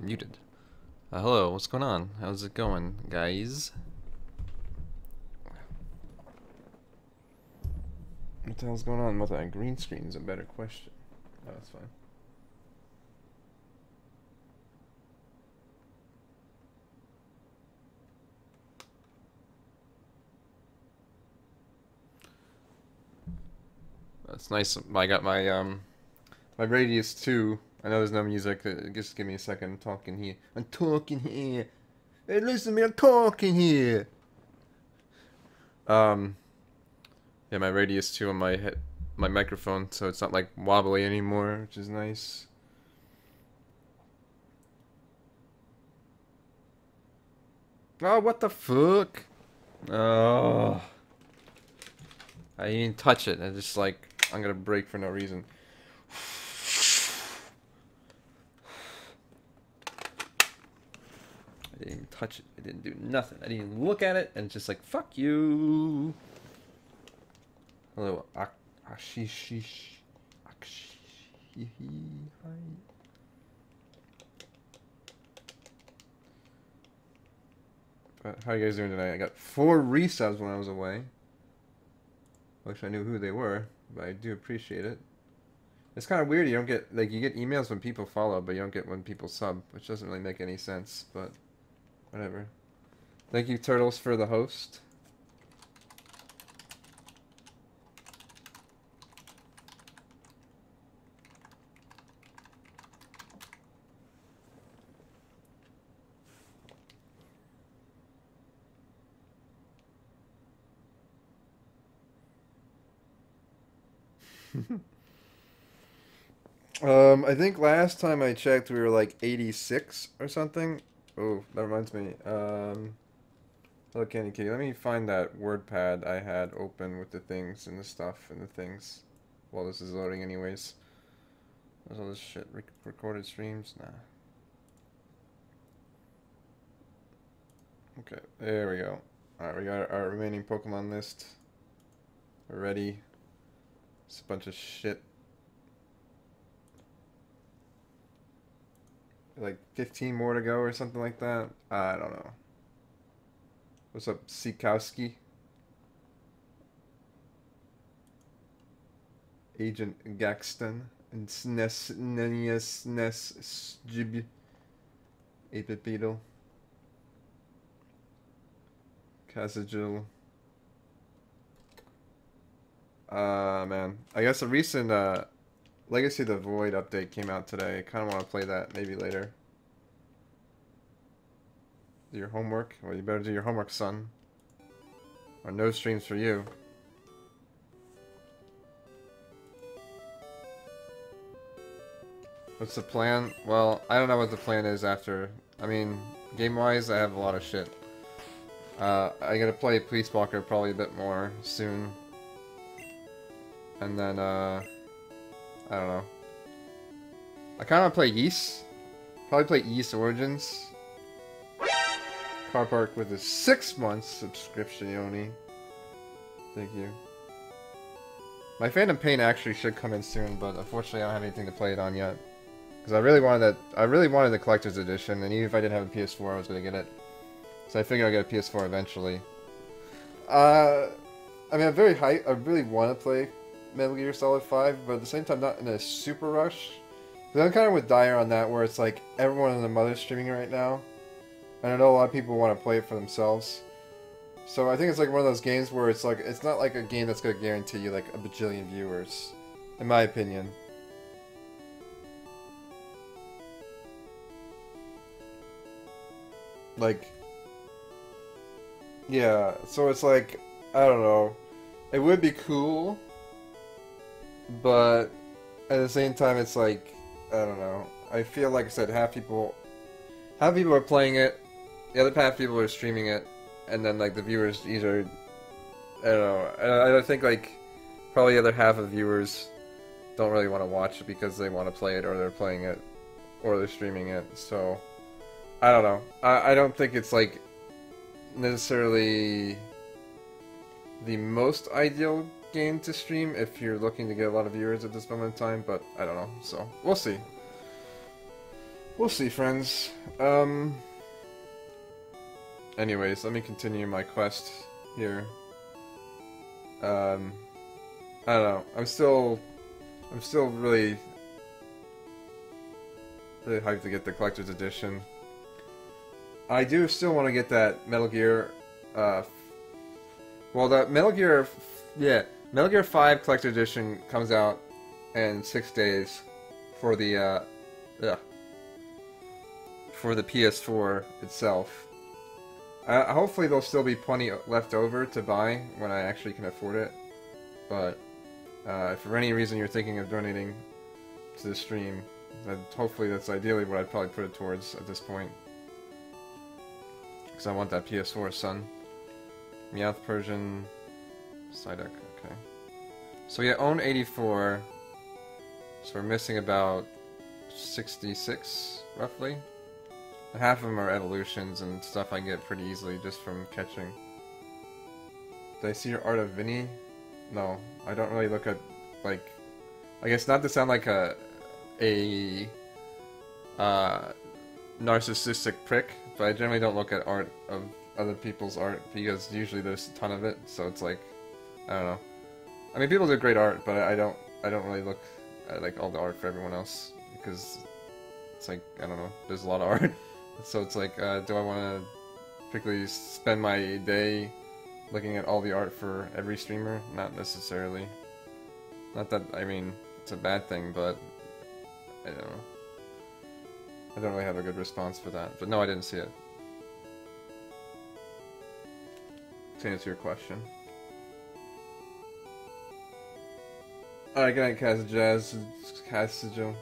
Muted. Hello, what's going on? How's it going, guys? What the hell's going on with that green screen is a better question. Oh, that's fine. That's nice. I got my Radius 2. I know there's no music. Just give me a second. I'm talking here. I'm talking here. Hey, listen to me. I'm talking here. Yeah, my Radius 2 on my microphone, so it's not like wobbly anymore, which is nice. Oh, what the fuck? Oh, I didn't touch it. I just like I'm gonna break for no reason. I didn't even touch it. I didn't do nothing. I didn't even look at it, and it's just like fuck you. Hello, Ashishish. Hi. But how are you guys doing tonight? I got 4 resubs when I was away. Wish I knew who they were, but I do appreciate it. It's kind of weird. You don't get like you get emails when people follow, but you don't get when people sub, which doesn't really make any sense. But whatever. Thank you, Turtles, for the host. I think last time I checked we were like 86 or something. Oh, that reminds me. Hello, Candy Kitty. Let me find that WordPad I had open with the things and the stuff and the things. While this is loading anyways. There's all this shit. Recorded streams? Nah. Okay, there we go. Alright, we got our remaining Pokemon list. We're ready. It's a bunch of shit. Like 15 more to go or something like that. I don't know. What's up, Sikowski? Agent Gaxton and Snes Nenius Snes Jib 8-bit Beetle. Casagil. Man. I guess a recent Legacy of the Void update came out today. I kind of want to play that maybe later. Do your homework? Well, you better do your homework, son. Or no streams for you. What's the plan? Well, I don't know what the plan is after. I mean, game-wise, I have a lot of shit. I gotta play Police Walker probably a bit more soon. And then, I don't know. I kinda wanna play Ys. Probably play Ys Origins. Car Park with a 6-month subscription, Yoni. Thank you. My Phantom Pain actually should come in soon, but unfortunately I don't have anything to play it on yet. Because I really wanted the collector's edition, and even if I didn't have a PS4, I was gonna get it. So I figured I'd get a PS4 eventually. I mean, I'm very hyped. I really want to play Metal Gear Solid 5, but at the same time, not in a super rush. But I'm kind of with Dyer on that, where it's like everyone and their mother's streaming right now. And I know a lot of people want to play it for themselves. So I think it's like one of those games where it's like, it's not like a game that's going to guarantee you like a bajillion viewers. In my opinion. Like, yeah, so it's like, I don't know. It would be cool, but at the same time, it's like, I don't know. I feel like I said, half people are playing it, the other half people are streaming it, and then like the viewers either, I don't know. I think like probably the other half of viewers don't really want to watch it because they want to play it, or they're playing it, or they're streaming it. So I don't know. I don't think it's like necessarily the most ideal game to stream if you're looking to get a lot of viewers at this moment in time, but I don't know. So we'll see. We'll see, friends. Anyways, let me continue my quest here. I don't know. I'm still really hyped to get the collector's edition. I do still want to get that Metal Gear. Well, the Metal Gear, Metal Gear 5 collector edition comes out in 6 days for the PS4 itself. Hopefully there'll still be plenty left over to buy when I actually can afford it. But if for any reason you're thinking of donating to the stream, then hopefully that's ideally what I'd probably put it towards at this point. Because I want that PS4, son. Meowth Persian Psyduck, okay. So we own 84, so we're missing about 66, roughly. Half of them are evolutions and stuff I get pretty easily just from catching. Did I see your art of Vinny? No, I don't really look at, like, I guess not to sound like a narcissistic prick, but I generally don't look at art of other people's art because usually there's a ton of it, so it's like, I don't know. I mean, people do great art, but I don't really look at like all the art for everyone else because it's like, I don't know, there's a lot of art. So it's like, do I want to particularly spend my day looking at all the art for every streamer? Not necessarily. Not that, I mean, it's a bad thing, but I don't know. I don't really have a good response for that. But no, I didn't see it. To answer your question. Alright, good night, Cassigil.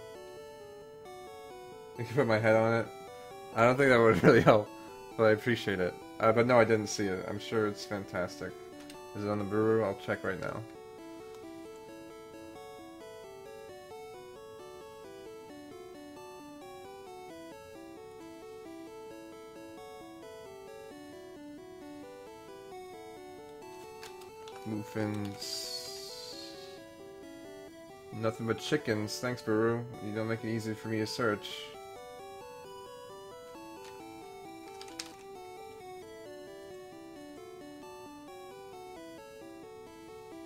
I can put my head on it. I don't think that would really help, but I appreciate it. But no, I didn't see it. I'm sure it's fantastic. Is it on the brewer? I'll check right now. Muffins. Nothing but chickens. Thanks, Baru. You don't make it easy for me to search.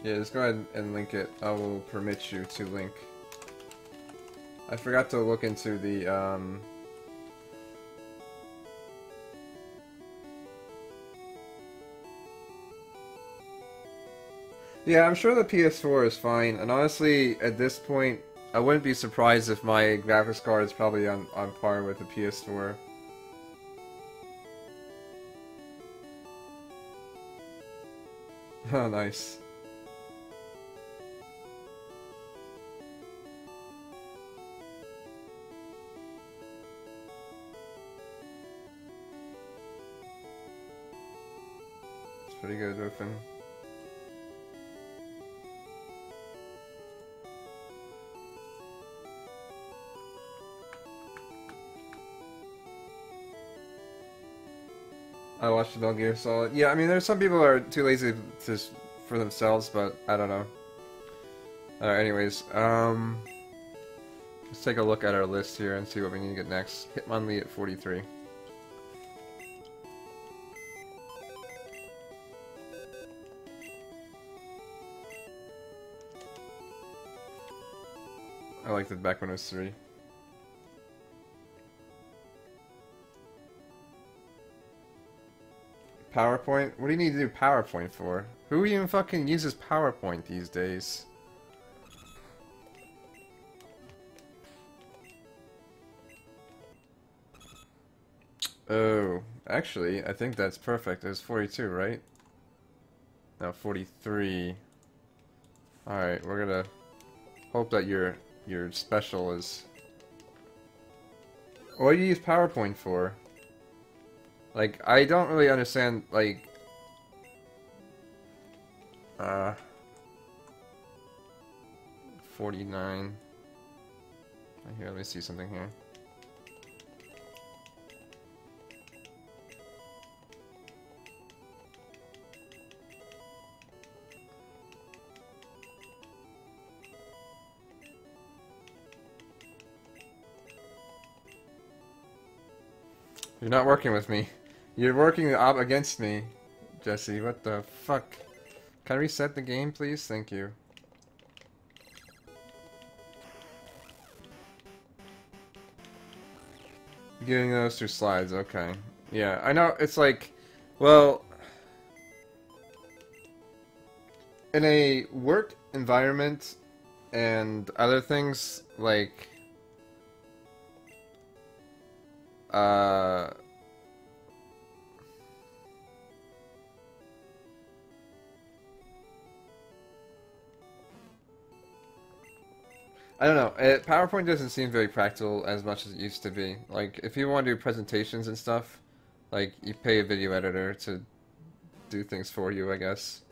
Yeah, just go ahead and link it. I will permit you to link. I forgot to look into the, Yeah, I'm sure the PS4 is fine, and honestly, at this point, I wouldn't be surprised if my graphics card is probably on par with the PS4. Oh, nice. It's pretty good, Ruffin. I watched Metal Gear Solid. Yeah, I mean, there's some people that are too lazy for themselves, but I don't know. Anyways, let's take a look at our list here and see what we need to get next. Hitmonlee at 43. I liked it back when it was 3. PowerPoint? What do you need to do PowerPoint for? Who even fucking uses PowerPoint these days? Oh, actually, I think that's perfect. It was 42, right? No, 43. Alright, we're gonna hope that your special is... What do you use PowerPoint for? Like, I don't really understand, like... 49... Here, let me see something here. You're not working with me. You're working against me, Jesse. What the fuck? Can I reset the game, please? Thank you. Getting those through slides, okay. Yeah, I know, it's like, well, in a work environment and other things, like, I don't know. PowerPoint doesn't seem very practical as much as it used to be. Like, if you want to do presentations and stuff, like, you pay a video editor to do things for you, I guess.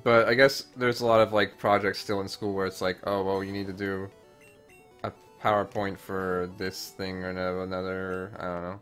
But I guess there's a lot of, like, projects still in school where it's like, oh, well, you need to do a PowerPoint for this thing or another, I don't know.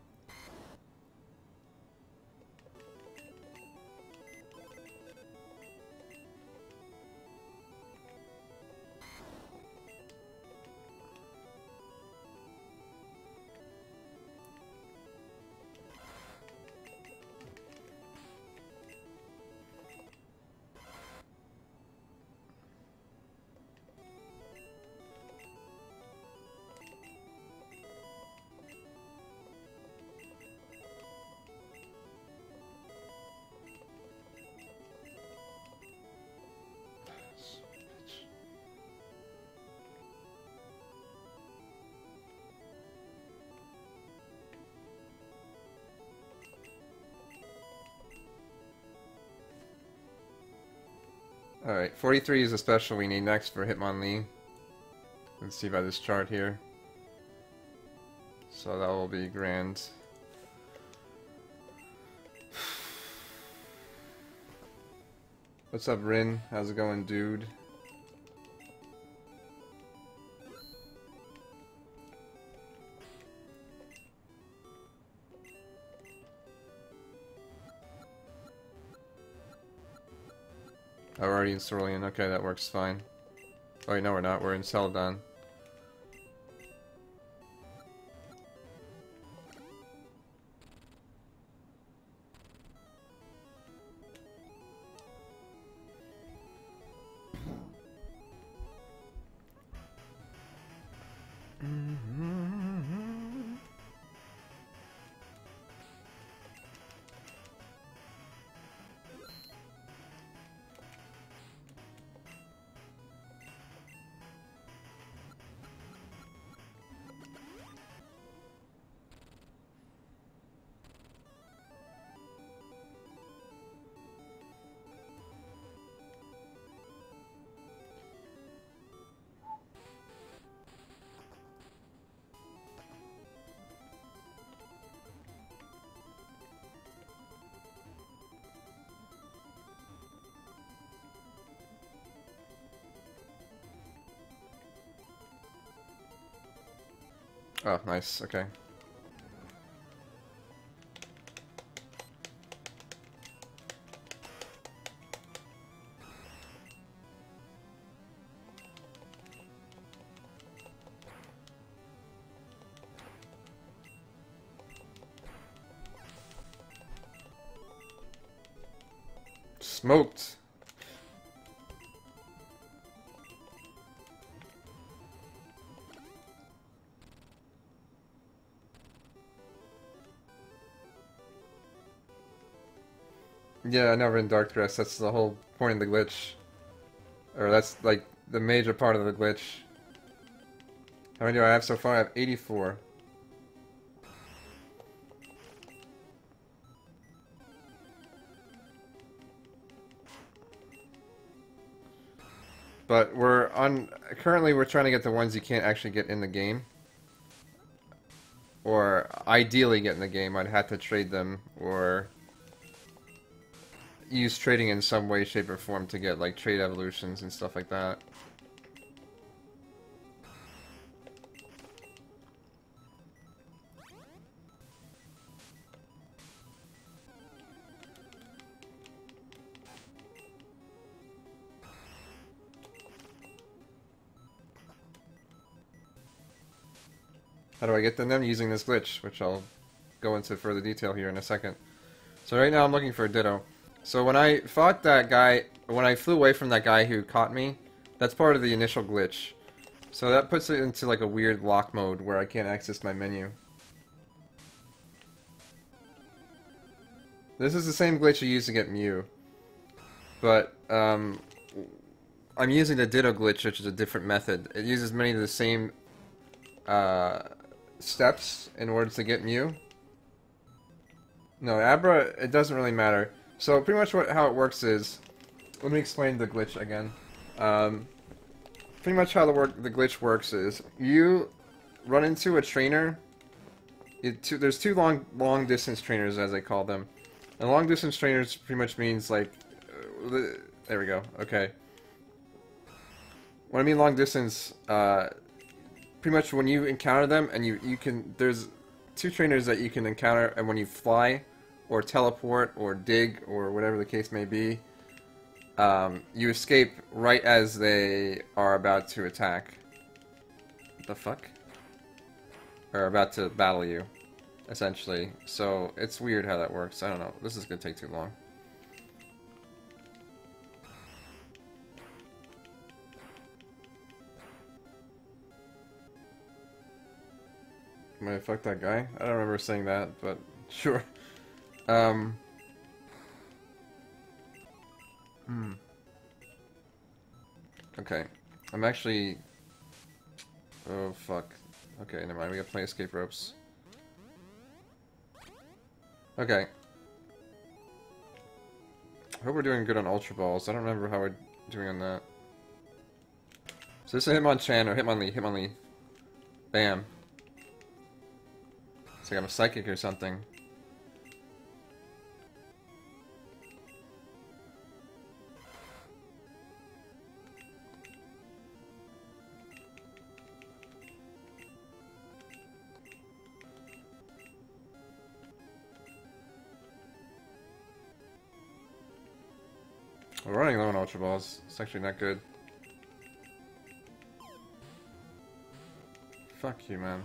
Alright, 43 is the special we need next for Hitmonlee. Let's see by this chart here. So that will be grand. What's up, Rin? How's it going, dude? Oh, we're already in Cerulean. Okay, that works fine. Oh, wait, no, we're not. We're in Celadon. Oh, nice. Okay. Smoked. Yeah, I never in Dark Dress. That's the whole point of the glitch. Or that's like the major part of the glitch. How many do I have so far? I have 84. But currently we're trying to get the ones you can't actually get in the game. Or ideally get in the game. I'd have to trade them or use trading in some way, shape, or form to get like trade evolutions and stuff like that. How do I get them? Using this glitch, which I'll go into further detail here in a second. So right now I'm looking for a Ditto. So when I fought that guy, when I flew away from that guy who caught me, that's part of the initial glitch. So that puts it into like a weird lock mode where I can't access my menu. This is the same glitch you use to get Mew. But, I'm using the Ditto glitch, which is a different method. It uses many of the same, steps in order to get Mew. No, Abra, it doesn't really matter. So pretty much how it works is... Let me explain the glitch again. Pretty much how the glitch works is... You run into a trainer... There's two long distance trainers, as I call them. And long distance trainers pretty much means like... there we go, okay. When I mean long distance, pretty much when you encounter them, and you can... There's two trainers that you can encounter, and when you fly, or teleport, or dig, or whatever the case may be, you escape right as they are about to attack. What the fuck? Or about to battle you, essentially. So, it's weird how that works. I don't know. This is gonna take too long. I'm gonna fuck that guy? I don't remember saying that, but sure. Okay. I'm actually... Oh, fuck. Okay, never mind. We gotta play escape ropes. Okay. I hope we're doing good on Ultra Balls. I don't remember how we're doing on that. So this is a Hitmonchan or Hitmonlee. Hitmonlee. Bam. It's like I'm a psychic or something. We're running low on Ultra Balls. It's actually not good. Fuck you, man.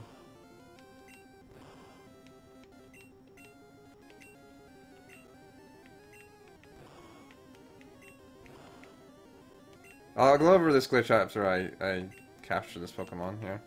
I'll go over this glitch after I capture this Pokemon here.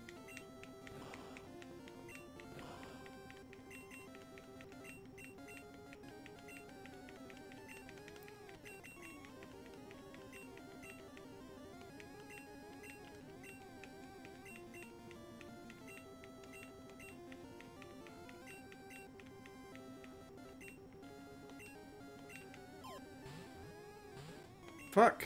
Fuck!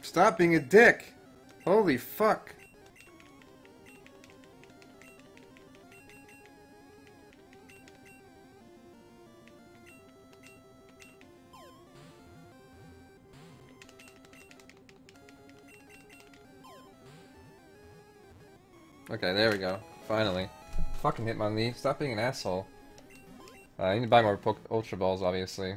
Stop being a dick! Holy fuck! Okay, there we go. Finally. Fucking Hitmonlee. Stop being an asshole. I need to buy more Ultra Balls, obviously.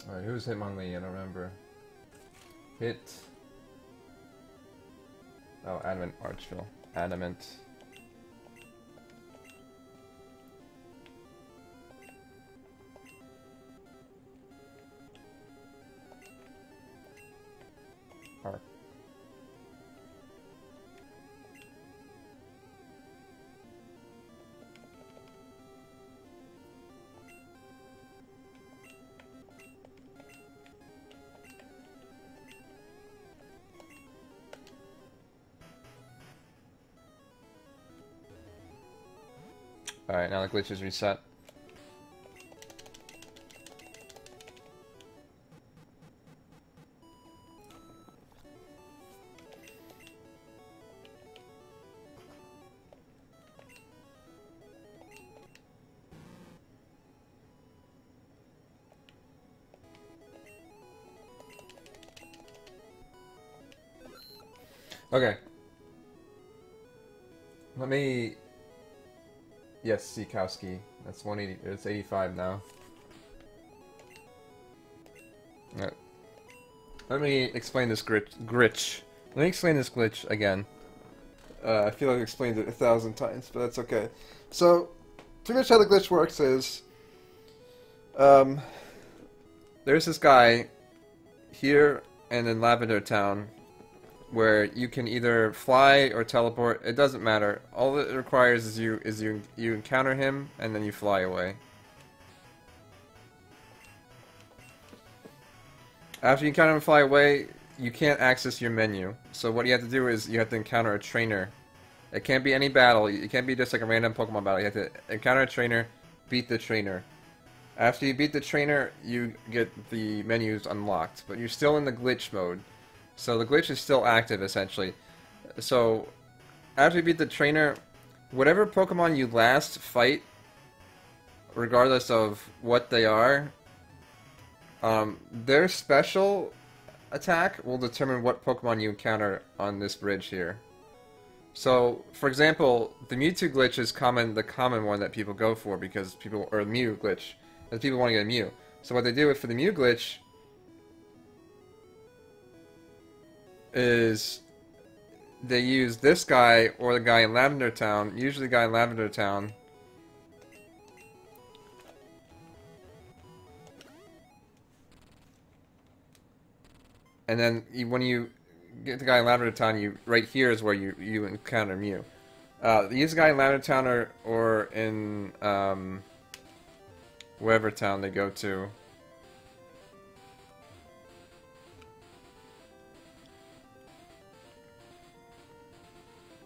Alright, who's Hitmonlee? I don't remember. Hit. Oh, Adamant Archville. Adamant. Arc. Alright, now the glitch is reset. Okay. Let me... Yes, Sikowski. That's 180. It's 85 now. Alright. Let me explain this glitch. Let me explain this glitch again. I feel like I've explained it 1,000 times, but that's okay. So, pretty much how the glitch works is... there's this guy here and in Lavender Town where you can either fly or teleport. It doesn't matter. All it requires is you encounter him and then you fly away. After you encounter him and fly away, you can't access your menu. So what you have to do is you have to encounter a trainer. It can't be any battle. It can't be just like a random Pokemon battle. You have to encounter a trainer, beat the trainer. After you beat the trainer, you get the menus unlocked, but you're still in the glitch mode. So the glitch is still active, essentially. So, after you beat the trainer, whatever Pokemon you last fight, regardless of what they are, their special attack will determine what Pokemon you encounter on this bridge here. So, for example, the Mewtwo glitch is the common one that people go for because people, or Mew glitch, because people want to get a Mew. So what they do for the Mew glitch is they use this guy or the guy in Lavender Town, usually the guy in Lavender Town, and then when you get the guy in Lavender Town, right here is where you encounter Mew. Use the guy in Lavender Town or in wherever town they go to.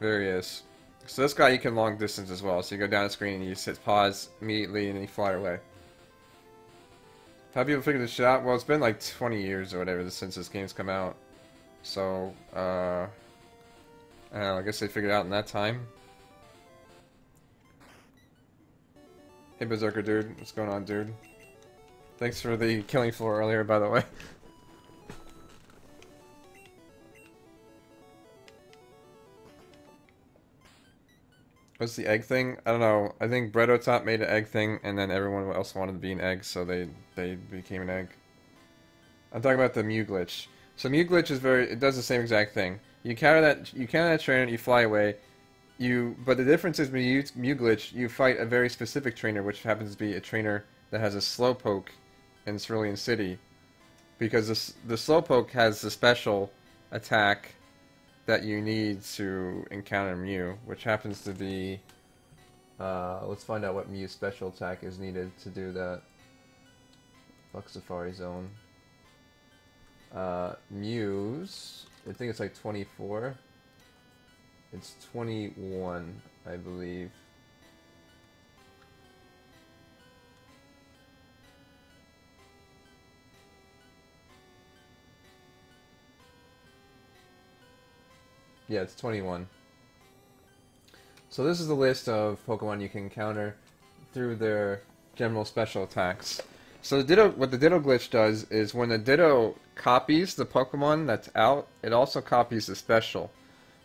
There he is. So this guy you can long distance as well. So you go down the screen and you just hit pause immediately and then you fly away. How have people figured this shit out? Well, it's been like 20 years or whatever since this game's come out. So, I don't know, I guess they figured it out in that time. Hey Berserker dude, what's going on, dude? Thanks for the killing floor earlier, by the way. What's the egg thing? I don't know. I think Breadotop made an egg thing, and then everyone else wanted to be an egg, so they became an egg. I'm talking about the Mew glitch. So Mew glitch is it does the same exact thing. You encounter that trainer, you fly away. But the difference is when you use Mew glitch, you fight a very specific trainer, which happens to be a trainer that has a Slowpoke in Cerulean City, because the Slowpoke has the special attack that you need to encounter Mew, which happens to be... let's find out what Mew's special attack is needed to do that. Fuck Safari Zone. Mew's... I think it's like 24. It's 21, I believe. Yeah, it's 21. So this is the list of Pokemon you can encounter through their general special attacks. So what the Ditto glitch does is when the Ditto copies the Pokemon that's out, it also copies the special.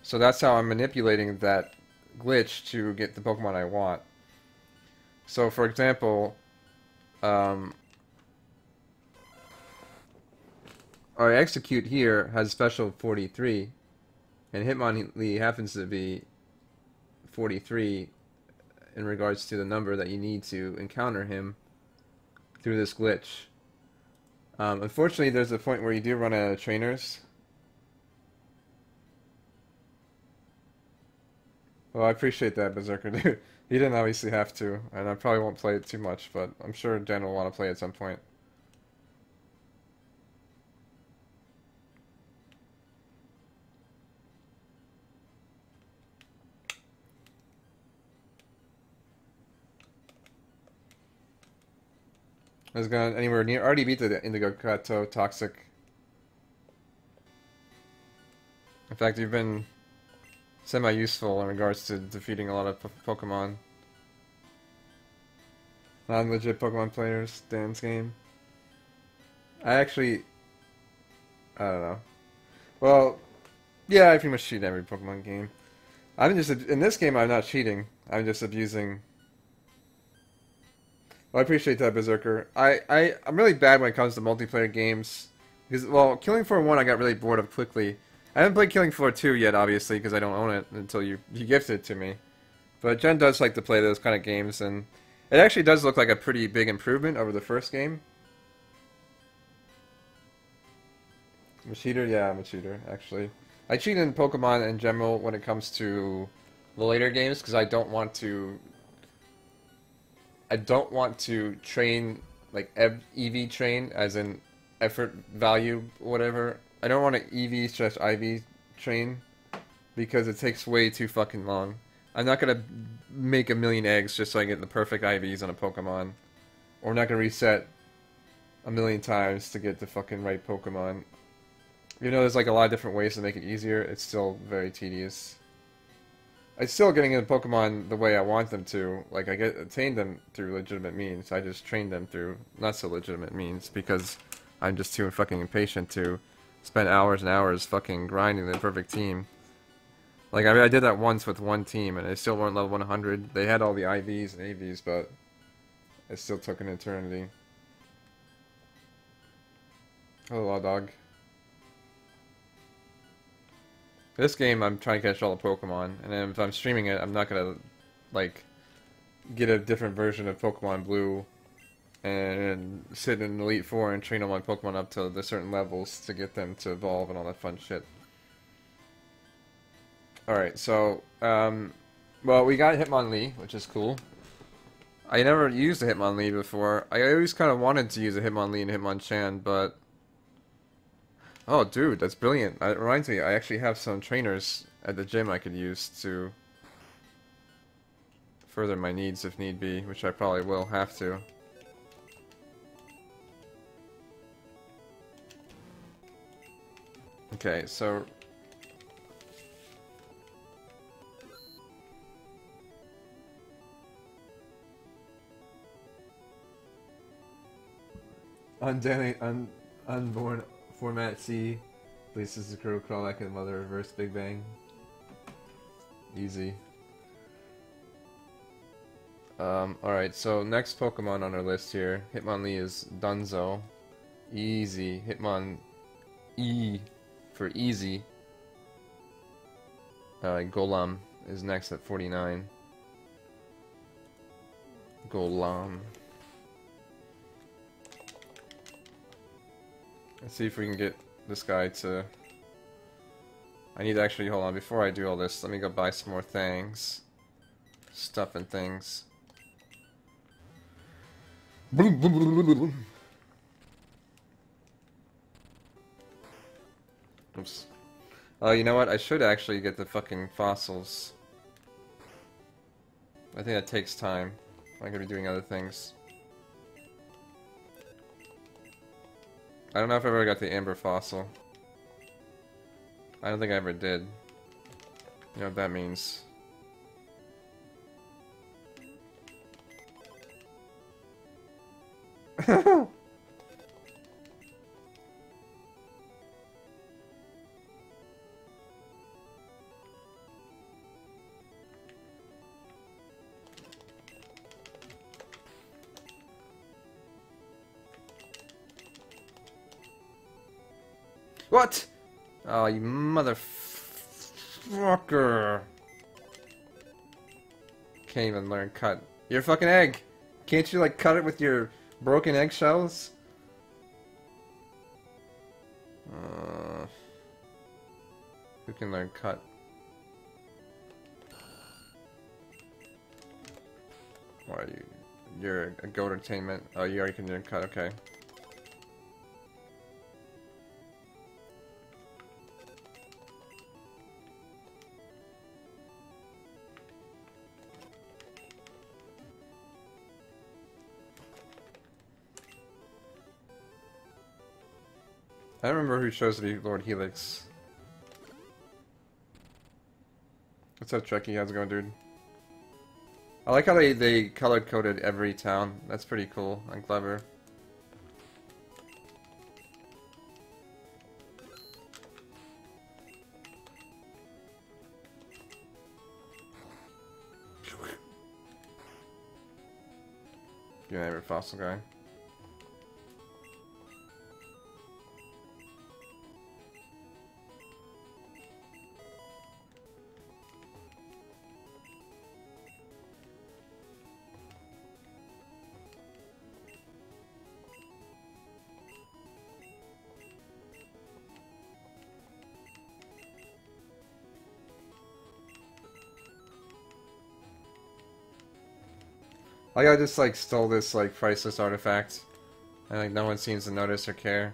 So that's how I'm manipulating that glitch to get the Pokemon I want. So for example, our Execute here has special 43. And Hitmonlee happens to be 43 in regards to the number that you need to encounter him through this glitch. Unfortunately, there's a point where you do run out of trainers. Well, I appreciate that, Berserker dude. He didn't obviously have to, and I probably won't play it too much, but I'm sure Dan will want to play at some point. Has gone anywhere near. Already beat the Indigo Kato Toxic. In fact, you've been semi-useful in regards to defeating a lot of Pokemon. Non-legit Pokemon players, Dan's game. I actually... I don't know. Well, yeah, I pretty much cheat every Pokemon game. I'm just... In this game, I'm not cheating. I'm just abusing... Well, I appreciate that, Berserker. I'm really bad when it comes to multiplayer games. Because, well, Killing Floor 1 I got really bored of quickly. I haven't played Killing Floor 2 yet, obviously, because I don't own it until you gifted it to me. But Jen does like to play those kind of games, and it actually does look like a pretty big improvement over the first game. I'm a cheater? Yeah, I'm a cheater, actually. I cheat in Pokemon in general when it comes to the later games, because I don't want to train, like, EV train, as in effort value, whatever. I don't want to EV/IV train, because it takes way too fucking long. I'm not gonna make a million eggs just so I get the perfect IVs on a Pokemon. Or I'm not gonna reset a million times to get the fucking right Pokemon. You know, there's like a lot of different ways to make it easier. It's still very tedious. I'm still getting into Pokemon the way I want them to. Like, I attained them through legitimate means. I just trained them through not so legitimate means because I'm just too fucking impatient to spend hours and hours fucking grinding the perfect team. Like, I mean, I did that once with one team, and they still weren't level 100. They had all the IVs and AVs, but it still took an eternity. Hello, dog. This game, I'm trying to catch all the Pokemon, and then if I'm streaming it, I'm not gonna, like, get a different version of Pokemon Blue and sit in Elite Four and train all my Pokemon up to the certain levels to get them to evolve and all that fun shit. Alright, so, well, we got Hitmonlee, which is cool. I never used a Hitmonlee before. I always kind of wanted to use a Hitmonlee and Hitmonchan, but... Oh, dude, that's brilliant. It reminds me, I actually have some trainers at the gym I could use to further my needs if need be, which I probably will have to. Okay, so... Unborn Format C. Places the crow crawl like a mother reverse Big Bang. Easy. Alright, so next Pokemon on our list here. Hitmonlee is Dunzo. Easy. Hitmon E for easy. Golem is next at 49. Golem. Let's see if we can get this guy to... I need to actually, hold on, before I do all this, let me go buy some more things. Stuff and things. Oops. Oh, you know what? I should actually get the fucking fossils. I think that takes time. I'm gonna be doing other things. I don't know if I ever got the Amber Fossil. I don't think I ever did. You know what that means. What? Oh, you motherfucker. Can't even learn cut. Your fucking egg! Can't you, like, cut it with your broken eggshells? Who can learn cut? Why are you? You're a goat entertainment. Oh, you already can learn cut, okay. I don't remember who chose to be Lord Helix. What's up, Trekkie? How's it going, dude? I like how they color-coded every town. That's pretty cool and clever. Your favorite fossil guy. Like I just like stole this like priceless artifact, and like no one seems to notice or care.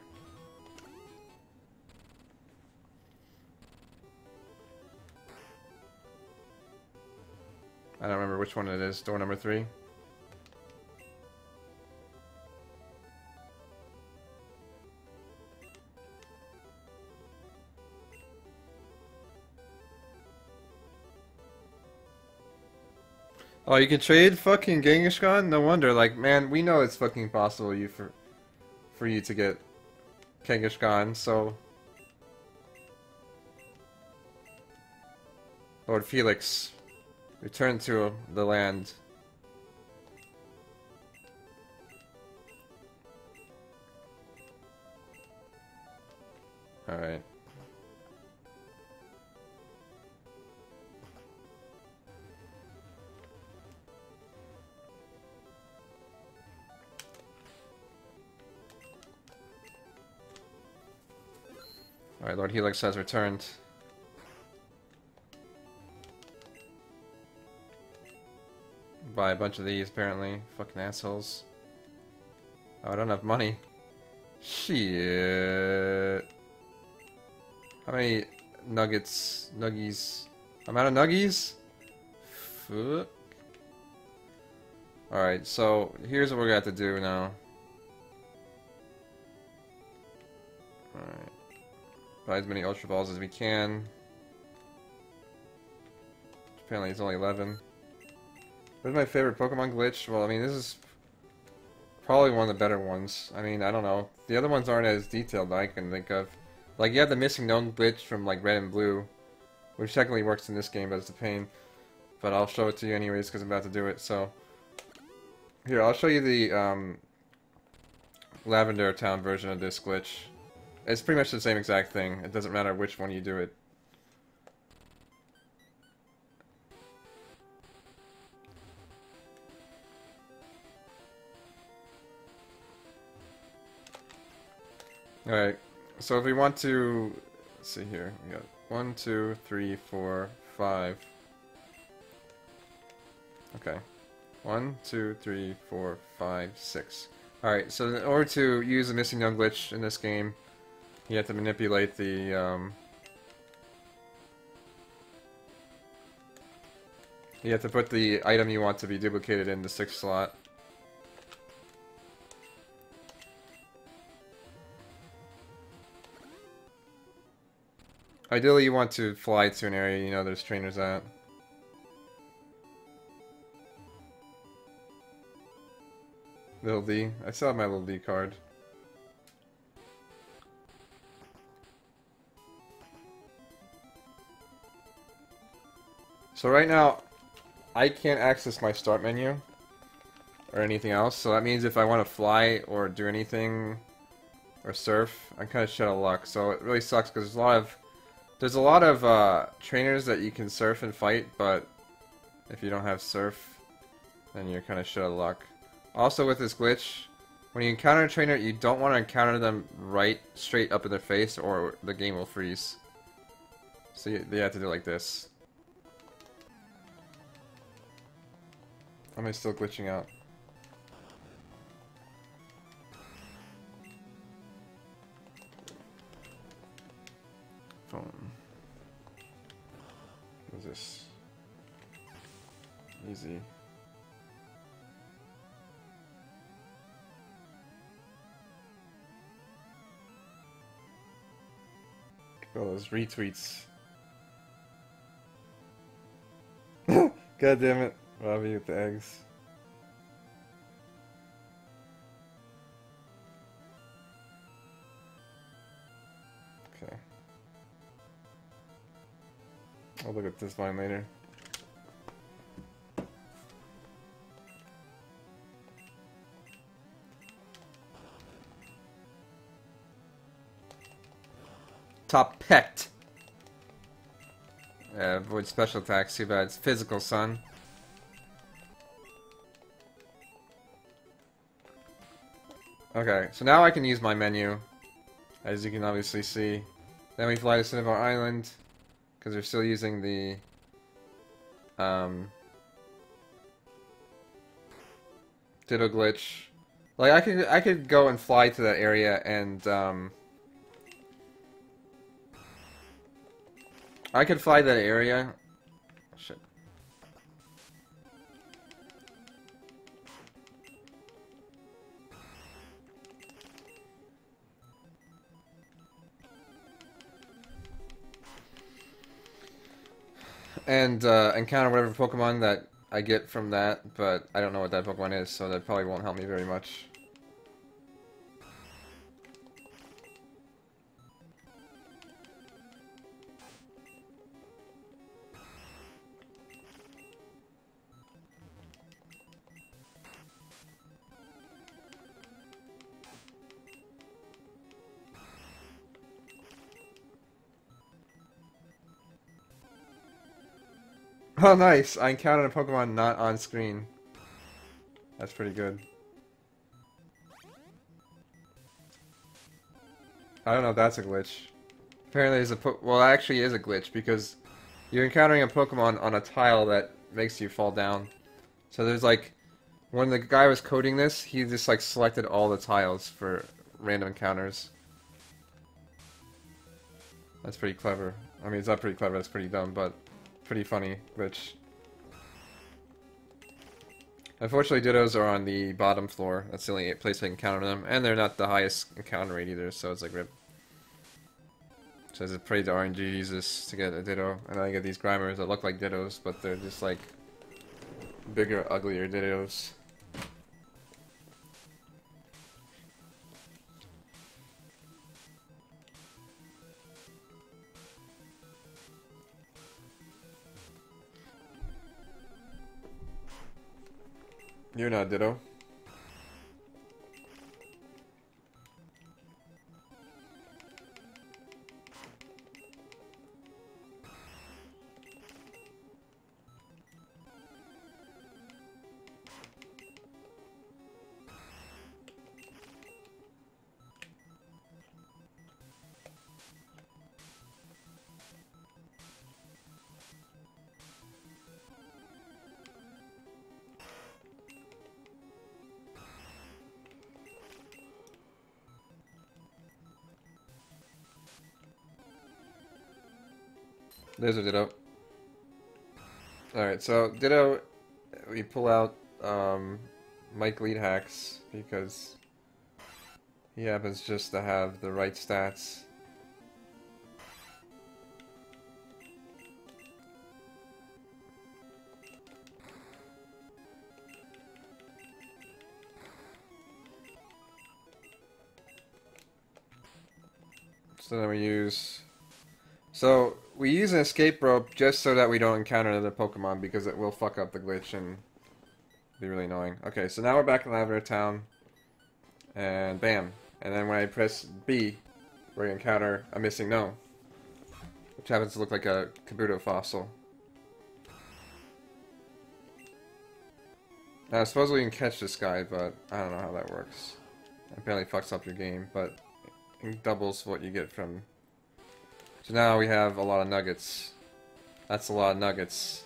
I don't remember which one it is. Door number 3. Oh, you can trade fucking Genghis-Khan? No wonder. Like, man, we know it's fucking possible for you to get Genghis-Khan, so... Lord Felix, return to the land. Alright. Alright, Lord Helix has returned. Buy a bunch of these, apparently. Fucking assholes. Oh, I don't have money. Shit. How many nuggets? Nuggies? I'm out of nuggies? Fuck. Alright, so here's what we're gonna have to do now. Alright. Buy as many Ultra Balls as we can. Apparently it's only 11. What's my favorite Pokemon glitch? Well, I mean, this is probably one of the better ones. I mean, I don't know. The other ones aren't as detailed that I can think of. Like, you have the missing known glitch from, like, Red and Blue, which technically works in this game, but it's a pain. But I'll show it to you anyways, because I'm about to do it, so... Here, I'll show you the, Lavender Town version of this glitch. It's pretty much the same exact thing. It doesn't matter which one you do it. Alright, so if we want to... Let's see here. We got 1, 2, 3, 4, 5. Okay. 1, 2, 3, 4, 5, 6. Alright, so in order to use the missing known glitch in this game, you have to manipulate the, you have to put the item you want to be duplicated in the 6th slot. Ideally, you want to fly to an area you know there's trainers at. Little D. I still have my little D card. So right now, I can't access my start menu or anything else. So that means if I want to fly or do anything or surf, I'm kind of shut out of luck. So it really sucks because there's a lot of trainers that you can surf and fight, but if you don't have surf, then you're kind of shut out of luck. Also with this glitch, when you encounter a trainer, you don't want to encounter them right straight up in their face or the game will freeze. So you have to do it like this. Am I still glitching out? Phone. What's this? Easy. Oh, those retweets. God damn it. Robbie with the eggs. Okay. I'll look at this vine later. Top pet. Avoid special attacks. Too bad. It's physical, son. Okay, so now I can use my menu, as you can obviously see. Then we fly to Cinnabar Island, because they're still using the Ditto glitch. Like I could go and fly to that area and I could fly that area. Shit. And encounter whatever Pokemon that I get from that, but I don't know what that Pokemon is, so that probably won't help me very much. Oh, nice! I encountered a Pokemon not on screen. That's pretty good. I don't know if that's a glitch. Apparently there's a well, it actually is a glitch, because you're encountering a Pokemon on a tile that makes you fall down. So there's like, when the guy was coding this, he just like selected all the tiles for random encounters. That's pretty clever. I mean, it's not pretty clever, that's pretty dumb, but pretty funny glitch. Unfortunately, Dittos are on the bottom floor. That's the only place I can encounter them, and they're not the highest encounter rate either, so it's like rip. So I prayed to RNG Jesus to get a Ditto, and I get these Grimers that look like Dittos, but they're just like bigger, uglier Dittos. You're not Ditto. There's a Ditto. Alright, so Ditto, we pull out Mike Lead Hacks because he happens just to have the right stats. So then we use... So, we use an escape rope just so that we don't encounter another Pokemon, because it will fuck up the glitch and be really annoying. Okay, so now we're back in Lavender Town, and bam. And then when I press B, we encounter a missing gnome, which happens to look like a Kabuto fossil. Now, supposedly you can catch this guy, but I don't know how that works. It apparently fucks up your game, but it doubles what you get from... So now we have a lot of nuggets. That's a lot of nuggets.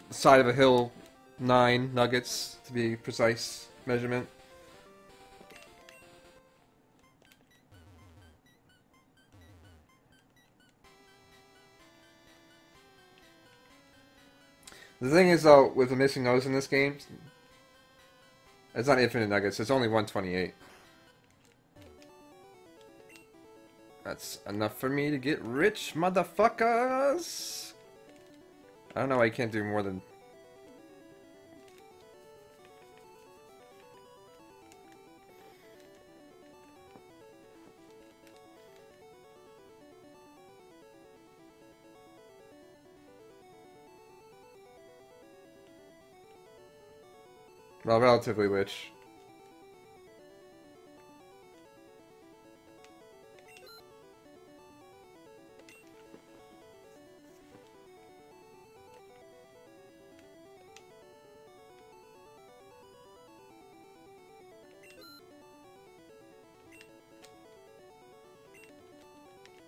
Side of a hill, 9 nuggets, to be precise measurement. The thing is, though, with the missing nose in this game, it's not infinite nuggets, it's only 128. That's enough for me to get rich, motherfuckers! I don't know why I can't do more than... Well, relatively rich.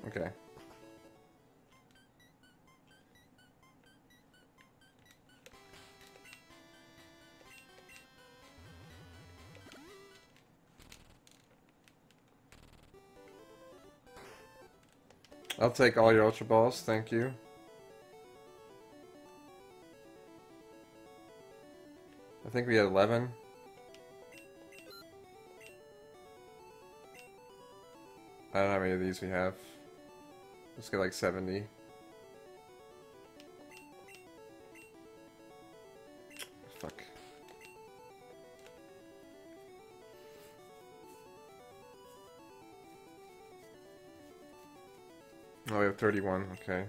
Okay. I'll take all your Ultra Balls, thank you. I think we had 11. I don't know how many of these we have. Let's get like 70. Fuck. Oh, we have 31, okay.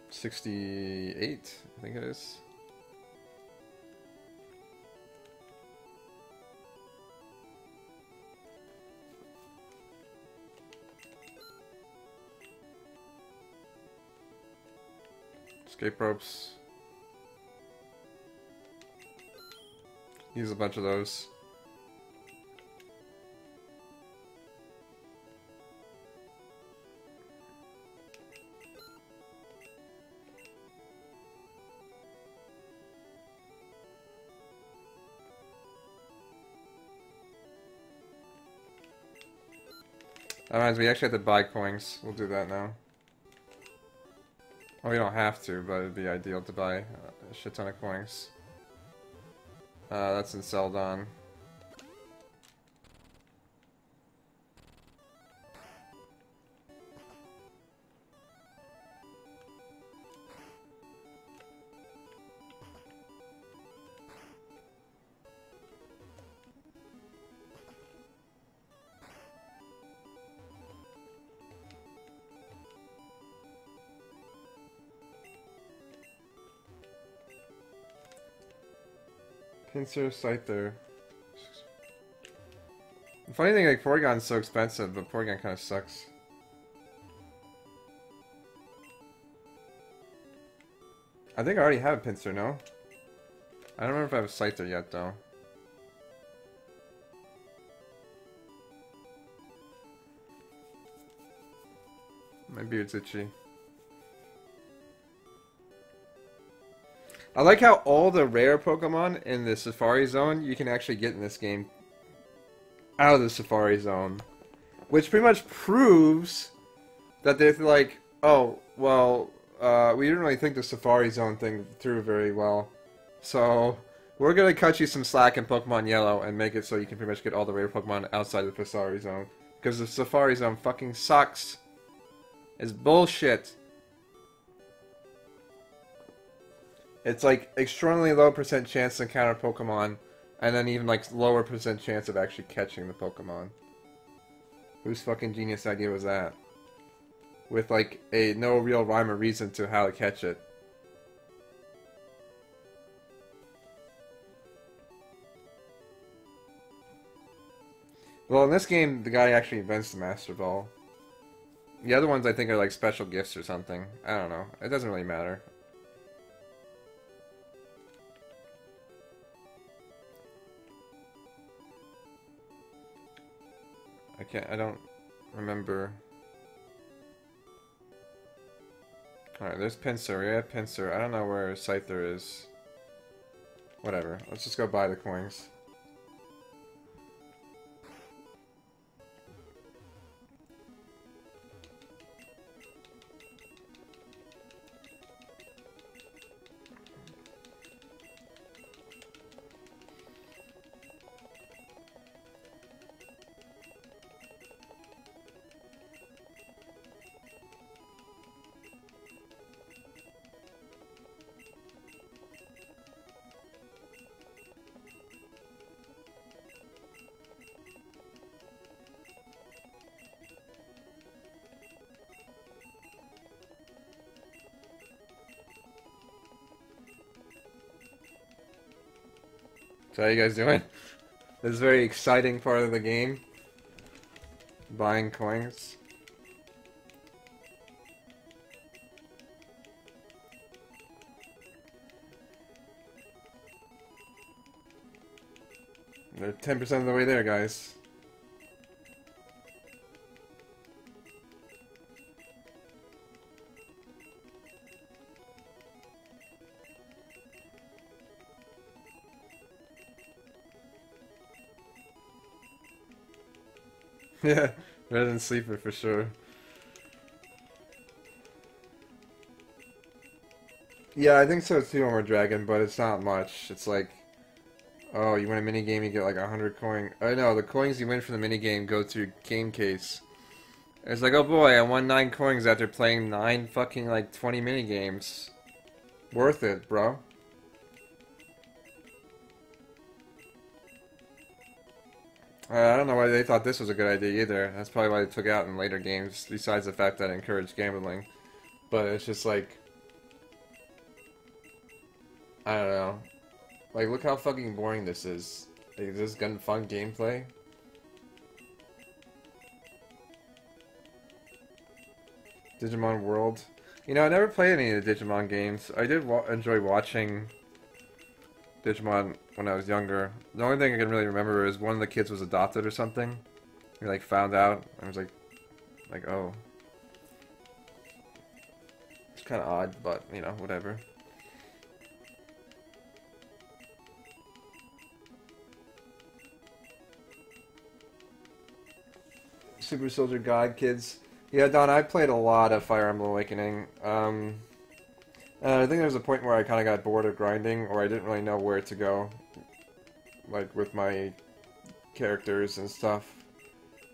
68, I think it is. Escape ropes. Use a bunch of those. That reminds me, we actually have to buy coins. We'll do that now. Well, we don't have to, but it'd be ideal to buy a shit ton of coins. That's in Celdon. Pincer, Scyther. The funny thing, like, Porygon's so expensive, but Porygon kind of sucks. I think I already have a Pincer, no? I don't remember if I have a Scyther yet, though. My beard's itchy. I like how all the rare Pokemon in the Safari Zone you can actually get in this game out of the Safari Zone. Which pretty much proves that they're like, oh, well, we didn't really think the Safari Zone thing through very well. So, we're going to cut you some slack in Pokemon Yellow and make it so you can pretty much get all the rare Pokemon outside of the Safari Zone. Because the Safari Zone fucking sucks. It's bullshit. It's like extremely low % chance to encounter Pokemon, and then even like lower % chance of actually catching the Pokemon. Whose fucking genius idea was that? With like a no real rhyme or reason to how to catch it. Well, in this game, the guy actually invents the Master Ball. The other ones I think are like special gifts or something. I don't know. It doesn't really matter. I don't remember. Alright, there's Pinsir. We have Pinsir. I don't know where Scyther is. Whatever. Let's just go buy the coins. So how you guys doing? This is a very exciting part of the game. Buying coins. They're 10% of the way there, guys. Yeah, Resident Sleeper for sure. Yeah, I think so too, Armor Dragon, but it's not much. It's like, oh, you win a mini game, you get like 100 coin. Oh no, the coins you win from the mini game go to your game case. It's like, oh boy, I won 9 coins after playing 9 fucking like 20 mini games. Worth it, bro. I don't know why they thought this was a good idea either. That's probably why they took it out in later games, besides the fact that it encouraged gambling. But it's just like, I don't know. Like, look how fucking boring this is. Like, is this gun fun gameplay? Digimon World. You know, I never played any of the Digimon games. I did enjoy watching Digimon when I was younger. The only thing I can really remember is one of the kids was adopted or something. We like found out and was like, oh. It's kind of odd, but you know, whatever. Super Soldier God kids. Yeah, Don, I played a lot of Fire Emblem Awakening. I think there was a point where I kind of got bored of grinding, or I didn't really know where to go, like with my characters and stuff.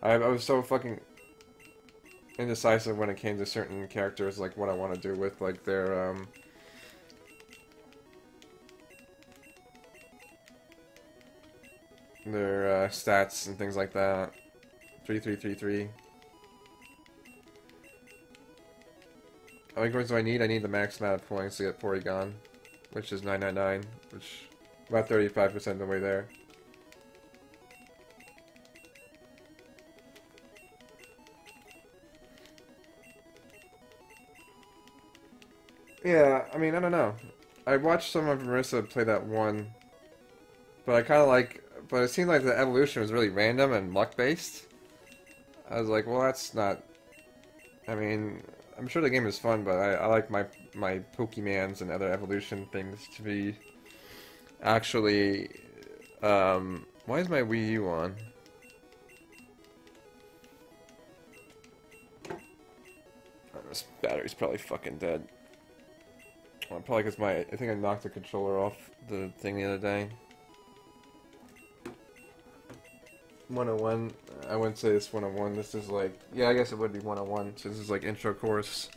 I was so fucking indecisive when it came to certain characters, like what I want to do with like their stats and things like that. 3333. How many coins do I need? I need the max amount of points to get Porygon, which is 999, which about 35% of the way there. Yeah, I mean, I don't know. I watched some of Marissa play that one, but I kind of like, but it seemed like the evolution was really random and luck-based. I was like, well, that's not, I mean, I'm sure the game is fun, but I like my Pokemons and other evolution things to be actually, why is my Wii U on? Oh, this battery's probably fucking dead. Well, probably because I think I knocked the controller off the thing the other day. 101. I wouldn't say it's 101. This is like, yeah, I guess it would be 101. So this is like intro course.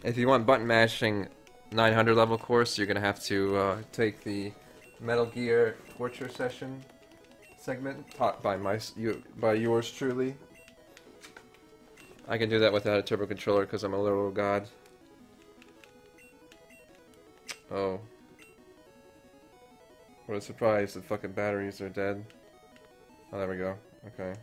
If you want button mashing 900 level course, you're gonna have to take the Metal Gear Torture Session segment taught by yours truly. I can do that without a turbo controller because I'm a literal god. Oh. What a surprise, the fucking batteries are dead. Oh, there we go. Okay.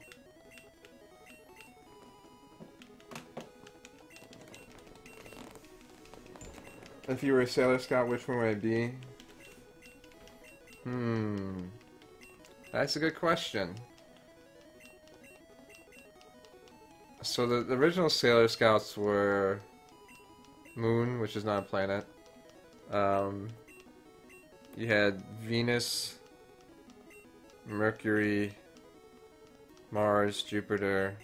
If you were a Sailor Scout, which one would it be? That's a good question. So the original Sailor Scouts were Moon, which is not a planet. You had Venus, Mercury, Mars, Jupiter,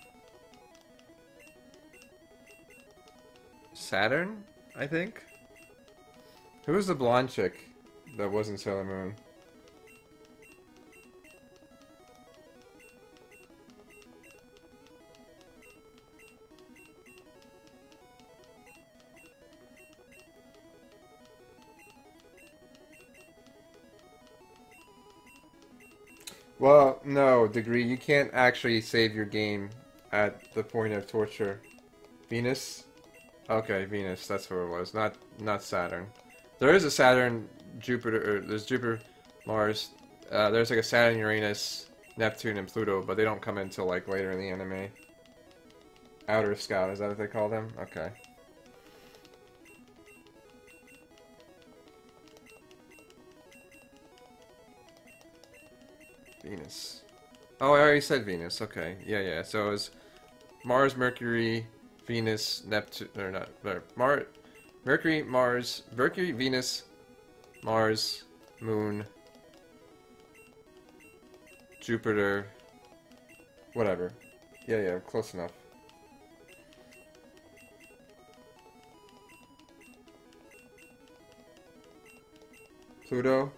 Saturn, I think? Who was the blonde chick that wasn't Sailor Moon? Well, no, Degree, you can't actually save your game at the point of torture. Venus? Okay, Venus, that's where it was. Not Saturn. There is a Saturn, Jupiter, or there's Jupiter. Mars. There's like a Saturn, Uranus, Neptune, and Pluto, but they don't come in until like later in the anime. Outer Scout, is that what they call them? Okay. Venus. Oh, I already said Venus. Okay. Yeah, yeah. So it was Mars, Mercury, Venus, Neptune, or not, Mercury, Venus, Mars, Moon, Jupiter, whatever. Yeah, yeah, close enough. Pluto.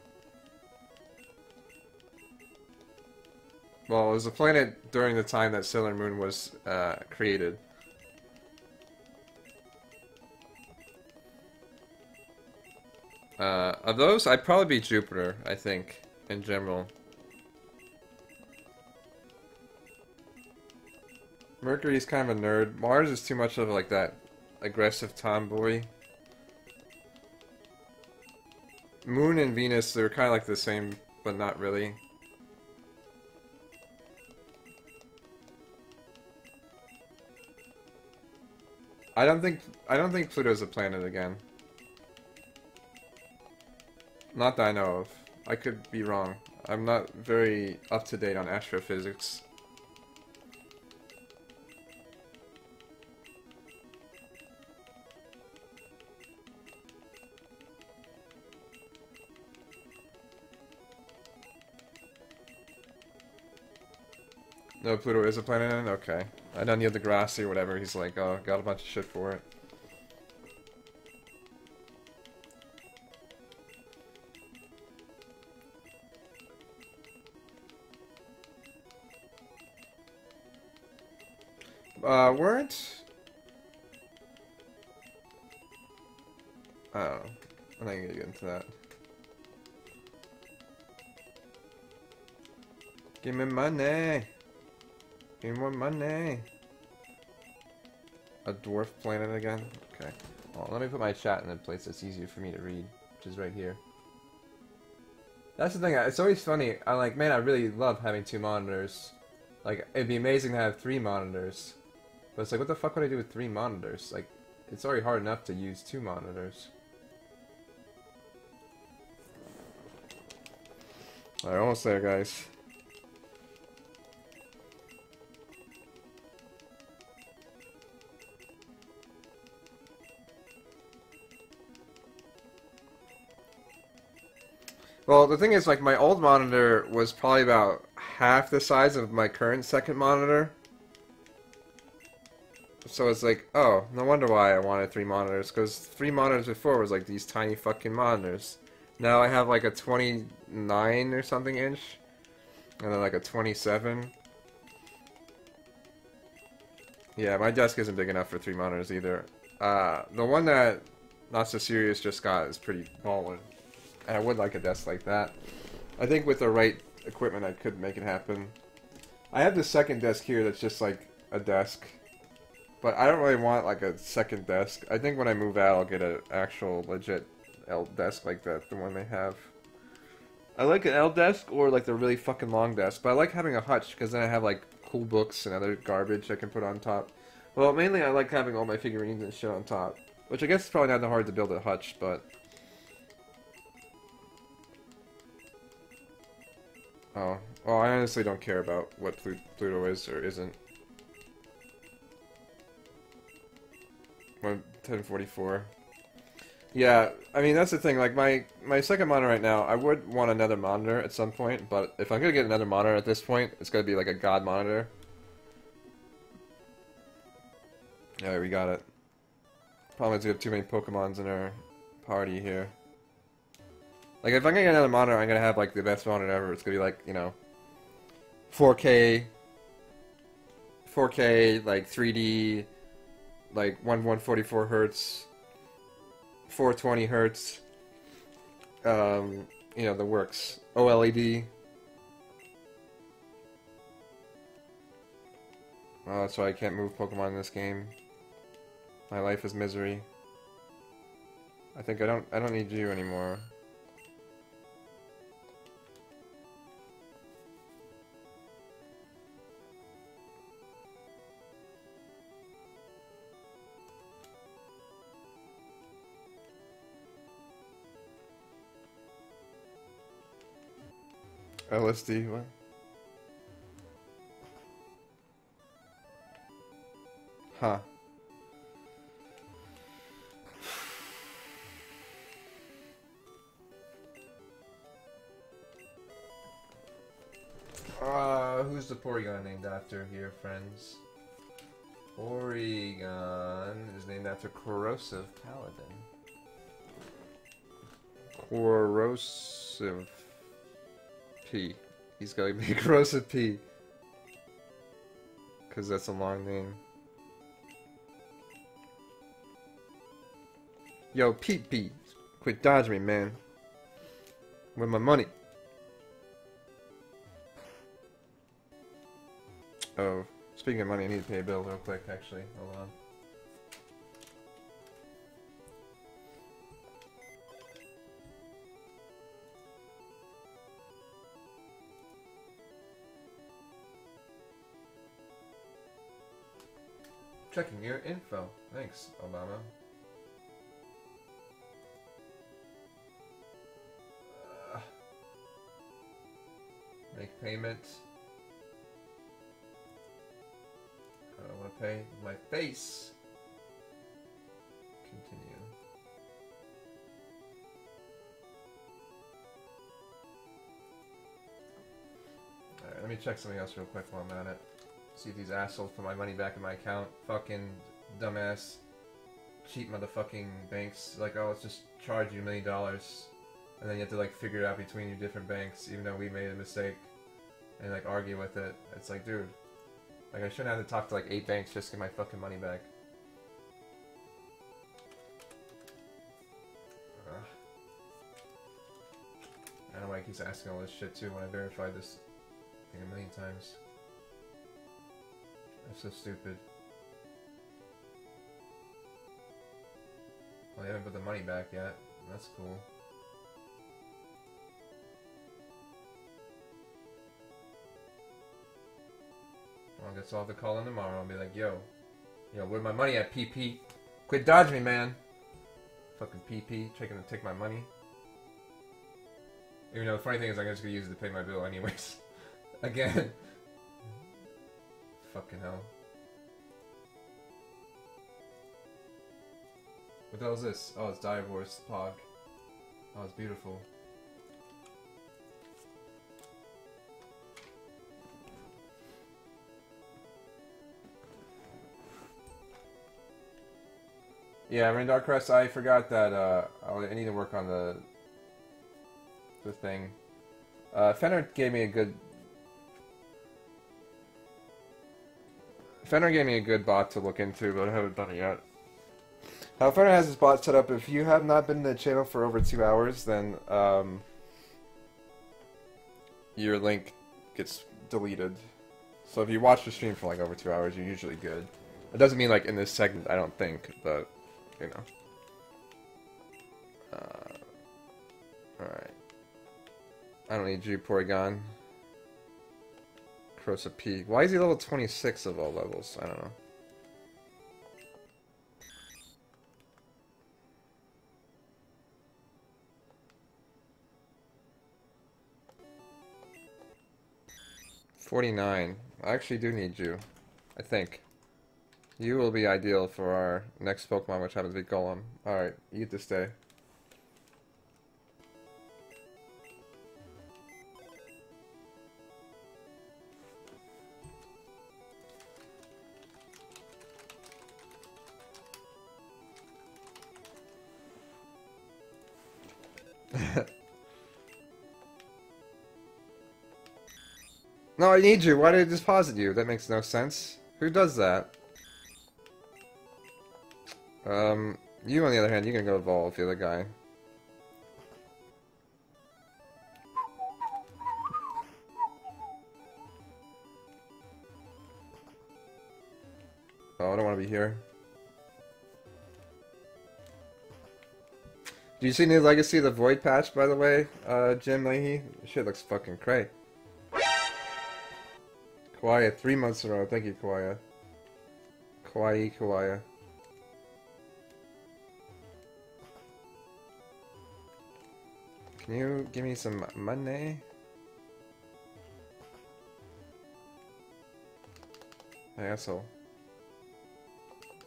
Well, it was a planet during the time that Sailor Moon was created. Of those, I'd probably be Jupiter, I think, in general. Mercury's kind of a nerd. Mars is too much of like that aggressive tomboy. Moon and Venus, they're kind of like the same, but not really. I don't think Pluto's a planet again. Not that I know of. I could be wrong. I'm not very up to date on astrophysics. No, Pluto is a planet then? Okay. I know Neil deGrasse or whatever, he's like, oh, got a bunch of shit for it. Weren't... I don't know. I'm not gonna get into that. Give me money! Give me more money! A dwarf planet again? Okay. Well, let me put my chat in a place that's easier for me to read, which is right here. That's the thing, it's always funny. I'm like, man, I really love having 2 monitors. Like, it'd be amazing to have 3 monitors. But it's like, what the fuck would I do with 3 monitors? Like, it's already hard enough to use 2 monitors. Alright, almost there, guys. Well, the thing is, like, my old monitor was probably about half the size of my current second monitor. So it's like, oh, no wonder why I wanted 3 monitors, because 3 monitors before was like these tiny fucking monitors. Now I have like a 29 or something inch, and then like a 27. Yeah, my desk isn't big enough for 3 monitors either. The one that Not So Serious just got is pretty ballin'. And I would like a desk like that. I think with the right equipment I could make it happen. I have the second desk here that's just like a desk. But I don't really want like a second desk. I think when I move out I'll get an actual legit L desk like that, the one they have. I like an L desk or like the really fucking long desk, but I like having a hutch because then I have like cool books and other garbage I can put on top. Well, mainly I like having all my figurines and shit on top, which I guess is probably not that hard to build a hutch, but... Oh, well, I honestly don't care about what Pluto is or isn't. 1044. Yeah, I mean, that's the thing, like, my second monitor right now, I would want another monitor at some point, but if I'm gonna get another monitor at this point, it's gonna be like a god monitor. Alright, we got it. Problem is we have too many Pokemons in our party here. Like, if I'm gonna get another monitor, I'm gonna have, like, the best monitor ever. It's gonna be, like, you know, 4K, like, 3D, like, 144 hertz, 420 hertz, you know, the works. OLED. Oh, that's why I can't move Pokemon in this game. My life is misery. I think I don't need you anymore. LSD, what? Huh. Who's the Porygon named after here, friends? Porygon is named after Corrosive Paladin. Corrosive P. He's gotta be Corrosive P. Because that's a long name. Yo, Pete P. Quit dodging me, man. Where's my money? Oh, speaking of money, I need to pay a bill real quick, actually. Hold on. Checking your info. Thanks, Obama. Make payment. I don't want to pay with my face. Continue. Alright, let me check something else real quick while I'm at it. See if these assholes put my money back in my account. Fucking dumbass, cheap motherfucking banks. Like, oh, let's just charge you $1 million. And then you have to, like, figure it out between your different banks, even though we made a mistake. And, like, argue with it. It's like, dude. Like, I shouldn't have to talk to, like, 8 banks just to get my fucking money back. I don't know why he keeps asking all this shit, too, when I verified this thing 1,000,000 times. That's so stupid. Well, they haven't put the money back yet. That's cool. Well, I guess I'll have to call in tomorrow and be like, yo, where's my money at, PP? Quit dodging me, man. Fucking PP, trying to take my money. Even though the funny thing is I'm just gonna use it to pay my bill anyways. Again. Fucking hell. What the hell is this? Oh, it's Divorce Pog. Oh, it's beautiful. Yeah, I mean, Dark Crest, I forgot that, I need to work on the thing. Fenner gave me a good bot to look into, but I haven't done it yet. Fenner has his bot set up. If you have not been to the channel for over 2 hours, then your link gets deleted. So if you watch the stream for like over 2 hours, you're usually good. It doesn't mean like in this segment, I don't think, but you know. Alright. I don't need you, Porygon. Crosa P. Why is he level 26 of all levels? I don't know. $49. I actually do need you. I think. You will be ideal for our next Pokemon, which happens to be Golem. Alright, you get to stay. No, I need you. Why did I just deposit you? That makes no sense. Who does that? You on the other hand, you can go evolve, you're the guy. Oh, I don't want to be here. Do you see New Legacy of the Void patch, by the way, Jim Leahy? Shit looks fucking cray. Kawaii, 3 months in a row. Thank you, Kawaii. Kawaii. Can you give me some money? My asshole.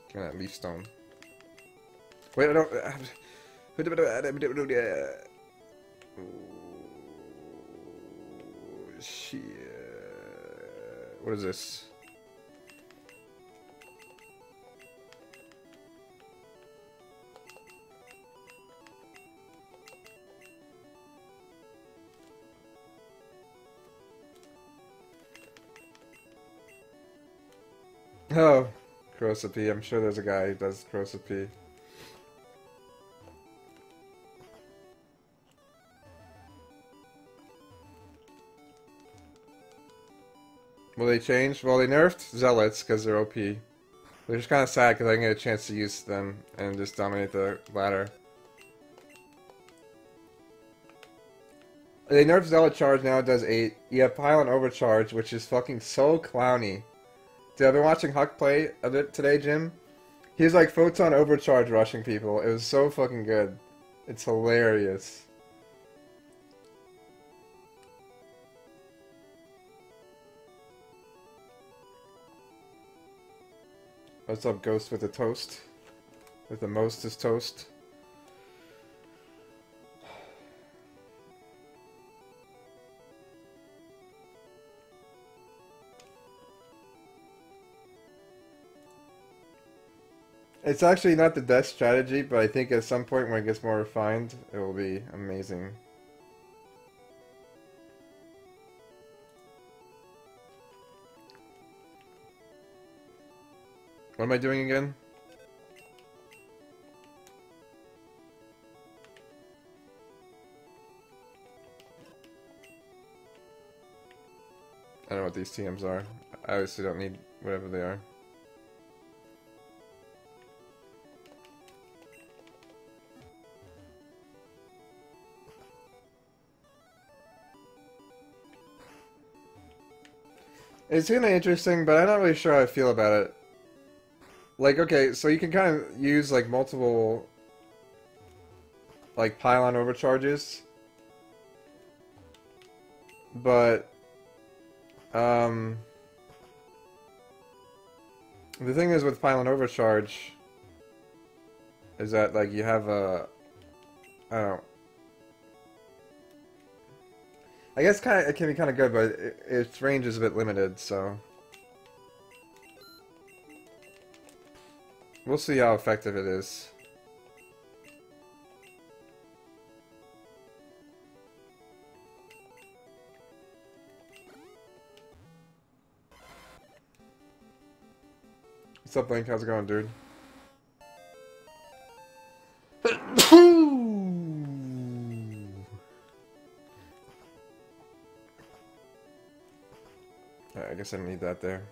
Give me that leaf stone. Wait, I don't... Shit. What is this? Oh, Crosopy. I'm sure there's a guy who does Crosopy. Will they change? Well, they nerfed Zealots because they're OP. Which is kind of sad because I didn't get a chance to use them and just dominate the ladder. They nerfed Zealot Charge, now it does 8. You have Pylon Overcharge, which is fucking so clowny. Dude, I've been watching Huck play a bit today, Jim. He's like Photon Overcharge rushing people. It was so fucking good. It's hilarious. What's up, Ghost with the toast? With the mostest toast? It's actually not the best strategy, but I think at some point when it gets more refined, it will be amazing. What am I doing again? I don't know what these TMs are. I obviously don't need whatever they are. It's kind of interesting, but I'm not really sure how I feel about it. Like, okay, so you can kind of use, like, multiple, like, pylon overcharges. But, the thing is with pylon overcharge is that, like, you have a, I don't know. I guess it can be kind of good, but its range is a bit limited, so... We'll see how effective it is. What's up, Link? How's it going, dude? Alright, I guess I need that there.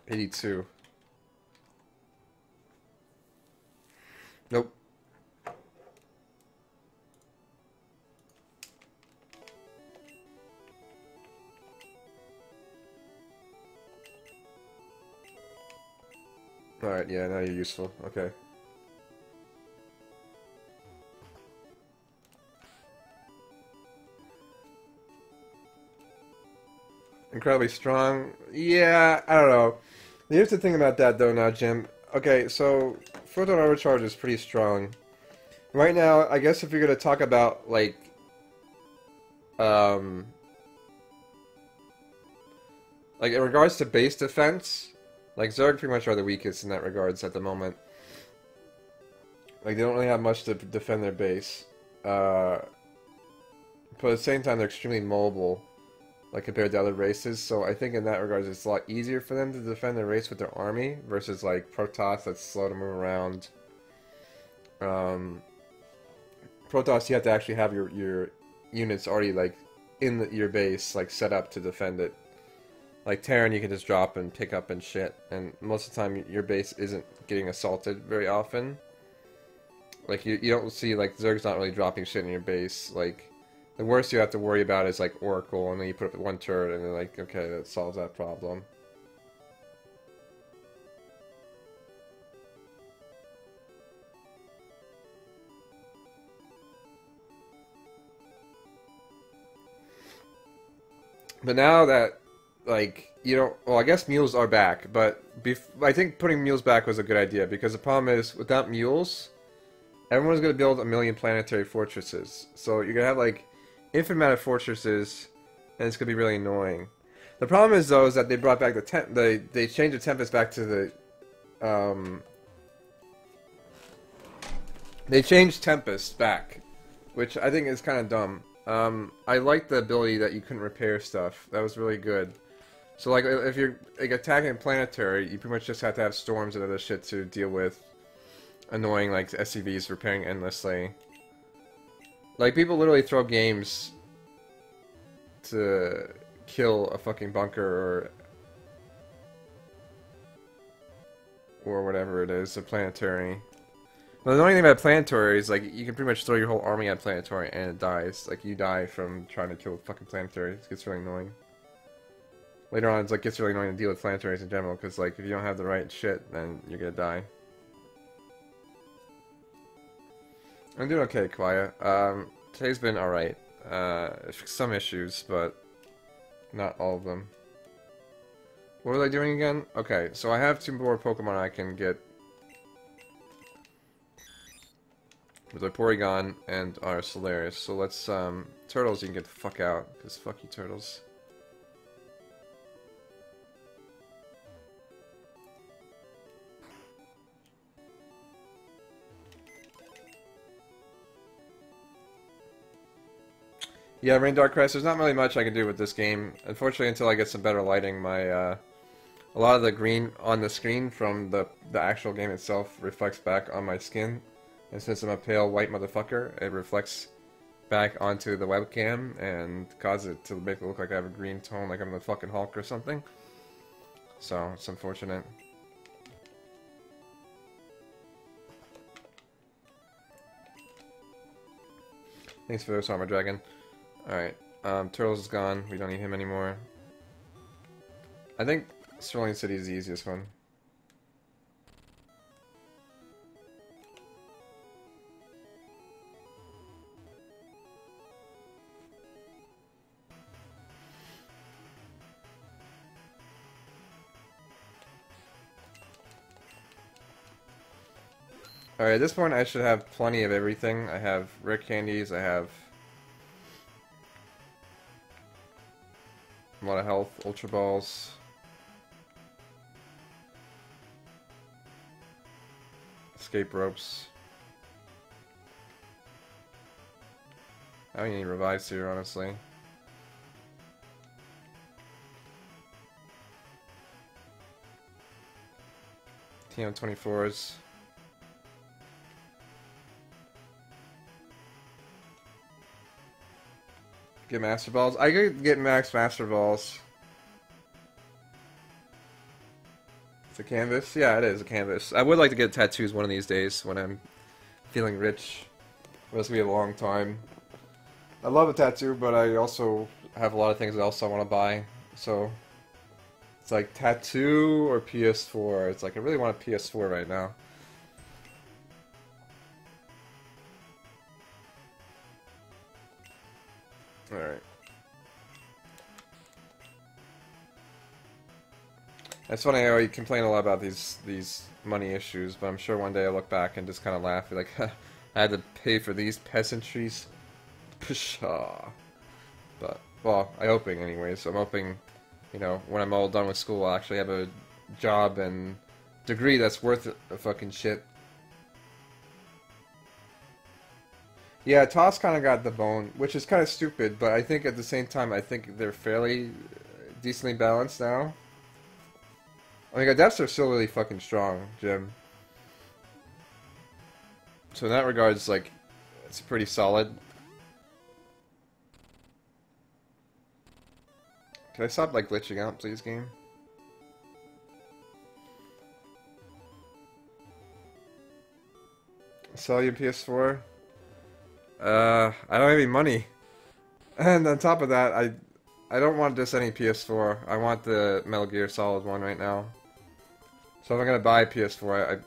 $82. Nope. Alright, yeah, now you're useful. Okay. Incredibly strong. Yeah, I don't know. Here's the thing about that, though, now, Jim. Okay, so Photon Overcharge is pretty strong. Right now, I guess if you're going to talk about, like, in regards to base defense, like, Zerg pretty much are the weakest in that regards at the moment. Like, they don't really have much to defend their base. But at the same time, they're extremely mobile, like, compared to other races, so I think in that regards it's a lot easier for them to defend their race with their army, versus, like, Protoss that's slow to move around. Protoss, you have to actually have your units already, like, in your base, like, set up to defend it. Like, Terran, you can just drop and pick up and shit, and most of the time your base isn't getting assaulted very often. Like, you don't see, like, Zerg's not really dropping shit in your base. Like, the worst you have to worry about is, like, Oracle, and then you put up one turret, and they're like, okay, that solves that problem. But now that, like, you don't... Well, I guess mules are back, but I think putting mules back was a good idea, because the problem is, without mules, everyone's going to build a million planetary fortresses. So you're going to have, like, infinite amount of fortresses, and it's going to be really annoying. The problem is, though, is that they brought back they changed the Tempest back to the, they changed Tempest back, which I think is kind of dumb. I like the ability that you couldn't repair stuff. That was really good. So, like, if you're, like, attacking planetary, you pretty much just have to have storms and other shit to deal with annoying, like, SCVs repairing endlessly. Like, people literally throw games to kill a fucking bunker or whatever it is, a planetary. Well, the only thing about planetary is, like, you can pretty much throw your whole army at planetary and it dies. Like, you die from trying to kill fucking planetary. It gets really annoying. Later on, it's like, gets really annoying to deal with planetaries in general, because, like, if you don't have the right shit, then you're gonna die. I'm doing okay, Kwaya. Today's been alright. Some issues, but not all of them. What was I doing again? Okay, so I have 2 more Pokemon I can get with our Porygon and our Solarius. So let's, Turtles, you can get the fuck out, because fuck you, Turtles. Yeah, Rain Dark Crest, there's not really much I can do with this game. Unfortunately, until I get some better lighting, a lot of the green on the screen from the actual game itself reflects back on my skin. And since I'm a pale white motherfucker, it reflects back onto the webcam and causes it to make it look like I have a green tone, like I'm the fucking Hulk or something. So, it's unfortunate. Thanks for this, Armor Dragon. Alright, Turtles is gone. We don't need him anymore. I think Sterling City is the easiest one. Alright, at this point I should have plenty of everything. I have rare candies, I have a lot of health, Ultra Balls. Escape ropes. I don't need revives here, honestly. TM24s. Get Master Balls. I could get max Master Balls. It's a canvas? Yeah, it is a canvas. I would like to get tattoos one of these days when I'm feeling rich. But it's gonna be a long time. I love a tattoo, but I also have a lot of things else I want to buy. So, it's like tattoo or PS4. It's like I really want a PS4 right now. Alright. It's funny how you complain a lot about these money issues, but I'm sure one day I'll look back and just kind of laugh, be like, I had to pay for these peasantries. Pshaw. But, well, I'm hoping anyways. I'm hoping, you know, when I'm all done with school, I'll actually have a job and degree that's worth a fucking shit. Yeah, Toss kind of got the bone, which is kind of stupid, but I think at the same time, I think they're fairly decently balanced now. I mean, Adepts are still really fucking strong, Jim. So in that regards, like, it's pretty solid. Can I stop, like, glitching out, please, game? Sell your PS4? I don't have any money. And on top of that, I don't want just any PS4. I want the Metal Gear Solid one right now. So if I'm gonna buy a PS4,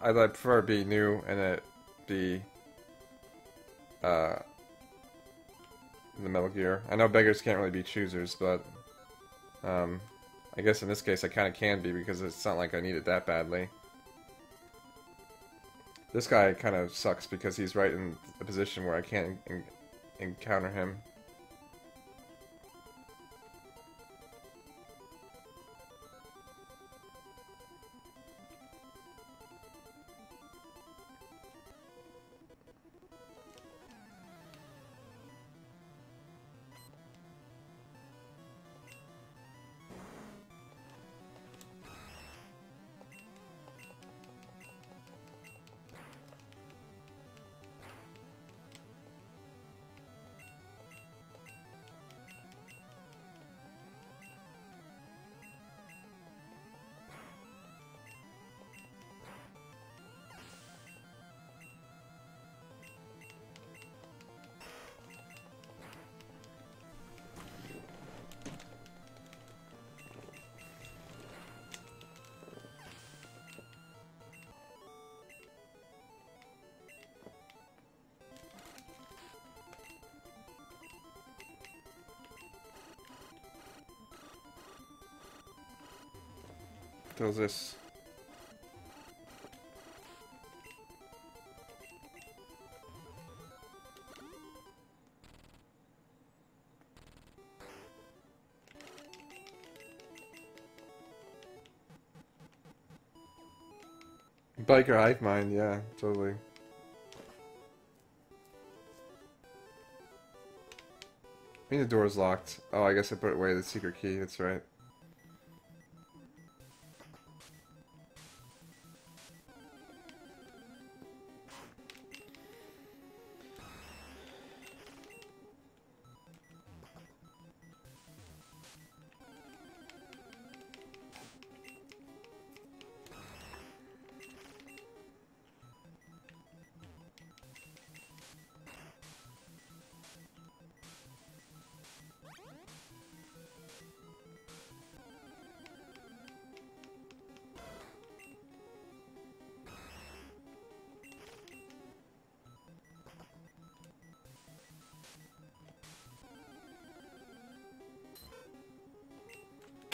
I'd prefer it be new and it be the Metal Gear. I know beggars can't really be choosers, but I guess in this case I kind of can be because it's not like I need it that badly. This guy kind of sucks because he's right in a position where I can't encounter him. What was this? Biker hive mind, yeah, totally. I mean the door's locked. Oh, I guess I put away the secret key, that's right.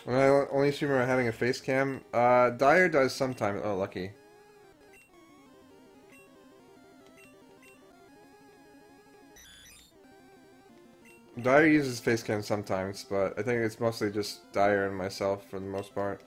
When I only streamer having a face cam, Dyer does sometimes. Oh, lucky. Dyer uses face cam sometimes, but I think it's mostly just Dyer and myself for the most part.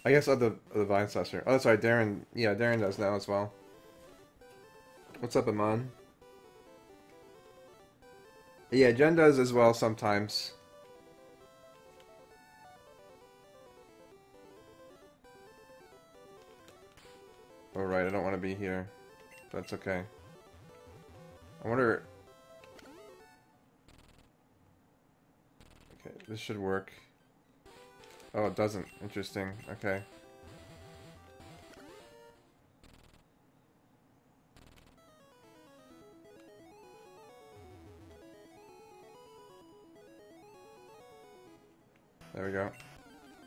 I guess other Vine Slasher. Oh, sorry, Darren. Yeah, Darren does now as well. What's up, Amon? Yeah, Jen does as well sometimes. Alright, I don't want to be here. That's okay. I wonder... Okay, this should work. Oh, it doesn't. Interesting. Okay. There we go.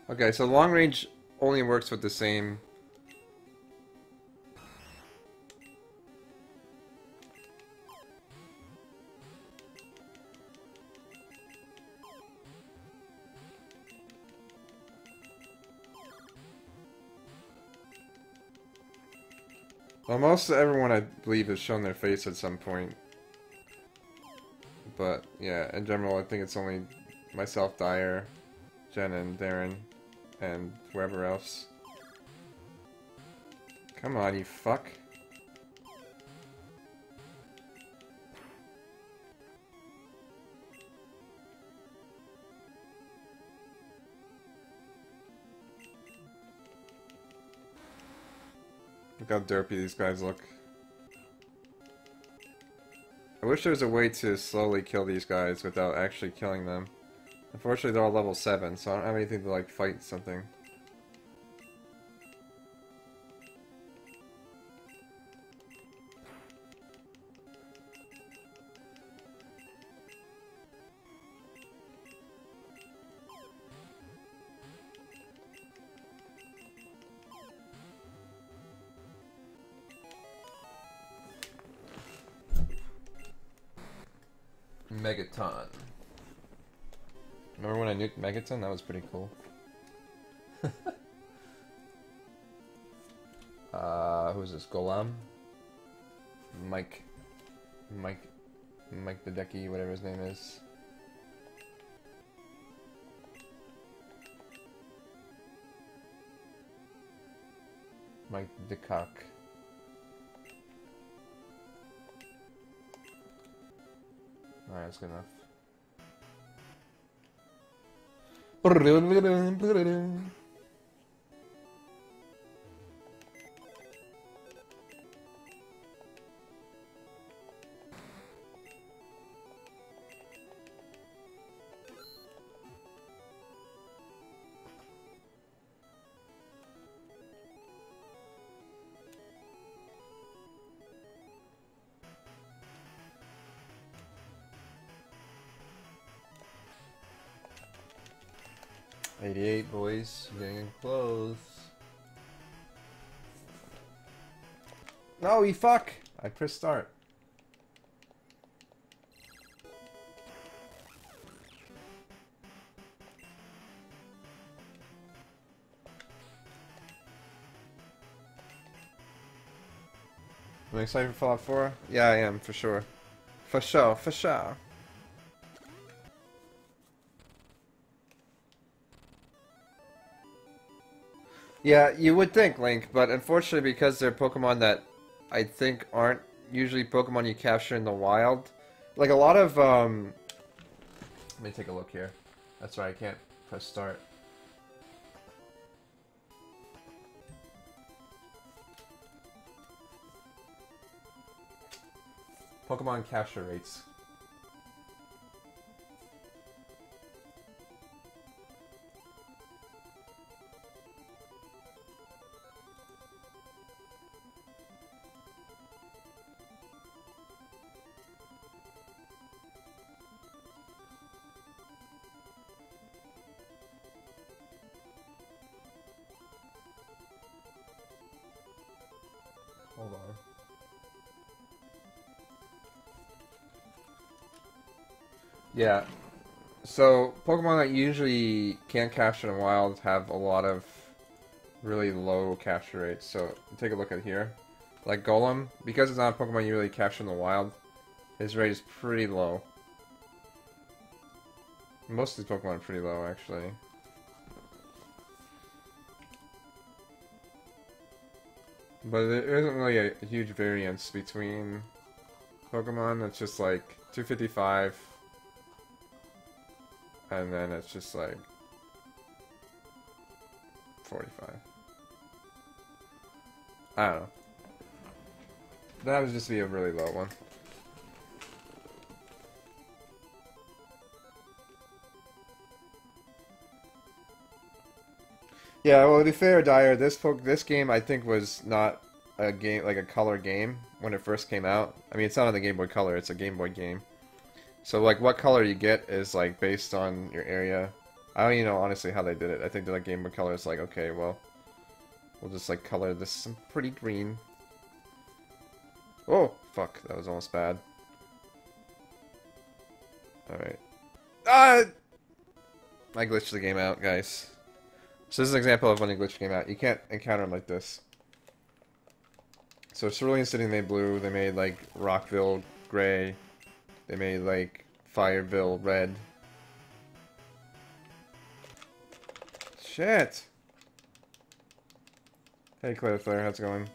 Okay, so long range only works with the same... Well, most everyone, I believe, has shown their face at some point. But, yeah, in general, I think it's only myself, Dyer, Jen, and Darren, and whoever else. Come on, you fuck. Look how derpy these guys look. I wish there was a way to slowly kill these guys without actually killing them. Unfortunately, they're all level 7, so I don't have anything to, like, fight something. Megaton. Remember when I nuked Megaton? That was pretty cool. Who's this? Golem? Mike Bedecky, whatever his name is. Mike DeCock. Alright, that's good enough. 88, boys. Getting close. No, you fuck! I pressed start. I'm excited for Fallout 4? Yeah, I am, for sure. For sure, for sure. Yeah, you would think, Link, but unfortunately because they're Pokemon that I think aren't usually Pokemon you capture in the wild. Like a lot of, let me take a look here. That's right, I can't press start. Pokemon capture rates. Hold on. Yeah. So, Pokemon that usually can't capture in the wild have a lot of really low capture rates. So, take a look at here. Like Golem, because it's not a Pokemon you really capture in the wild, his rate is pretty low. Most of these Pokemon are pretty low, actually. But there isn't really a huge variance between Pokemon. It's just like 255, and then it's just like 45. I don't know. That would just be a really low one. Yeah, well, to be fair, Dyer, this game I think was not a game like a color game when it first came out. I mean, it's not on the Game Boy Color; it's a Game Boy game. So, like, what color you get is like based on your area. I don't even know honestly how they did it. I think that like Game Boy Color is like, okay, well, we'll just like color this some pretty green. Oh, fuck, that was almost bad. All right. Ah! I glitched the game out, guys. So this is an example of when a glitch came out. You can't encounter them like this. So Cerulean City made blue, they made like Rockville gray, they made like Fireville red. Shit! Hey Claire Flare, how's it going?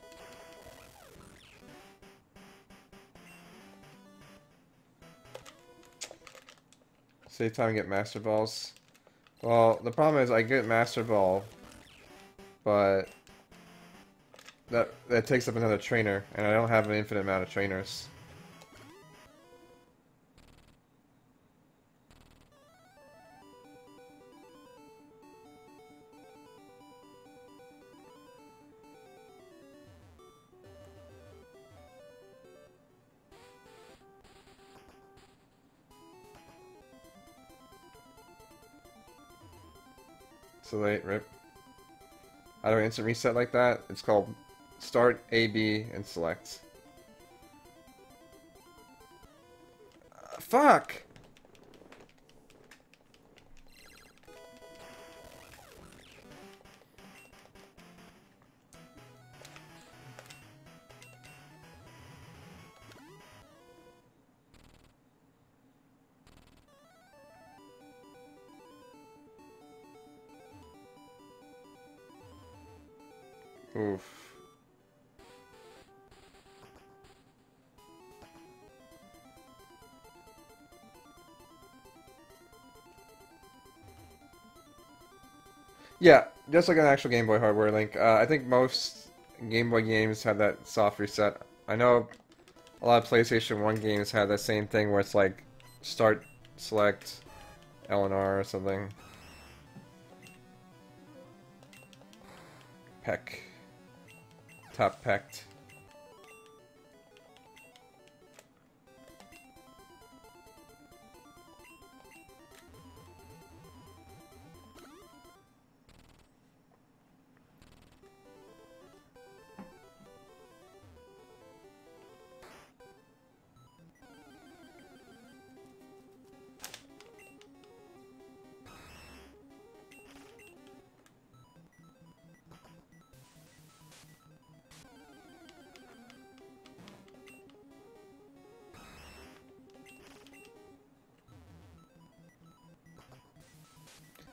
Save time and get Master Balls. Well, the problem is I get Master Ball, but that takes up another trainer, and I don't have an infinite amount of trainers. So late, rip. How do I instant reset like that? It's called Start, A, B, and Select. Fuck! Oof. Yeah, just like an actual Game Boy hardware link. I think most Game Boy games have that soft reset. I know a lot of PlayStation 1 games have that same thing where it's like start, select, L and R or something. Peck. Top pecked.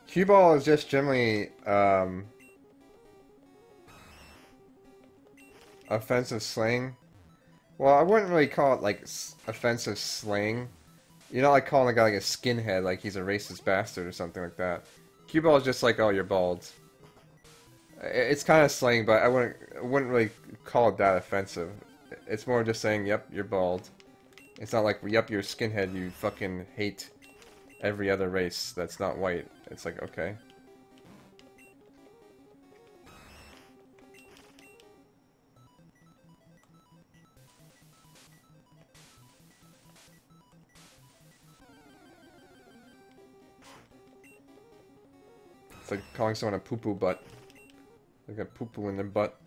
Cue ball is just generally offensive slang. Well, I wouldn't really call it like offensive slang. You're not like calling a guy like a skinhead, like he's a racist bastard or something like that. Cue ball is just like, oh, you're bald. It's kind of slang, but I wouldn't really call it that offensive. It's more just saying, yep, you're bald. It's not like, yep, you're a skinhead, you fucking hate every other race that's not white. It's like, okay. It's like calling someone a poo-poo butt. Like a poo-poo in their butt.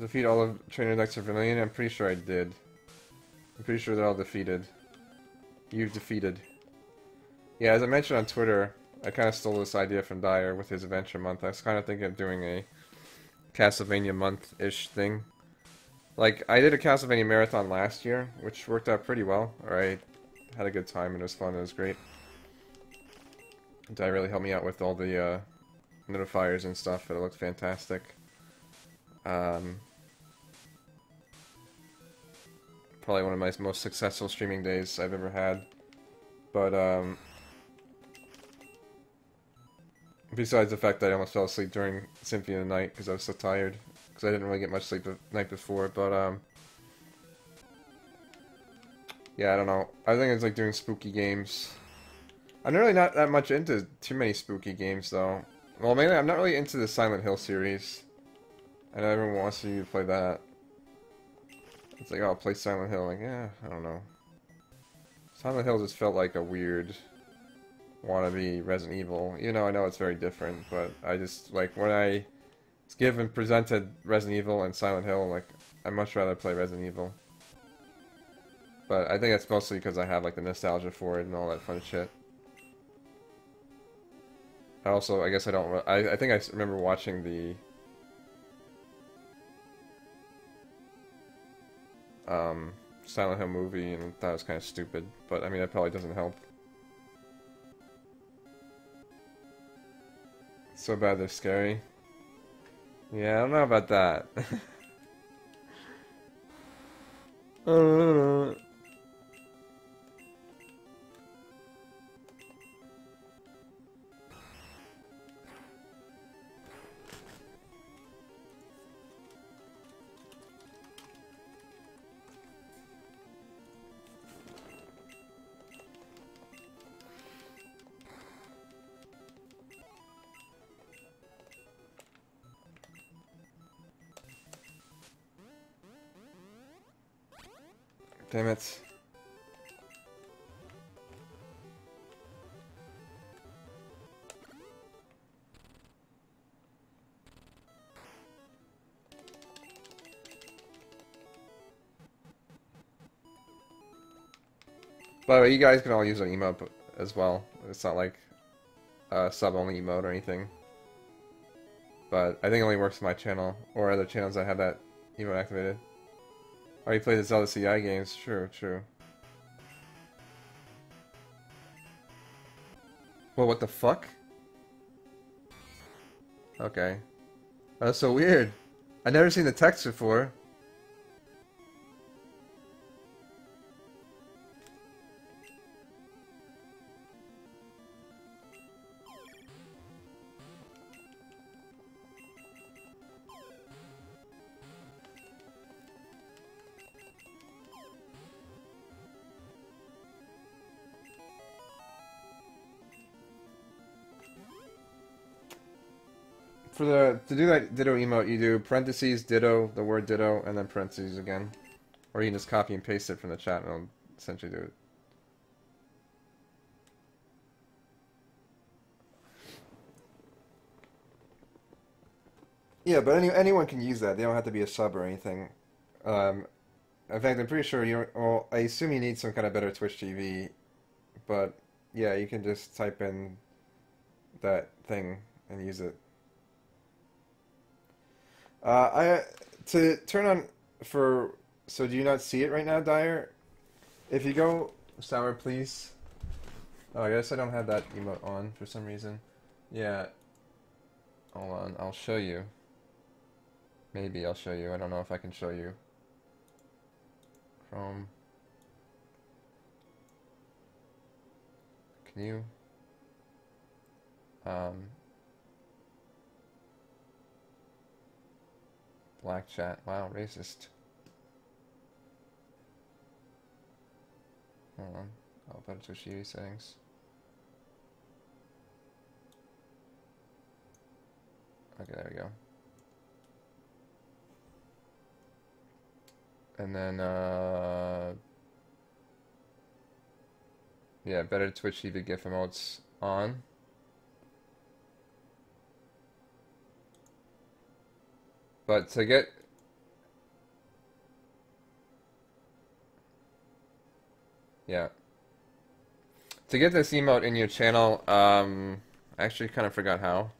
Defeat all of trainer decks of Vermilion? I'm pretty sure I did. I'm pretty sure they're all defeated. You've defeated. Yeah, as I mentioned on Twitter, I kind of stole this idea from Dyer with his Adventure Month. I was kind of thinking of doing a Castlevania month-ish thing. Like, I did a Castlevania marathon last year, which worked out pretty well. Or I had a good time, and it was fun, it was great. Dyer really helped me out with all the notifiers and stuff, and it looked fantastic. Probably one of my most successful streaming days I've ever had. But, besides the fact that I almost fell asleep during Symphony of the Night because I was so tired. Because I didn't really get much sleep the night before, but, yeah, I don't know. I think it's like doing spooky games. I'm really not that much into too many spooky games, though. Well, mainly I'm not really into the Silent Hill series. I know everyone wants you to play that. It's like, oh, play Silent Hill. Like, yeah, I don't know. Silent Hill just felt like a weird wannabe Resident Evil. You know, I know it's very different, but I just, like, when I was given presented Resident Evil and Silent Hill, like, I'd much rather play Resident Evil. But I think that's mostly because I have, like, the nostalgia for it and all that fun shit. Also, I guess I don't... I think I remember watching the... Silent Hill movie and thought it was kind of stupid. But, I mean, that probably doesn't help. So bad they're scary. Yeah, I don't know about that. Damn it. By the way, you guys can all use an emote as well. It's not like a sub-only emote or anything. But I think it only works for my channel, or other channels that have that emote activated. Oh, you play the Zelda CI games? True, true. Well, what the fuck? Okay. That's so weird. I've never seen the text before. To do that ditto emote, you do parentheses, ditto, the word ditto, and then parentheses again. Or you can just copy and paste it from the chat and it'll essentially do it. Yeah, but anyone can use that. They don't have to be a sub or anything. In fact, I'm pretty sure you. Well, I assume you need some kind of better Twitch TV, but yeah, you can just type in that thing and use it. To turn on for. So do you not see it right now, Dyer? If you go sour, please. Oh, I guess I don't have that emote on for some reason. Yeah. Hold on, I'll show you. Maybe I'll show you. I don't know if I can show you. Chrome. Can you? Black chat. Wow, racist. Hold on. I'll put it to Twitch settings. Okay, there we go. And then, yeah, better Twitch TV GIF emotes on. But to get... Yeah. To get this emote in your channel, I actually kind of forgot how.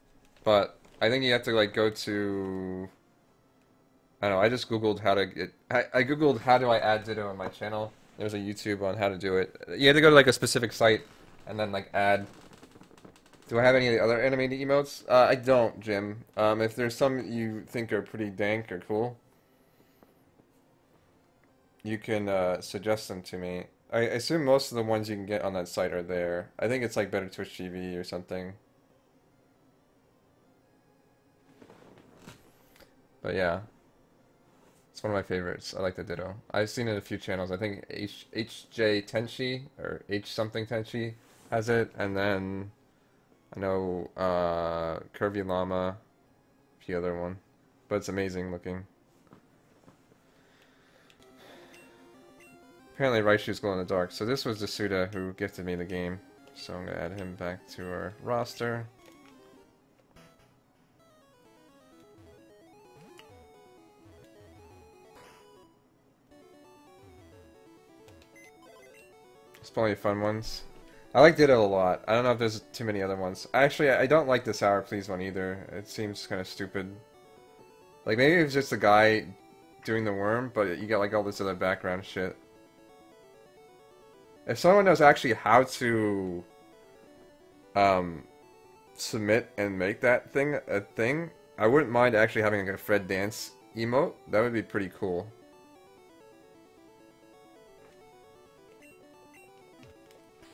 But I think you have to, like, go to... I don't know, I just Googled how to get... I Googled how do I add Ditto on my channel. There's a YouTube on how to do it. You have to go to, like, a specific site and then, like, add... Do I have any other animated emotes? I don't, Jim. If there's some you think are pretty dank or cool, you can suggest them to me. I assume most of the ones you can get on that site are there. I think it's like Better Twitch TV or something. But yeah. It's one of my favorites. I like the Ditto. I've seen it in a few channels. I think HJ Tenchi or H something Tenchi has it, and then I know Curvy Llama, the other one, but it's amazing looking. Apparently Raichu's glow in the dark. So this was the Suda who gifted me the game. So I'm gonna add him back to our roster. It's plenty of fun ones. I like Ditto a lot. I don't know if there's too many other ones. Actually, I don't like the Sour Please one either. It seems kind of stupid. Like, maybe it's just a guy doing the worm, but you got like all this other background shit. If someone knows actually how to submit and make that thing a thing, I wouldn't mind actually having like a Fred Dance emote. That would be pretty cool.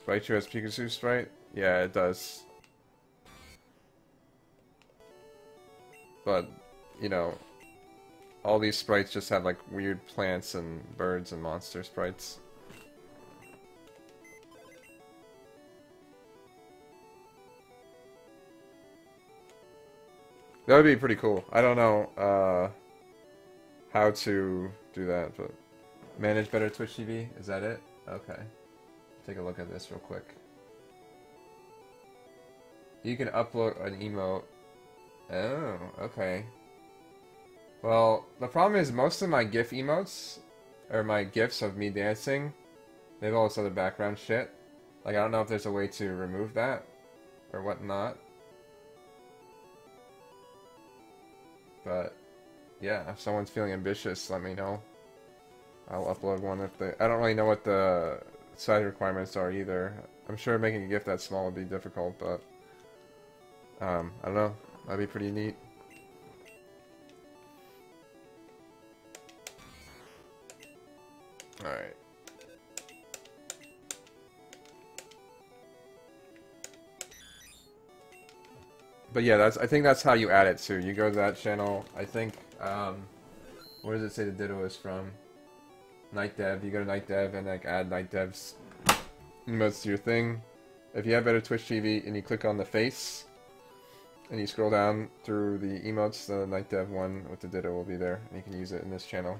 Raichu has Pikachu sprite? Yeah, it does. But, you know, all these sprites just have like weird plants and birds and monster sprites. That would be pretty cool. I don't know how to do that, but Manage better Twitch TV? Is that it? Okay. Take a look at this real quick. You can upload an emote. Oh, okay. Well, the problem is most of my GIF emotes, or my GIFs of me dancing, they have all this other background shit. Like, I don't know if there's a way to remove that, or whatnot. But, yeah, if someone's feeling ambitious, let me know. I'll upload one if they... I don't really know what the size requirements are either. I'm sure making a GIF that small would be difficult, but... I don't know. That'd be pretty neat. Alright. But yeah, I think that's how you add it too. You go to that channel. I think, where does it say the Ditto is from? Night Dev. You go to Night Dev and like add Night Dev's emotes to your thing. If you have better Twitch TV and you click on the face and you scroll down through the emotes, the Night Dev one with the Ditto will be there, and you can use it in this channel.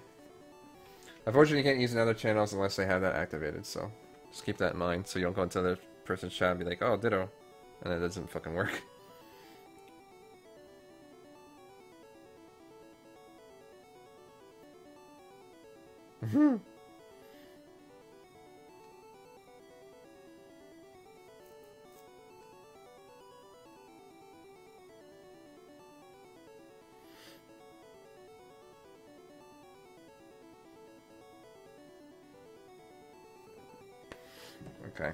Unfortunately, you can't use it in other channels unless they have that activated, so just keep that in mind so you don't go into the other person's chat and be like, oh, Ditto, and it doesn't fucking work. Okay.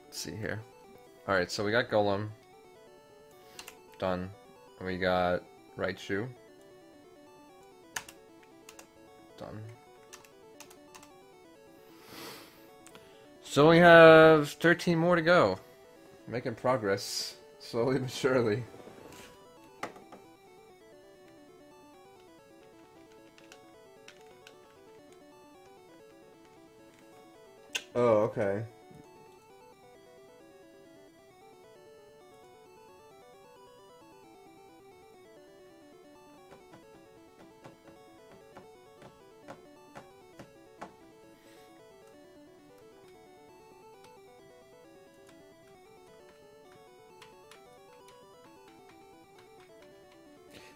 Let's see here. Alright, so we got Golem. Done. We got Raichu. Done. So we have 13 more to go. Making progress. Slowly but surely. Oh, okay.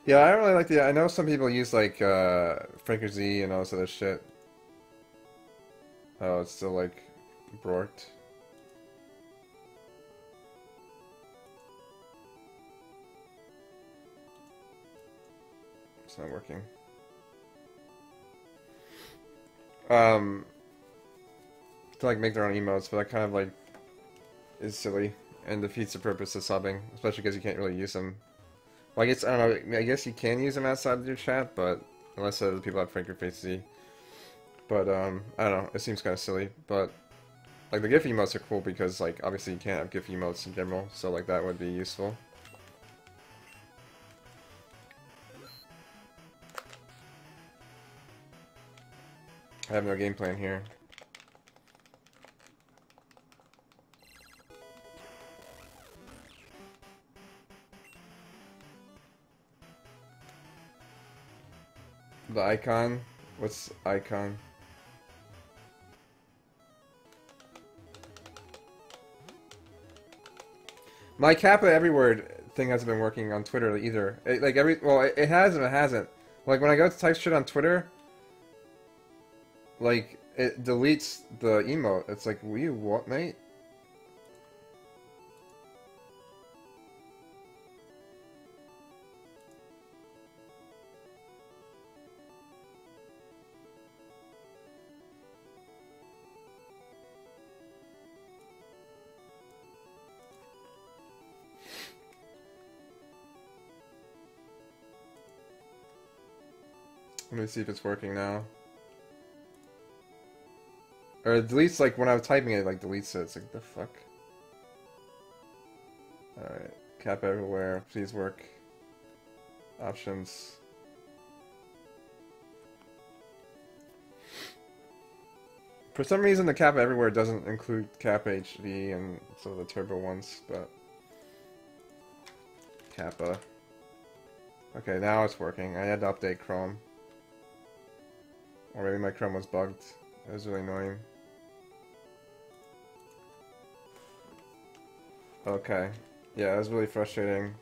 Yeah, I don't really like the... I know some people use, like, Franker Z and all this other shit. Oh, it's still, like, Brort. It's not working. To, like, make their own emotes, but that kind of, like, is silly and defeats the purpose of subbing, especially because you can't really use them. Well, I guess, I don't know, I guess you can use them outside of your chat, but unless the people have Franker Face Z. But, I don't know, it seems kind of silly, but, like, the GIF emotes are cool because, like, obviously you can't have GIF emotes in general, so, like, that would be useful. I have no game plan here. The icon? What's icon? My Kappa Every Word thing hasn't been working on Twitter either. It has and it hasn't. Like, when I go to type shit on Twitter, like, it deletes the emote. It's like, you what, mate? Let me see if it's working now. Or it deletes, like, when I was typing it, like, deletes it. It's like, the fuck? Alright. Cap everywhere. Please work. Options. For some reason, the Kappa Everywhere doesn't include Kappa HD and some of the turbo ones, but... Kappa. Okay, now it's working. I had to update Chrome. Or maybe my Chrome was bugged. It was really annoying. Okay. Yeah, it was really frustrating.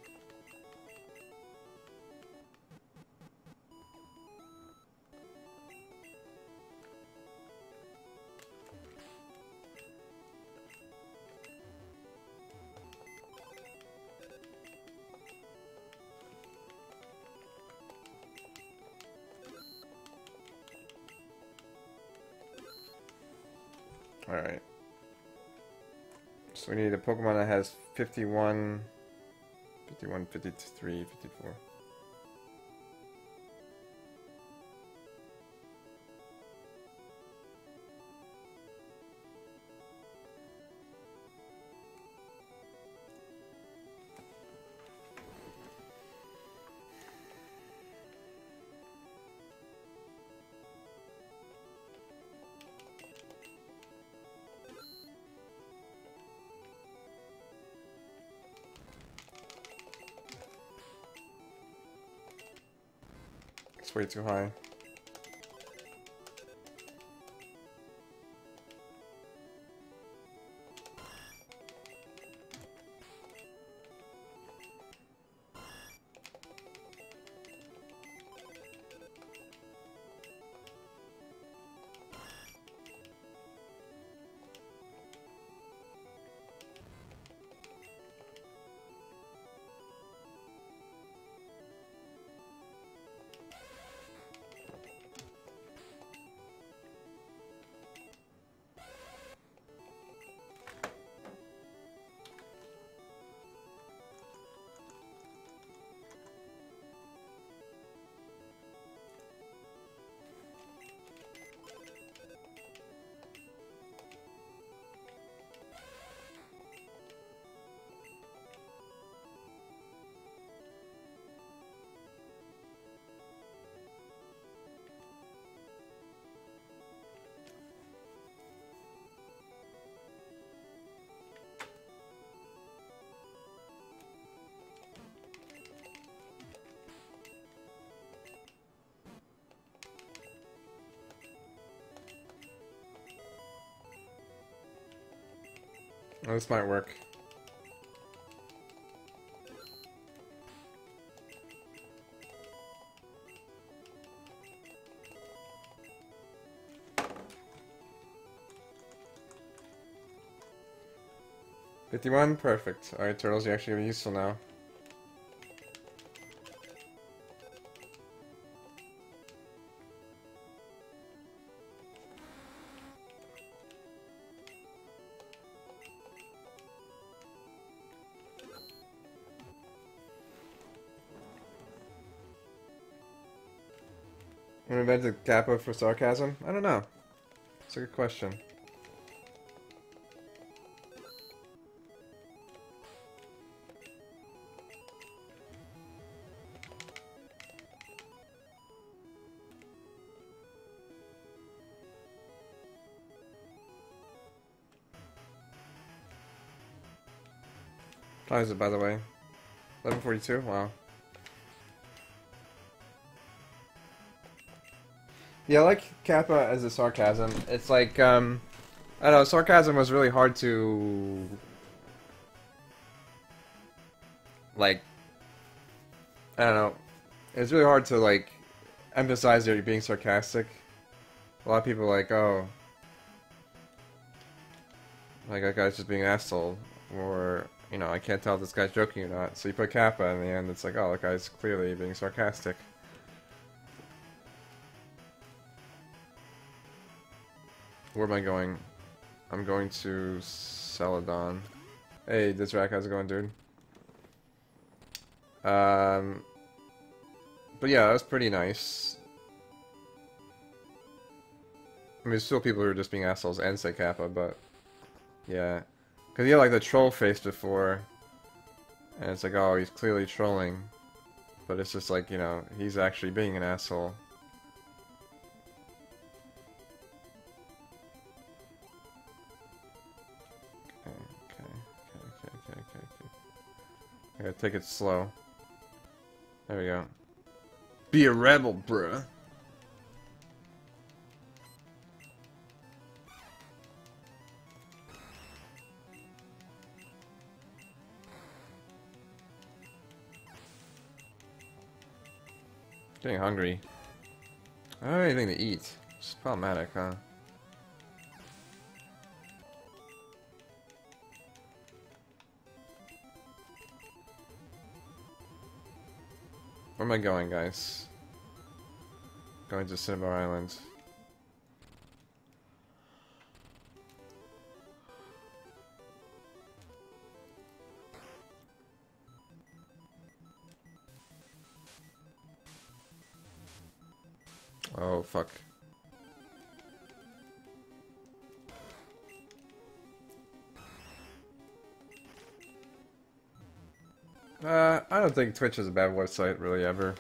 Alright. So we need a Pokemon that has 51, 53, 54. It's way too high. Oh, this might work. $51? Perfect. Alright, turtles, you're actually useful now. When invented Kappa for sarcasm? I don't know. It's a good question. How is it, by the way? 11:42? Wow. Yeah, I like Kappa as a sarcasm. It's like, I don't know, sarcasm was really hard to, like, I don't know, it's really hard to, like, emphasize that you're being sarcastic. A lot of people are like, oh, like, that guy's just being an asshole, or, you know, I can't tell if this guy's joking or not. So you put Kappa in the end, it's like, oh, that guy's clearly being sarcastic. Where am I going? I'm going to Celadon. Hey, Dizrak, how's it going, dude? But yeah, that was pretty nice. I mean, there's still people who are just being assholes and say Kappa, but yeah. Because he had like the troll face before, and it's like, oh, he's clearly trolling. But it's just like, you know, he's actually being an asshole. I gotta take it slow. There we go. Be a rebel, bruh. Getting hungry. I don't have anything to eat. It's problematic, huh? Where am I going, guys? Going to Cinnabar Island. Oh, fuck. I don't think Twitch is a bad website, really, ever.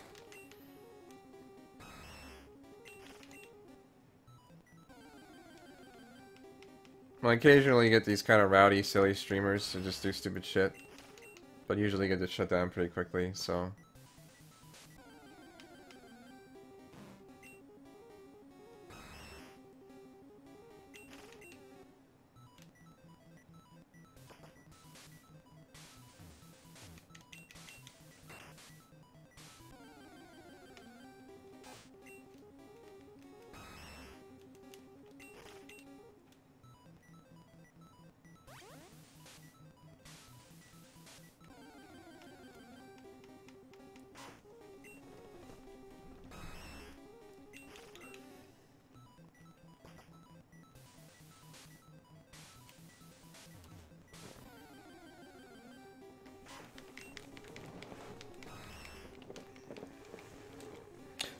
Well, occasionally you get these kind of rowdy, silly streamers who just do stupid shit. But usually get it shut down pretty quickly, so...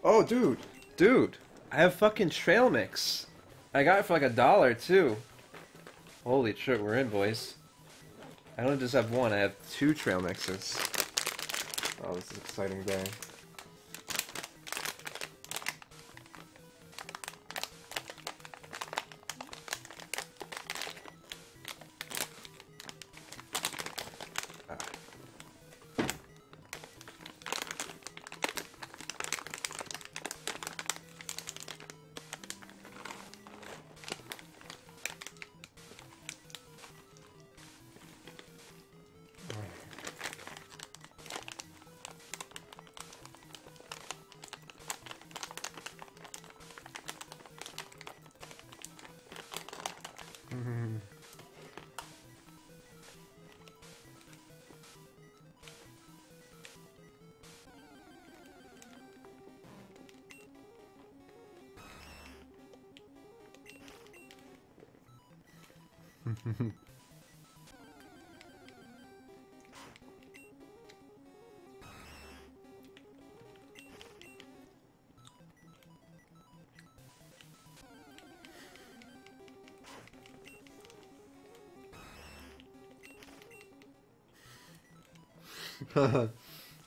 Oh, dude, I have fucking trail mix. I got it for like $1 too. Holy shit, we're in, boys. I don't just have one, I have 2 trail mixes. Oh, this is an exciting day.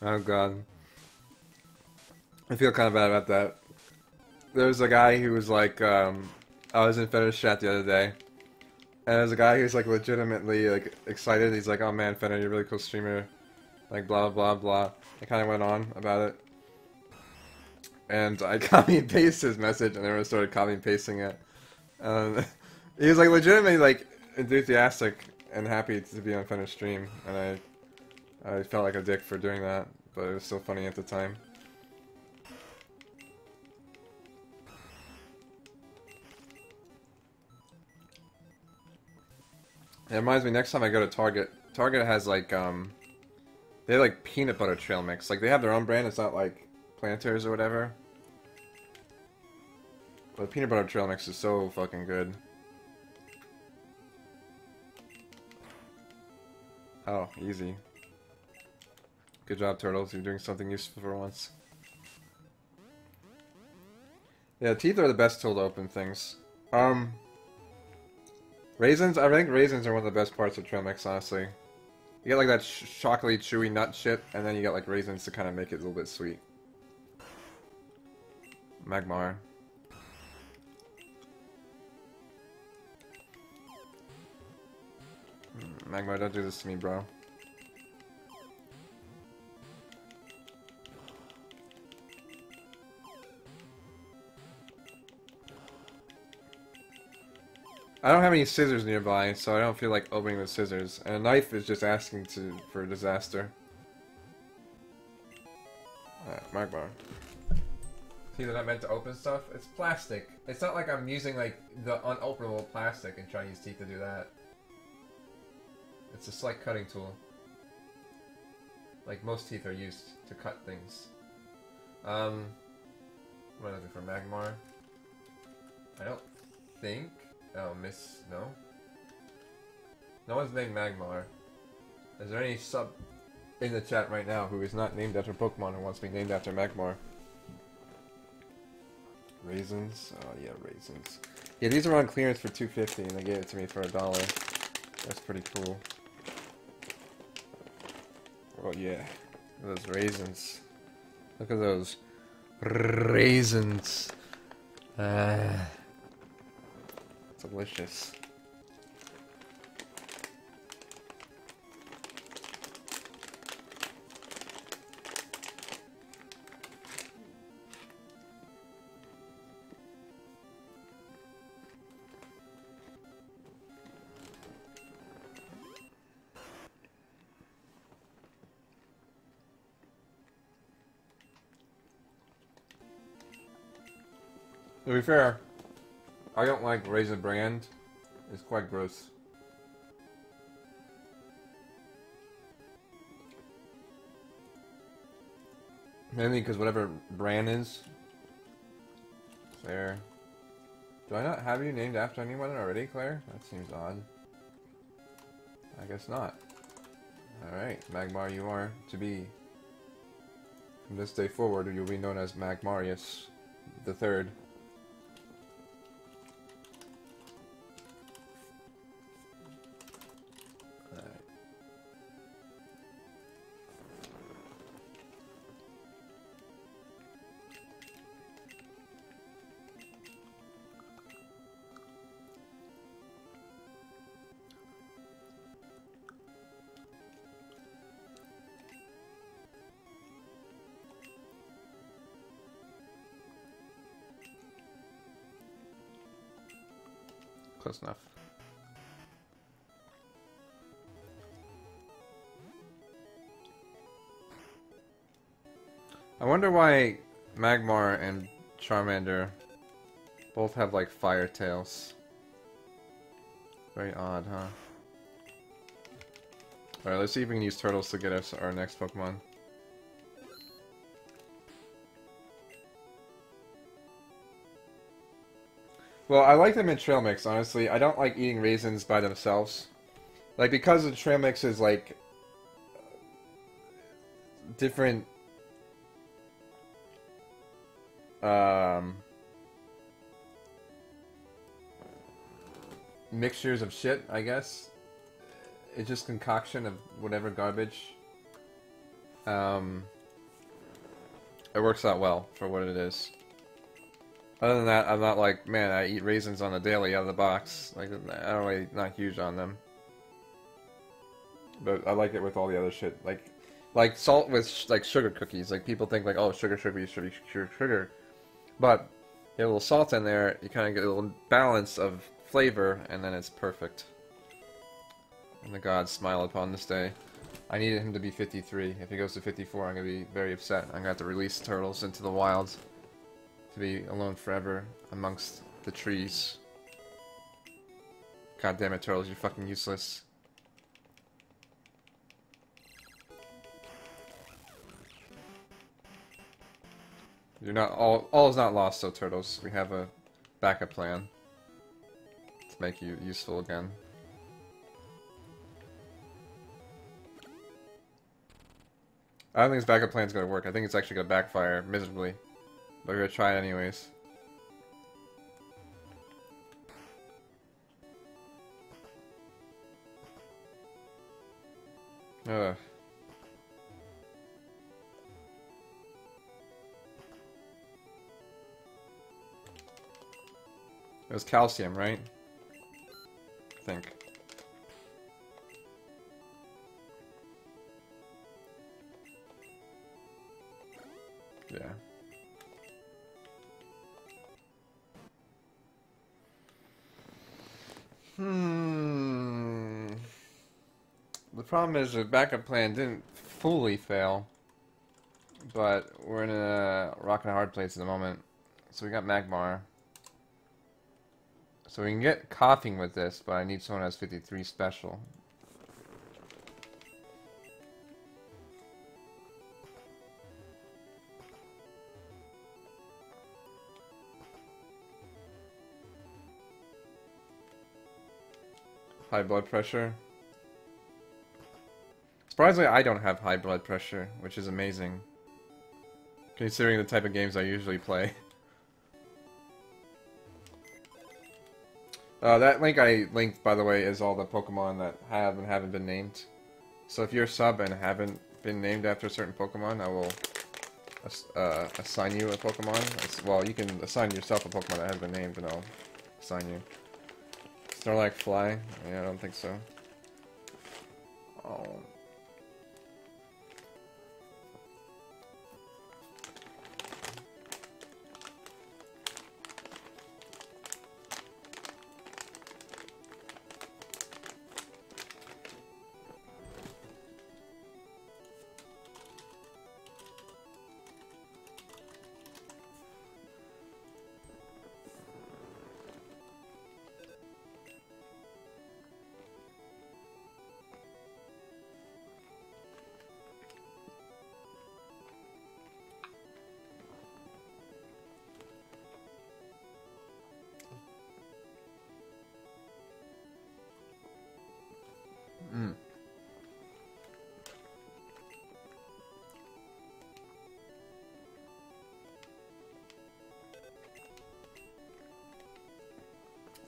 Oh god. I feel kind of bad about that. There's a guy who was like, I was in Fetish Chat the other day, and there's a guy who's like legitimately like excited. He's like, "Oh man, Fenner, you're a really cool streamer," like blah blah blah. I kind of went on about it, and I copy and pasted his message, and everyone started copy and pasting it. He was like legitimately like enthusiastic and happy to be on Fenner's stream, and I felt like a dick for doing that, but it was still funny at the time. It reminds me, next time I go to Target, Target has like, they have like peanut butter trail mix. Like, they have their own brand, it's not like Planters or whatever. But peanut butter trail mix is so fucking good. Oh, easy. Good job, Turtles, you're doing something useful for once. Yeah, teeth are the best tool to open things. Raisins? I think raisins are one of the best parts of trail mix, honestly. You get like that chocolatey, chewy nut shit, and then you get like raisins to kind of make it a little bit sweet. Magmar. Magmar, don't do this to me, bro. I don't have any scissors nearby, so I don't feel like opening the scissors. And a knife is just asking for disaster. Magmar. See that I meant to open stuff? It's plastic. It's not like I'm using like the unopenable plastic and trying to use teeth to do that. It's a slight cutting tool. Like most teeth are used to cut things. What am I looking for? Magmar? I don't think. Oh, no? No one's named Magmar. Is there any sub in the chat right now who is not named after Pokemon and wants to be named after Magmar? Raisins? Oh yeah, raisins. Yeah, these are on clearance for $2.50 and they gave it to me for $1. That's pretty cool. Oh yeah, those raisins. Look at those raisins. Delicious. To be fair, I don't like Raisin Bran. It's quite gross. Mainly because whatever Bran is, there. Do I not have you named after anyone already, Claire? That seems odd. I guess not. Alright, Magmar you are to be. From this day forward, you'll be known as Magmarius the Third. Close enough. I wonder why Magmar and Charmander both have like fire tails. Very odd, huh? Alright, let's see if we can use turtles to get us our next Pokemon. Well, I like them in trail mix, honestly. I don't like eating raisins by themselves. Like, because the trail mix is, like, different, mixtures of shit, I guess. It's just concoction of whatever garbage. It works out well for what it is. Other than that, I'm not like, man, I eat raisins on the daily out of the box. Like, I'm really not huge on them. But I like it with all the other shit. Like salt with, like, sugar cookies. Like, people think, like, oh, sugar should be sugar. But, you get a little salt in there, you kind of get a little balance of flavor, and then it's perfect. And the gods smile upon this day. I needed him to be 53. If he goes to 54, I'm going to be very upset. I'm going to have to release turtles into the wilds. To be alone forever amongst the trees. God damn it, turtles, you're fucking useless. You're not all is not lost though, turtles. We have a backup plan to make you useful again. I don't think this backup plan's gonna work. I think it's actually gonna backfire miserably. But we're gonna try it anyways. Ugh. It was calcium, right? I think. Yeah. Hmm. The problem is the backup plan didn't fully fail, but we're in a rock and a hard place at the moment. So we got Magmar. So we can get coughing with this, but I need someone who has 53 special. High blood pressure. Surprisingly, I don't have high blood pressure, which is amazing, considering the type of games I usually play. That link I linked, by the way, is all the Pokemon that have and haven't been named. So if you're a sub and haven't been named after a certain Pokemon, I will assign you a Pokemon. Well, you can assign yourself a Pokemon that has been named, and I'll assign you. Snorlax Fly? Yeah, I don't think so. Oh. Mm.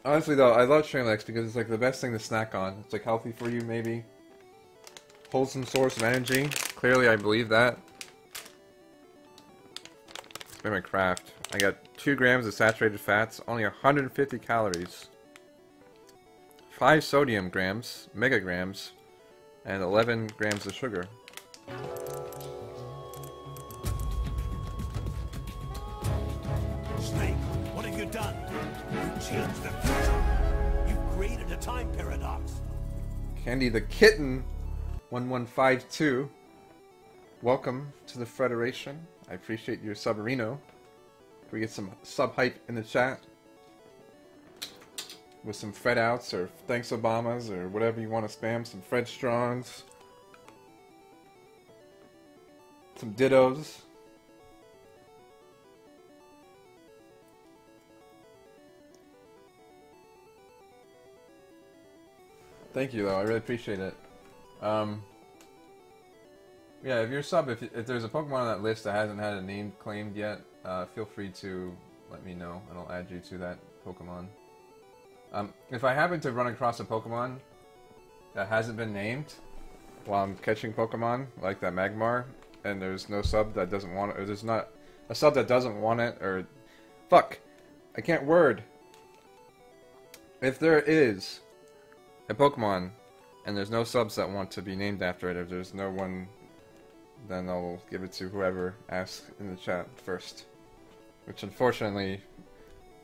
Honestly though, I love Snorlax because it's like the best thing to snack on. It's like healthy for you, maybe. Wholesome source of energy. Clearly I believe that. It's been my craft. I got 2 grams of saturated fats, only 150 calories. 5 sodium grams, megagrams, and 11 grams of sugar. Snake, what have you done? You changed the future. You've created a time paradox. Candy the Kitten 1152. Welcome to the Federation. I appreciate your subarino. Can we get some sub hype in the chat? With some Fred outs or thanks Obamas or whatever you want to spam. Some Fred Strongs. Some dittos. Thank you though, I really appreciate it. Yeah, if you're a sub, if there's a Pokemon on that list that hasn't had a name claimed yet, feel free to let me know and I'll add you to that Pokemon. If I happen to run across a Pokemon that hasn't been named while I'm catching Pokemon, like that Magmar, and there's no sub that doesn't want it, or there's not a sub that doesn't want it, or... Fuck! I can't word! If there is a Pokemon, and there's no subs that want to be named after it, if there's no one, then I'll give it to whoever asks in the chat first. Which unfortunately...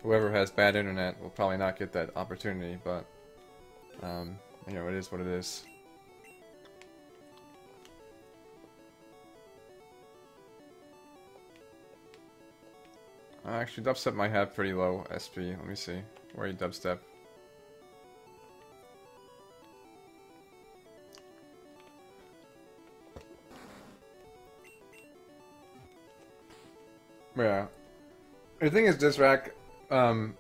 whoever has bad internet will probably not get that opportunity, but, you know, it is what it is. Actually, Dubstep might have pretty low SP. Let me see. Where are you, Dubstep? Yeah. The thing is, Disrac,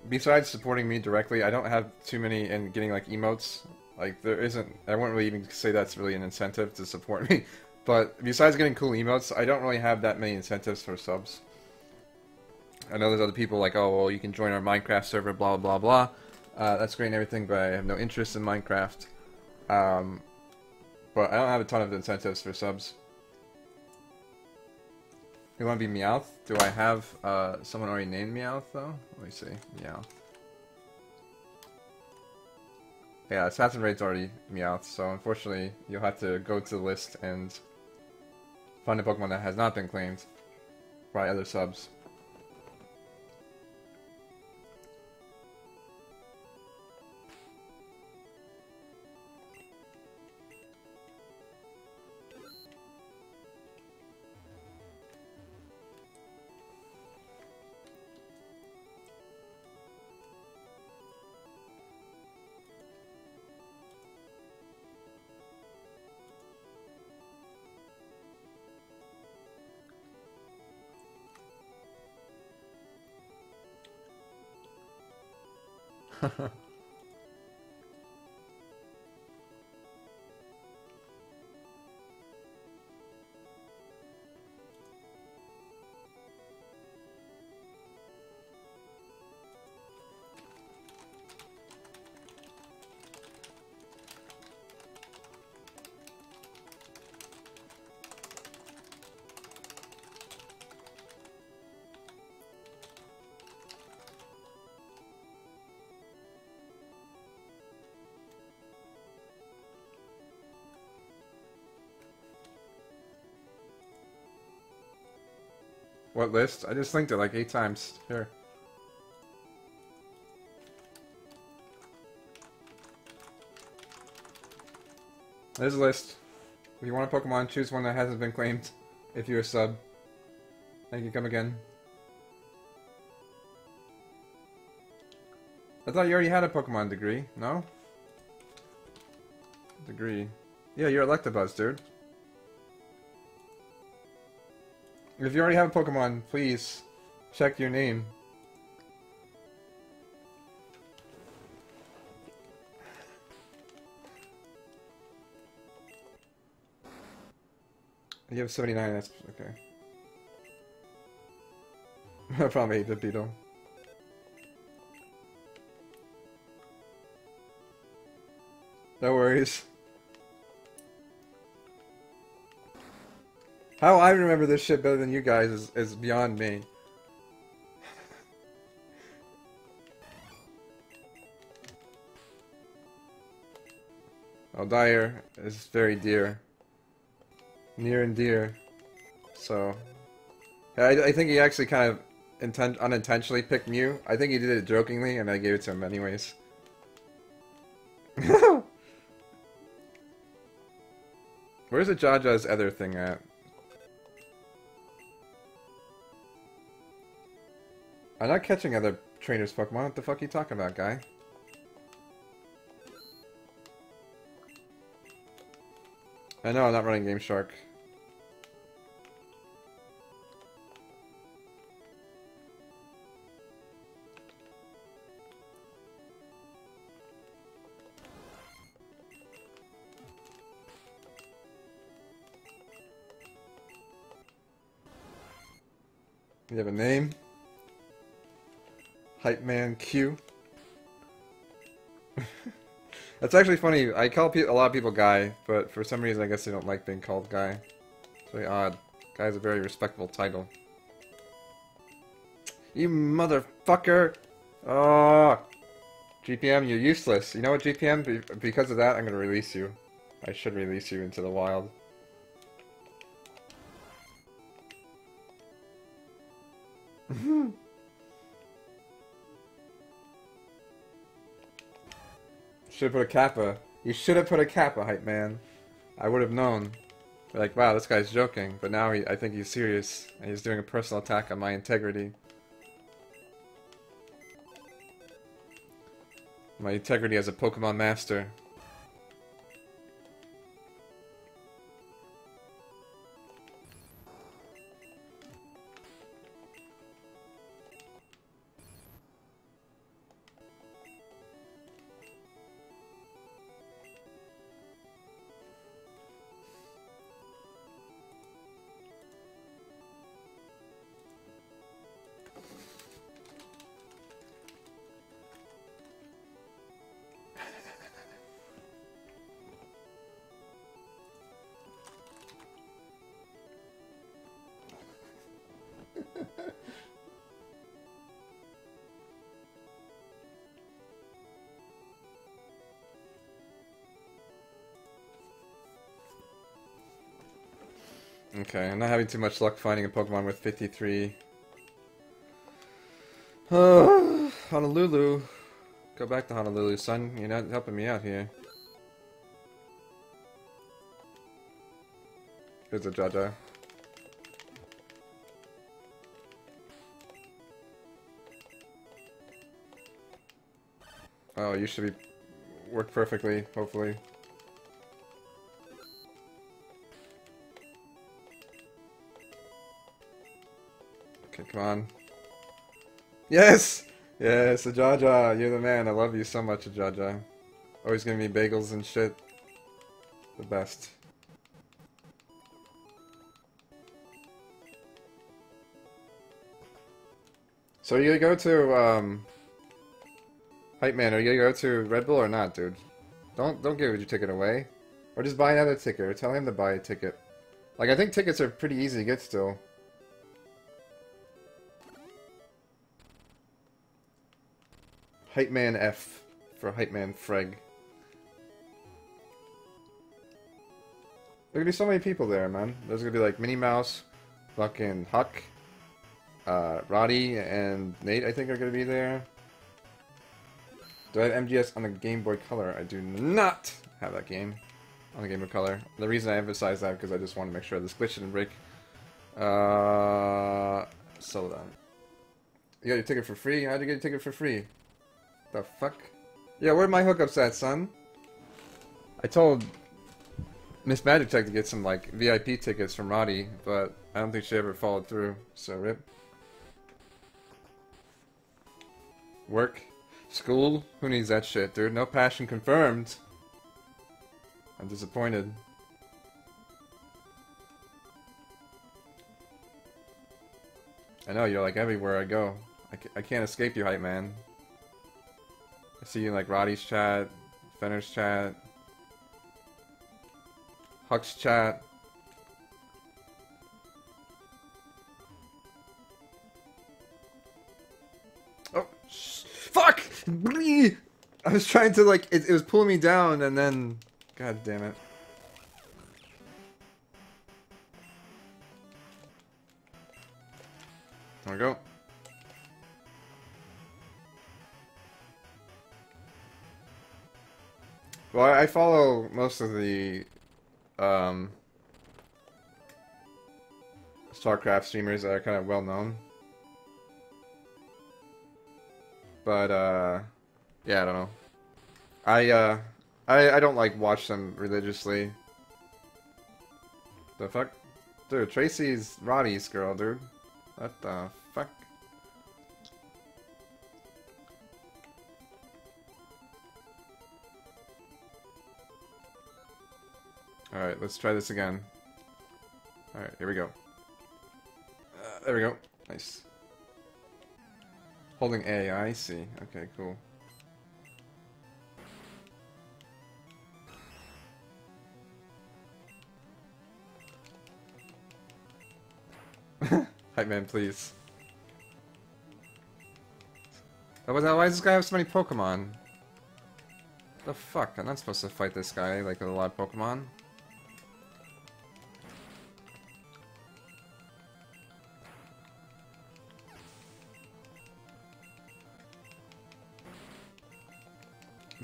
besides supporting me directly, I don't have too many and getting like emotes. Like there isn't, I wouldn't really even say that's really an incentive to support me. But besides getting cool emotes, I don't really have that many incentives for subs. I know there's other people like, oh well, you can join our Minecraft server, blah blah blah. That's great and everything, but I have no interest in Minecraft. But I don't have a ton of incentives for subs. You want to be Meowth? Do I have someone already named Meowth though? Let me see. Meowth. Yeah, Assassin Raid's already Meowth, so unfortunately you'll have to go to the list and find a Pokemon that has not been claimed by other subs. What list? I just linked it like 8 times. Here. There's a list. If you want a Pokemon, choose one that hasn't been claimed. If you're a sub. Thank you, come again. I thought you already had a Pokemon degree, no? Degree. Yeah, you're Electabuzz, dude. If you already have a Pokemon, please check your name. You have 79, that's okay. I probably hate the beetle. No worries. How I remember this shit better than you guys is beyond me. Aldair is very dear. Near and dear. So... I think he actually kind of unintentionally picked Mew. I think he did it jokingly, and I gave it to him anyways. Where's the Jaja's other thing at? I'm not catching other trainers' Pokemon. What the fuck are you talking about, guy? I know I'm not running Game Shark. You have a name? Hype Man Q. That's actually funny. I call a lot of people Guy, but for some reason I guess they don't like being called Guy. It's very odd. Guy is a very respectable title. You motherfucker! Oh, GPM, you're useless. You know what, GPM? Because of that, I'm gonna release you. I should release you into the wild. Should have put a Kappa. You should have put a Kappa, Hype Man. I would have known. Like, wow, this guy's joking. But now I think he's serious. And he's doing a personal attack on my integrity. My integrity as a Pokemon Master. Okay, I'm not having too much luck finding a Pokemon with 53. Honolulu. Go back to Honolulu, son. You're not helping me out here. Here's a Jaja. Oh, you should be... work perfectly, hopefully. Okay, come on. Yes! Yeah, so Jaja, you're the man. I love you so much, Jaja. Always giving me bagels and shit. The best. So are you gonna go to, Hype Man, are you gonna go to Red Bull or not, dude? Don't give your ticket away. Or just buy another ticket, or tell him to buy a ticket. Like, I think tickets are pretty easy to get still. Hype Man F for Hype Man Freg. There's gonna be so many people there, man. There's gonna be like Minnie Mouse, fucking Huck, Roddy, and Nate, I think, are gonna be there. Do I have MGS on the Game Boy Color? I do not have that game on the Game Boy Color. The reason I emphasize that because I just want to make sure this glitch didn't break. Slow down. You got your ticket for free? How'd you get your ticket for free? The fuck? Yeah, where are my hookups at, son? I told Miss Magic Tech to get some, like, VIP tickets from Roddy, but I don't think she ever followed through, so rip. Work? School? Who needs that shit, dude? No passion confirmed. I'm disappointed. I know, you're like everywhere I go. I can't escape you, Hype Man. I see you in like Roddy's chat, Fenner's chat, Huck's chat. Oh, fuck! I was trying to like, it was pulling me down and then, god damn it. There we go. Well, I follow most of the StarCraft streamers that are kind of well known. But yeah, I don't know. I don't like watch them religiously. The fuck? Dude, Tracy's Roddy's girl, dude. What the fuck? Alright, let's try this again. Alright, here we go. There we go. Nice. Holding A, I see. Okay, cool. Hype Man, please. Oh, why does this guy have so many Pokemon? The fuck? I'm not supposed to fight this guy like with a lot of Pokemon.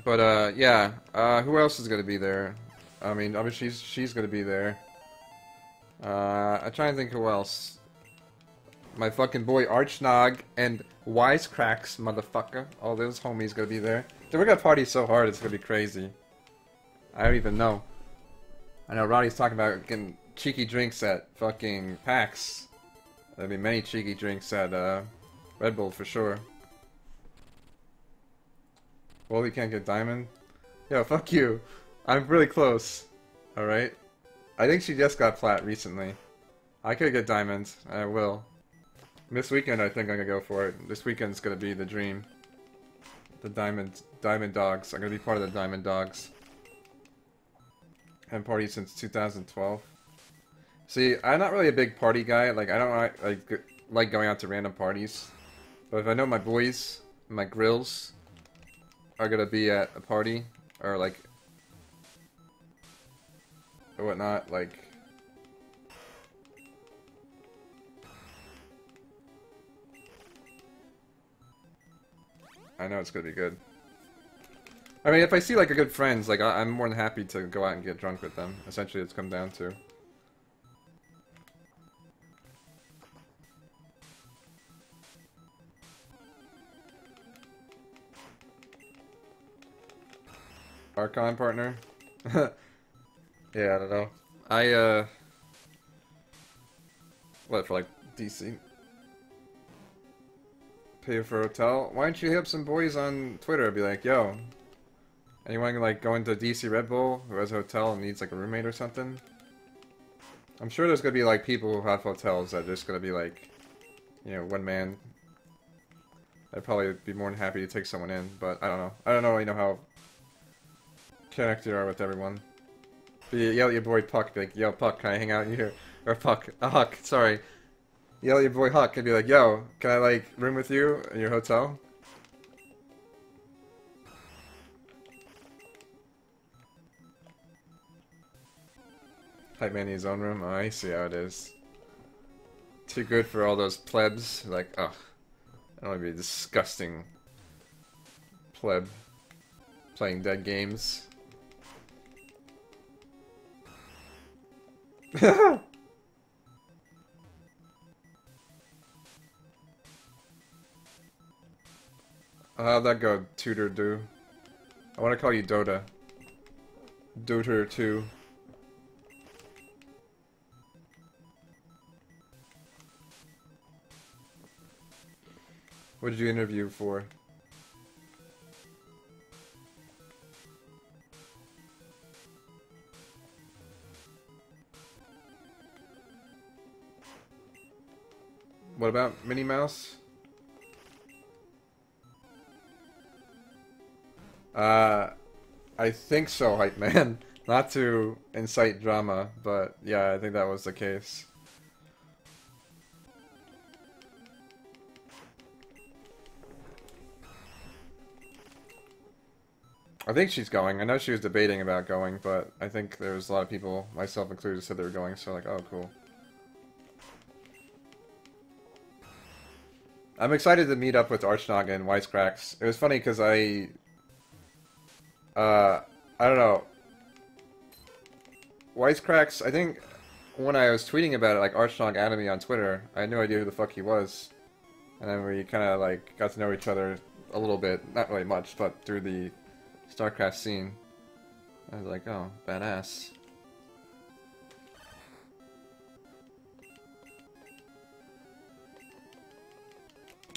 But, yeah. Who else is gonna be there? I mean, obviously she's gonna be there. I'm trying to think who else. My fucking boy Archnog and Wisecracks, motherfucker. All those homies gonna be there. Dude, we're gonna party so hard, it's gonna be crazy. I don't even know. I know Roddy's talking about getting cheeky drinks at fucking PAX. There'll be many cheeky drinks at, Red Bull for sure. Well, we can't get diamond? Yo, fuck you. I'm really close. Alright? I think she just got plat recently. I could get diamonds. I will. This weekend I think I'm gonna go for it. This weekend's gonna be the dream. The diamond dogs. I'm gonna be part of the diamond dogs. I haven't partied since 2012. See, I'm not really a big party guy. Like, I don't like going out to random parties. But if I know my boys, my grills, are gonna be at a party, or like, or whatnot, like, I know it's gonna be good. I mean, if I see like a good friends, like I'm more than happy to go out and get drunk with them. Essentially, it's come down to. Archon partner? Yeah, I don't know. What, for like DC? pay for a hotel. Why don't you hit up some boys on Twitter and be like, yo, anyone like going to DC Red Bull who has a hotel and needs like a roommate or something? I'm sure there's gonna be like people who have hotels that are just gonna be like, you know, one man. I'd probably be more than happy to take someone in, but I don't know. I don't know, you know, how connected you are with everyone. But you yell at your boy Puck, be like, yo, Puck, can I hang out here? Or Puck, Huck, sorry. Yell at your boy Huck and be like, yo, can I, like, room with you in your hotel? Hype man in his own room? Oh, I see how it is. Too good for all those plebs. Like, ugh. I don't want to be a disgusting pleb playing dead games. How'd that go, Tutor Do? I want to call you Dota. Dota 2. What did you interview for? What about Minnie Mouse? I think so, Hype Man. Not to incite drama, but yeah, I think that was the case. I think she's going. I know she was debating about going, but I think there was a lot of people, myself included, said they were going, so like, oh, cool. I'm excited to meet up with Archnog and Wisecracks. It was funny because I don't know. Wisecracks, I think when I was tweeting about it, like, Archnog added me on Twitter, I had no idea who the fuck he was. And then we kind of, like, got to know each other a little bit. Not really much, but through the StarCraft scene. I was like, oh, badass.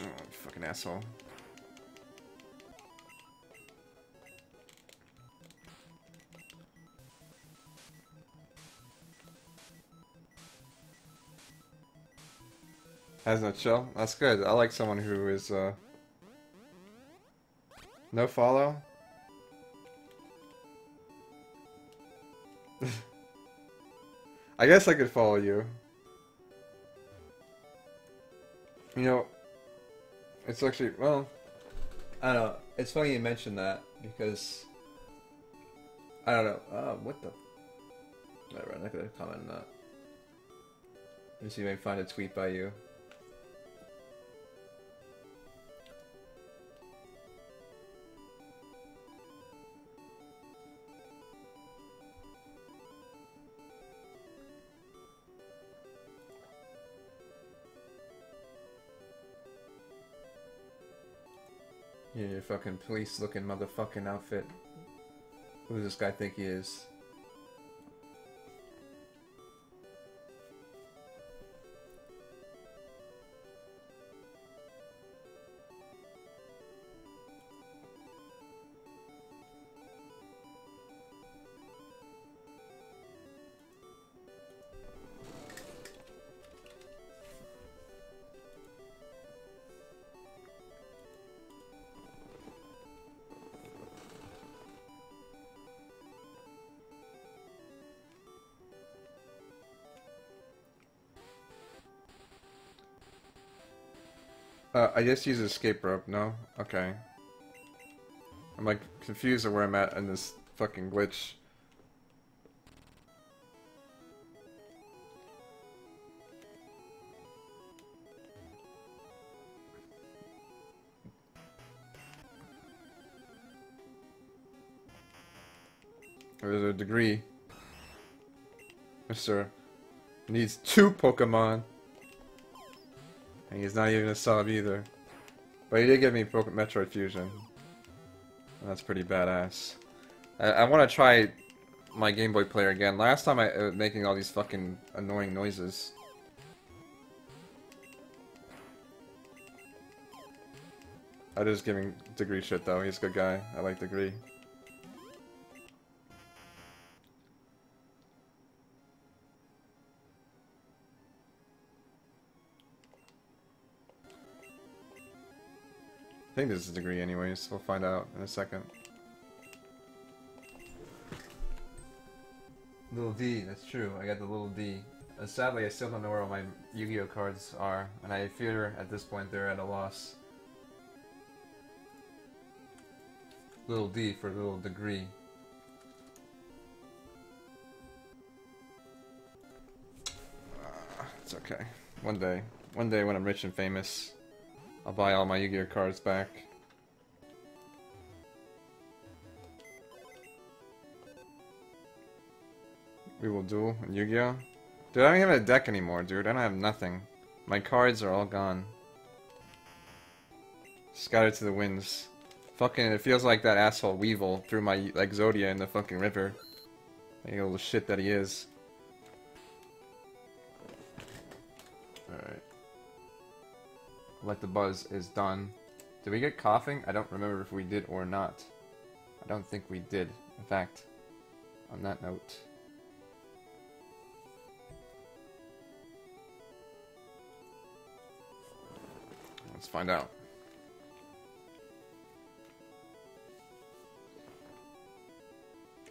Oh, fucking asshole. Has no chill? That's good. I like someone who is, no follow? I guess I could follow you. You know, it's actually, well, I don't know. It's funny you mentioned that, because, I don't know, what the, whatever, I'm not gonna comment on that. Let me see if I can find a tweet by you. Yeah, your fucking police-looking motherfucking outfit. Who does this guy think he is? I just use escape rope, no? Okay. I'm like confused of where I'm at in this fucking glitch. There's a degree. Mr. needs 2 Pokemon. And he's not even a sub either. But he did give me Metroid Fusion. That's pretty badass. I want to try my Game Boy player again. Last time I was making all these fucking annoying noises. I just giving Degree shit though. He's a good guy. I like Degree. I think this is Degree anyways. We'll find out in a second. Little D, that's true. I got the little D. Sadly, I still don't know where all my Yu-Gi-Oh cards are, and I fear at this point they're at a loss. Little D for little Degree. It's okay. One day when I'm rich and famous, I'll buy all my Yu-Gi-Oh cards back. We will duel in Yu-Gi-Oh! Dude, I don't even have a deck anymore, dude. I don't have nothing. My cards are all gone. Scattered to the winds. Fucking, it feels like that asshole Weevil threw my Exodia in the fucking river. Like a little shit that he is. Alright. Let the Buzz is done. Did we get coughing? I don't remember if we did or not. I don't think we did. In fact, on that note... let's find out.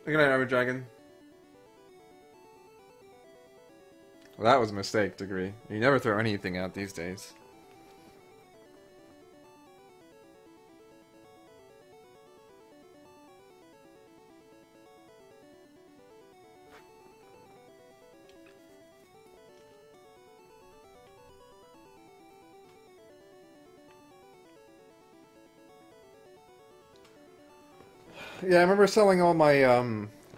Good night, Armor Dragon. Well, that was a mistake, Degree. You never throw anything out these days. Yeah, I remember selling all my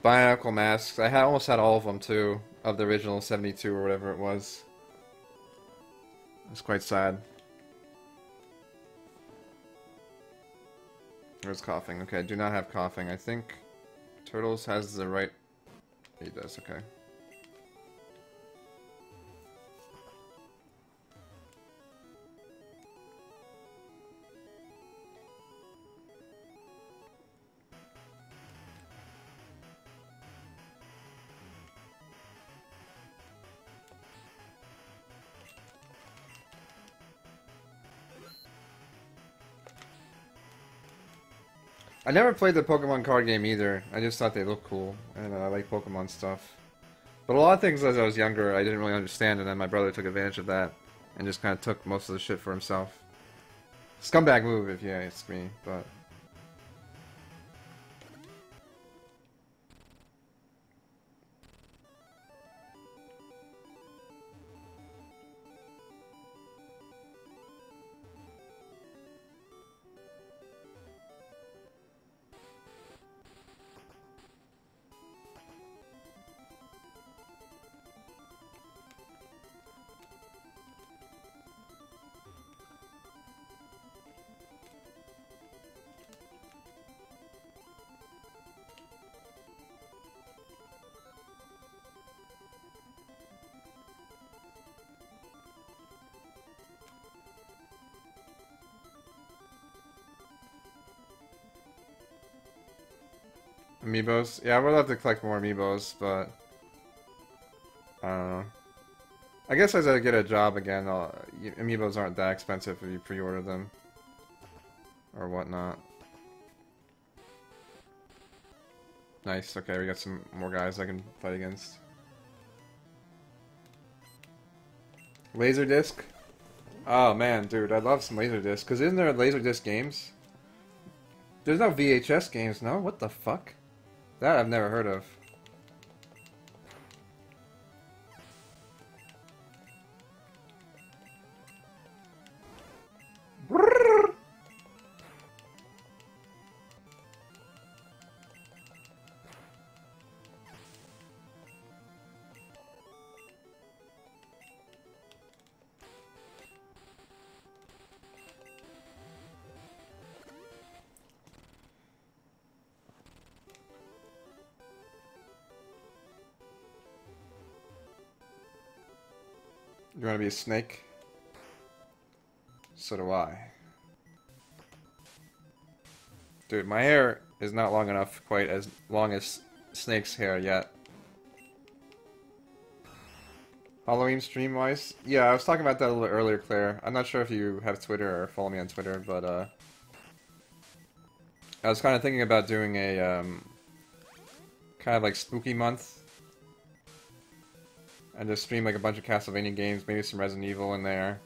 Bionicle masks. I almost had all of them too, of the original 72 or whatever it was. It was quite sad. There's coughing. Okay, I do not have coughing. I think Turtles has the right... He does, okay. I never played the Pokemon card game either. I just thought they looked cool, and I like Pokemon stuff. But a lot of things as I was younger, I didn't really understand, and then my brother took advantage of that, and just kind of took most of the shit for himself. Scumbag move, if you ask me, but... Amiibos? Yeah, I would love to collect more Amiibos, but... I don't know. I guess as I get a job again, Amiibos aren't that expensive if you pre-order them. Or whatnot. Nice, okay, we got some more guys I can fight against. Laserdisc? Oh man, dude, I love some Laserdisc. Cause isn't there Laserdisc games? There's no VHS games, no? What the fuck? That I've never heard of. You want to be a snake? So do I. Dude, my hair is not long enough, quite as long as Snake's hair yet. Halloween stream-wise? Yeah, I was talking about that a little earlier, Claire. I'm not sure if you have Twitter or follow me on Twitter, but, I was kind of thinking about doing a, kind of like spooky month. And just stream like a bunch of Castlevania games, maybe some Resident Evil in there.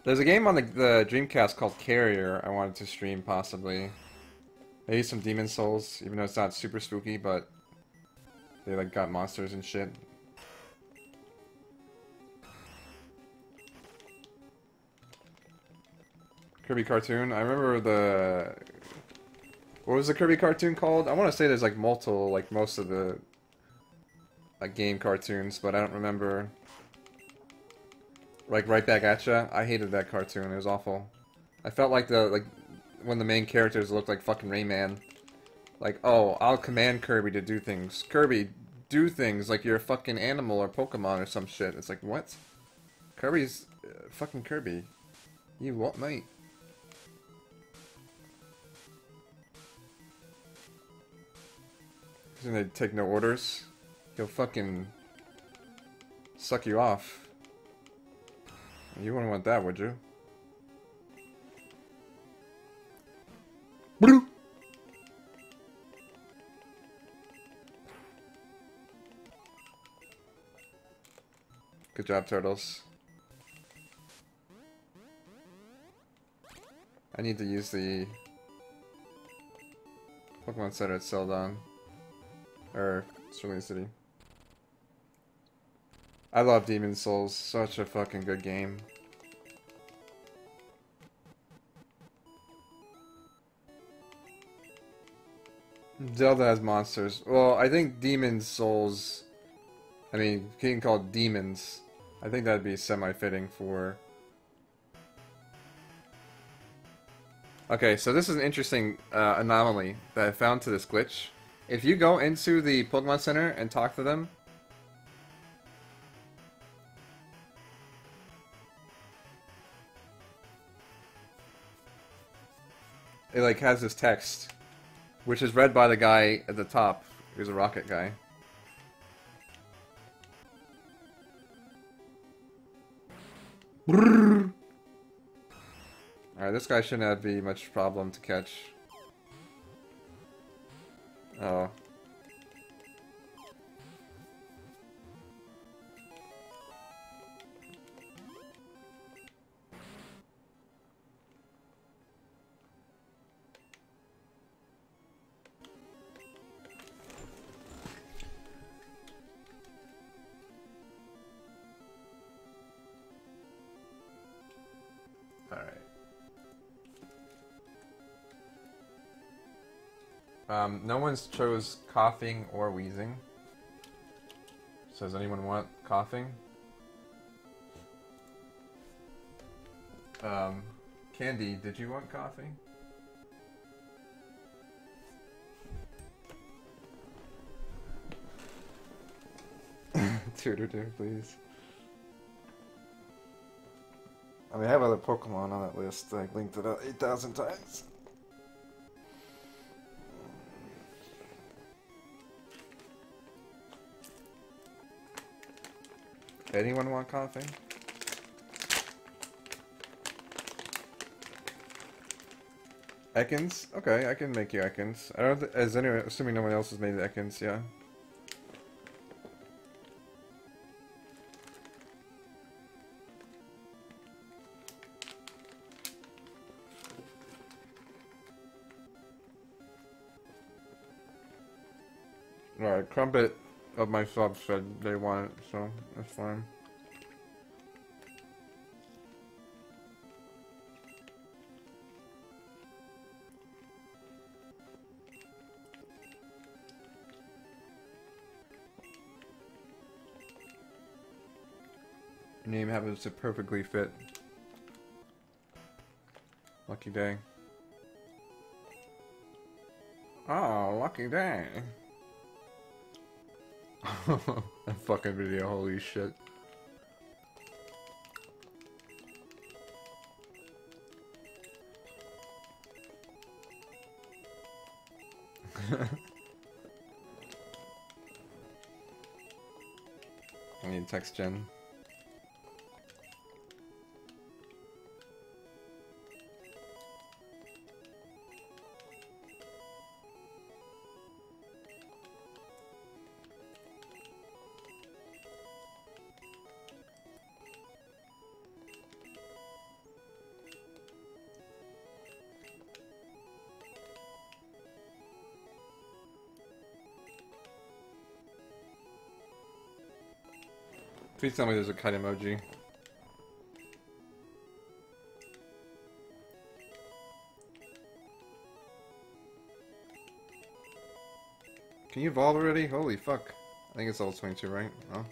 There's a game on the Dreamcast called Carrier I wanted to stream, possibly. Maybe some Demon Souls, even though it's not super spooky, but they like got monsters and shit. Kirby cartoon. I remember the... What was the Kirby cartoon called? I want to say there's like multiple, like most of the game cartoons, but I don't remember. Like Right Back at Ya. I hated that cartoon. It was awful. I felt like one of the main characters looked like fucking Rayman. Like, oh, I'll command Kirby to do things. Kirby, do things like you're a fucking animal or Pokemon or some shit. It's like, what? Kirby's fucking Kirby. You what, mate? He's gonna take no orders. He'll fucking suck you off. You wouldn't want that, would you? Good job, turtles. I need to use the Pokemon Center at Celadon. Or Sterling City. I love Demon Souls. Such a fucking good game. Zelda has monsters. Well, I think Demon Souls... I mean, you can call it demons. I think that'd be semi-fitting for... Okay, so this is an interesting anomaly that I found to this glitch. If you go into the Pokemon Center and talk to them... It like has this text, which is read by the guy at the top, who's a rocket guy. Alright, this guy shouldn't have be much problem to catch. Oh. No one's chose coughing or wheezing. So does anyone want coughing? Candy, did you want coughing? Tutor, please. I mean, I have other Pokemon on that list. I linked it out 8,000 times. Anyone want coughing? Ekans? Okay, I can make you Ekans. I don't. As anyone, assuming no one else has made the Ekans, yeah. Alright, Crumpet of my subs said they want it, so that's fine. Name happens to perfectly fit. Lucky day. Oh, lucky day. That fucking video, holy shit. I need text gen. Please tell me there's a kite emoji. Can you evolve already? Holy fuck. I think it's level 22, right? Oh.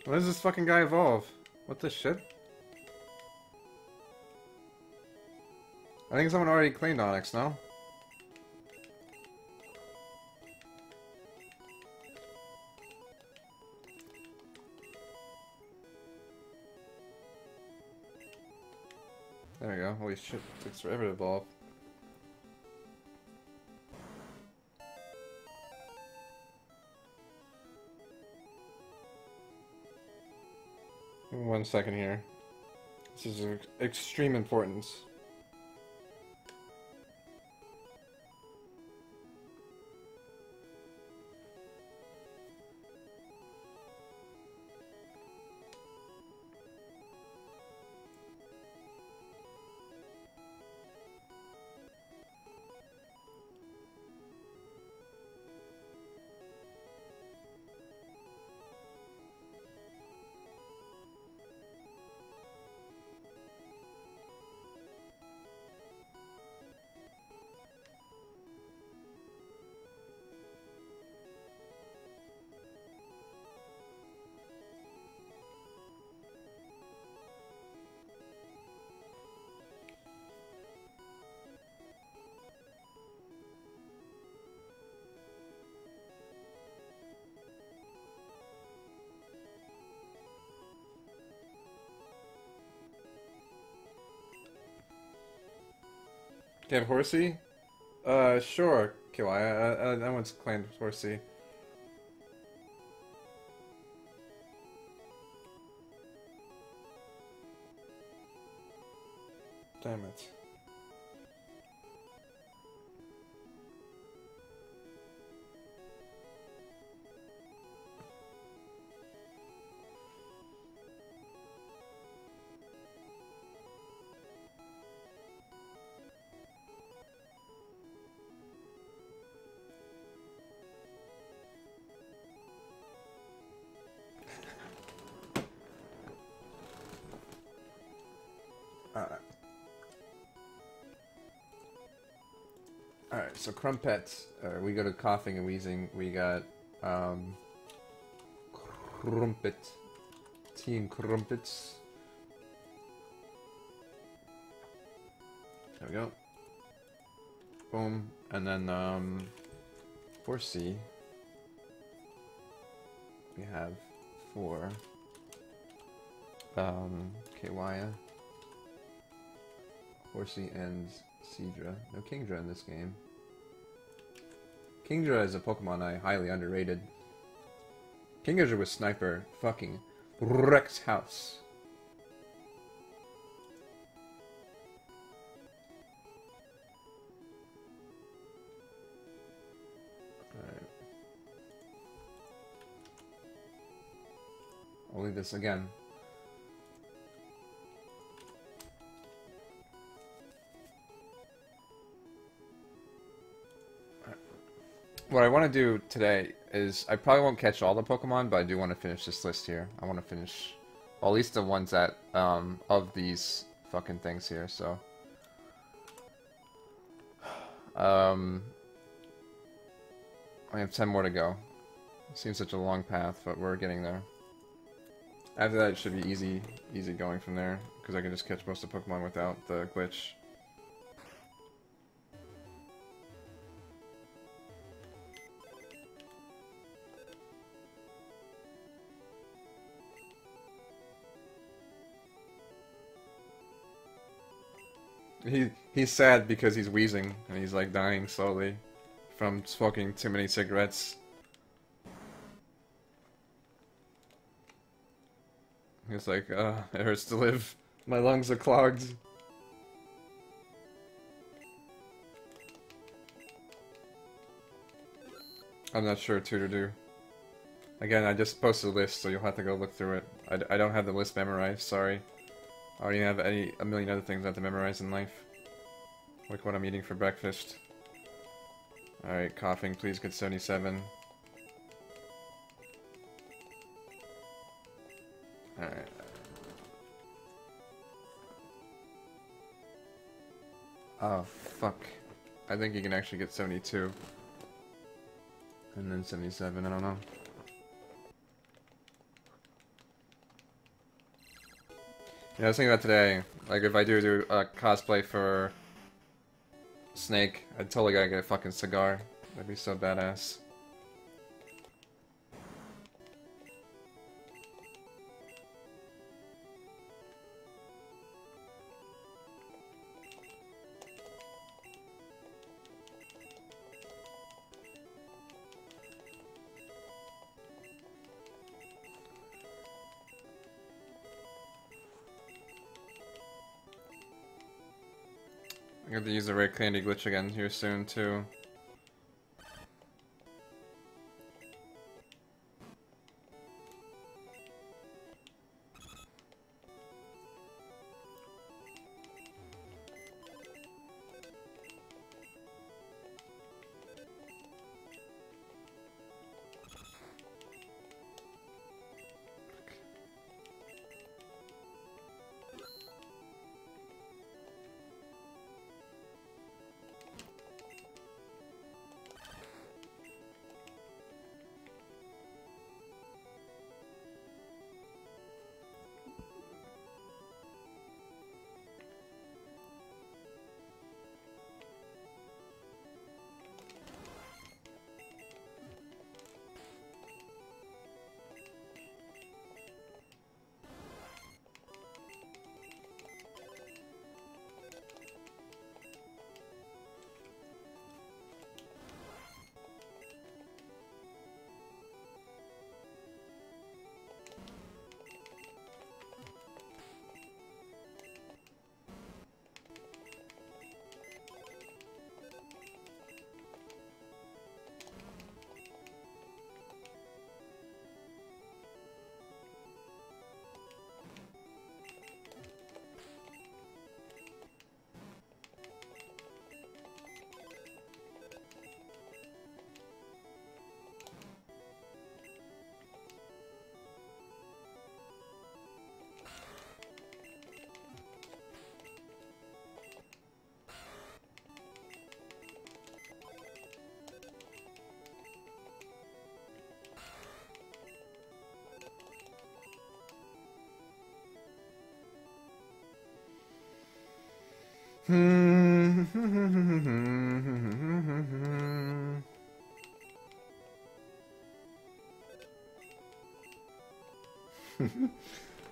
When does this fucking guy evolve? What the shit? I think someone already claimed Onyx, no? There we go. Holy shit, it takes forever to evolve. One second here. This is of extreme importance. Get Horsey? Sure, Kiwai. I once claimed Horsey. Damn it. Alright, so Crumpets, we go to Coughing and Wheezing, we got, Crumpet, Team Crumpets. There we go. Boom, and then, for C, we have for, Kiwaya, Horsey, and Seadra. No Kingdra in this game. Kingdra is a Pokemon I highly underrated. Kingdra with Sniper fucking wrecks house. Alright. I'll leave this again. What I want to do today is, I probably won't catch all the Pokemon, but I do want to finish this list here. I want to finish, well, at least the ones that, of these fucking things here, so. Um, I have 10 more to go. It seems such a long path, but we're getting there. After that, it should be easy going from there, because I can just catch most of the Pokemon without the glitch. He's sad because he's wheezing, and he's like dying slowly from smoking too many cigarettes. He's like, it hurts to live. My lungs are clogged. I'm not sure what to do. Again, I just posted a list, so you'll have to go look through it. I don't have the list memorized, sorry. I already have a million other things I have to memorize in life. Like what I'm eating for breakfast. Alright, coughing, please get 77. Alright. Oh, fuck. I think you can actually get 72. And then 77, I don't know. Yeah, I was thinking about today, like if I do a cosplay for Snake, I'd totally gotta get a fucking cigar. That'd be so badass. I have to use the red candy glitch again here soon too.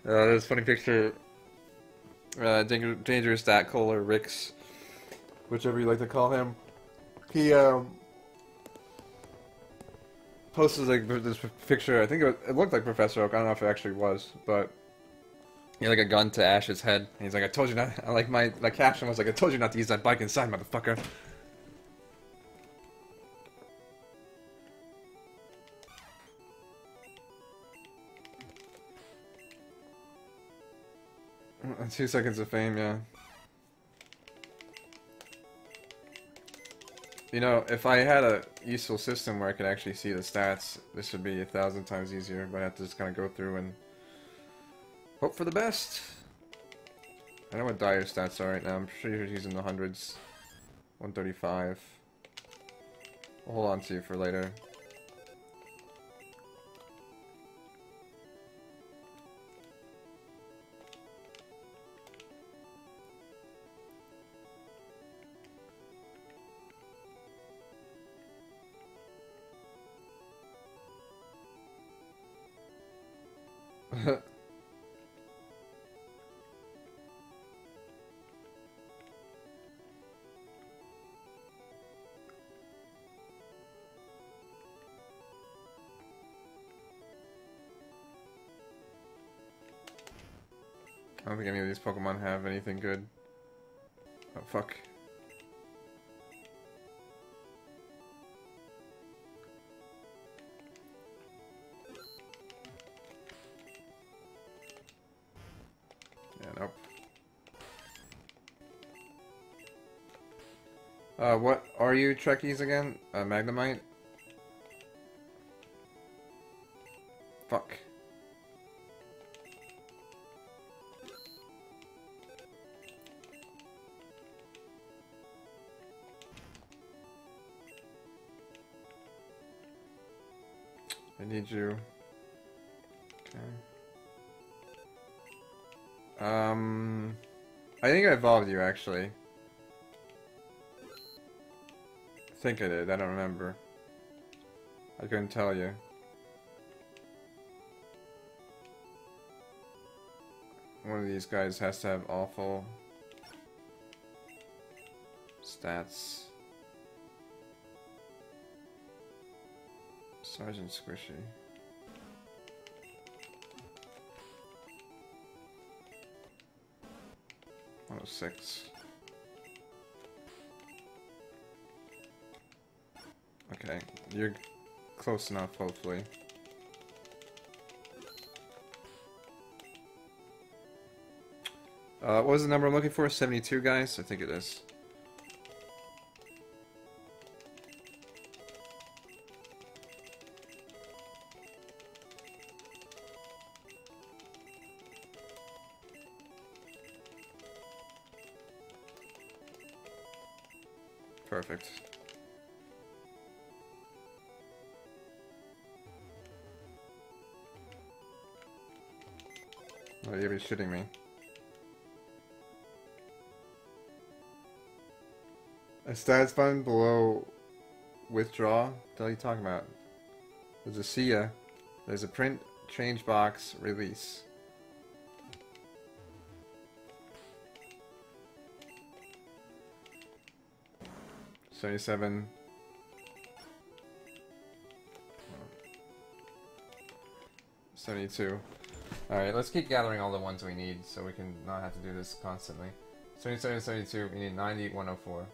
There's a funny picture. Dangerous Datcole or Rix, whichever you like to call him. He posted like this picture. I think it looked like Professor Oak. I don't know if it actually was, but he had like a gun to Ash's head. And he's like, "I told you not." Like my caption was like, "I told you not to use that bike inside, motherfucker." Uh, 2 seconds of fame, yeah. You know, if I had a useful system where I could actually see the stats, this would be 1,000 times easier, but I have to just kind of go through and hope for the best. I know what Dyer's stats are right now. I'm sure he's in the hundreds. 135. I'll hold on to you for later. I don't think any of these Pokemon have anything good. Oh, fuck. Yeah, nope. What are you Trekkies again? Magnemite? Fuck. I need you. Okay. I think I evolved you, actually. I think I did, I don't remember. I couldn't tell you. One of these guys has to have awful stats. Sergeant Squishy. Oh, 6. Okay, you're close enough, hopefully. What was the number I'm looking for? 72, guys? I think it is. Perfect. Oh, you'll be shitting me. A stats button below withdraw? What the hell are you talking about? There's a see ya. There's a print, change box, release. $77. $72. Alright, let's keep gathering all the ones we need so we can not have to do this constantly. 77, 72, we need 90, 104.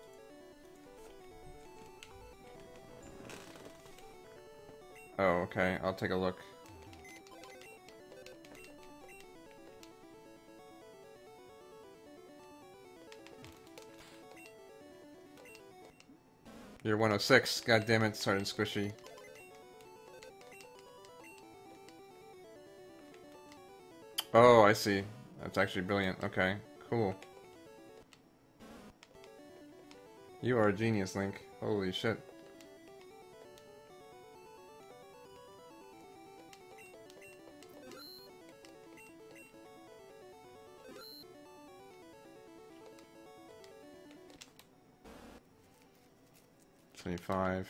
Oh, okay, I'll take a look. You're 106. God damn it, Sergeant Squishy. Oh, I see. That's actually brilliant. Okay, cool. You are a genius, Link. Holy shit. $25.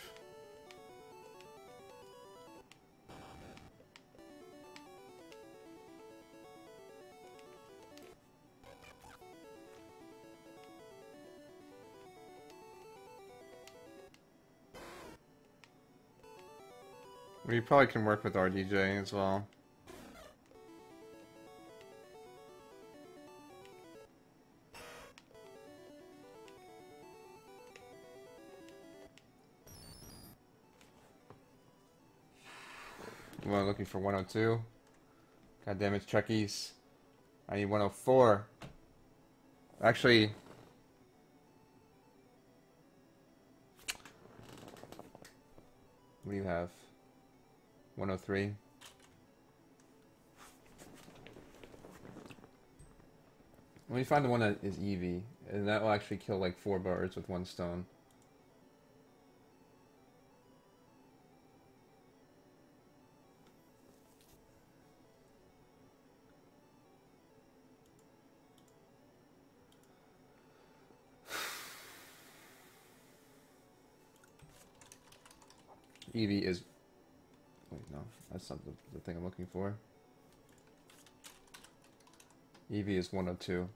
We probably can work with RDJ as well. Well, looking for 102. God damn it, Trekkies. I need 104. Actually, what do you have? 103. Let me find the one that is Eevee, and that will actually kill like 4 birds with 1 stone. Eevee is... Wait, no. That's not the thing I'm looking for. Eevee is 102.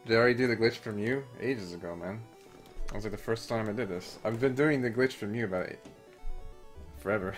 Did I already do the glitch from you? Ages ago, man. That was like the first time I did this. I've been doing the glitch from you about forever.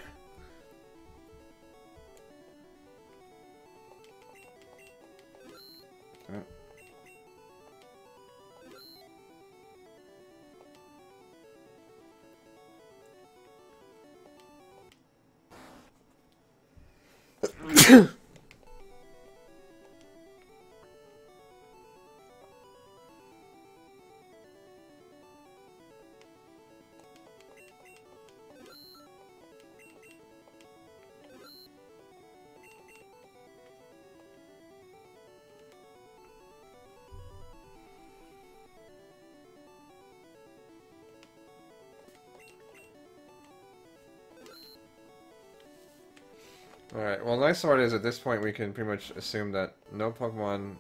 Alright, well the nice part is at this point we can pretty much assume that no Pokemon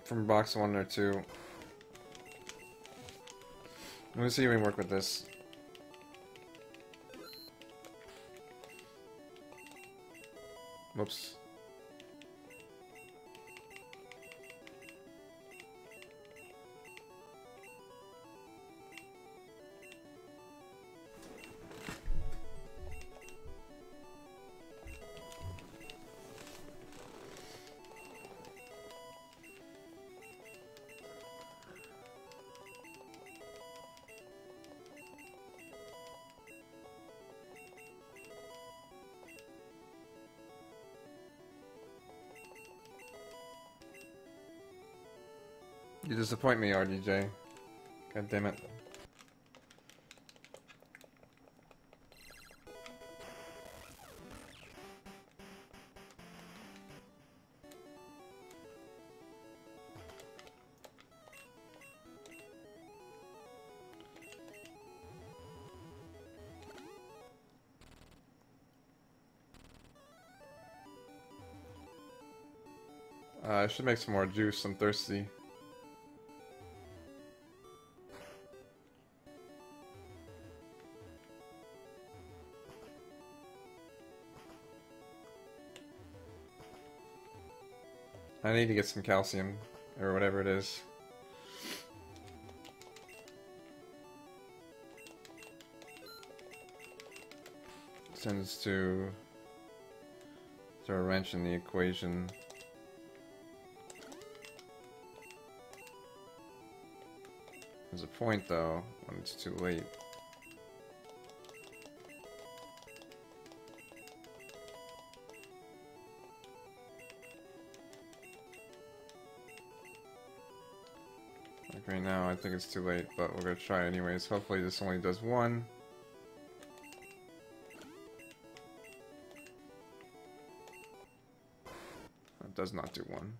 from box 1 or 2. Let me see if we can work with this. Whoops. You disappoint me, RDJ. God damn it. I should make some more juice. I'm thirsty. I need to get some calcium, or whatever it is. Tends to throw a wrench in the equation. There's a point though, when it's too late. Like right now, I think it's too late, but we're gonna try anyways. Hopefully this only does one. It does not do one.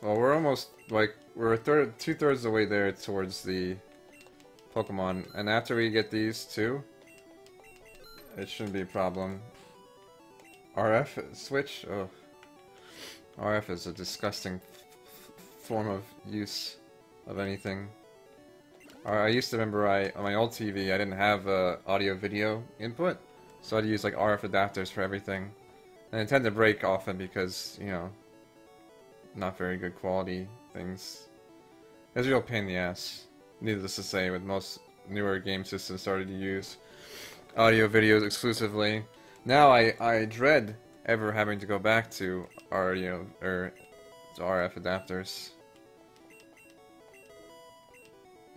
Well, we're almost, like, we're two-thirds of the way there towards the Pokemon. And after we get these two, it shouldn't be a problem. RF switch? Oh. RF is a disgusting form of use of anything. I used to remember on my old TV, I didn't have audio-video input, so I'd use like RF adapters for everything. And they tend to break often because, you know, not very good quality things. It's a real pain in the ass. Needless to say, with most newer game systems started to use audio-videos exclusively. Now I dread ever having to go back to audio or to RF adapters.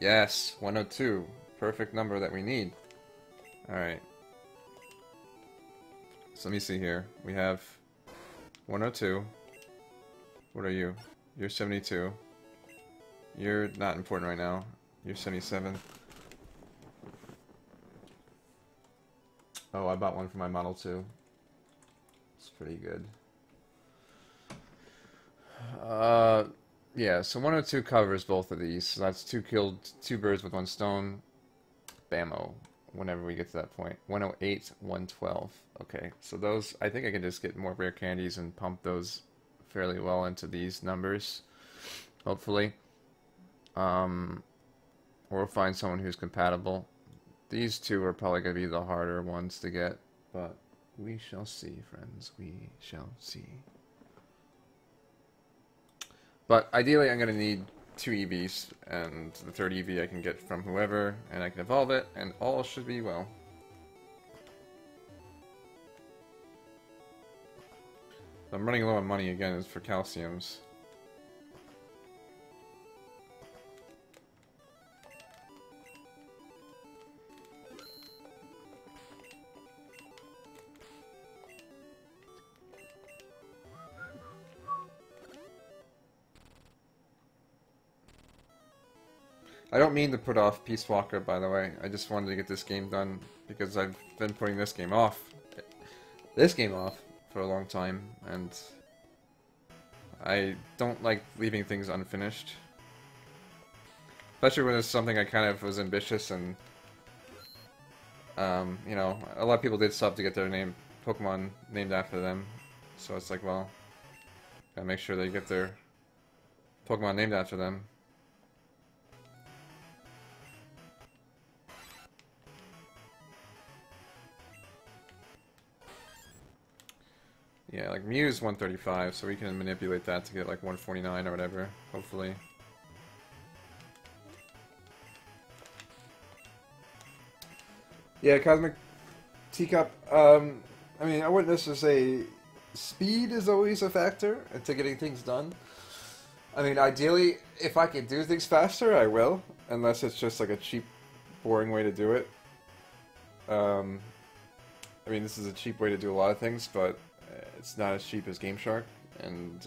Yes, 102. Perfect number that we need. Alright. So let me see here. We have 102. What are you? You're 72. You're not important right now. You're 77. Oh, I bought one for my Model 2. It's pretty good. Yeah, so 102 covers both of these. So that's two birds with one stone. Bammo. Whenever we get to that point. 108, 112. Okay, so those, I think I can just get more rare candies and pump those fairly well into these numbers. Hopefully. Or we'll find someone who's compatible. These two are probably going to be the harder ones to get, but we shall see, friends. We shall see. But ideally, I'm going to need 2 EVs, and the third EV I can get from whoever, and I can evolve it, and all should be well. I'm running low on money again, is for calciums. I don't mean to put off Peace Walker, by the way. I just wanted to get this game done because I've been putting this game off for a long time, and I don't like leaving things unfinished. Especially when it's something I kind of was ambitious and, you know, a lot of people did sub to get their Pokemon named after them. So it's like, well, gotta make sure they get their Pokemon named after them. Yeah, like Mew's 135, so we can manipulate that to get like 149 or whatever, hopefully. Yeah, Cosmic Teacup, I mean, I wouldn't necessarily say speed is always a factor into getting things done. I mean, ideally, if I can do things faster, I will, unless it's just like a cheap, boring way to do it. I mean, this is a cheap way to do a lot of things, but it's not as cheap as Game Shark, and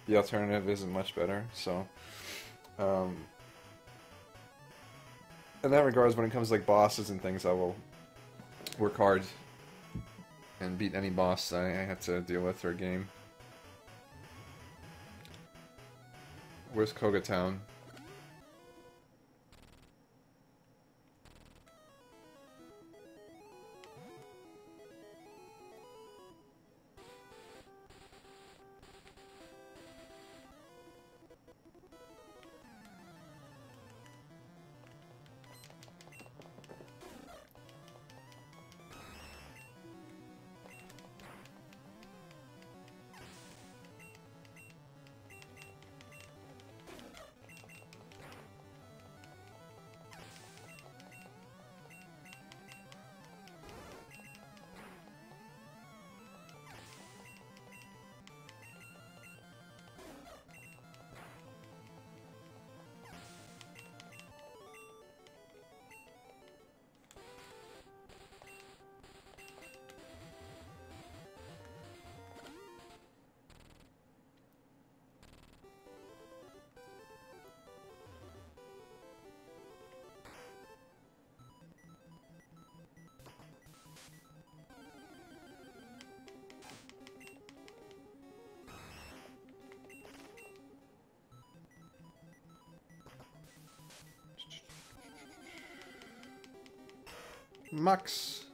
the alternative isn't much better, so in that regards, when it comes to like bosses and things, I will work hard and beat any boss I have to deal with for a game. Where's Koga Town? Mux.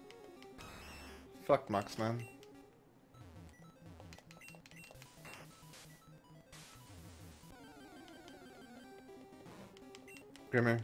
Fuck Mux, man. Grimmer.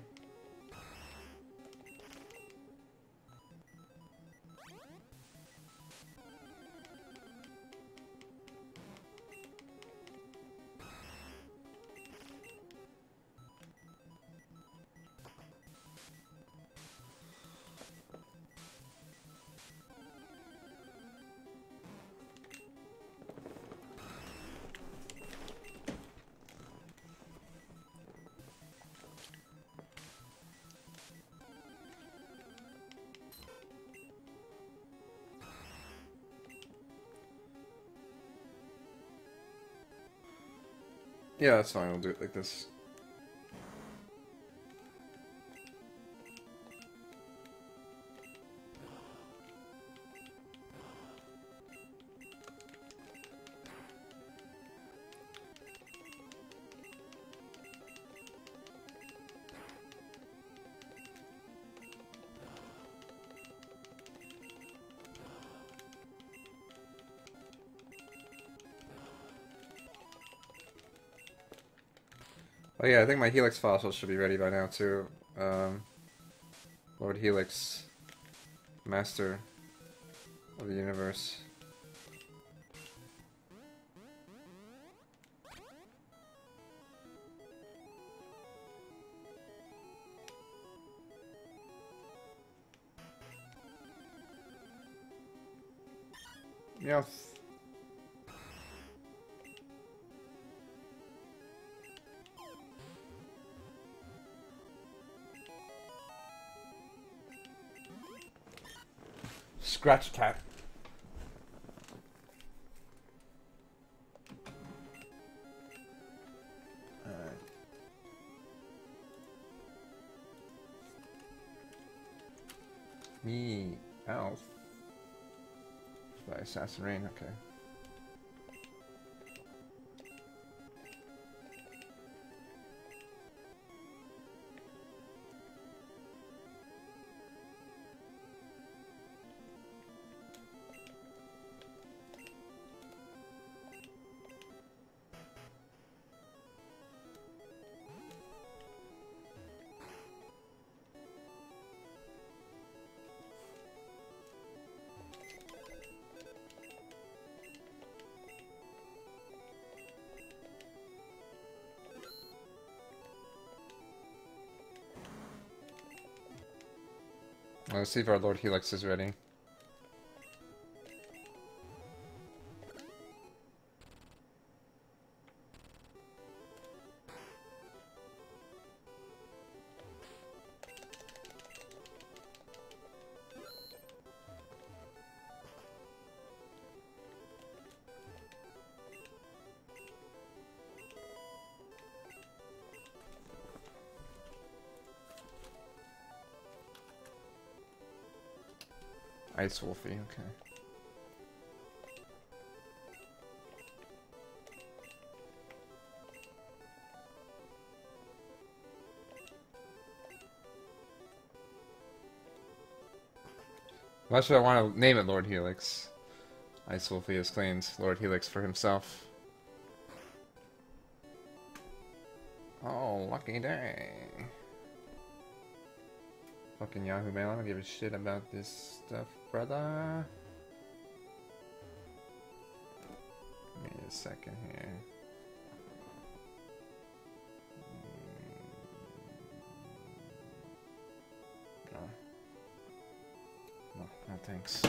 Yeah, that's fine. We'll do it like this. Oh yeah, I think my Helix fossil should be ready by now too. Lord Helix, Master of the Universe. Yeah. Scratch cat. Alright. Me. Elf. By Assassin Rain, okay. Let's see if our Lord Helix is ready. Ice Wolfie, okay. Why should I want to name it Lord Helix? Ice Wolfie has claimed Lord Helix for himself. Oh, lucky day. Fucking Yahoo Mail, I don't give a shit about this stuff, brother. Give me a second here. No, thanks.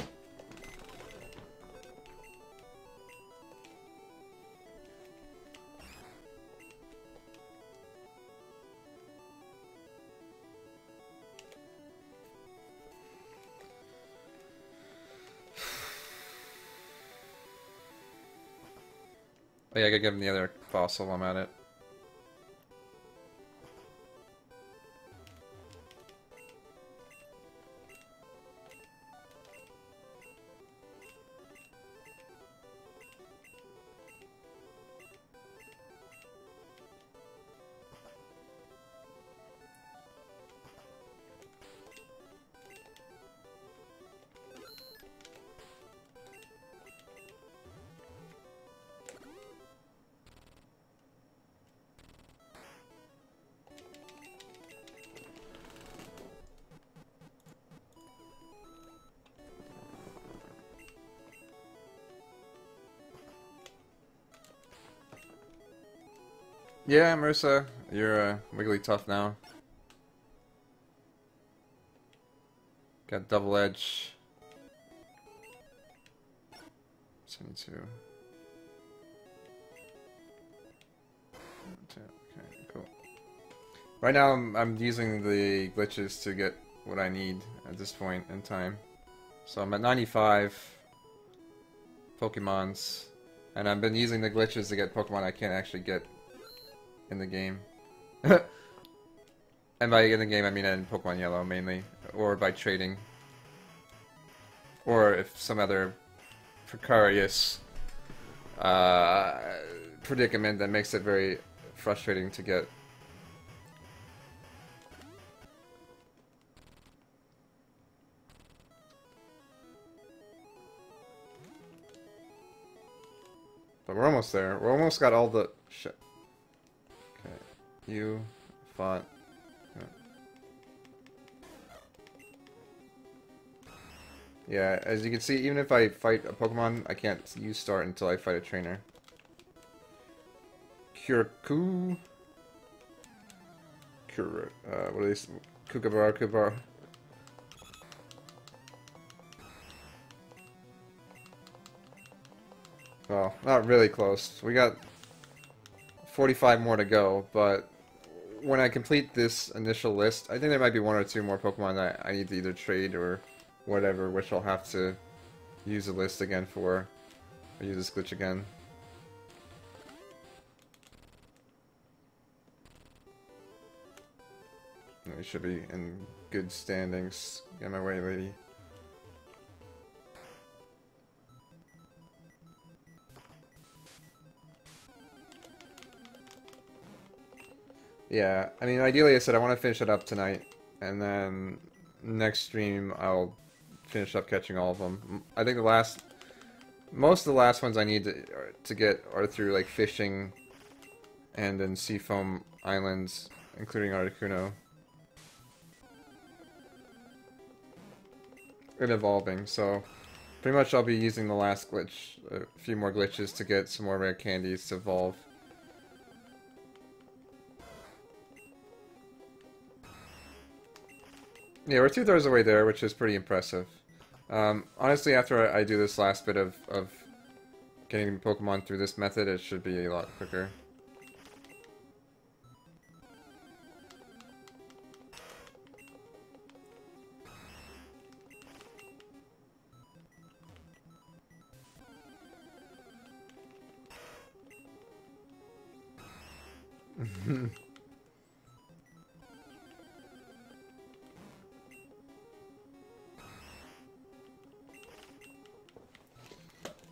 Oh yeah, I gotta give him the other fossil while I'm at it. Yeah, Marissa, you're Wigglytuff now. Got double edge. 72. Okay, cool. Right now, I'm using the glitches to get what I need at this point in time. So I'm at 95 Pokemons, and I've been using the glitches to get Pokemon I can't actually get in the game. And by in the game, I mean in Pokemon Yellow mainly, or by trading, or if some other precarious predicament that makes it very frustrating to get. But we're almost there. We're almost got all the shit. Okay, you fought. Yeah, as you can see, even if I fight a Pokemon, I can't use Start until I fight a trainer. Kyurku. What are these? Kookaburra. Well, not really close. We got 45 more to go, but when I complete this initial list, I think there might be one or two more Pokemon that I need to either trade or whatever, which I'll have to use the list again for. Or use this glitch again. We should be in good standings. Get my way, lady. Yeah, I mean, ideally I said I want to finish it up tonight, and then next stream I'll finish up catching all of them. I think most of the last ones I need to get are through like fishing and in Seafoam Islands, including Articuno. And evolving, so pretty much I'll be using the last glitch, a few more glitches to get some more rare candies to evolve. Yeah, we're 2/3 of the way there, which is pretty impressive. Honestly, after I do this last bit of getting Pokemon through this method, it should be a lot quicker.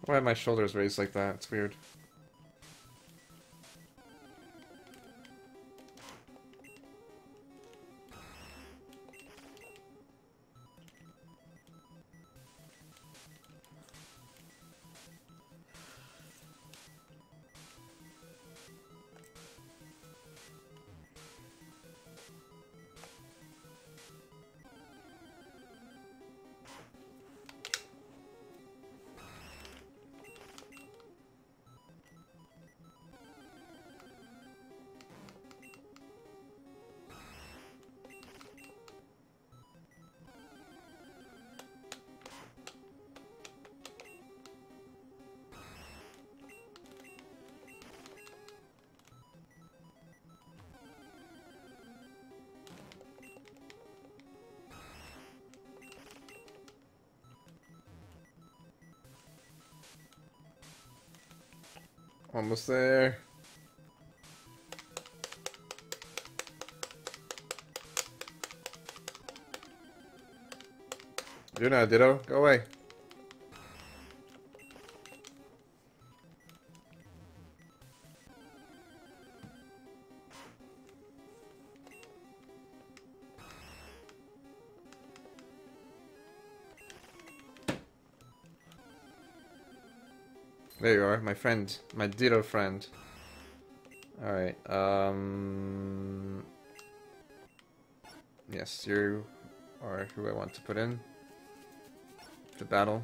Why are my shoulders raised like that? It's weird. Almost there. You're not a Ditto. Go away. There you are, my friend. My Ditto friend. Alright, yes, you are who I want to put in the battle.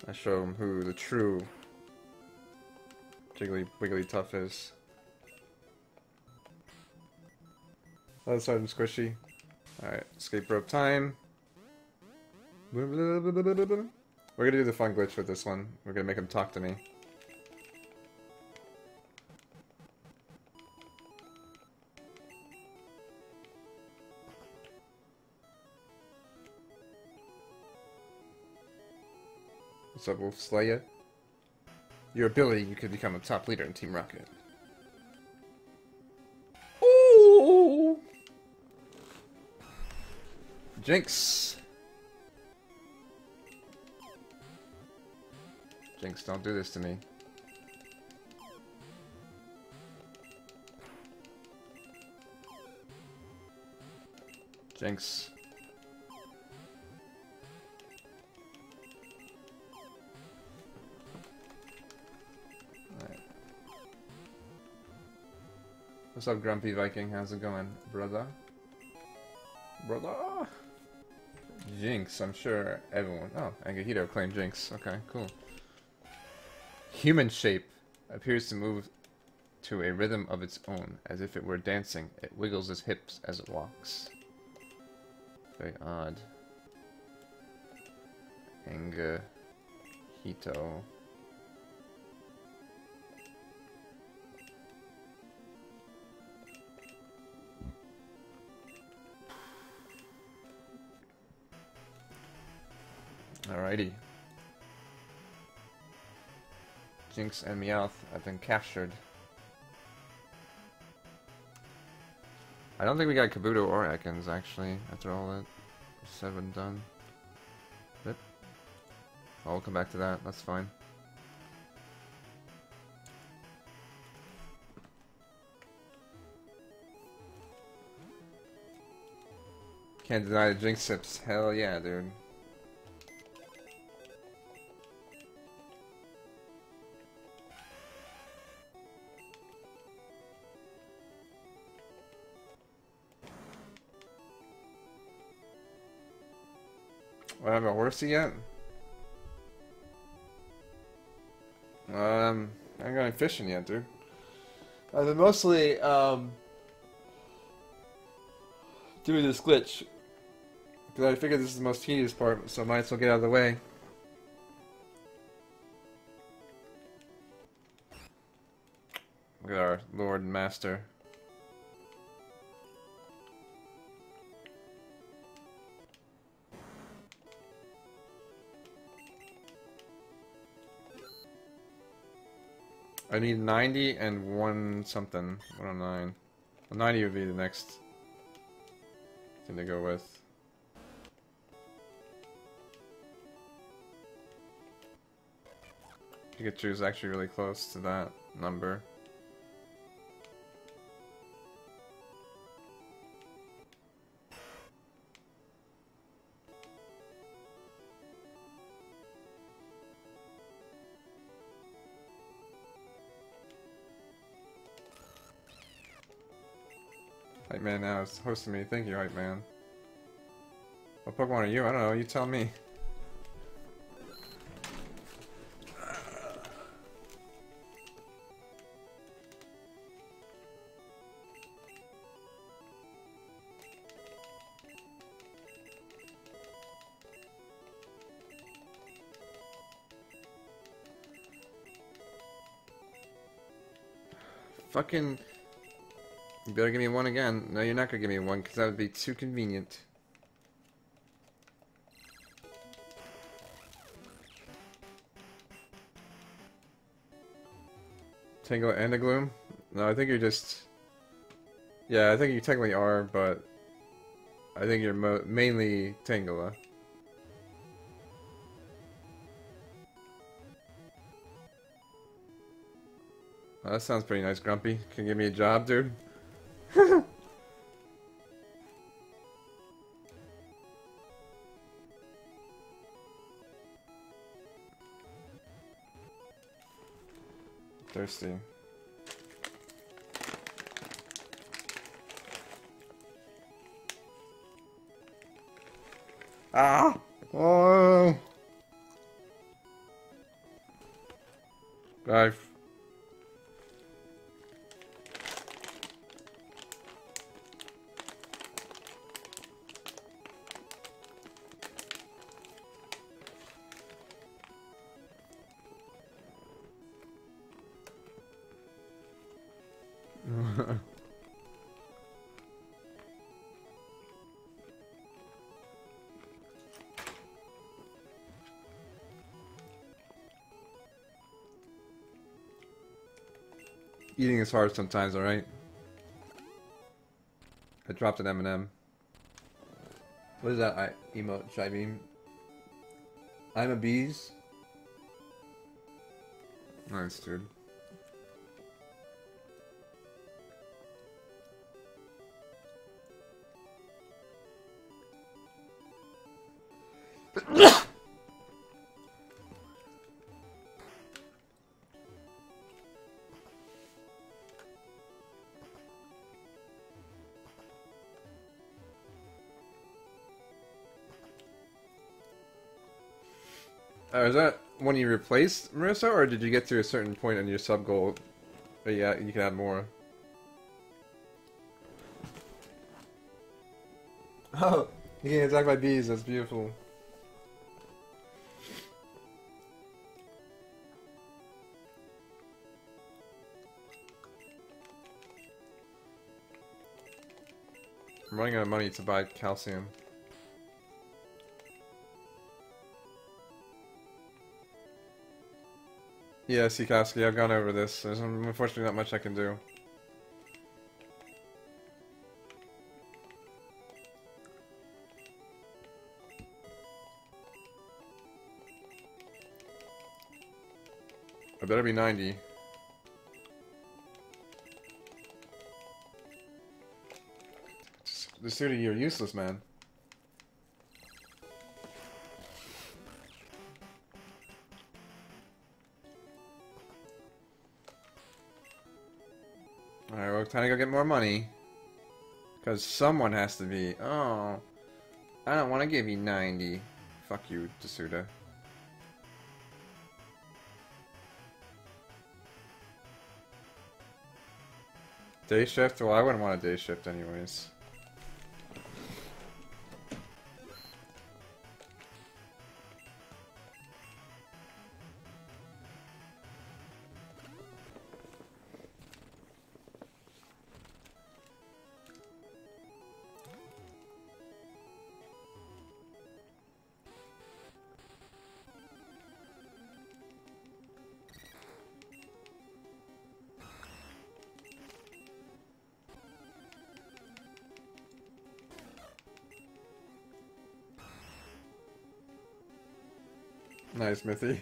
I show him who the true Wigglytuff is. That's hard and squishy. Alright, escape rope time. We're gonna do the fun glitch with this one. We're gonna make him talk to me. What's up, Wolf Slayer? Your ability, you could become a top leader in Team Rocket. Ooh! Jinx! Jinx, don't do this to me. Jinx. Alright. What's up, Grumpy Viking? How's it going, brother? Brother! Jinx, I'm sure everyone... Oh, Angahito claimed Jinx. Okay, cool. Human shape appears to move to a rhythm of its own, as if it were dancing. It wiggles its hips as it walks. Very odd. Angahito. Alrighty. Jinx and Meowth have been captured. I don't think we got Kabuto or Ekans, actually, after all that said and done. Yep. I'll come back to that, that's fine. Can't deny the Jinx sips. Hell yeah, dude. I have a horsey yet? I'm going fishing yet, dude. I've been mostly doing this glitch because I figured this is the most tedious part, so I might as well get out of the way. Look at our Lord and Master. I need 90 and 1 something. 109. Well, 90 would be the next thing to go with. Pikachu is actually really close to that number. Hype Man now is hosting me. Thank you, Hype Man. What Pokemon are you? I don't know. You tell me. Fucking... You better give me one again. No, you're not gonna give me one, because that would be too convenient. Tangle and a Gloom? No, I think you're just... Yeah, I think you technically are, but... I think you're mainly Tangela. Oh, that sounds pretty nice, Grumpy. Can you give me a job, dude? Thirsty. Ah! Oh! Dive. Eating is hard sometimes, alright? I dropped an M&M. What is that emote, Shy Beam? I'm a bees? Nice, dude. Is that when you replaced Marissa, or did you get to a certain point in your sub goal? Yeah, you can add more. Oh, you get attacked by bees. That's beautiful. I'm running out of money to buy calcium. Yeah, Sikowski, I've gone over this. There's unfortunately not much I can do. I better be 90. This dude, you're useless, man. Alright, well, time to go get more money. Because someone has to be. Oh. I don't want to give you 90. Fuck you, Dasuda. Day shift? Well, I wouldn't want a day shift anyways. Nice, Mithy.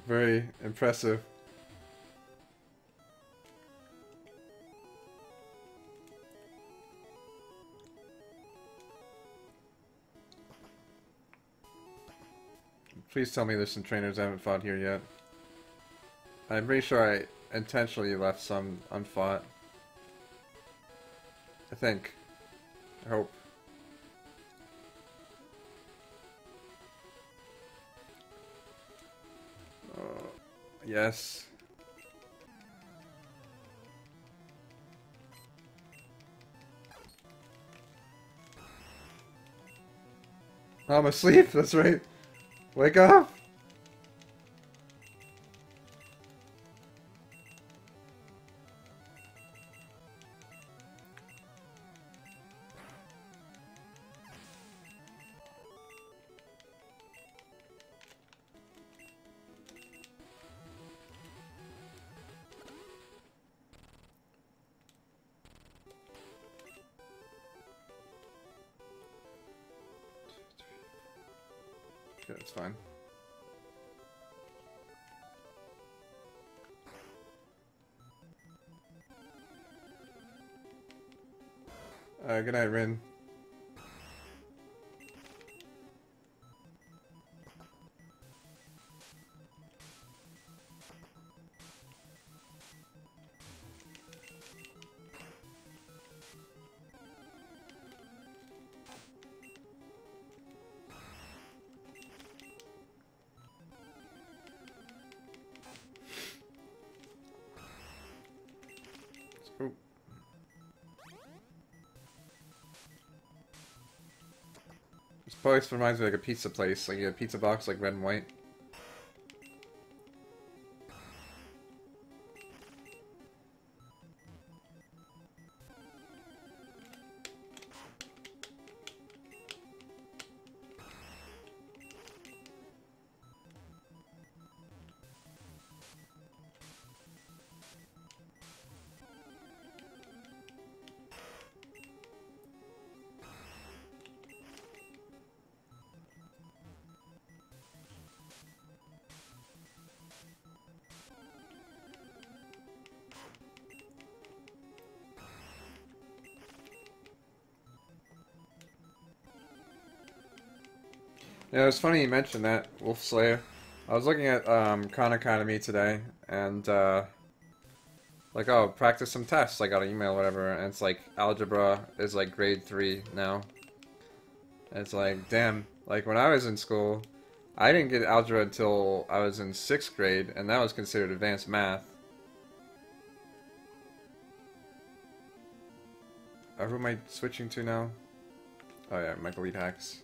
Very impressive. Please tell me there's some trainers I haven't fought here yet. I'm pretty sure I intentionally left some unfought. I think. I hope. Yes. Oh, I'm asleep, that's right. Wake up! Okay, that's fine. Good night, Rin. Ooh. This place reminds me of like a pizza place, like a pizza box, like red and white. Yeah, it's funny you mentioned that, Wolf Slayer. I was looking at Khan Academy today, and like, oh, practice some tests. I got an email, or whatever, and it's like algebra is like grade 3 now. And it's like, damn. Like when I was in school, I didn't get algebra until I was in 6th grade, and that was considered advanced math. Who am I switching to now? Oh yeah, Michael Lead Hacks.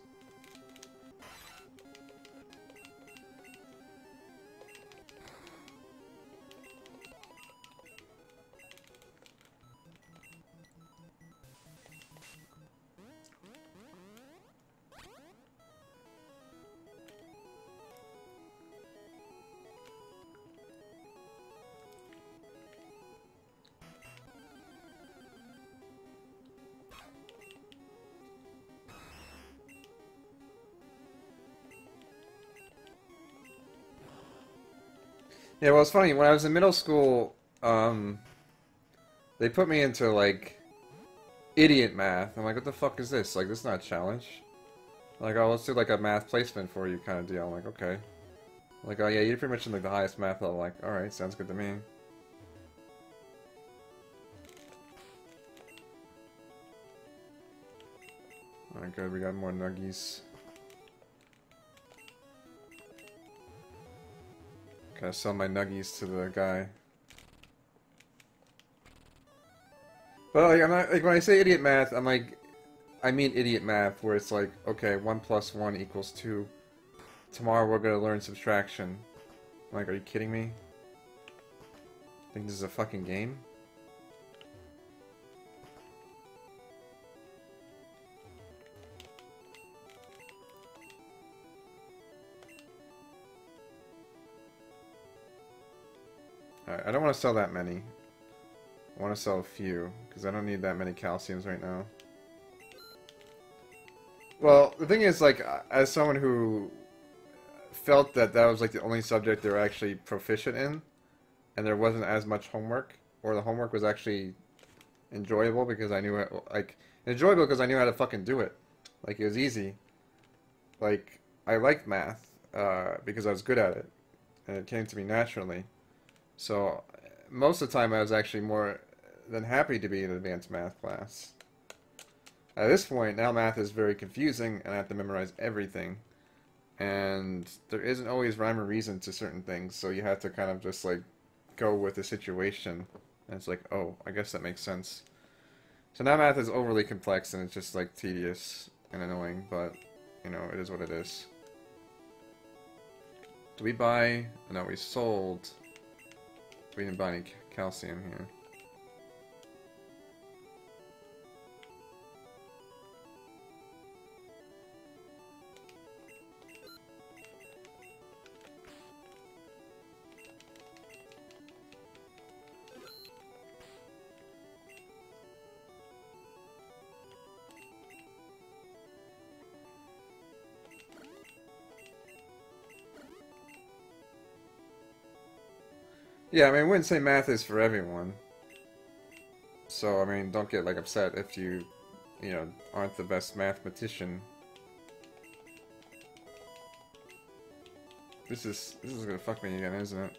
Yeah, well, it's funny. When I was in middle school, they put me into, like, idiot math. I'm like, what the fuck is this? Like, this is not a challenge. Like, oh, let's do, like, a math placement for you kind of deal. I'm like, okay. Like, oh, yeah, you're pretty much in, like, the highest math level. Like, alright, sounds good to me. Alright, good. We got more nuggies. Gotta sell my nuggies to the guy. But like, I'm not like when I say idiot math, I'm like, I mean idiot math, where it's like, okay, 1 + 1 = 2. Tomorrow we're gonna learn subtraction. I'm like, are you kidding me? Think this is a fucking game? Alright, I don't want to sell that many. I want to sell a few, because I don't need that many calciums right now. Well, the thing is, like, as someone who felt that that was, like, the only subject they were actually proficient in, and there wasn't as much homework, or the homework was actually enjoyable because I knew it, like, enjoyable because I knew how to fucking do it. Like, it was easy. Like, I liked math, because I was good at it, and it came to me naturally. So, most of the time I was actually more than happy to be in an advanced math class. At this point, now math is very confusing, and I have to memorize everything. And there isn't always rhyme or reason to certain things, so you have to kind of just, like, go with the situation. And it's like, oh, I guess that makes sense. So now math is overly complex, and it's just, like, tedious and annoying, but, you know, it is what it is. Do we buy... No, we sold... We didn't buy any calcium here. Yeah, I mean, I wouldn't say math is for everyone. So, I mean, don't get, like, upset if you know, aren't the best mathematician. This is gonna fuck me again, isn't it?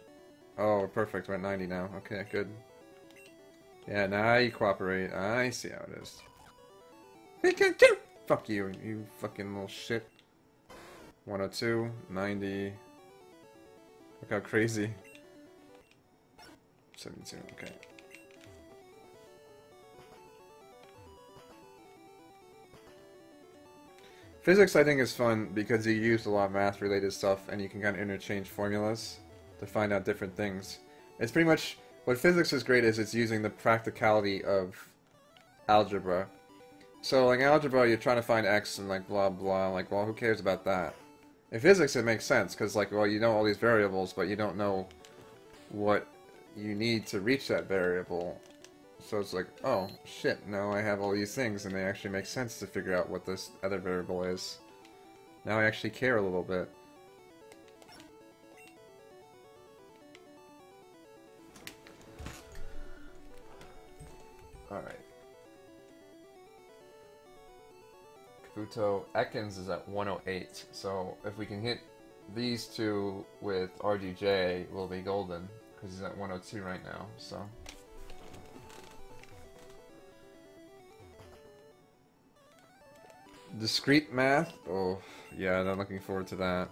Oh, perfect. We're at 90 now. Okay, good. Yeah, now you cooperate. I see how it is. Pikachu! Fuck you, you fucking little shit. 102, 90. Look how crazy. 72, okay. Physics, I think, is fun because you use a lot of math-related stuff and you can kind of interchange formulas to find out different things. It's pretty much... What physics is great is it's using the practicality of algebra. So, like, algebra, you're trying to find x and, like, blah, blah. Like, well, who cares about that? In physics, it makes sense because, like, well, you know all these variables, but you don't know what you need to reach that variable. So it's like, oh, shit, now I have all these things, and they actually make sense to figure out what this other variable is. Now I actually care a little bit. Alright. Futo Ekans is at 108. So if we can hit these two with RDJ, we'll be golden. Because he's at 102 right now, so... Discrete math? Oh, yeah, I'm looking forward to that.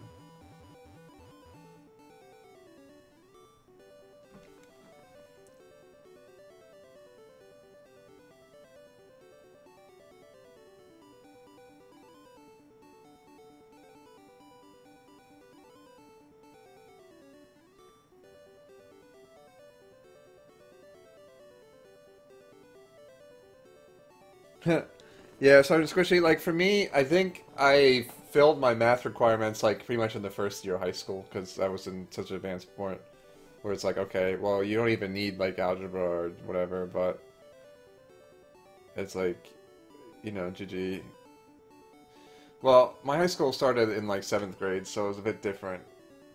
Yeah, Sergeant Squishy, like, for me, I think I failed my math requirements, like, pretty much in the first year of high school, because I was in such an advanced point, where it's like, okay, well, you don't even need, like, algebra or whatever, but it's like, you know, GG. Well, my high school started in, like, 7th grade, so it was a bit different.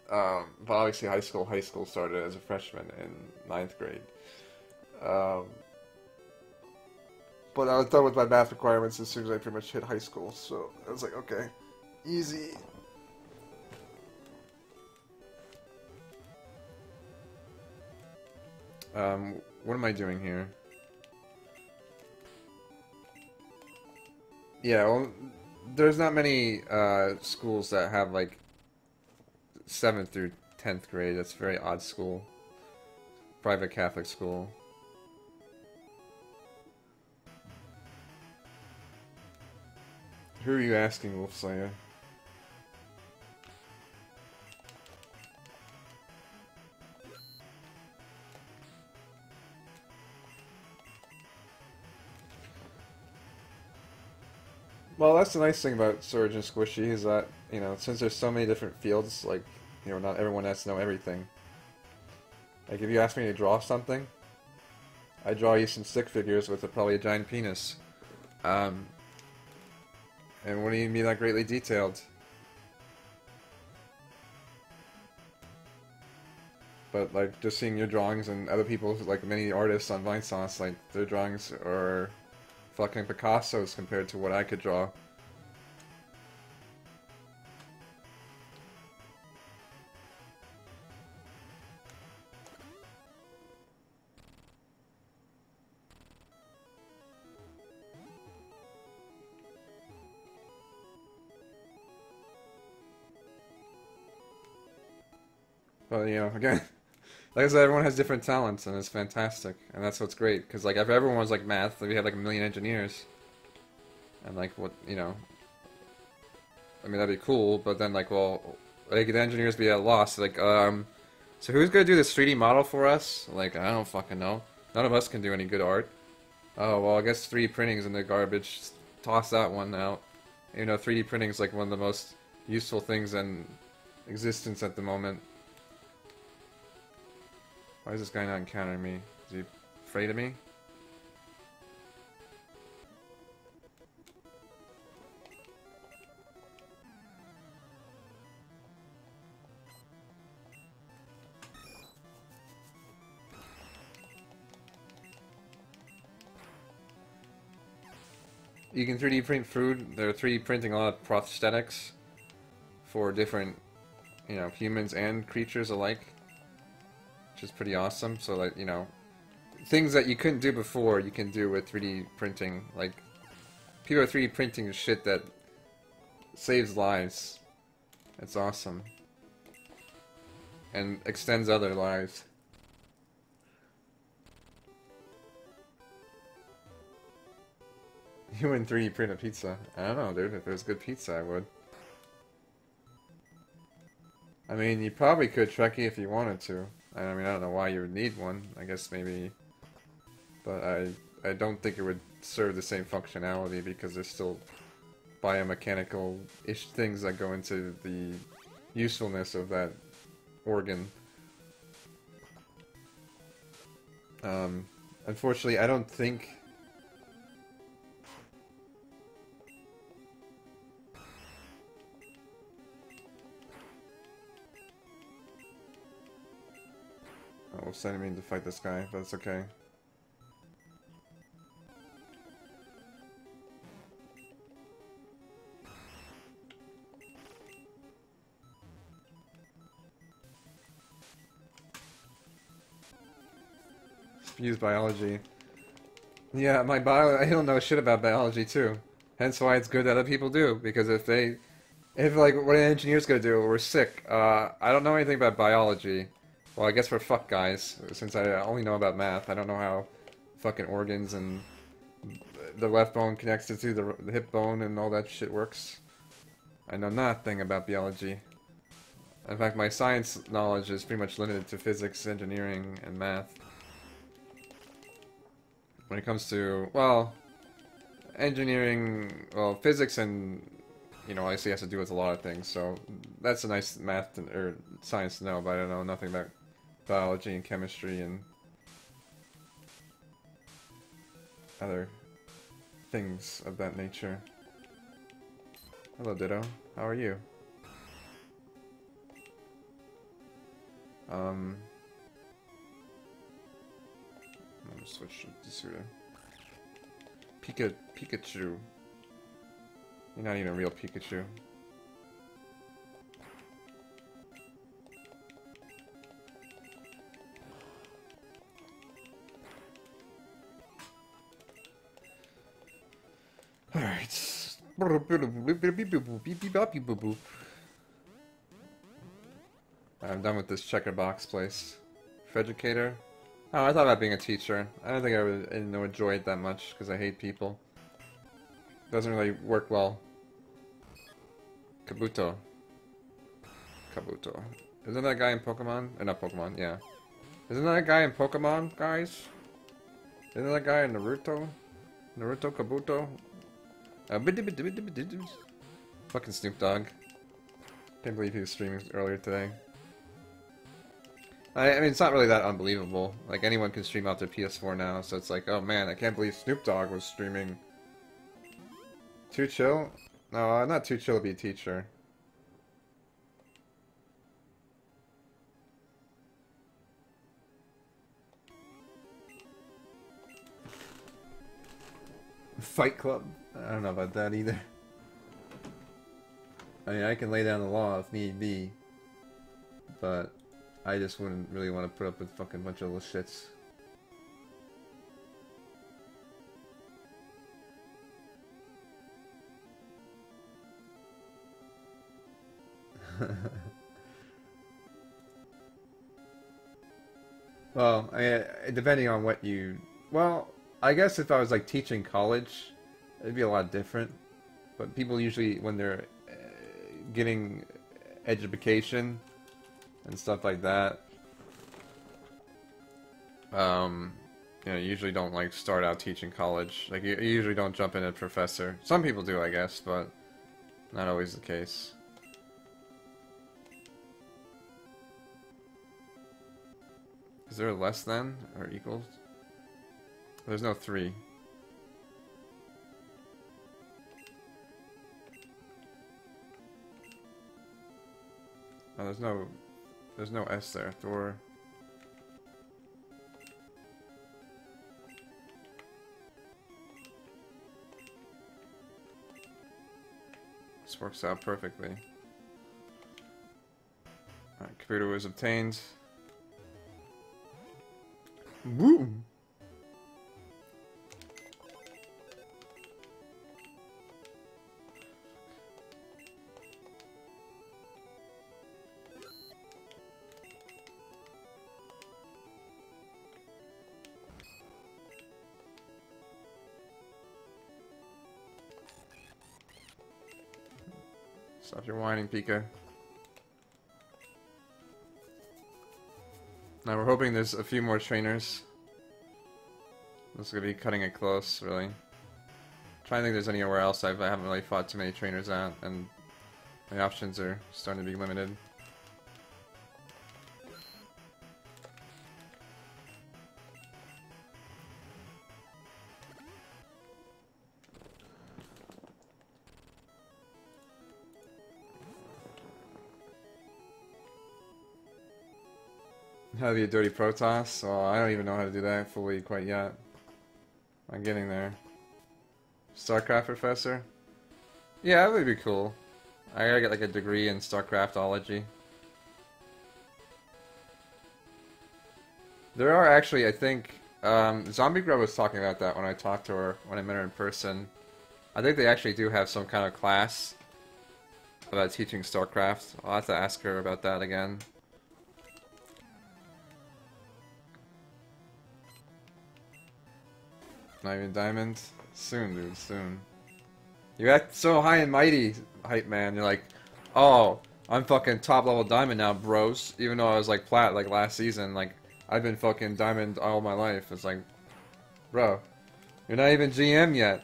But obviously high school started as a freshman in 9th grade. But I was done with my math requirements as soon as I pretty much hit high school, so I was like, okay, easy. What am I doing here? Yeah, well, there's not many schools that have like 7th through 10th grade. That's a very odd school. Private Catholic school. Who are you asking, Wolf Slayer? Well, that's the nice thing about Surge and Squishy is that, you know, since there's so many different fields, like, you know, not everyone has to know everything. Like, if you ask me to draw something, I draw you some stick figures with probably a giant penis. And wouldn't even be that greatly detailed. But, like, just seeing your drawings and other people's, like, many artists on Vinesauce, like, their drawings are fucking Picasso's compared to what I could draw. But, you know, again, like I said, everyone has different talents, and it's fantastic. And that's what's great, because, like, if everyone was like math, we had, like, 1,000,000 engineers. And, like, what, you know... I mean, that'd be cool, but then, like, well... Like, the engineers be at a loss. Like, so who's gonna do this 3D model for us? Like, I don't fucking know. None of us can do any good art. Oh, well, I guess 3D printing's in the garbage. Just toss that one out. You know, 3D printing's, like, one of the most useful things in existence at the moment. Why is this guy not encountering me? Is he afraid of me? You can 3D print food. They're 3D printing a lot of prosthetics for different, you know, humans and creatures alike. Which is pretty awesome. So, like, you know, things that you couldn't do before, you can do with 3D printing. Like, people are 3D printing shit that saves lives. It's awesome. And extends other lives. You wouldn't 3D print a pizza. I don't know, dude. If it was good pizza, I would. I mean, you probably could, Trekkie, if you wanted to. I mean, I don't know why you would need one. I guess maybe... But I don't think it would serve the same functionality because there's still biomechanical-ish things that go into the usefulness of that organ. Unfortunately, I don't think... Oh, sending me to fight this guy, but it's okay. use biology. Yeah, my bio. I don't know shit about biology too. Hence why it's good that other people do. Because if like, what an engineer's gonna do? We're sick. I don't know anything about biology. Well, I guess we're fucked, guys. Since I only know about math, I don't know how fucking organs and the left bone connects to the hip bone and all that shit works. I know nothing about biology. In fact, my science knowledge is pretty much limited to physics, engineering, and math. When it comes to, well, engineering, well, physics and, you know, IC has to do with a lot of things, so that's a nice math or science to know, but I don't know nothing about biology and chemistry and other things of that nature. Hello, Ditto. How are you? I'm gonna switch to Tsuda. Pikachu. You're not even a real Pikachu. Alright. I'm done with this checker box place. Educator. Oh, I thought about being a teacher. I don't think I would enjoy it that much because I hate people. Doesn't really work well. Kabuto. Isn't that guy in Pokemon? Not Pokemon, yeah. Isn't that guy in Pokemon, guys? Isn't that guy in Naruto? Naruto Kabuto? Fucking Snoop Dogg. Can't believe he was streaming earlier today. I mean, it's not really that unbelievable. Like, anyone can stream out their PS4 now, so it's like, oh man, I can't believe Snoop Dogg was streaming. Too chill? No, not too chill to be a teacher. Fight Club? I don't know about that either. I mean, I can lay down the law if need be, but I just wouldn't really want to put up with fucking bunch of little shits. Well, I mean, depending on what you... Well, I guess if I was like teaching college, it'd be a lot different. But people usually, when they're getting education and stuff like that, you know, usually don't like start out teaching college. Like, you usually don't jump in as professor. Some people do, I guess, but not always the case. Is there a less than or equals? There's no 3. Oh, there's no S there. Thor. This works out perfectly. Alright, computer was obtained. Woo! Stop your whining, Pika. Now we're hoping there's a few more trainers. This is gonna be cutting it close, really. Trying to think if there's anywhere else I haven't really fought too many trainers at, and my options are starting to be limited. How to be a dirty Protoss? Well, I don't even know how to do that fully quite yet. I'm getting there. StarCraft professor? Yeah, that would be cool. I gotta get like a degree in StarCraftology. There are actually, I think, Zombie Girl was talking about that when I talked to her, when I met her in person. I think they actually do have some kind of class about teaching StarCraft. I'll have to ask her about that again. Not even diamond? Soon, dude, soon. You act so high and mighty, hype man. You're like, oh, I'm fucking top level diamond now, bros. Even though I was like plat like last season, like I've been fucking diamond all my life. It's like, bro, you're not even GM yet.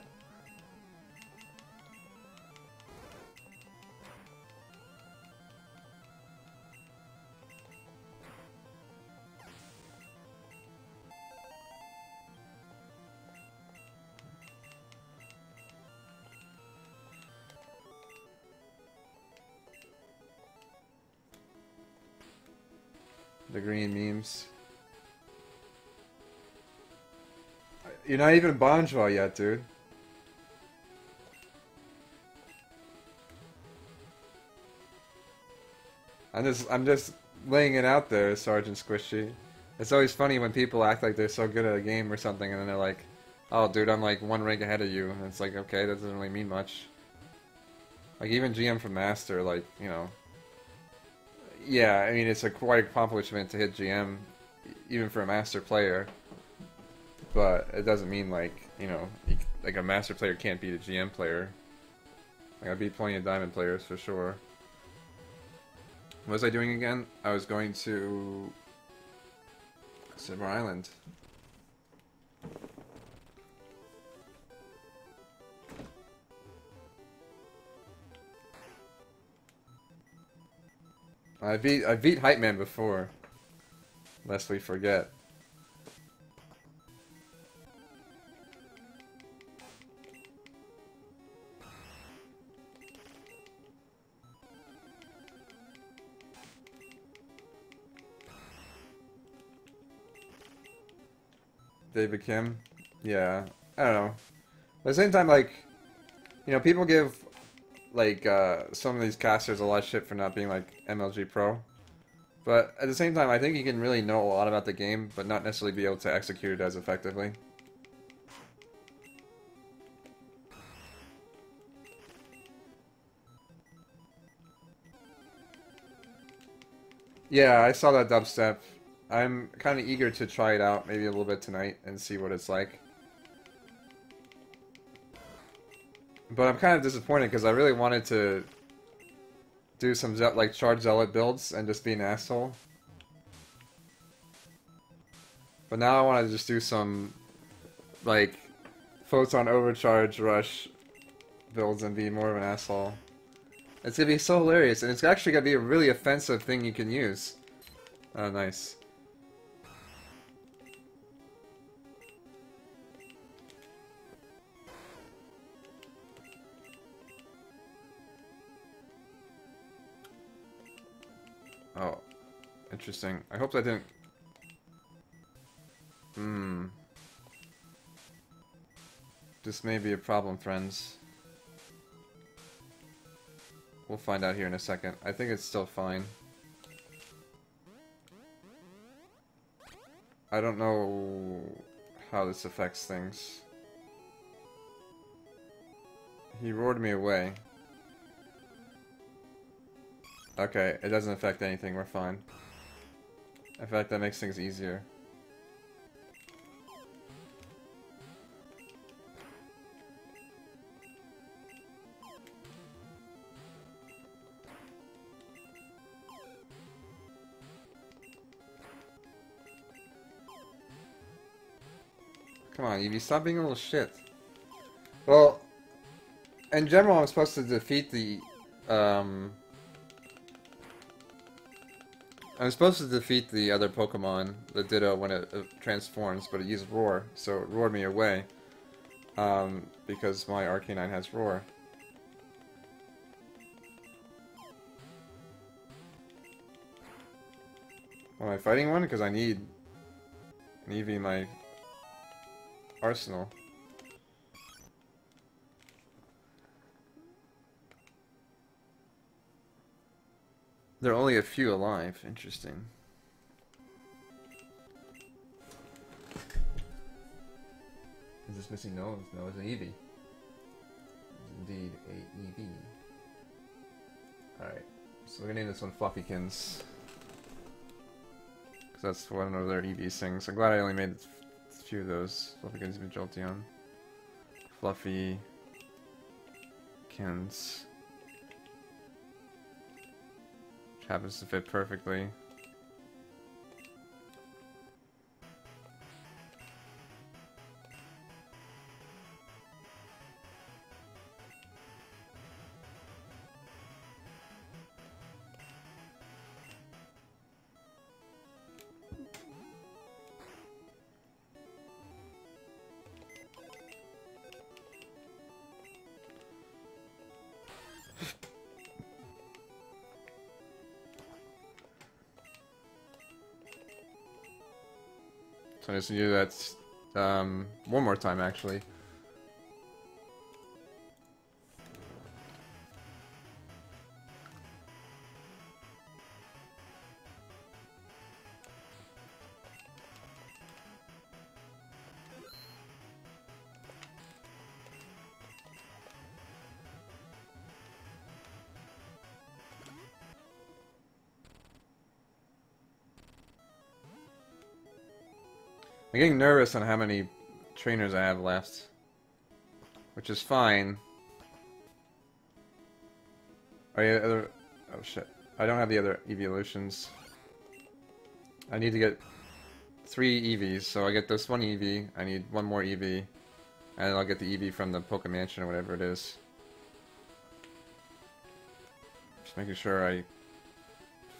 The green memes. You're not even Bonjour yet, dude. I'm just laying it out there, Sergeant Squishy. It's always funny when people act like they're so good at a game or something, and then they're like, "Oh, dude, I'm like one rank ahead of you," and it's like, okay, that doesn't really mean much. Like even GM from Master, like you know. Yeah, I mean, it's a quite accomplishment to hit GM, even for a Master player. But it doesn't mean, like, you know, like a Master player can't beat a GM player. Like, I beat plenty of Diamond players, for sure. What was I doing again? I was going to Silver Island. I beat Hype Man before. Lest we forget. David Kim? Yeah. I don't know. At the same time, like, you know, people give like some of these casters a lot of shit for not being like MLG Pro. But at the same time, I think you can really know a lot about the game, but not necessarily be able to execute it as effectively. Yeah, I saw that dubstep. I'm kind of eager to try it out, maybe a little bit tonight, and see what it's like. But I'm kind of disappointed because I really wanted to do some like charge zealot builds and just be an asshole. But now I want to just do some like photon overcharge rush builds and be more of an asshole. It's gonna be so hilarious, and it's actually gonna be a really offensive thing you can use. Oh, nice. Oh, interesting. I hope that didn't... This may be a problem, friends. We'll find out here in a second. I think it's still fine. I don't know how this affects things. He roared me away. Okay, it doesn't affect anything, we're fine. In fact, that makes things easier. Come on, Evie, stop being a little shit. Well, in general, I'm supposed to defeat the, I'm supposed to defeat the other Pokemon, the Ditto, when it transforms, but it used Roar, so it roared me away. Because my Arcanine has Roar. Am I fighting one? Because I need an Eevee in my arsenal. There are only a few alive. Interesting. is missing? No, it's an Eevee. It's indeed a Eevee. Alright, so we're gonna name this one Fluffykins. Because that's one of their Eevee's things. I'm glad I only made a few of those. Fluffykins and Jolteon. Fluffykins. Which happens to fit perfectly. So I just do that one more time, actually. I'm getting nervous on how many trainers I have left, which is fine. Oh shit. I don't have the other evolutions. I need to get 3 Eevees, so I get this one Eevee, I need one more Eevee, and I'll get the Eevee from the Pokémon Mansion or whatever it is. Just making sure I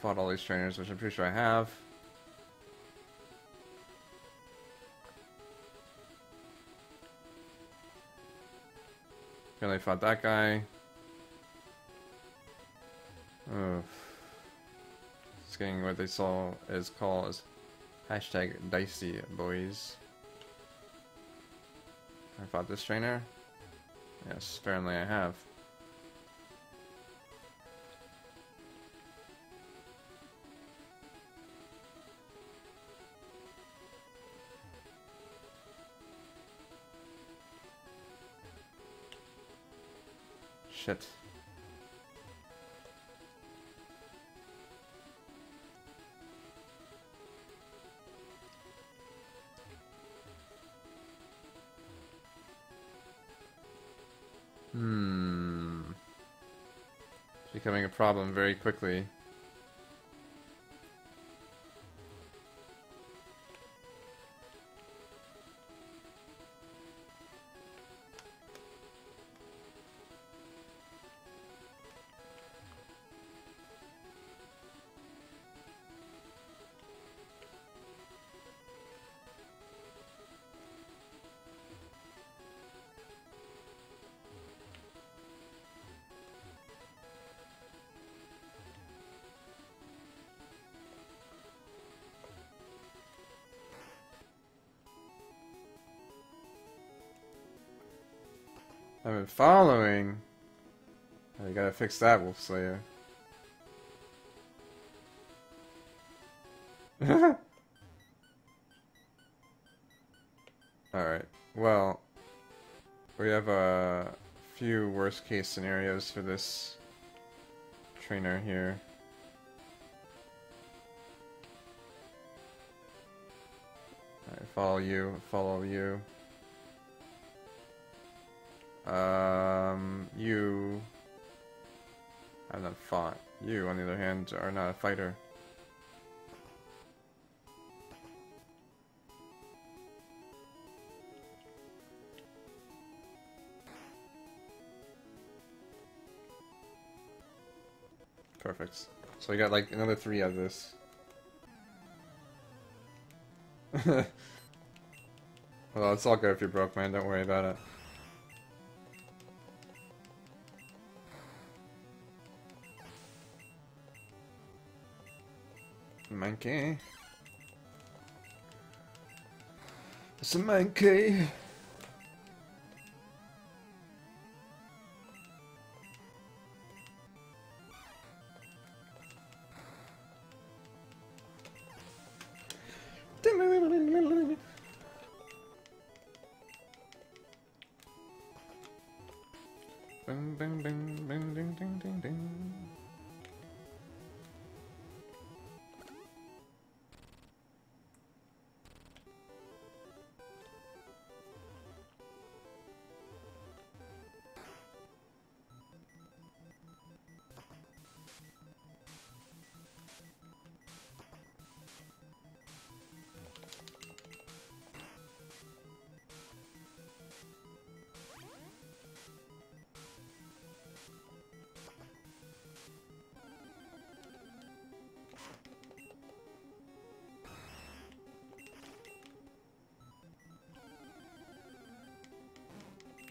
fought all these trainers, which I'm pretty sure I have. I fought that guy. It's getting what they saw is called as hashtag dicey boys. I fought this trainer. Yes, apparently I have. Shit. It's becoming a problem very quickly. I've been following. Oh, you gotta fix that, Wolf Slayer. Alright, well, we have a few worst case scenarios for this trainer here. Alright, follow you. You have not fought. You, on the other hand, are not a fighter. Perfect. So we got like another 3 out of this. Well, it's all good if you're broke, man. Don't worry about it. Monkey. It's a monkey. Bing, bing, bing, bing, ding, ding, ding, ding.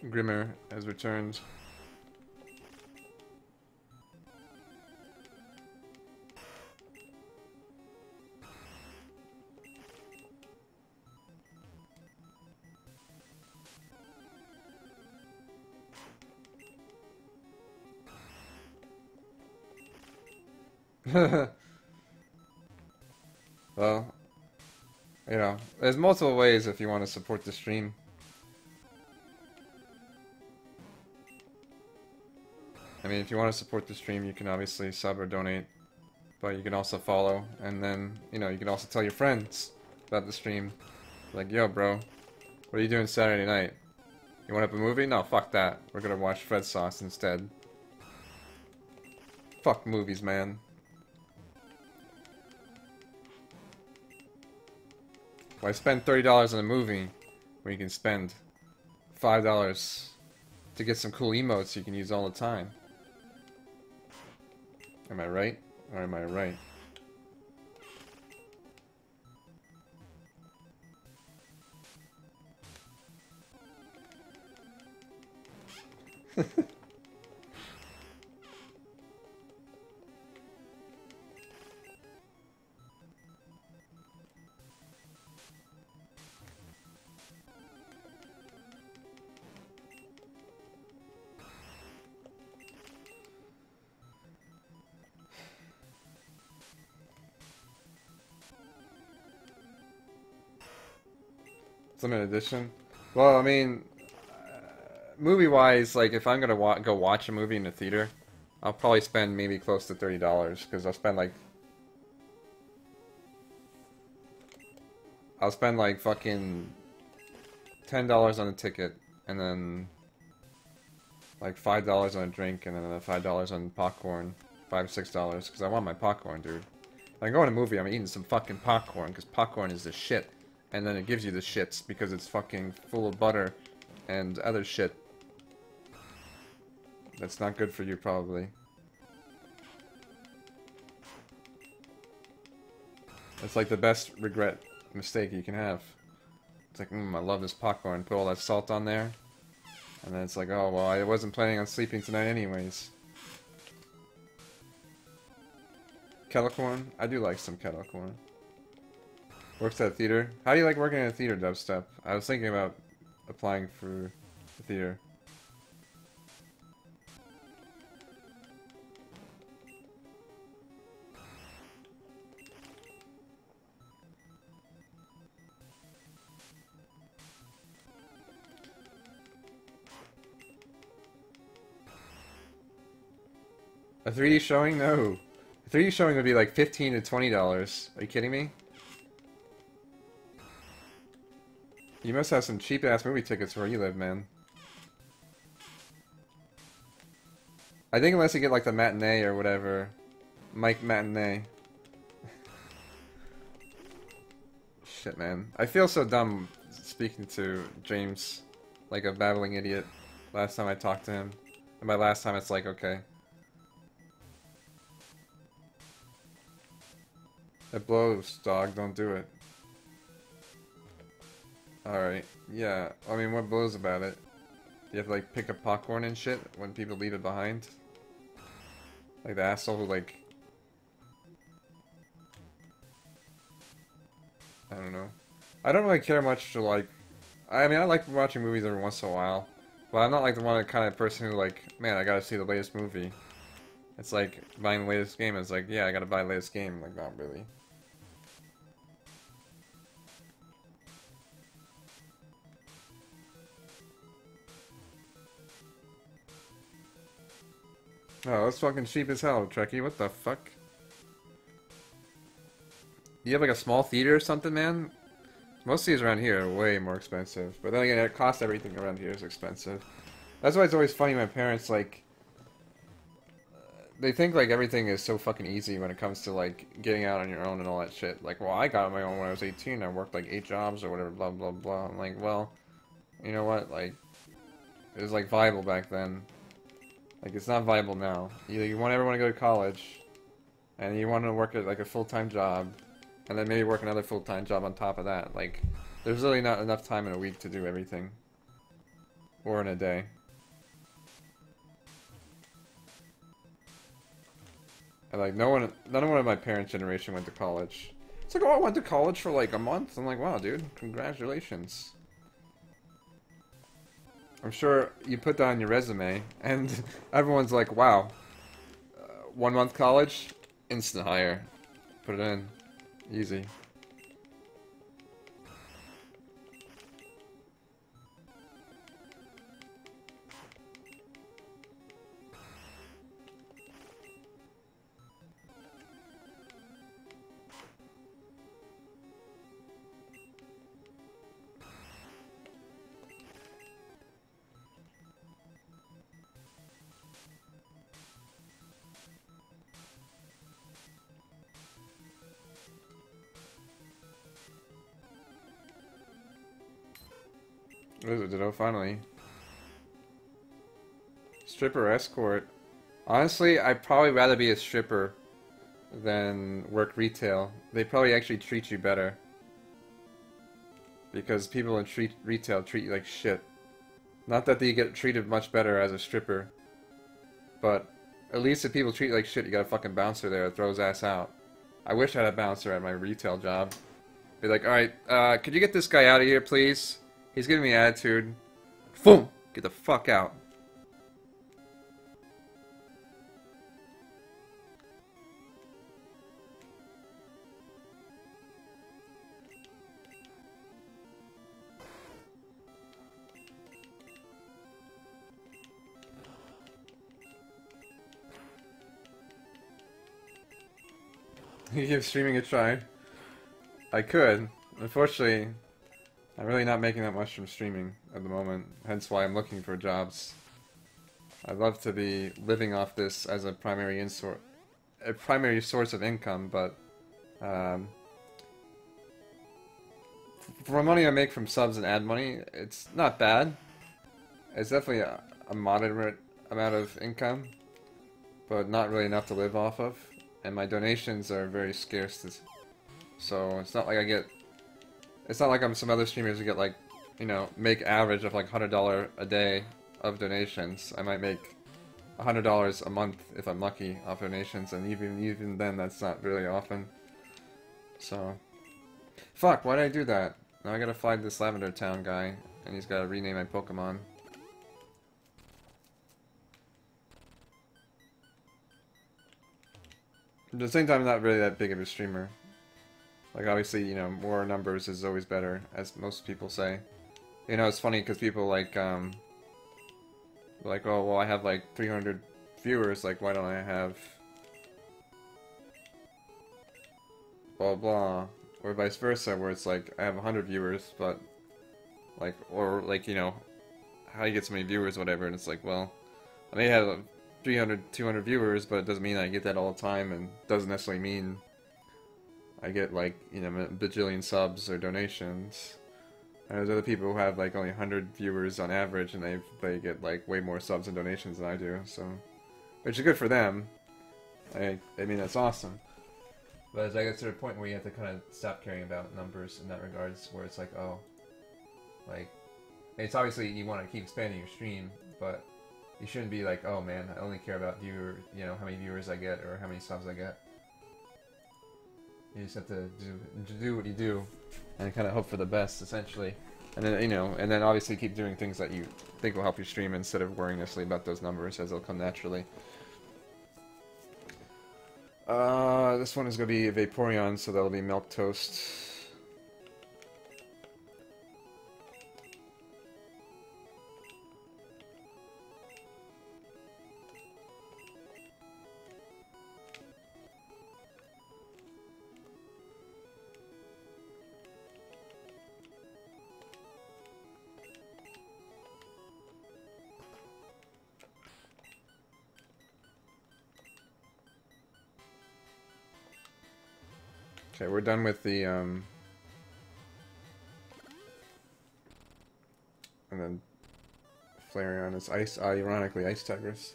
Grimmer has returned. Well, you know, there's multiple ways if you want to support the stream. I mean, if you want to support the stream, you can obviously sub or donate, but you can also follow, and then, you know, you can also tell your friends about the stream. Like, yo, bro, what are you doing Saturday night? You want up a movie? No, fuck that. We're gonna watch Fred Sauce instead. Fuck movies, man. Why spend $30 on a movie when you can spend $5 to get some cool emotes you can use all the time? Am I right? Or am I right? Limited edition. Well, I mean, movie-wise, like if I'm gonna go watch a movie in the theater, I'll probably spend maybe close to $30 because I'll spend like fucking $10 on a ticket and then like $5 on a drink and then $5 on popcorn, $6 because I want my popcorn, dude. When I go in a movie, I'm eating some fucking popcorn because popcorn is the shit. And then it gives you the shits because it's fucking full of butter and other shit. That's not good for you, probably. It's like the best mistake you can have. It's like, I love this popcorn. Put all that salt on there. And then it's like, oh, well, I wasn't planning on sleeping tonight anyways. Kettle corn? I do like some kettle corn. Works at a theater. How do you like working at a theater, Dubstep? I was thinking about applying for the theater. A 3D showing? No. A 3D showing would be like $15 to $20. Are you kidding me? You must have some cheap-ass movie tickets where you live, man. I think unless you get like the matinee or whatever. Mike Matinee. Shit, man. I feel so dumb speaking to James like a babbling idiot last time I talked to him. And by last time it's like, okay. It blows, dog. Don't do it. Alright, yeah, I mean, what blows about it? You have to, like, pick up popcorn and shit when people leave it behind? Like, the asshole who, like... I don't know. I don't really care much to, like... I mean, I like watching movies every once in a while. But I'm not, like, the kind of person who, like, man, I gotta see the latest movie. It's like, buying the latest game, it's like, yeah, I gotta buy the latest game. Like, not really. Oh, that's fucking cheap as hell, Trekkie. What the fuck? You have like a small theater or something, man? Most of these around here are way more expensive. But then again, it costs everything around here is expensive. That's why it's always funny my parents, like... They think, like, everything is so fucking easy when it comes to, like, getting out on your own and all that shit. Like, well, I got on my own when I was 18. I worked, like, 8 jobs or whatever, blah, blah, blah. I'm like, well, you know what? Like, it was, like, viable back then. Like, it's not viable now. Either you want everyone to go to college, and you want to work at, like, a full-time job, and then maybe work another full-time job on top of that. Like, there's really not enough time in a week to do everything. Or in a day. And, like, none of my parents' generation went to college. It's like, oh, I went to college for, like, a month. I'm like, wow, dude, congratulations. I'm sure you put that on your resume, and everyone's like, wow, 1 month college, instant hire. Put it in. Easy. What is it, Ditto? Finally. Stripper escort. Honestly, I'd probably rather be a stripper than work retail. They probably actually treat you better. Because people in retail treat you like shit. Not that they get treated much better as a stripper. But at least if people treat you like shit, you got a fucking bouncer there that throws ass out. I wish I had a bouncer at my retail job. Be like, alright, could you get this guy out of here, please? He's giving me attitude. Boom! Get the fuck out. You give streaming a try. I could. Unfortunately, I'm really not making that much from streaming at the moment. Hence why I'm looking for jobs. I'd love to be living off this as a primary source of income, but for the money I make from subs and ad money, it's not bad. It's definitely a moderate amount of income, but not really enough to live off of. And my donations are very scarce, so it's not like I get... It's not like I'm some other streamers who get, like, you know, make average of like $100 a day of donations. I might make $100 a month if I'm lucky off donations, and even then that's not really often. So, fuck, why did I do that? Now I gotta find this Lavender Town guy, and he's gotta rename my Pokemon. At the same time, I'm not really that big of a streamer. Like, obviously, you know, more numbers is always better, as most people say. You know, it's funny because people like, oh, well, I have like 300 viewers, like, why don't I have blah blah, or vice versa, where it's like, I have 100 viewers, but, like, or, like, you know, how do you get so many viewers, whatever, and it's like, well, I may have 300, 200 viewers, but it doesn't mean I get that all the time, and doesn't necessarily mean I get, like, you know, a bajillion subs or donations. And there's other people who have, like, only 100 viewers on average, and they get, like, way more subs and donations than I do, so... Which is good for them. I mean, that's awesome. But as I get to the point where you have to kind of stop caring about numbers in that regards, where it's like, oh... Like... It's obviously you want to keep expanding your stream, but... You shouldn't be like, oh man, I only care about you know, how many viewers I get, or how many subs I get. You just have to do what you do, and kind of hope for the best, essentially. And then, you know, and then obviously keep doing things that you think will help your stream instead of worrying necessarily about those numbers, as they'll come naturally. This one is going to be Vaporeon, so that'll be Milk Toast. Okay, we're done with the, and then Flareon is ice, ironically, Ice Tigress.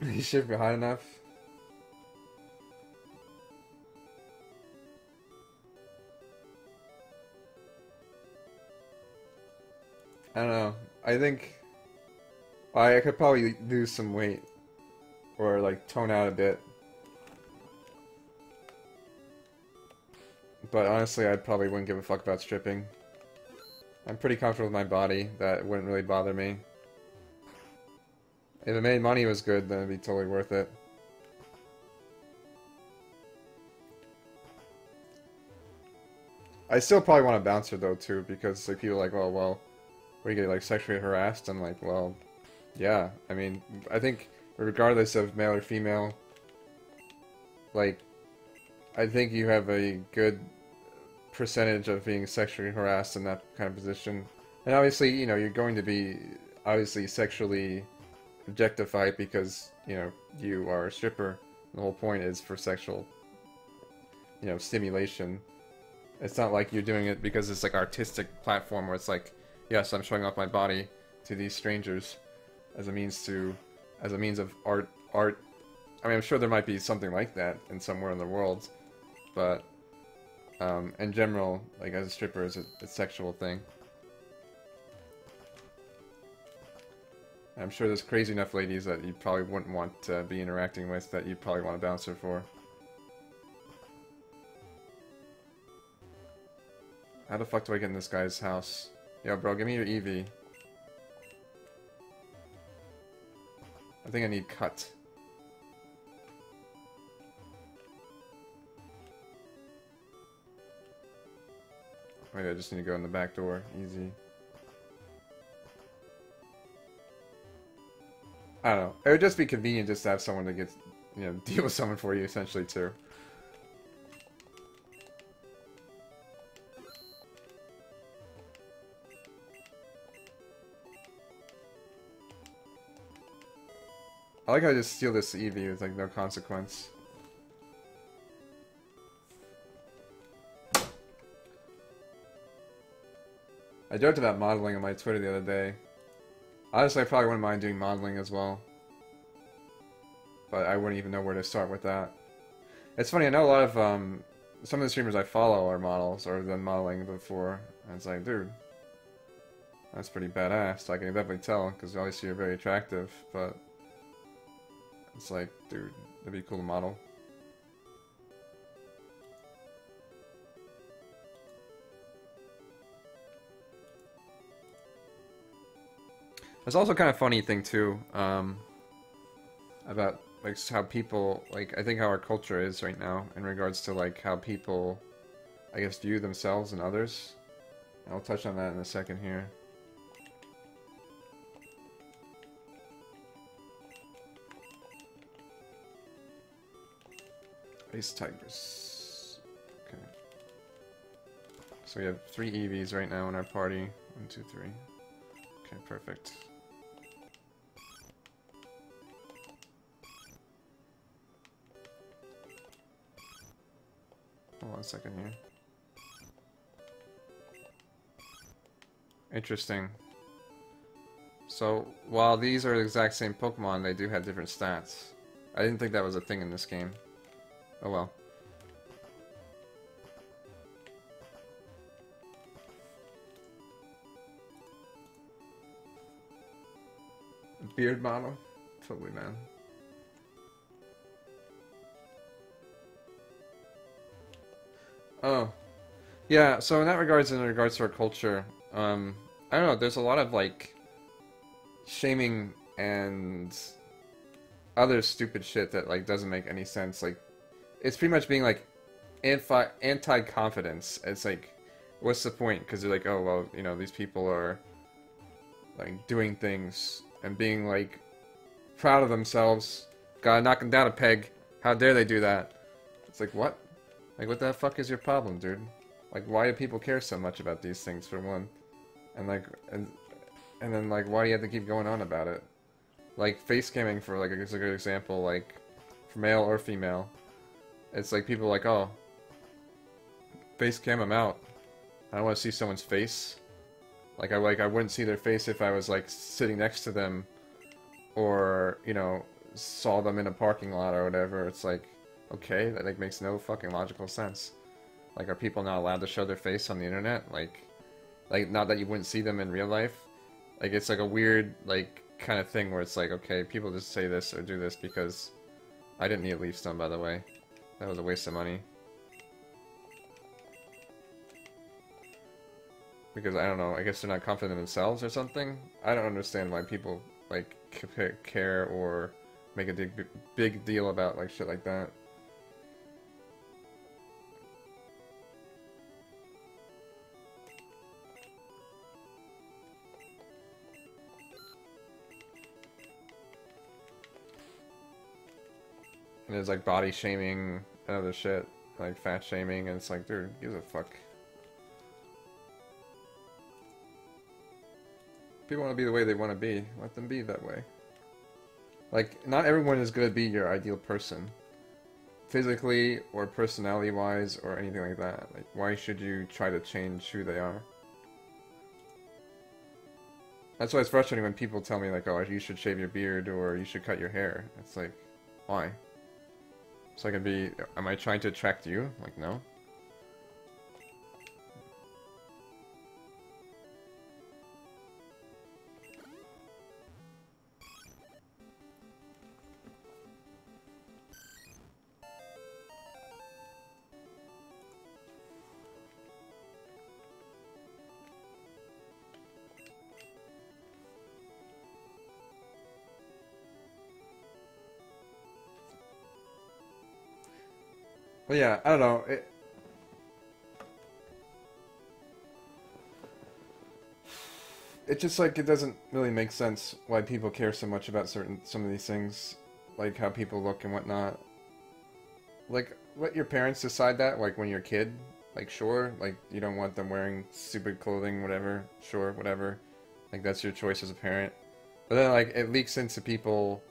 You should be high enough. I don't know. I think I could probably lose some weight or like tone out a bit. But honestly, I probably wouldn't give a fuck about stripping. I'm pretty comfortable with my body. That wouldn't really bother me. If it made money was good, then it'd be totally worth it. I still probably want a bouncer though too, because like people are like, oh well, we get like sexually harassed. I'm like, well, yeah. I mean, I think regardless of male or female, like, I think you have a good percentage of being sexually harassed in that kind of position. And obviously, you know, you're going to be obviously sexually objectified because, you know, you are a stripper. The whole point is for sexual, you know, stimulation. It's not like you're doing it because it's like artistic platform where it's like, yes, I'm showing off my body to these strangers as a means of art. I mean, I'm sure there might be something like that in somewhere in the world, but in general, like as a stripper, it's a sexual thing. I'm sure there's crazy enough ladies that you probably wouldn't want to be interacting with that you'd probably want a bouncer for. How the fuck do I get in this guy's house? Yo, bro, give me your EV. I think I need cut. Wait, I just need to go in the back door. Easy. I don't know. It would just be convenient just to have someone to get, you know, deal with someone for you, essentially, too. I like how I just steal this EV with, like, no consequence. I joked about modeling on my Twitter the other day. Honestly, I probably wouldn't mind doing modeling as well. But I wouldn't even know where to start with that. It's funny, I know a lot of, some of the streamers I follow are models, or have done modeling before. And it's like, dude, that's pretty badass. I can definitely tell, because obviously you're very attractive, but it's like, dude, that'd be cool to model. There's also kind of funny thing too, about like how people, like, I think how our culture is right now in regards to like how people, I guess, view themselves and others. And I'll touch on that in a second here. Ice Tigers. Okay. So we have 3 EVs right now in our party. 1, 2, 3. Okay, perfect. Hold on a second here. Interesting. So, while these are the exact same Pokemon, they do have different stats. I didn't think that was a thing in this game. Oh well. Beard model? Totally, man. Oh. Yeah, so in that regards, in regards to our culture, I don't know, there's a lot of, like, shaming and other stupid shit that, like, doesn't make any sense. Like, it's pretty much being, like, anti-confidence. It's like, what's the point? Because they're like, oh, well, you know, these people are, like, doing things and being, like, proud of themselves. Gotta knock them down a peg. How dare they do that? It's like, what? Like, what the fuck is your problem, dude? Like, why do people care so much about these things, for one? And like, and then like, why do you have to keep going on about it? Like, face camming, for like, is a good example, like, for male or female. It's like, people are like, oh, face cam them out. I don't want to see someone's face. Like, I wouldn't see their face if I was, like, sitting next to them, or, you know, saw them in a parking lot or whatever. It's like, okay, that, like, makes no fucking logical sense. Like, are people not allowed to show their face on the internet? Like, not that you wouldn't see them in real life. Like, it's like a weird, like, kind of thing where it's like, okay, people just say this or do this because I didn't need a leaf stone, by the way. That was a waste of money. Because, I don't know, I guess they're not confident in themselves or something? I don't understand why people, like, care or make a big deal about, like, shit like that. And there's, like, body shaming and other shit, like, fat shaming, and it's like, dude, gives a fuck. People want to be the way they want to be. Let them be that way. Like, not everyone is going to be your ideal person. Physically, or personality-wise, or anything like that. Like, why should you try to change who they are? That's why it's frustrating when people tell me, like, oh, you should shave your beard, or you should cut your hair. It's like, why? So I can be... Am I trying to attract you? Like, no. But yeah, I don't know. It just, like, it doesn't really make sense why people care so much about some of these things, like how people look and whatnot. Like, let your parents decide that, like, when you're a kid. Like, sure, like, you don't want them wearing stupid clothing, whatever. Sure, whatever. Like, that's your choice as a parent. But then, like, it leaks into people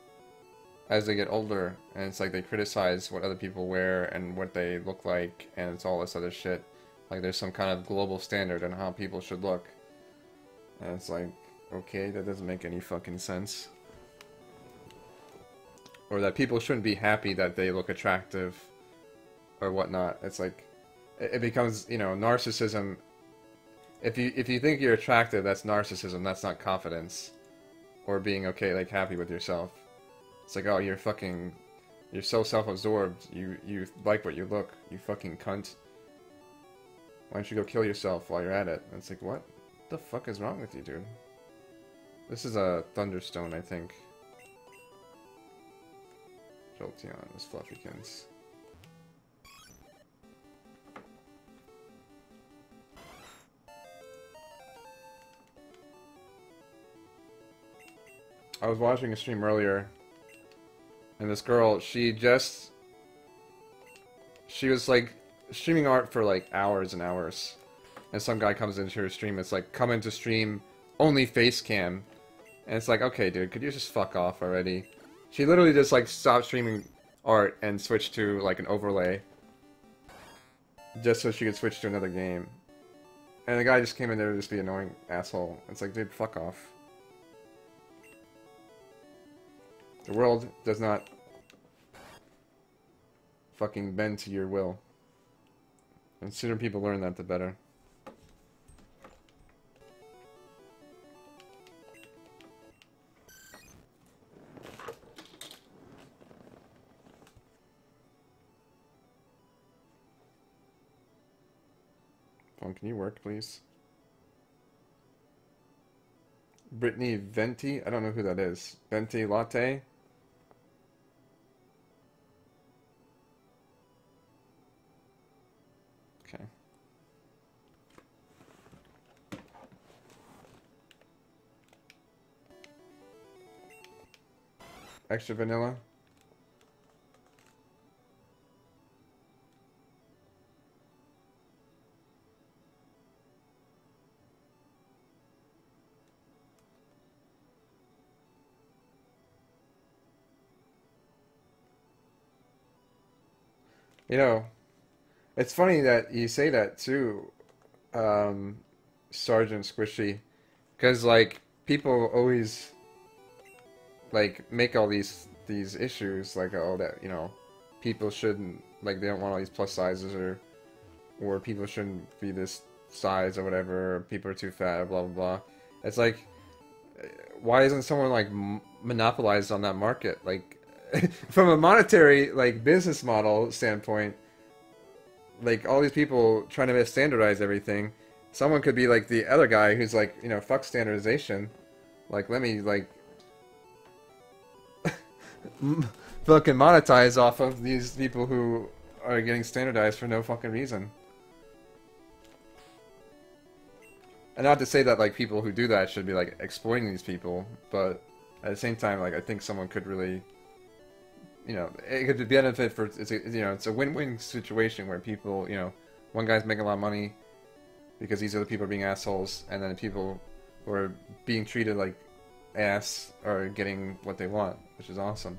as they get older, and it's like they criticize what other people wear and what they look like, and it's all this other shit. Like, there's some kind of global standard on how people should look. And it's like, okay, that doesn't make any fucking sense. Or that people shouldn't be happy that they look attractive, or whatnot. It's like, it becomes, you know, narcissism. If you think you're attractive, that's narcissism, that's not confidence. Or being okay, like, happy with yourself. It's like, oh, you're so self-absorbed, you like what you look, you fucking cunt. Why don't you go kill yourself while you're at it? And it's like, what the fuck is wrong with you, dude? This is a Thunderstone, I think. Jolteon, this Fluffykins. I was watching a stream earlier, and this girl, she was like streaming art for like hours and hours, and some guy comes into her stream. It's like, come into stream, only face cam, and it's like, okay, dude, could you just fuck off already? She literally just like stopped streaming art and switched to like an overlay, just so she could switch to another game. And the guy just came in there to just be an annoying asshole. It's like, dude, fuck off. The world does not fucking bend to your will. And the sooner people learn that, the better. Phone, can you work, please? Brittany Venti? I don't know who that is. Venti Latte? Okay. Extra vanilla? You know, it's funny that you say that too, Sergeant Squishy, because like people always like make all these issues like oh that people shouldn't like they don't want all these plus sizes or people shouldn't be this size or whatever, or people are too fat, blah blah blah. It's like why isn't someone like monopolized on that market? Like from a monetary like business model standpoint, like all these people trying to standardize everything, someone could be like the other guy who's like fuck standardization, like let me like fucking monetize off of these people who are getting standardized for no fucking reason. And not to say that like people who do that should be like exploiting these people, but at the same time, like I think someone could really, it could benefit for it's a win-win situation where people, one guy's making a lot of money because these other people are being assholes, and then people who are being treated like ass are getting what they want, which is awesome.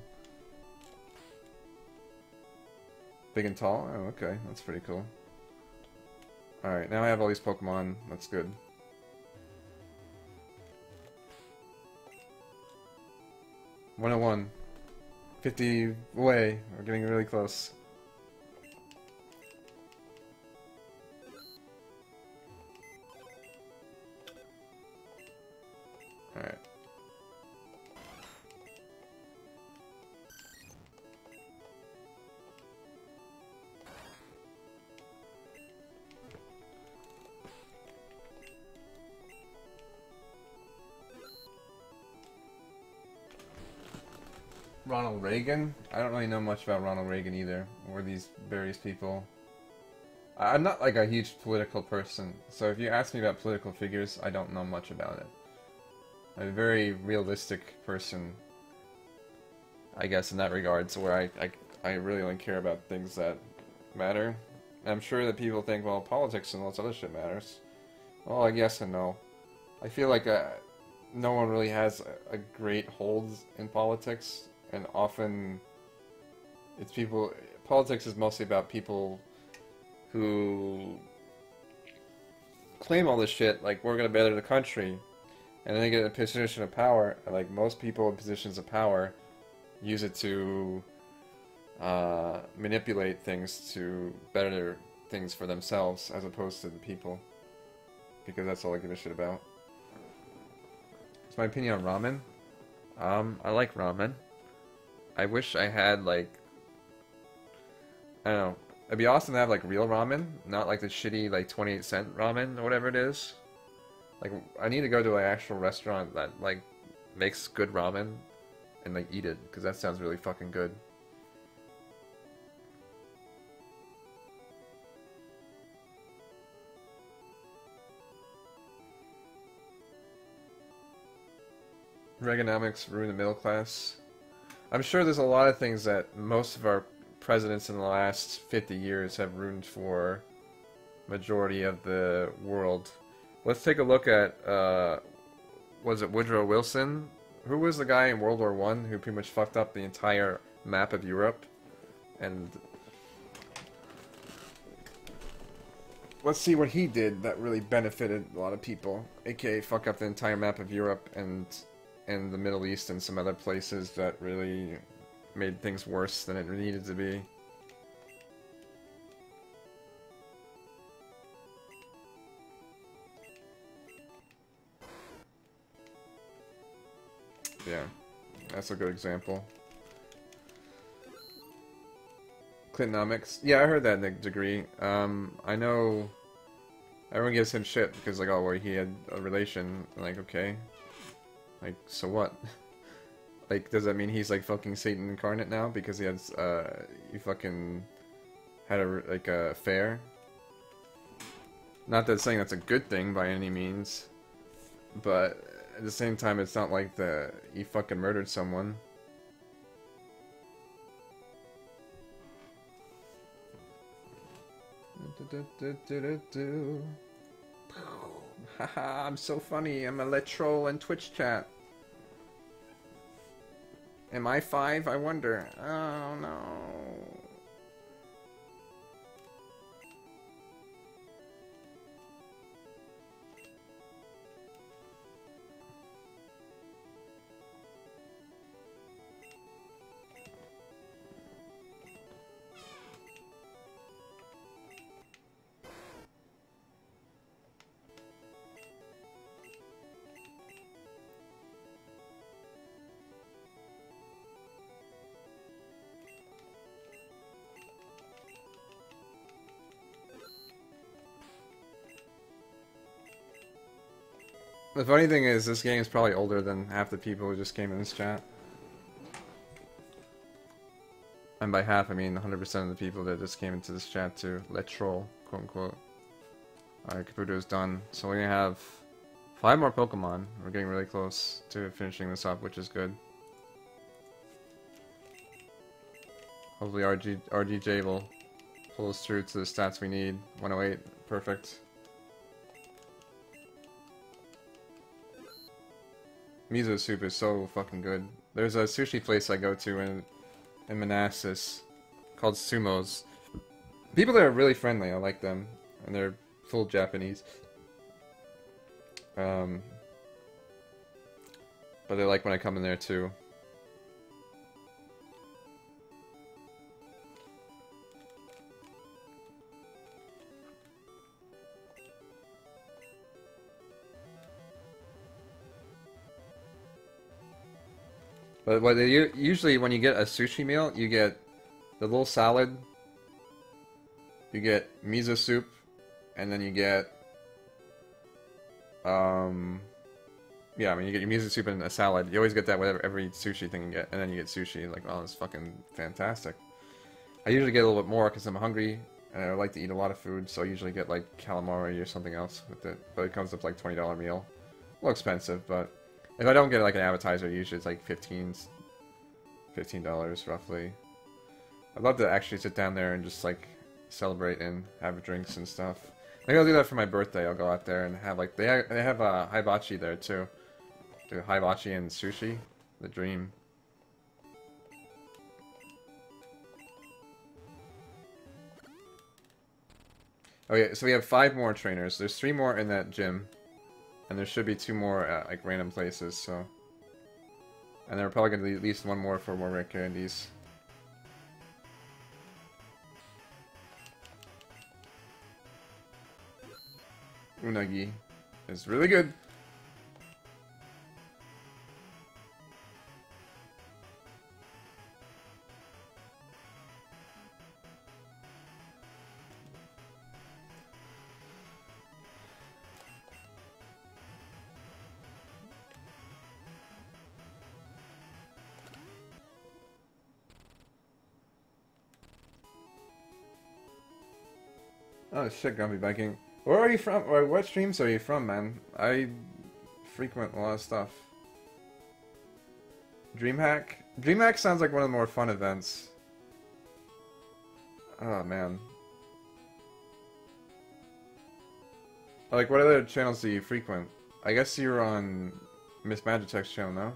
Big and tall? Oh, okay, that's pretty cool. Alright, now I have all these Pokemon, that's good. $101. 50 away. We're getting really close. Alright. Ronald Reagan? I don't really know much about Ronald Reagan either, or these various people. I'm not like a huge political person, so if you ask me about political figures, I don't know much about it. I'm a very realistic person, I guess, in that regard, so where I really only care about things that matter. And I'm sure that people think, well, politics and all this other shit matters. Well, I guess and no. I feel like no one really has a great hold in politics. And often, it's people. Politics is mostly about people who claim all this shit, like we're gonna better the country, and then they get in a position of power. And like most people in positions of power, use it to manipulate things to better things for themselves, as opposed to the people, because that's all I give a shit about. That's my opinion on ramen. I like ramen. I wish I had, like, I don't know, it'd be awesome to have, like, real ramen, not, like, the shitty, like, 28-cent ramen, or whatever it is. Like, I need to go to an actual restaurant that, like, makes good ramen, and, like, eat it, because that sounds really fucking good. Reaganomics ruin the middle class. I'm sure there's a lot of things that most of our presidents in the last 50 years have ruined for majority of the world. Let's take a look at, was it Woodrow Wilson? Who was the guy in World War I who pretty much fucked up the entire map of Europe? And let's see what he did that really benefited a lot of people, aka fuck up the entire map of Europe and the Middle East and some other places that really made things worse than it needed to be. Yeah, that's a good example. Clintonomics. Yeah, I heard that in a degree. I know everyone gives him shit because, like, oh, well, he had a relation. Like, okay. Like, so what? Like, does that mean he's, like, fucking Satan incarnate now because he has, he fucking had a, like, a affair? Not that saying that's a good thing by any means, but at the same time, it's not like he fucking murdered someone. Haha, I'm so funny. I'm a let troll in Twitch chat. Am I 5? I wonder. Oh no. The funny thing is, this game is probably older than half the people who just came in this chat. And by half, I mean 100% of the people that just came into this chat to let troll, quote unquote. Alright, Caputo's done. So we're gonna have 5 more Pokemon. We're getting really close to finishing this up, which is good. Hopefully RDJ will pull us through to the stats we need. 108, perfect. Miso soup is so fucking good. There's a sushi place I go to in Manassas called Sumo's. People there are really friendly, I like them. And they're full Japanese. But they like when I come in there too. But what they usually, when you get a sushi meal, you get the little salad, you get miso soup, and then you get, yeah, I mean, you get your miso soup and a salad. You always get that with every sushi thing you get, and then you get sushi. Like, oh, it's fucking fantastic. I usually get a little bit more because I'm hungry, and I like to eat a lot of food, so I usually get, like, calamari or something else with it. But it comes up, like, $20 meal. A little expensive, but if I don't get, like, an appetizer, usually it's, like, $15 roughly. I'd love to actually sit down there and just, like, celebrate and have drinks and stuff. Maybe I'll do that for my birthday. I'll go out there and have, like, they have hibachi there, too. Do hibachi and sushi. The dream. Oh yeah, so we have 5 more trainers. There's 3 more in that gym. And there should be 2 more at, like, random places, so... And there are probably going to be at least 1 more for more rare candies. Unagi is really good. Oh shit, Grumpy Biking. Where are you from? Or what streams are you from, man? I frequent a lot of stuff. DreamHack? DreamHack sounds like one of the more fun events. Oh man. Like, what other channels do you frequent? I guess you're on Miss Magitech's channel, no?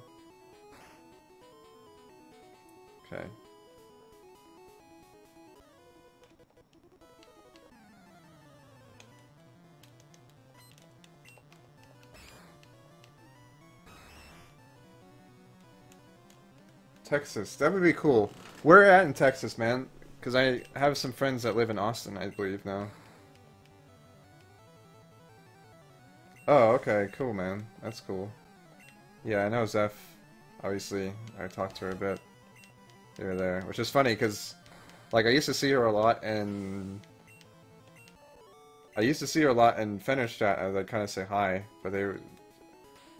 Okay. Texas, that would be cool. Where at in Texas, man? Because I have some friends that live in Austin, I believe, now. Oh, okay, cool, man. That's cool. Yeah, I know Zeph. Obviously, I talked to her a bit. They were there, which is funny, because, like, I used to see her a lot, and... I used to see her a lot in Fenner's chat, as I'd kind of say hi, but they...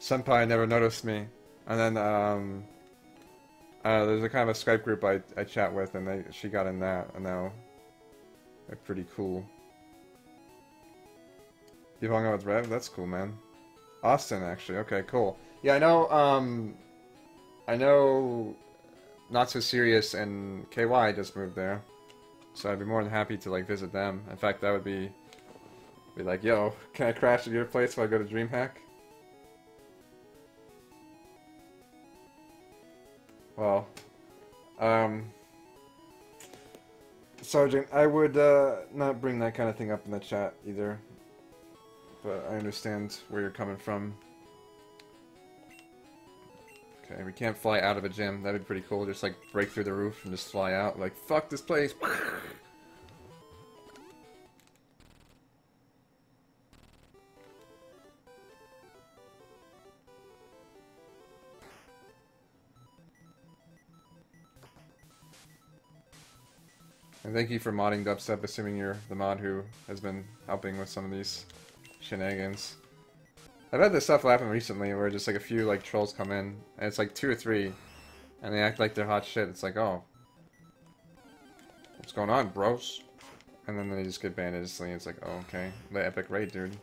Senpai never noticed me. And then, there's a kind of a Skype group I chat with, and she got in that, and now they're pretty cool. You hung out with Rev? That's cool, man. Austin, actually. Okay, cool. Yeah, I know Not So Serious and KY just moved there, so I'd be more than happy to, like, visit them. In fact, that would be like, yo, can I crash at your place while I go to DreamHack? Well, Sergeant, I would not bring that kind of thing up in the chat either, but I understand where you're coming from. Okay, we can't fly out of a gym. That'd be pretty cool. Just, like, break through the roof and just fly out. Like, fuck this place. And thank you for modding Dubstep, assuming you're the mod who has been helping with some of these shenanigans. I've had this stuff happen recently where just like a few like trolls come in, and it's like 2 or 3, and they act like they're hot shit. It's like, oh, what's going on, bros? And then they just get banned instantly. It's like, oh, okay, the epic raid, dude.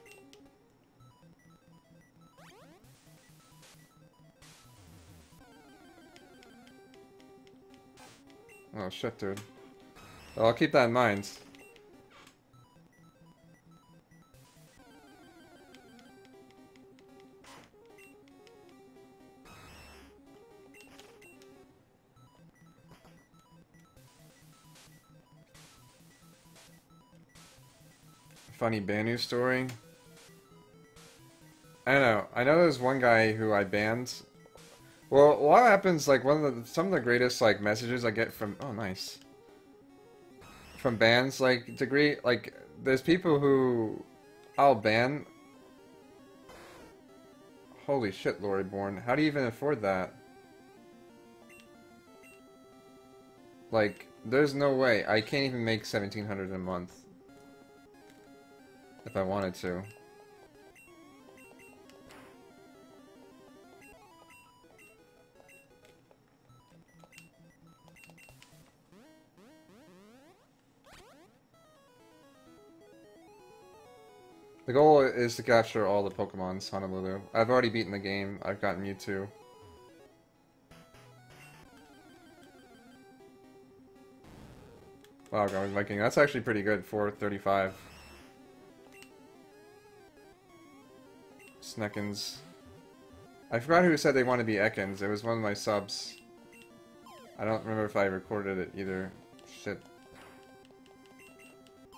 Oh shit, dude. Well, I'll keep that in mind. Funny Banu story. I don't know. I know there's one guy who I banned. Well, a lot happens, like, some of the greatest, like, messages I get from, oh, nice. From bans, like, there's people who I'll ban. Holy shit, Loriborn. How do you even afford that? Like, there's no way. I can't even make 1,700 a month. If I wanted to. The goal is to capture all the Pokemons, Honolulu. I've already beaten the game. I've gotten Mewtwo. Wow, going Viking. That's actually pretty good. 435. Sneckins. I forgot who said they want to be Ekans. It was one of my subs. I don't remember if I recorded it either. Shit. I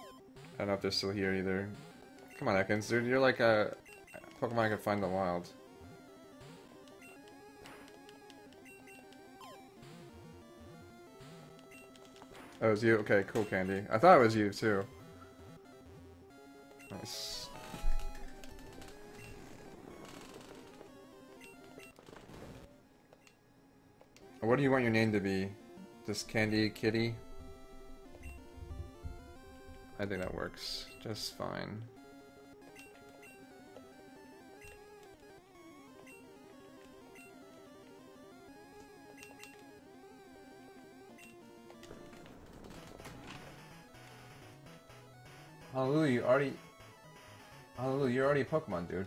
don't know if they're still here either. Come on, Ekans, dude. You're like a Pokemon I could find in the wild. Oh, it was you? Okay, cool, Candy. I thought it was you, too. Nice. What do you want your name to be? Just Candy Kitty? I think that works just fine. Honolulu, you're already a Pokemon, dude.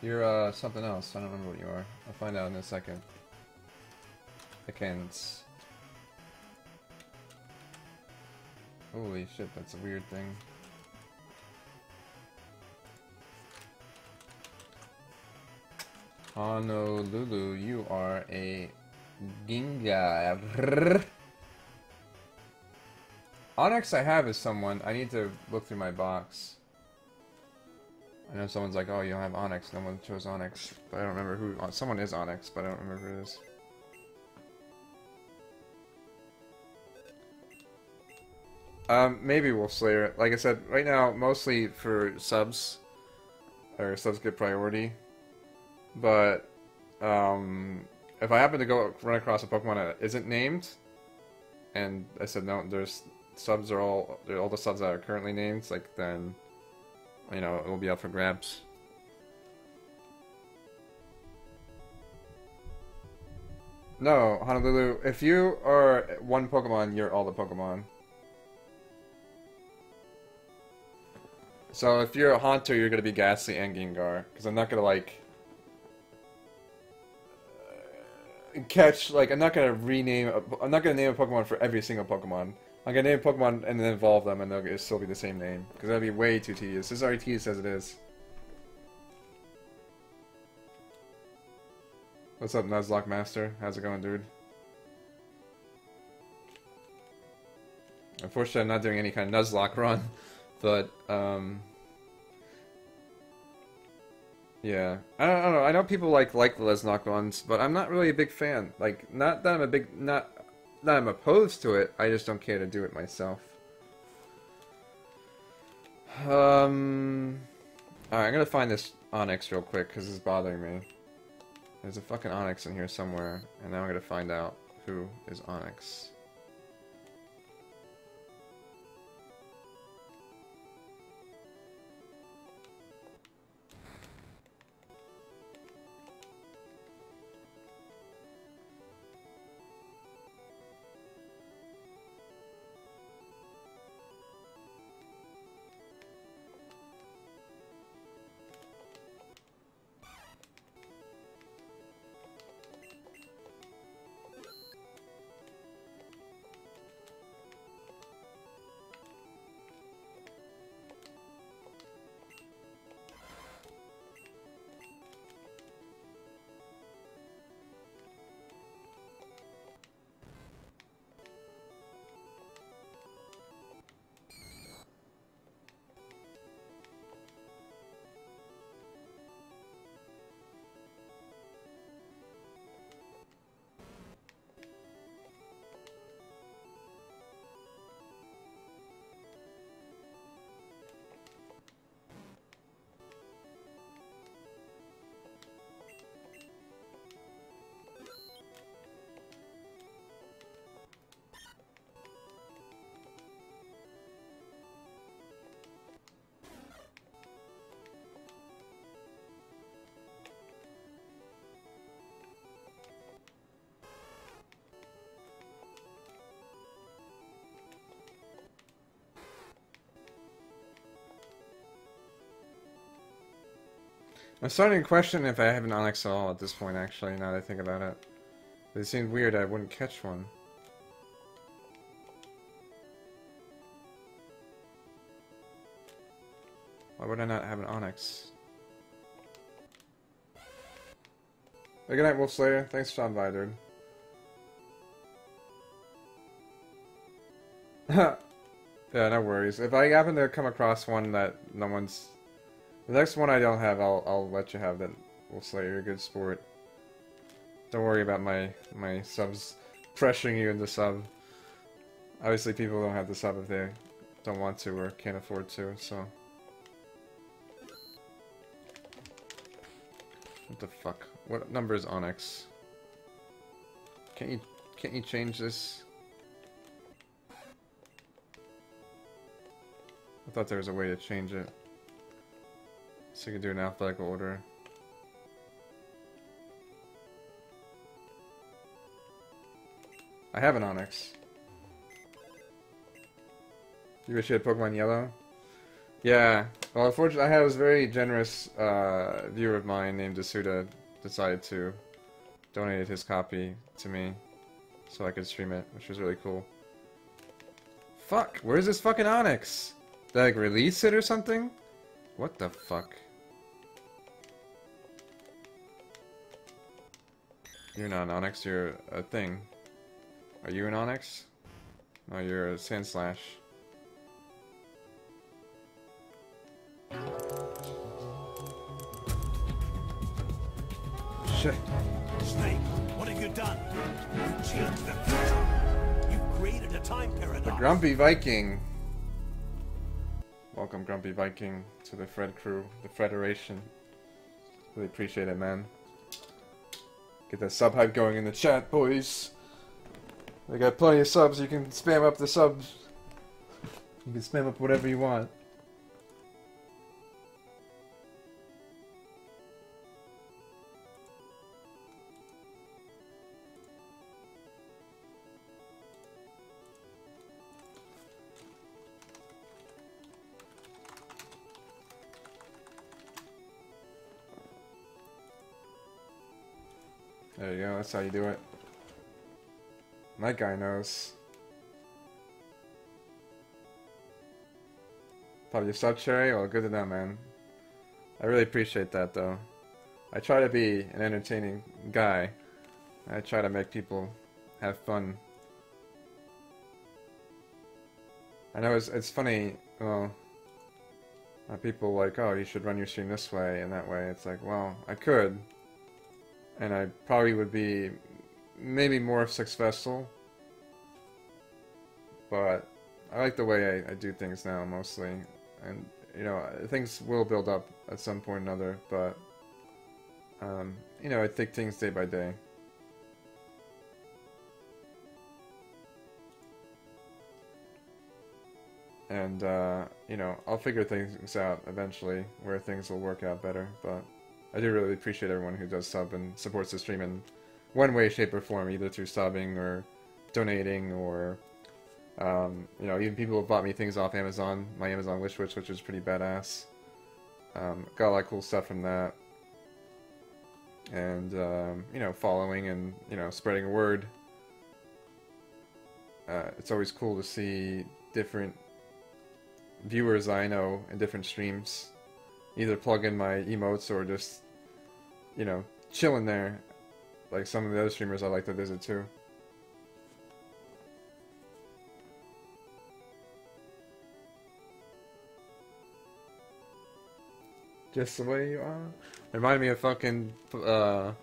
You're, something else. I don't remember what you are. I'll find out in a second. I can't. Holy shit, that's a weird thing. Honolulu, you are a Gengar. Onyx I have is someone. I need to look through my box. I know someone's like, oh, you don't have Onyx. No one chose Onyx. But I don't remember who. Someone is Onyx, but I don't remember who it is. Maybe Wolf Slayer. Like I said, right now, mostly for subs. Or subs get priority. But, if I happen to go run across a Pokemon that isn't named, and I said, no, there's subs are all the subs that are currently named, like, then, you know, it will be up for grabs. No, Honolulu, if you are one Pokemon, you're all the Pokemon. So if you're a Haunter, you're gonna be Ghastly and Gengar, because I'm not gonna, like, catch, like, I'm not gonna name a Pokemon for every single Pokemon. I'm gonna name a Pokemon and then evolve them, and it'll still be the same name. Because that'd be way too tedious. This is already tedious as it is. What's up, Nuzlocke Master? How's it going, dude? Unfortunately, I'm not doing any kind of Nuzlocke run. But, yeah. I don't know. I know people like the Nuzlocke runs, but I'm not really a big fan. Like, not that I'm opposed to it, I just don't care to do it myself. Alright, I'm gonna find this Onyx real quick, because it's bothering me. There's a fucking Onyx in here somewhere, and now I'm gonna find out who is Onyx. I'm starting to question if I have an Onyx at all at this point, actually, now that I think about it. It seemed weird I wouldn't catch one. Why would I not have an Onyx? Hey, good night, Wolf Slayer. Thanks for stopping by, dude. Yeah, no worries. If I happen to come across one that no one's... The next one I don't have, I'll let you have that, Wolf Slayer. You're a good sport. Don't worry about my subs pressuring you into sub. Obviously, people don't have to sub if they don't want to or can't afford to, so... What the fuck? What number is Onyx? Can't you change this? I thought there was a way to change it. So you can do an alphabetical order. I have an Onyx. You wish you had Pokemon Yellow? Yeah. Well, unfortunately, I had a very generous viewer of mine named Asuda decided to donate his copy to me so I could stream it, which was really cool. Fuck! Where's this fucking Onyx? Did I, like, release it or something? What the fuck? You're not an Onyx, you're a thing. Are you an Onyx? No, you're a Sandslash. Shit. Snake, what have you done? You changed the future. You created a time paradox. The Grumpy Viking. Welcome, Grumpy Viking, to the Fred crew, the Federation. Really appreciate it, man. Get that sub hype going in the chat, boys. They got plenty of subs. You can spam up the subs. You can spam up whatever you want. There you go, that's how you do it. That guy knows. Pop your sub, Cherry? Well, good to know, man. I really appreciate that, though. I try to be an entertaining guy. I try to make people have fun. I know it's funny, well, people like, oh, you should run your stream this way and that way. It's like, well, I could. And I probably would be maybe more successful, but I like the way I do things now, mostly. And, you know, things will build up at some point or another, but, you know, I take things day by day. And, you know, I'll figure things out eventually, where things will work out better, but I do really appreciate everyone who does sub and supports the stream in one way, shape, or form, either through subbing or donating or, you know, even people have bought me things off Amazon, my Amazon wish list, which is pretty badass. Got a lot of cool stuff from that. And, you know, following and, you know, spreading word. It's always cool to see different viewers I know in different streams either plug in my emotes or just, you know, chilling there, like some of the other streamers I like to visit too. Just the way you are. Reminded me of fucking, you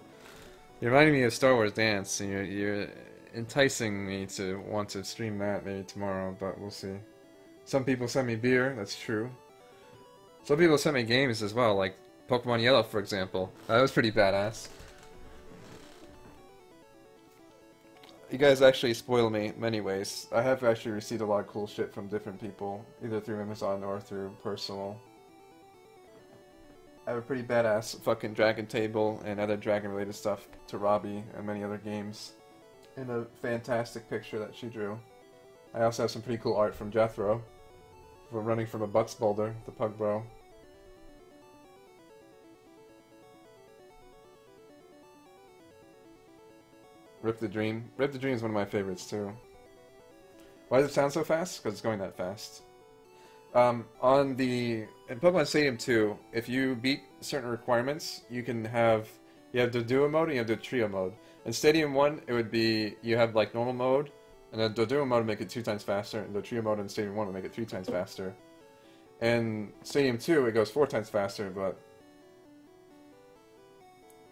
reminded me of Star Wars Dance, and you're enticing me to want to stream that maybe tomorrow, but we'll see. Some people send me beer, that's true. Some people sent me games as well, like Pokémon Yellow, for example. That was pretty badass. You guys actually spoil me in many ways. I have actually received a lot of cool shit from different people, either through Amazon or through personal. I have a pretty badass fucking dragon table and other dragon-related stuff to Robbie and many other games. And a fantastic picture that she drew. I also have some pretty cool art from Jethro. For running from a Butts Boulder, the Pug Bro. Rip the Dream. Rip the Dream is one of my favorites too. Why does it sound so fast? Because it's going that fast. In Pokemon Stadium 2, if you beat certain requirements, you have the duo mode and you have the trio mode. In Stadium 1, it would be, you have like normal mode, and then the duo mode would make it 2 times faster, and the trio mode in Stadium 1 would make it 3 times faster. In Stadium 2, it goes 4 times faster, but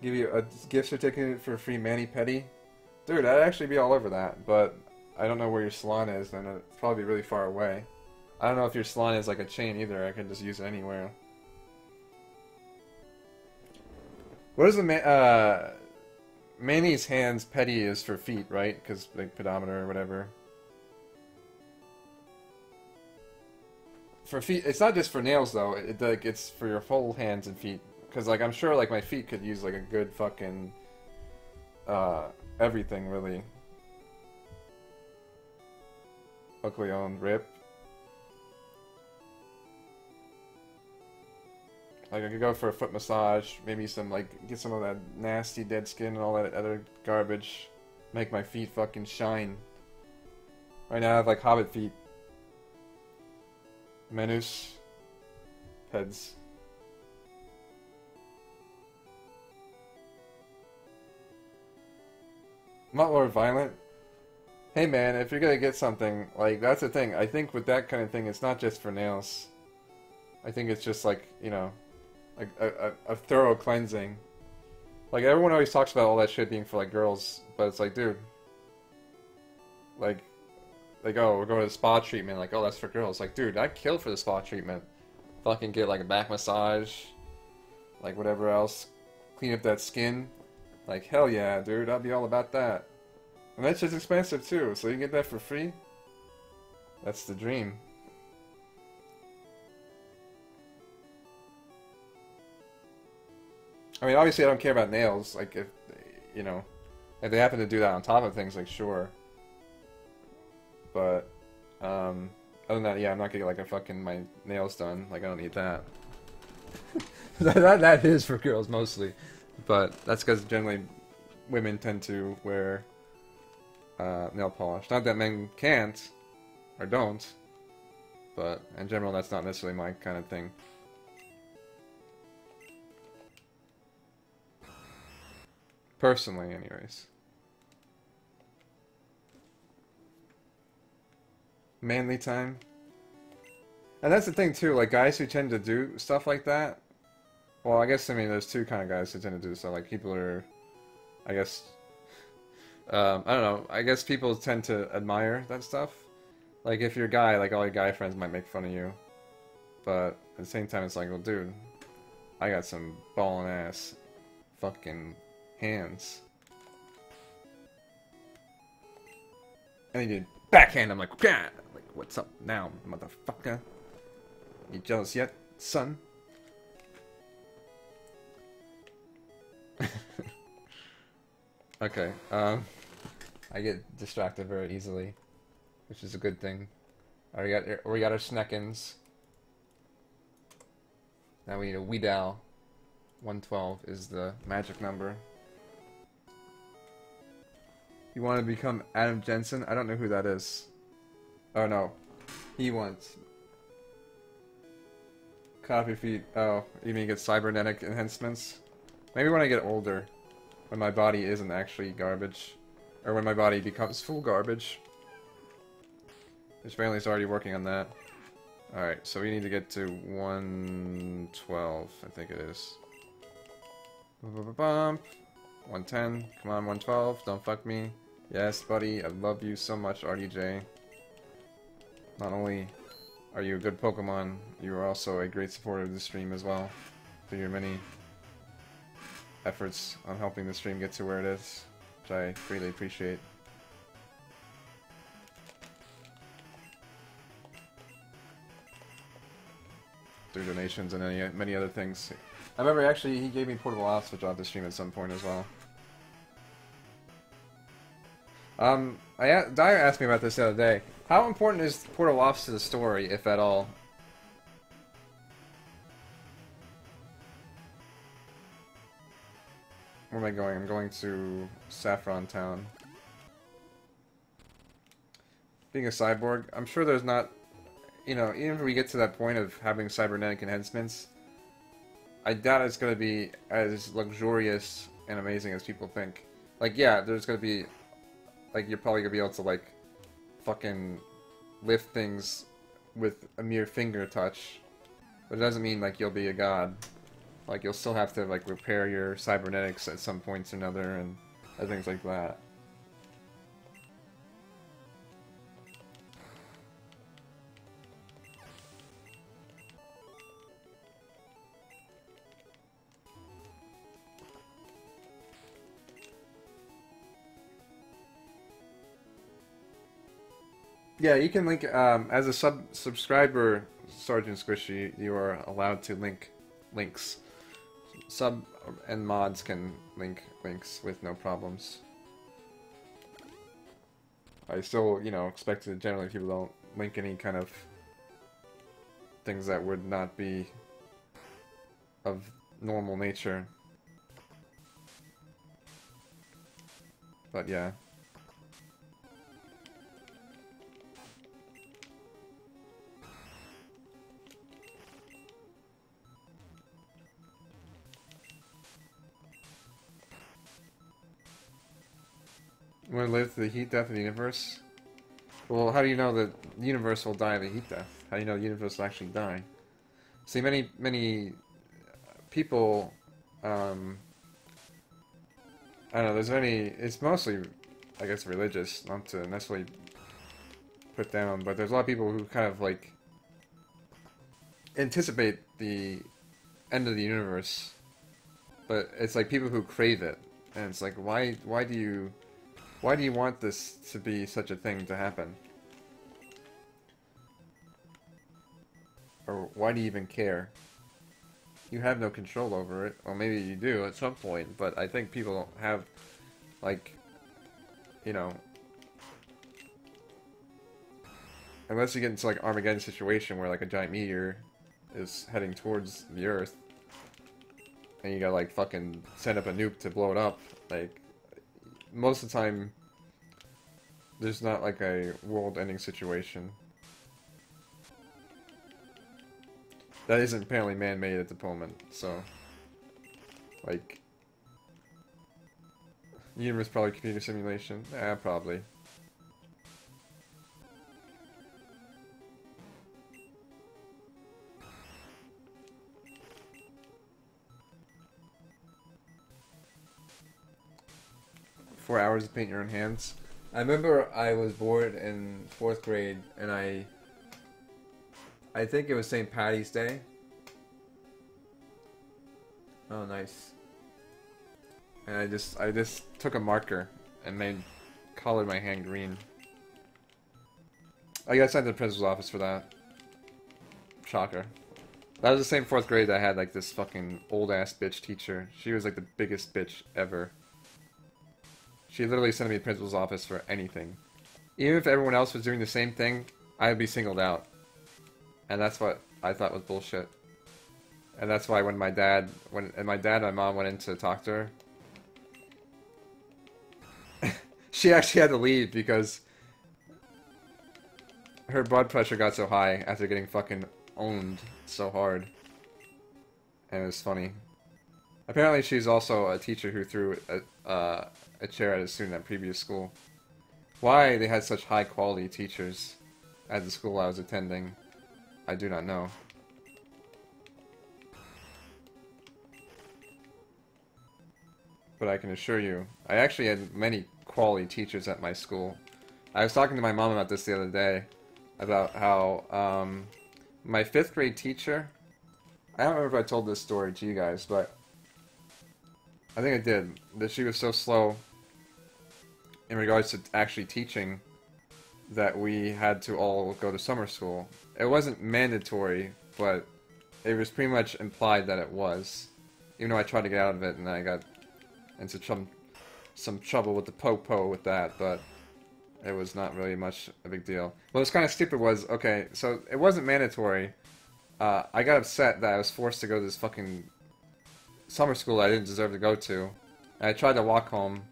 give you a gift certificate for a free mani-pedi. Dude, I'd actually be all over that, but I don't know where your salon is, and it's probably really far away. I don't know if your salon is like a chain either, I can just use it anywhere. What is the Manny's hands pedi is for feet, right? Because like pedometer or whatever. For feet, it's not just for nails though. It's for your whole hands and feet. Because like I'm sure like my feet could use like a good fucking everything really. Locally owned rip. Like I could go for a foot massage, maybe some like get some of that nasty dead skin and all that other garbage, make my feet fucking shine. Right now I have like hobbit feet. Menus. Peds. Not more violent. Hey man, if you're gonna get something, like that's the thing. I think with that kind of thing, it's not just for nails. I think it's just like, you know, like a thorough cleansing. Like everyone always talks about all that shit being for like girls, but it's like, dude, like oh, we're going to the spa treatment. Like, oh, that's for girls. Like, dude, I'd kill for the spa treatment. Fucking get like a back massage, like whatever else, clean up that skin. Like, hell yeah, dude, I'd be all about that. And that's just expensive too, so you can get that for free. That's the dream. I mean, obviously I don't care about nails, like if, you know, if they happen to do that on top of things, like sure. But, other than that, yeah, I'm not gonna get like a fucking my nails done, like I don't need that. that is for girls mostly, but that's because generally women tend to wear nail polish. Not that men can't, or don't, but in general that's not necessarily my kind of thing. Personally, anyways. Manly time. And that's the thing too, like guys who tend to do stuff like that. Well, I guess, I mean, there's two kind of guys who tend to do stuff. Like people are, I guess, I don't know, I guess people tend to admire that stuff. Like if you're a guy, like all your guy friends might make fun of you. But at the same time, it's like, well dude, I got some ballin' ass fucking hands. And he did backhand. I'm like, yeah. Like, what's up now, motherfucker? You jealous yet, son? Okay. I get distracted very easily, which is a good thing. We got our Sneckins. Now we need a Weedal. 112 is the magic number. You want to become Adam Jensen? I don't know who that is. Oh no. He wants copy feet. Oh, you mean get cybernetic enhancements? Maybe when I get older. When my body isn't actually garbage. Or when my body becomes full garbage. His family's already working on that. Alright, so we need to get to 112, I think it is. 110, come on, 112, don't fuck me. Yes, buddy, I love you so much, RDJ. Not only are you a good Pokemon, you are also a great supporter of the stream as well. For your many efforts on helping the stream get to where it is, which I greatly appreciate. Through donations and many other things. I remember actually he gave me portable ops to drop the stream at some point as well. Dyer asked me about this the other day. How important is portable ops to the story, if at all? Where am I going? I'm going to Saffron Town. being a cyborg, I'm sure there's not, you know, even if we get to that point of having cybernetic enhancements, I doubt it's going to be as luxurious and amazing as people think. Like, yeah, there's going to be, like, you're probably going to be able to, like, fucking lift things with a mere finger touch, but it doesn't mean, like, you'll be a god. Like, you'll still have to, like, repair your cybernetics at some points or another, and things like that. Yeah, you can link, as a subscriber, Sergeant Squishy, you are allowed to link links. Sub and mods can link links with no problems. I still, you know, expect that generally people don't link any kind of things that would not be of normal nature. But yeah. You want to live through the heat death of the universe? Well, how do you know that the universe will die of a heat death? How do you know the universe will actually die? See, many people, I don't know, there's many, it's mostly, I guess, religious, not to necessarily put down, but there's a lot of people who kind of, like, anticipate the end of the universe, but it's like people who crave it, and it's like, why do you want this to be such a thing to happen? Or why do you even care? You have no control over it. Well, maybe you do at some point, but I think people don't have, like, you know, unless you get into, like, Armageddon situation where, like, a giant meteor is heading towards the Earth, and you gotta, like, fucking send up a nuke to blow it up, like, most of the time, there's not, like, a world-ending situation. That isn't apparently man-made at the moment, so... Like... Universe probably computer simulation? Probably. "4 hours to paint your own hands." I remember I was bored in 4th grade, and I think it was St. Patty's Day. Oh, nice. And I just took a marker and colored my hand green. I got sent to the principal's office for that. Shocker. That was the same 4th grade that I had, like, this fucking old-ass bitch teacher. She was, like, the biggest bitch ever. She literally sent me to the principal's office for anything. Even if everyone else was doing the same thing, I would be singled out. And that's what I thought was bullshit. And that's why when my dad and my mom went in to talk to her, she actually had to leave because her blood pressure got so high after getting fucking owned so hard. And it was funny. Apparently she's also a teacher who threw a chair at a student at previous school. Why they had such high quality teachers at the school I was attending, I do not know. But I can assure you, I actually had many quality teachers at my school. I was talking to my mom about this the other day, about how my 5th grade teacher, I don't remember if I told this story to you guys, but I think I did, that she was so slow in regards to actually teaching that we had to all go to summer school. It wasn't mandatory, but it was pretty much implied that it was. Even though I tried to get out of it, and I got into some trouble with the po-po with that, but it was not really much a big deal. What was kind of stupid was, okay, so it wasn't mandatory. I got upset that I was forced to go to this fucking summer school I didn't deserve to go to. And I tried to walk home,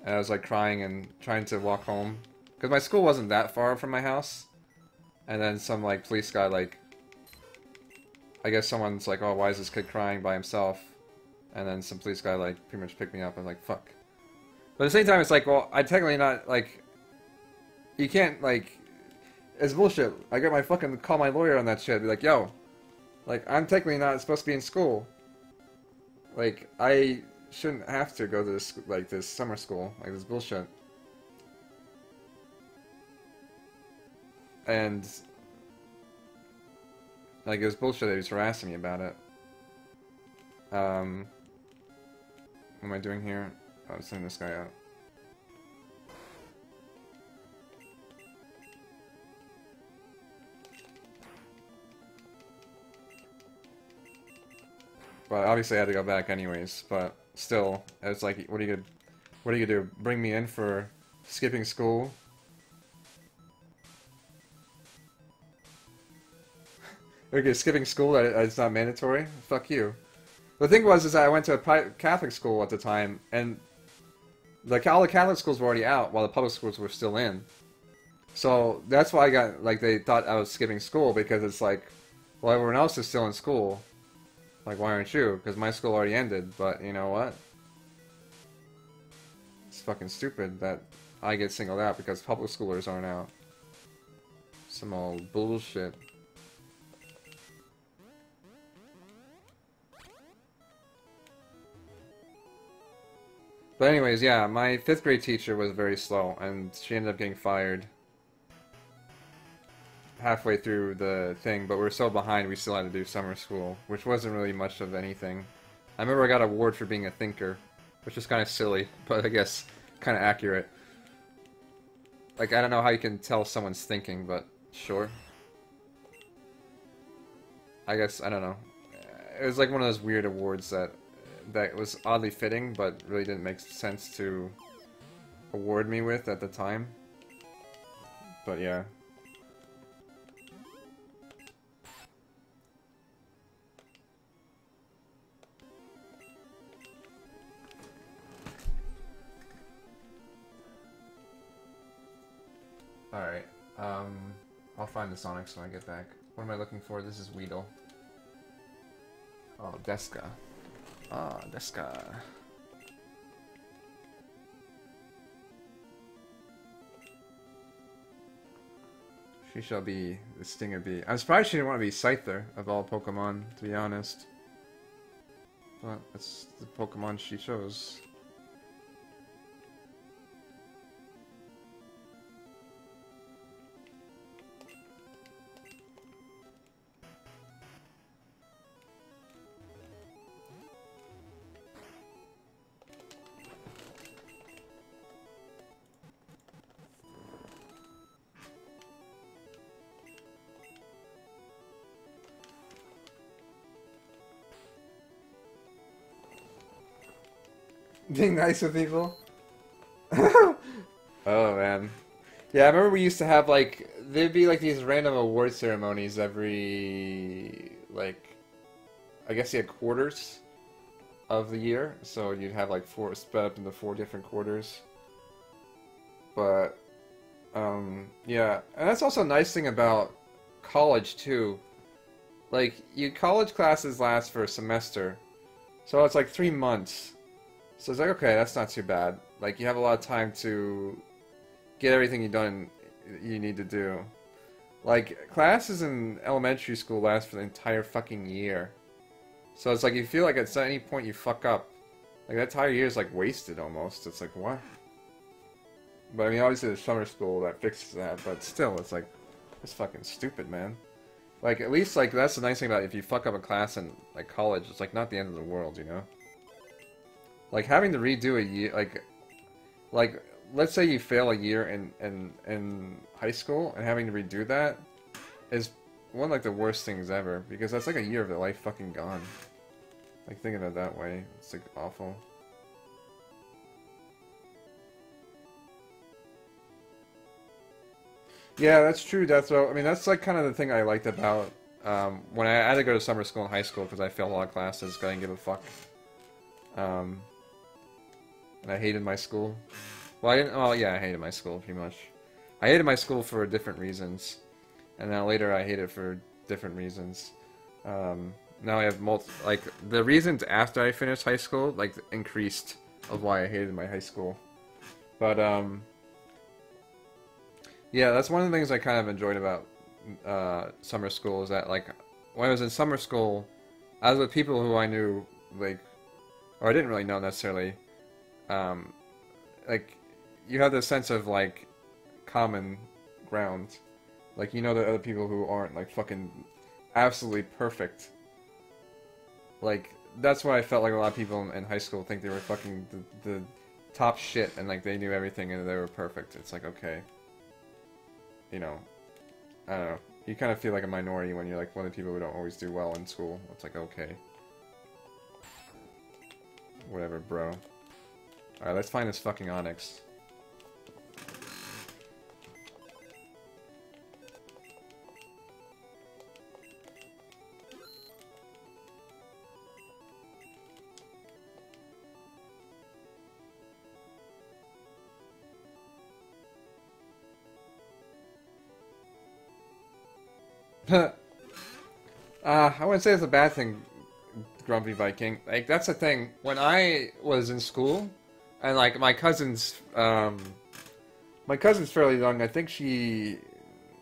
and I was like crying and trying to walk home. Because my school wasn't that far from my house. And then some, like, police guy, like... I guess someone's like, oh, why is this kid crying by himself? And then some police guy, like, pretty much picked me up. I'm like, fuck. But at the same time, it's like, well, I technically not, like... You can't, like... It's bullshit. I got my fucking... Call my lawyer on that shit. Be like, yo... Like, I'm technically not supposed to be in school. Like, I shouldn't have to go to this, like, this summer school. Like, this bullshit. And... Like, it was bullshit that he was harassing me about it. What am I doing here? Oh, I'm sending this guy out. But obviously I had to go back anyways, but still, it's like, what are you gonna do? Bring me in for skipping school? Okay, skipping school, it's not mandatory? Fuck you. The thing was, is that I went to a Catholic school at the time, and all the Catholic schools were already out, while the public schools were still in. So, that's why I got, like, they thought I was skipping school, because it's like, well, everyone else is still in school. Like, why aren't you? Because my school already ended, but you know what? It's fucking stupid that I get singled out because public schoolers aren't out. Some old bullshit. But anyways, yeah, my 5th grade teacher was very slow, and she ended up getting fired halfway through the thing, but we were so behind we still had to do summer school, which wasn't really much of anything. I remember I got an award for being a thinker, which is kind of silly, but I guess kind of accurate. Like, I don't know how you can tell someone's thinking, but sure. I guess, I don't know. It was like one of those weird awards that was oddly fitting, but really didn't make sense to award me with at the time. But yeah. Alright, I'll find the Sonics when I get back. What am I looking for? This is Weedle. Oh, Deska. Ah, Deska. She shall be the Stinger Bee. I'm surprised she didn't want to be Scyther, of all Pokemon, to be honest. But that's the Pokemon she chose. Being nice with people? Oh, man. Yeah, I remember we used to have, like, there'd be, like, these random award ceremonies every, like, I guess you had quarters of the year, so you'd have, like, split up into 4 different quarters. But, yeah. And that's also a nice thing about college, too. Like, college classes last for a semester, so it's, like, 3 months. So it's like, okay, that's not too bad. Like, you have a lot of time to get everything you need to do. Like, classes in elementary school last for the entire fucking year. So it's like, you feel like at any point you fuck up, like, that entire year is, like, wasted almost. It's like, what? But, I mean, obviously there's summer school that fixes that, but still, it's like, it's fucking stupid, man. Like, at least, like, that's the nice thing about it. If you fuck up a class in, like, college, it's, like, not the end of the world, you know? Like, having to redo a year, like, let's say you fail a year in high school, and having to redo that is one of, like, the worst things ever, because that's, like, a year of their life fucking gone. Like, thinking of it that way, it's, like, awful. Yeah, that's true, Death Row. I mean, that's, like, kind of the thing I liked about, when I had to go to summer school and high school, because I failed a lot of classes, 'cause I didn't give a fuck. And I hated my school. Well, yeah, I hated my school, pretty much. I hated my school for different reasons, and now later I hate it for different reasons. Now I have like the reasons after I finished high school like increased of why I hated my high school. But yeah, that's one of the things I kind of enjoyed about summer school is that like when I was in summer school, I was with people who I knew like, or I didn't really know necessarily. Like you have this sense of like common ground, like you know that other people who aren't like fucking absolutely perfect. Like that's why I felt like a lot of people in high school think they were fucking the top shit and like they knew everything and they were perfect. It's like okay, you know, I don't know. You kind of feel like a minority when you're like one of the people who don't always do well in school. It's like okay, whatever, bro. All right, let's find this fucking Onyx. I wouldn't say it's a bad thing, Grumpy Viking. Like, that's the thing. When I was in school, and, like, my cousin's fairly young. I think I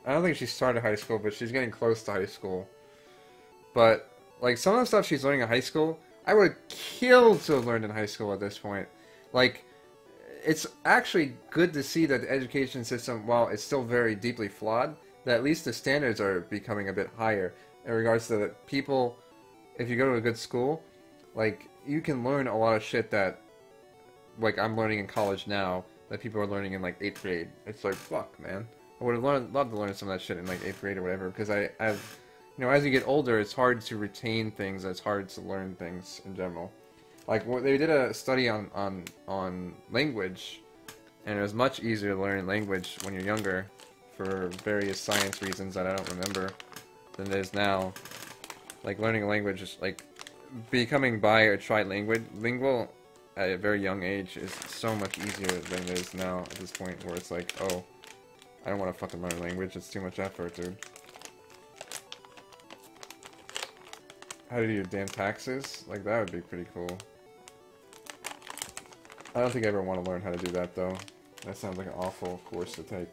don't think she started high school, but she's getting close to high school. But, like, some of the stuff she's learning in high school, I would have killed to have learned in high school at this point. Like, it's actually good to see that the education system, while it's still very deeply flawed, that at least the standards are becoming a bit higher in regards to that people, if you go to a good school, like, you can learn a lot of shit that, like, I'm learning in college now, that people are learning in, like, 8th grade. It's like, fuck, man. I would have loved to learn some of that shit in, like, 8th grade or whatever, because I've, you know, as you get older, it's hard to retain things, it's hard to learn things in general. Like, they did a study on language, and it was much easier to learn language when you're younger, for various science reasons that I don't remember, than it is now. Like, learning a language is, like, becoming bi or trilingual at a very young age is so much easier than it is now at this point, where it's like, oh, I don't want to fucking learn a language, it's too much effort, dude. How to do your damn taxes? Like, that would be pretty cool. I don't think I ever want to learn how to do that, though. That sounds like an awful course to take.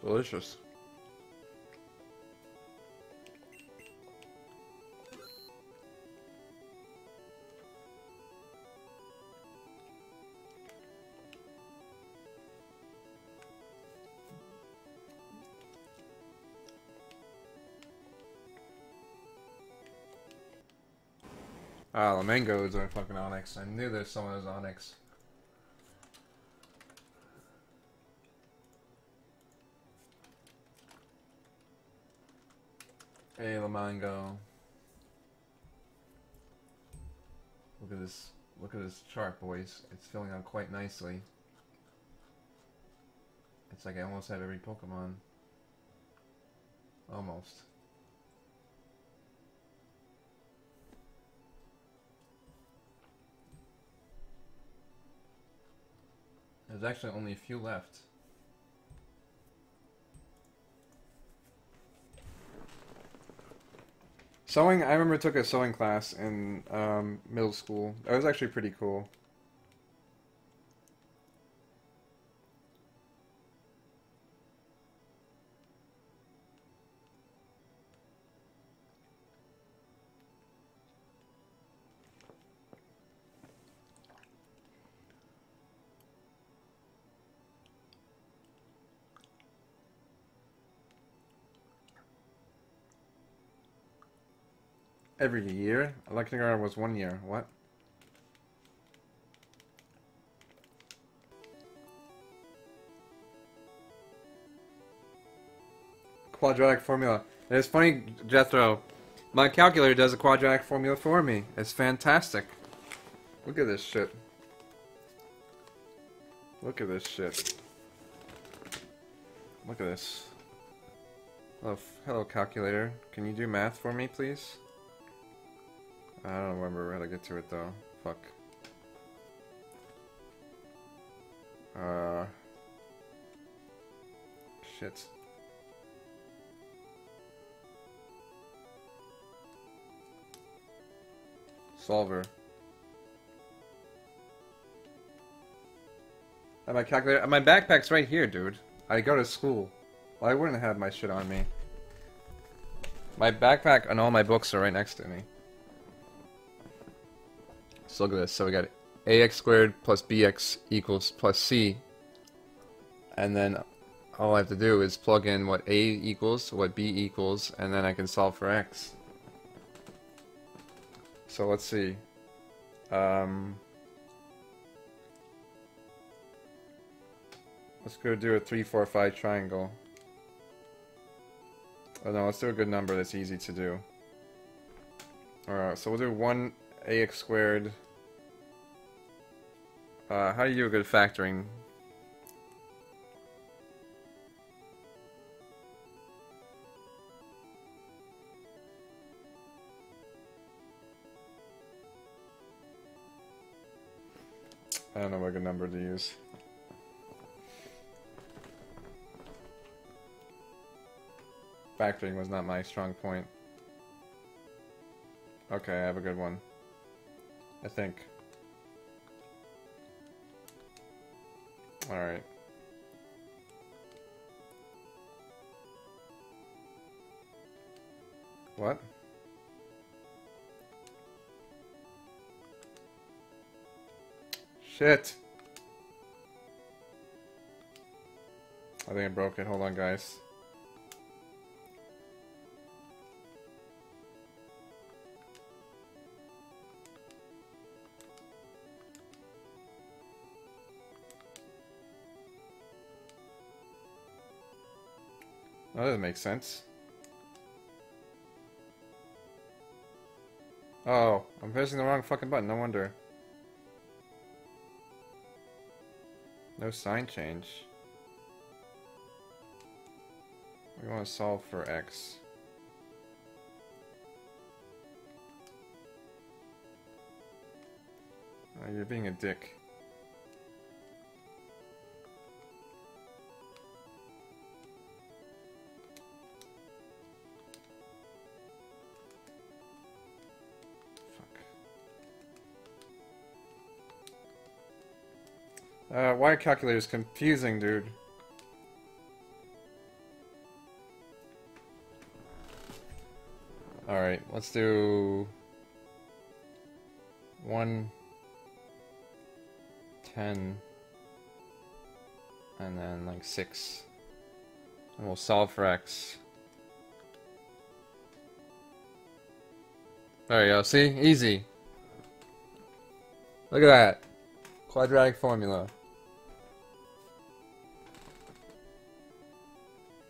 Delicious. Ah, the mangoes are fucking Onyx. I knew there's someone who's Onyx. Hey, Lamango. Look at this chart, boys. It's filling out quite nicely. It's like I almost have every Pokemon. Almost. There's actually only a few left. Sewing, I remember took a sewing class in middle school. That was actually pretty cool. Every year? Like kindergarten was 1 year. What? Quadratic formula. It's funny, Jethro. My calculator does a quadratic formula for me. It's fantastic. Look at this shit. Look at this shit. Look at this. Oh, hello, calculator. Can you do math for me, please? I don't remember how to get to it, though. Fuck. Shit. Solver. And my calculator. My backpack's right here, dude. I go to school. Well, I wouldn't have my shit on me. My backpack and all my books are right next to me. So look at this. So we got ax squared plus bx equals plus c. And then all I have to do is plug in what a equals, what b equals, and then I can solve for x. So let's see. Let's go do a 3, 4, 5 triangle. Oh no, let's do a good number that's easy to do. Alright, so we'll do 1 ax squared. How do you do a good factoring? I don't know what good number to use. Factoring was not my strong point. Okay, I have a good one. I think. Alright. What? Shit! I think I broke it. Hold on, guys. That doesn't make sense. Oh, I'm pressing the wrong fucking button, no wonder. No sign change. We want to solve for x. Oh, you're being a dick. Why calculator is confusing, dude. Alright, let's do 1, 10, and then like 6. And we'll solve for x. There you go, see? Easy. Look at that. Quadratic formula.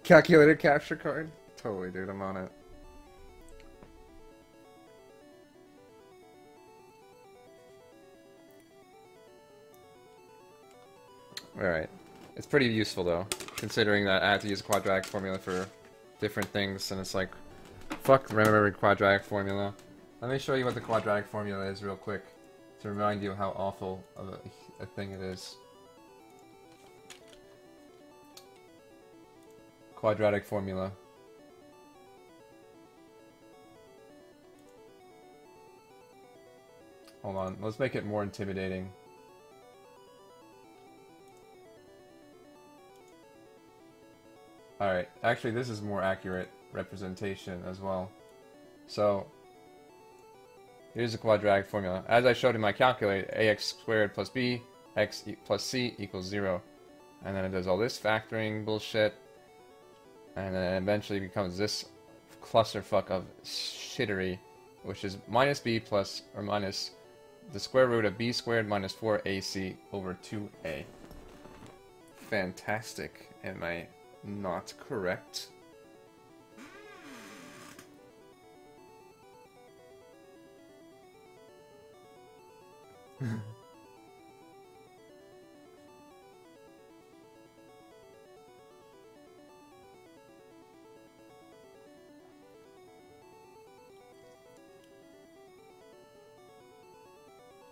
Calculator capture card? Totally, dude, I'm on it. Alright. It's pretty useful, though, considering that I have to use a quadratic formula for different things, and it's like, fuck remembering quadratic formula. Let me show you what the quadratic formula is real quick, to remind you how awful of a thing it is. Quadratic formula. Hold on, let's make it more intimidating. Alright, actually this is more accurate representation as well. So, here's the quadratic formula. As I showed in my calculator, ax squared plus b, x plus c equals 0. And then it does all this factoring bullshit. And then it eventually becomes this clusterfuck of shittery. which is minus b plus or minus the square root of b squared minus 4ac over 2a. Fantastic. Am I not correct?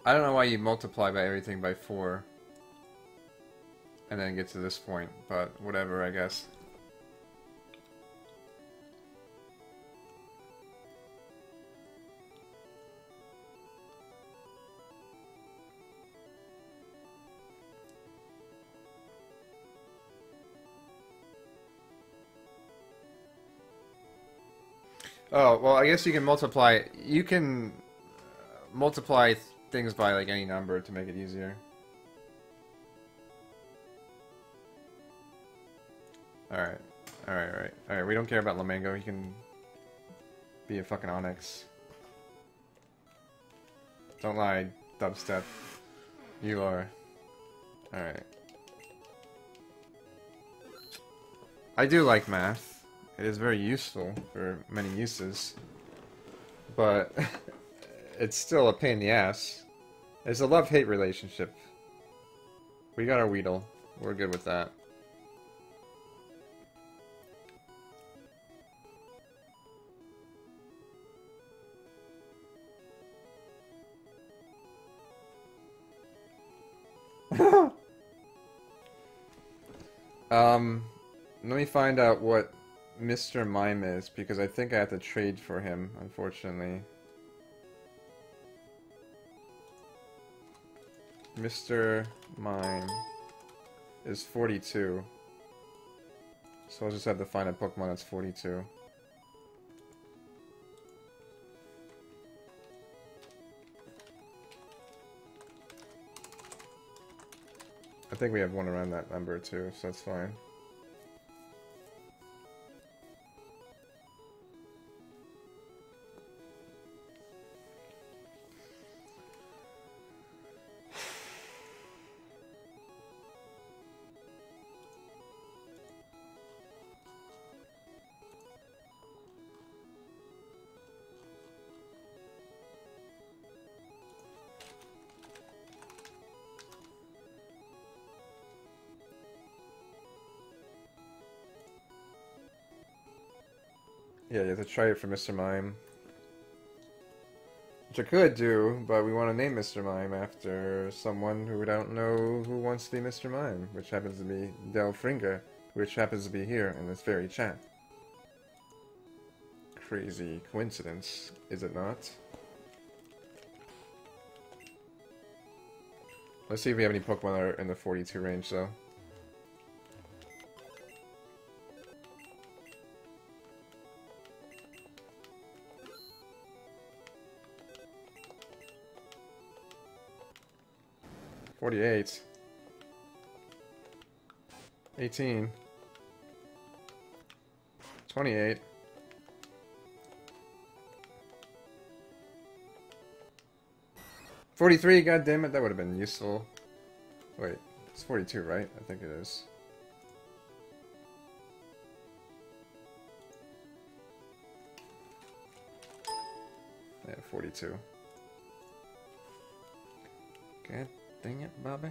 I don't know why you multiply by everything by 4 and then get to this point, but whatever, I guess. Oh, well, I guess you can multiply... You can multiply things by, like, any number to make it easier. Alright. Alright, we don't care about Lamango. He can be a fucking Onyx. Don't lie, Dubstep. You are. Alright. I do like math. It is very useful for many uses. But it's still a pain in the ass. It's a love-hate relationship. We got our Weedle. We're good with that. Let me find out what Mr. Mime is, because I think I have to trade for him, unfortunately. Mr. Mime is 42. So I'll just have to find a Pokemon that's 42. I think we have one around that number too, so that's fine. Yeah, you have to try it for Mr. Mime. Which I could do, but we want to name Mr. Mime after someone who we don't know who wants to be Mr. Mime, which happens to be Del Fringa, which happens to be here in this very chat. Crazy coincidence, is it not? Let's see if we have any Pokemon that are in the 42 range, though. $48. 18. 28. 43, god damn it, that would have been useful. Wait, it's 42, right? I think it is. Yeah, 42. God dang it, Bobby.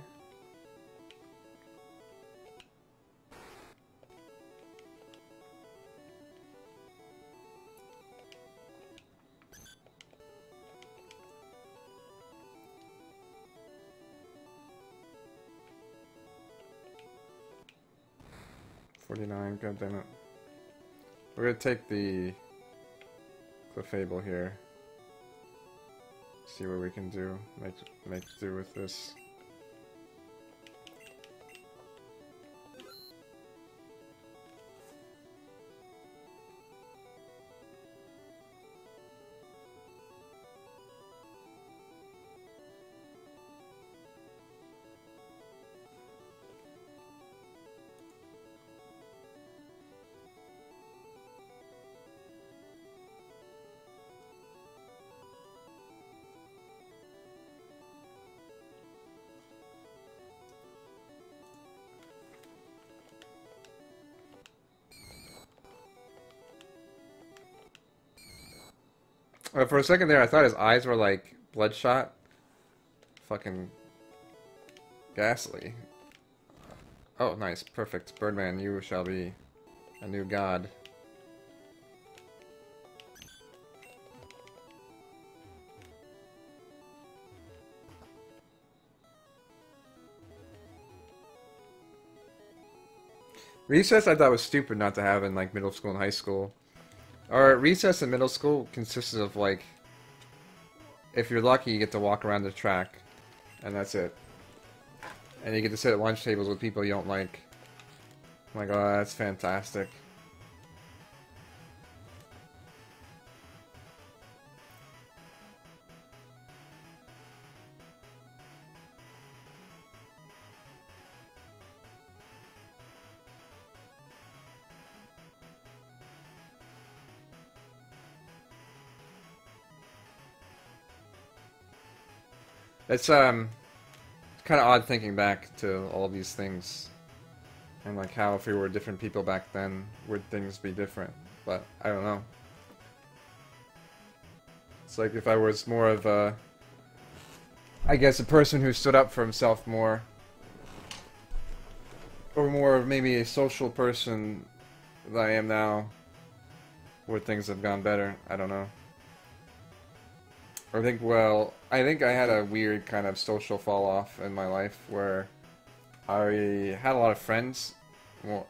$49, god damn it. We're gonna take the Clefable here. See what we can do. Make do with this. For a second there, I thought his eyes were like bloodshot. Fucking ghastly. Oh, nice. Perfect. Birdman, you shall be a new god. Recess I thought was stupid not to have in like middle school and high school. Our recess in middle school consisted of like, if you're lucky, you get to walk around the track, and that's it. And you get to sit at lunch tables with people you don't like. I'm like, oh, that's fantastic. It's kind of odd thinking back to all these things, and like how if we were different people back then, would things be different? But I don't know. It's like if I was more of a, I guess, a person who stood up for himself more, or more of maybe a social person than I am now, would things have gone better? I don't know. I think, well, I think I had a weird kind of social fall off in my life where I had a lot of friends, well,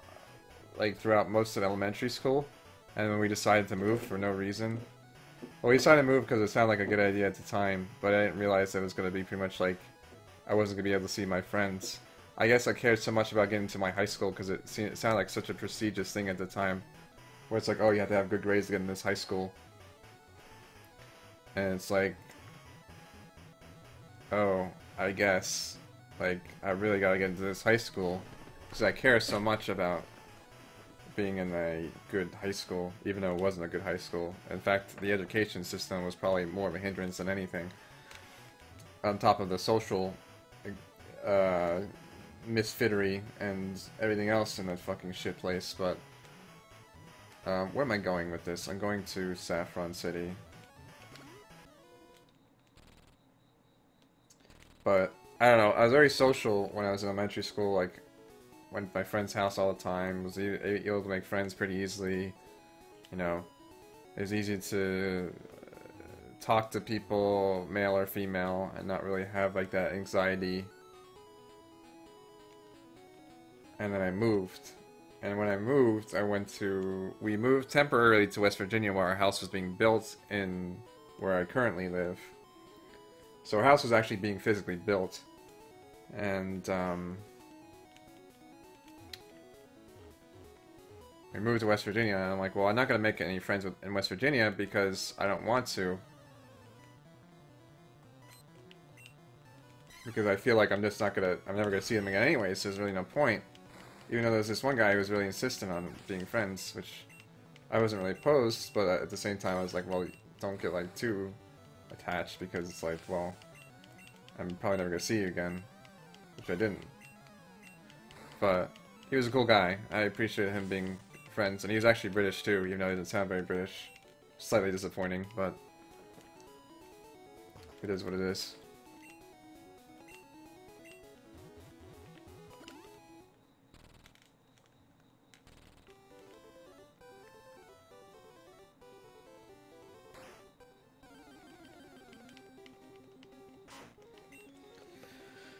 like throughout most of elementary school, and when we decided to move for no reason. Well, we decided to move because it sounded like a good idea at the time, but I didn't realize it was going to be pretty much like I wasn't going to be able to see my friends. I guess I cared so much about getting to my high school because it sounded like such a prestigious thing at the time, where it's like, oh, you have to have good grades to get in this high school. And it's like, oh, I guess, like, I really gotta get into this high school, because I care so much about being in a good high school, even though it wasn't a good high school. In fact, the education system was probably more of a hindrance than anything, on top of the social misfittery and everything else in that fucking shit place. But where am I going with this? I'm going to Saffron City. But, I don't know, I was very social when I was in elementary school, like, went to my friend's house all the time, was able to make friends pretty easily, you know, it was easy to talk to people, male or female, and not really have, like, that anxiety. And then I moved, and when I moved, we moved temporarily to West Virginia where our house was being built in where I currently live. So our house was actually being physically built, and we moved to West Virginia, and I'm like, well, I'm not going to make any friends in West Virginia because I don't want to. Because I feel like I'm never going to see them again anyway, so there's really no point. Even though there's this one guy who was really insistent on being friends, which I wasn't really opposed, but at the same time I was like, well, don't get like too attached, because it's like, well, I'm probably never gonna see you again, which I didn't. But he was a cool guy. I appreciated him being friends, and he was actually British too, even though he didn't sound very British. Slightly disappointing, but it is what it is.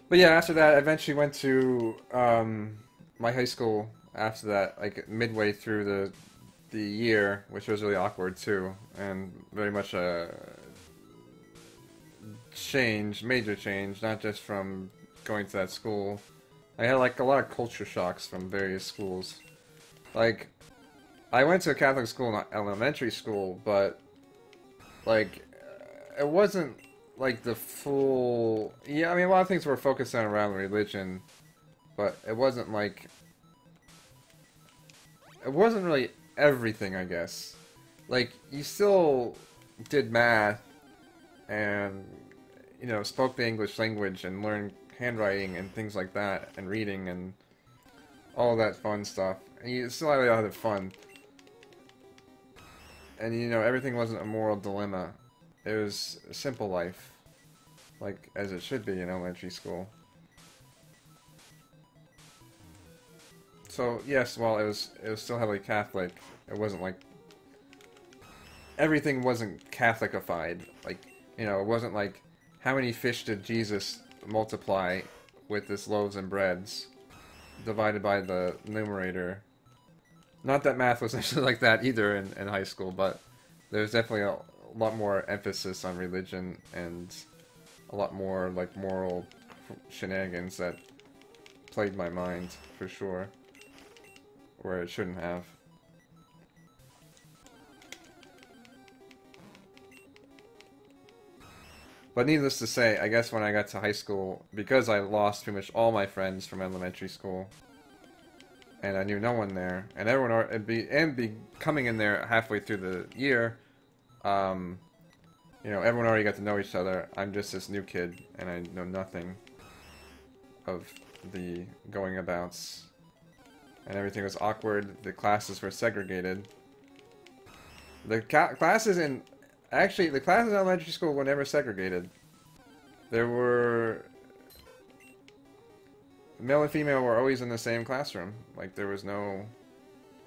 But yeah, after that, I eventually went to my high school after that, like midway through the year, which was really awkward too, and very much a change, major change, not just from going to that school. I had like a lot of culture shocks from various schools. Like, I went to a Catholic school in elementary school, but like, it wasn't like the full, yeah, I mean, a lot of things were focused on around religion, but it wasn't like, it wasn't really everything, I guess. Like, you still did math, and, you know, spoke the English language, and learned handwriting, and things like that, and reading, and all that fun stuff. And you still had fun. And, you know, everything wasn't a moral dilemma. It was a simple life, like as it should be in elementary school. So yes, while it was still heavily Catholic, it wasn't like everything wasn't Catholicified. Like, you know, it wasn't like how many fish did Jesus multiply with this loaves and breads divided by the numerator. Not that math was actually like that either in high school, but there's definitely a lot more emphasis on religion and a lot more like moral shenanigans that played my mind for sure, where it shouldn't have. But needless to say, I guess when I got to high school, because I lost pretty much all my friends from elementary school, and I knew no one there, and everyone be coming in there halfway through the year, you know, everyone already got to know each other. I'm just this new kid, and I know nothing of the going abouts, and everything was awkward. The classes were segregated. The classes in Actually, the classes in elementary school were never segregated. There were... Male and female were always in the same classroom. Like, there was no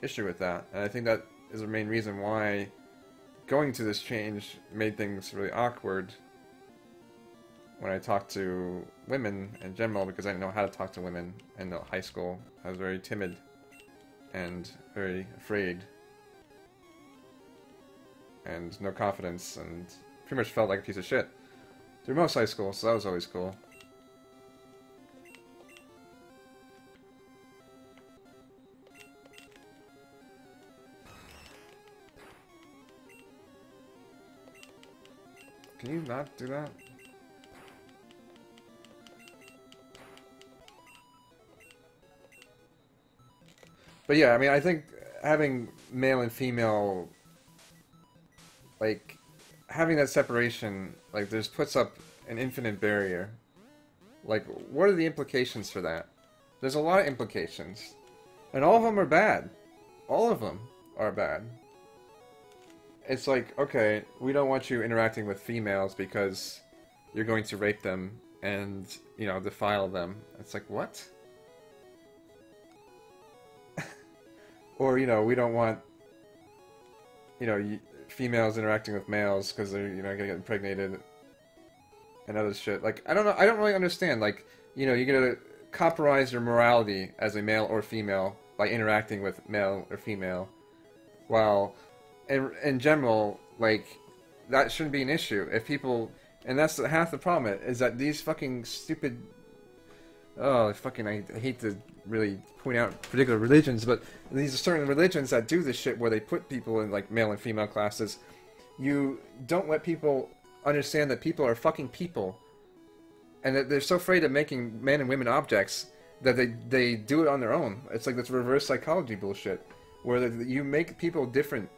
issue with that. And I think that is the main reason why going to this change made things really awkward when I talked to women in general, because I didn't know how to talk to women in high school. I was very timid and very afraid. And no confidence, and pretty much felt like a piece of shit through most high school, so that was always cool. Can you not do that? But yeah, I mean, I think having male and female, like, having that separation, like, there's puts up an infinite barrier. Like, what are the implications for that? There's a lot of implications. And all of them are bad. All of them are bad. It's like, okay, we don't want you interacting with females because you're going to rape them and, you know, defile them. It's like, what? Or, you know, we don't want, you know, females interacting with males because they're, you know, gonna get impregnated and other shit. Like, I don't know, I don't really understand. Like, you know, you're gonna compromise your morality as a male or female by interacting with male or female, while in general, like, that shouldn't be an issue. If people, and that's half the problem, is that these fucking stupid, I hate to really point out particular religions, but these are certain religions that do this shit where they put people in, like, male and female classes. You don't let people understand that people are fucking people, and that they're so afraid of making men and women objects that they do it on their own. It's like this reverse psychology bullshit, where you make people different.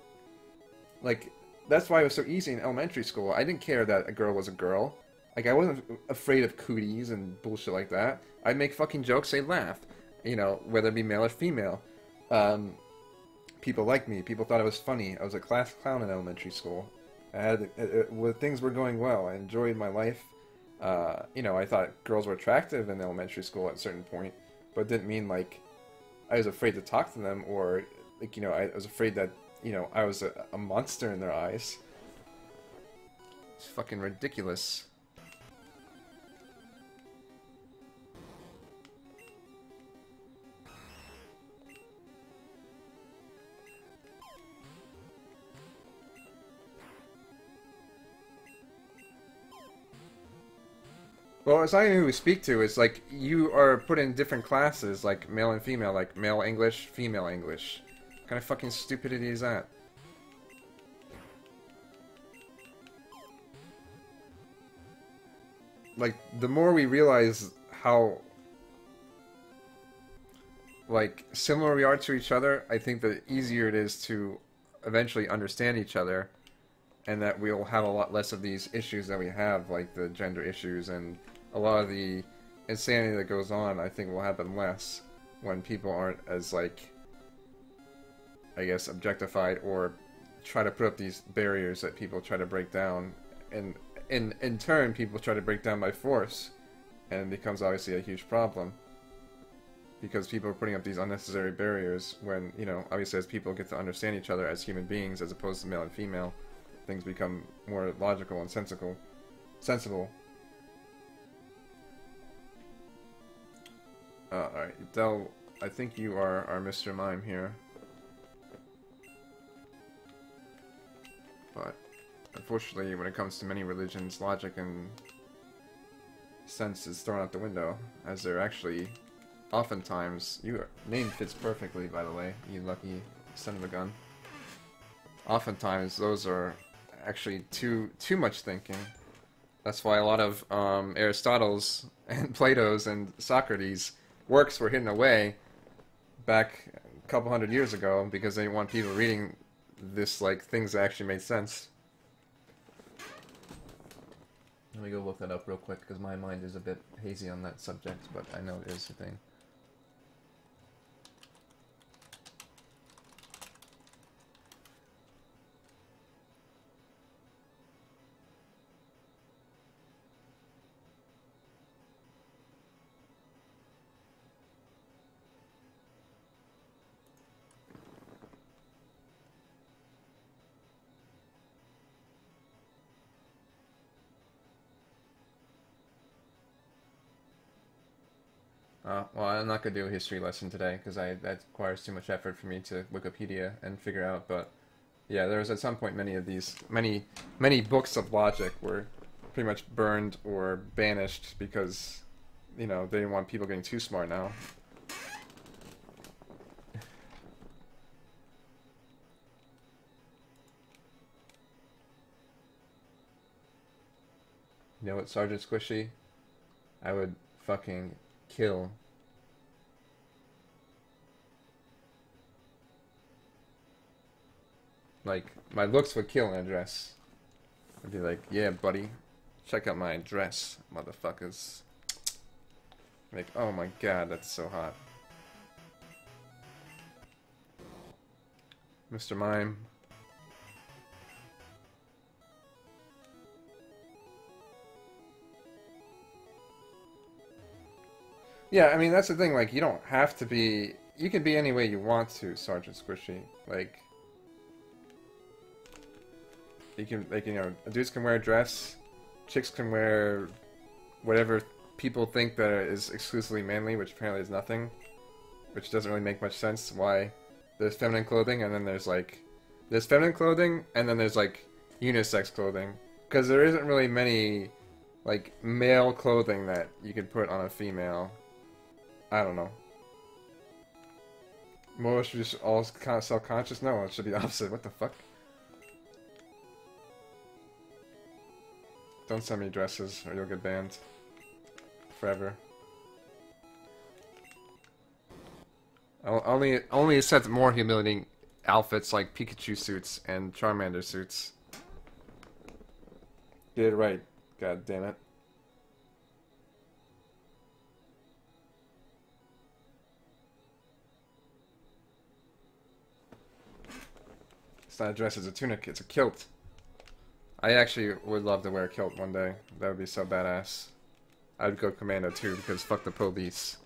Like, that's why it was so easy in elementary school. I didn't care that a girl was a girl. Like, I wasn't afraid of cooties and bullshit like that. I'd make fucking jokes, they'd laugh. You know, whether it be male or female. People liked me. People thought I was funny. I was a class clown in elementary school. Things were going well. I enjoyed my life. You know, I thought girls were attractive in elementary school at a certain point, but it didn't mean, like, I was afraid to talk to them, or, like, you know, I was afraid that, you know, I was a monster in their eyes. It's fucking ridiculous. Well, it's not even who we speak to. It's like you are put in different classes, like male and female, like male English, female English. What kind of fucking stupidity is that? Like, the more we realize how, like, similar we are to each other, I think the easier it is to eventually understand each other, and that we'll have a lot less of these issues that we have, like the gender issues and a lot of the insanity that goes on. I think will happen less when people aren't as, like, I guess, objectified, or try to put up these barriers that people try to break down and in turn, people try to break down by force, and it becomes obviously a huge problem. Because people are putting up these unnecessary barriers when, you know, obviously as people get to understand each other as human beings as opposed to male and female, things become more logical and sensible. Alright, Del, I think you are our Mr. Mime here. But, unfortunately, when it comes to many religions, logic and sense is thrown out the window, as they're actually... Oftentimes, your name fits perfectly, by the way, you lucky son of a gun. Oftentimes, those are actually too much thinking. That's why a lot of Aristotle's and Plato's and Socrates' works were hidden away back a couple hundred years ago because they didn't want people reading this, like, things that actually made sense. Let me go look that up real quick because my mind is a bit hazy on that subject, but I know it is a thing. Well, I'm not going to do a history lesson today, because that requires too much effort for me to Wikipedia and figure out, but yeah, there was at some point many books of logic were pretty much burned or banished because, you know, they didn't want people getting too smart now. You know what, Sergeant Squishy? I would fucking kill. Like, my looks would kill in a dress. I'd be like, yeah, buddy, check out my dress, motherfuckers. Like, oh my god, that's so hot. Mr. Mime. Yeah, I mean, that's the thing, like, you don't have to be... You can be any way you want to, Sergeant Squishy. Like... you know, dudes can wear a dress, chicks can wear whatever people think that is exclusively manly, which apparently is nothing. Which doesn't really make much sense why there's feminine clothing, and then there's, like... There's feminine clothing, and then there's, like, unisex clothing. Because there isn't really many, like, male clothing that you could put on a female. I don't know. Most are just all kind of self-conscious? No, it should be the opposite. What the fuck? Don't send me dresses or you'll get banned. Forever. Only accept more humiliating outfits like Pikachu suits and Charmander suits. Get it right. God damn it. It's not a dress, it's a tunic, it's a kilt. I actually would love to wear a kilt one day. That would be so badass. I'd go commando too, because fuck the police.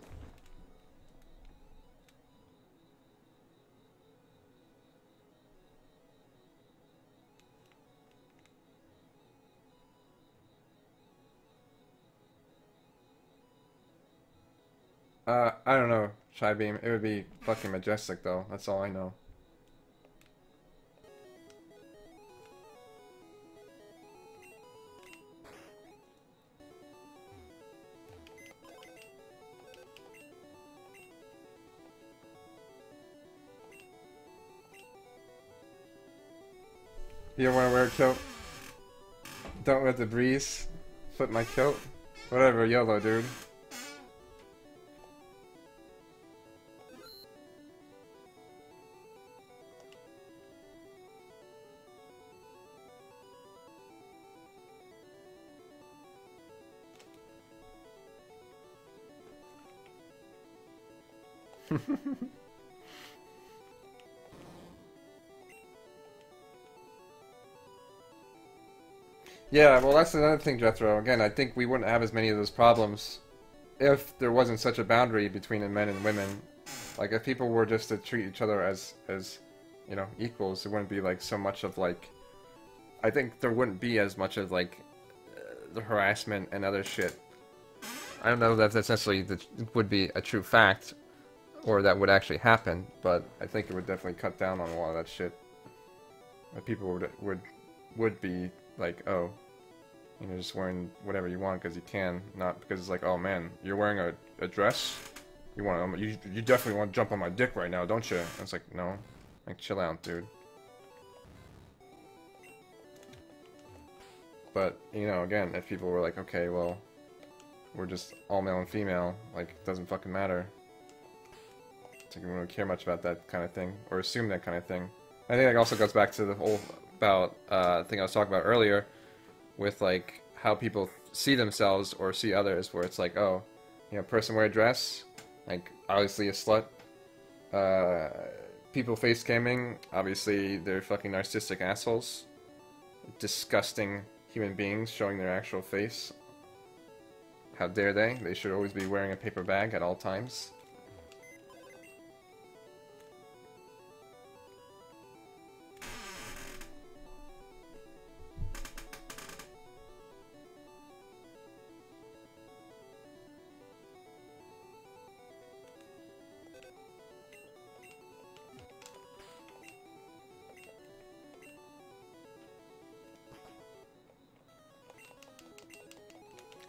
I don't know, Shy Beam. It would be fucking majestic though, that's all I know. You don't want to wear a kilt? Don't let the breeze flip my kilt? Whatever, YOLO, dude. Yeah, well, that's another thing, Jethro. Again, I think we wouldn't have as many of those problems if there wasn't such a boundary between the men and women. Like, if people were just to treat each other as you know, equals, there wouldn't be, like, so much of, like... I think there wouldn't be as much of, like, the harassment and other shit. I don't know if that's necessarily would be a true fact, or that would actually happen, but I think it would definitely cut down on a lot of that shit. That people would be like, oh, you know, just wearing whatever you want because you can, not because it's like, oh man, you're wearing a dress, you definitely want to jump on my dick right now, don't you? And it's like, no, like, chill out, dude. But, you know, again, if people were like, okay, well, we're just all male and female, like, it doesn't fucking matter. It's like, we don't care much about that kind of thing, or assume that kind of thing. I think that also goes back to the whole about thing I was talking about earlier, with like how people see themselves or see others, where it's like, oh, you know, person wear a dress, like obviously a slut. People face camming, obviously they're fucking narcissistic assholes, disgusting human beings showing their actual face. How dare they? They should always be wearing a paper bag at all times.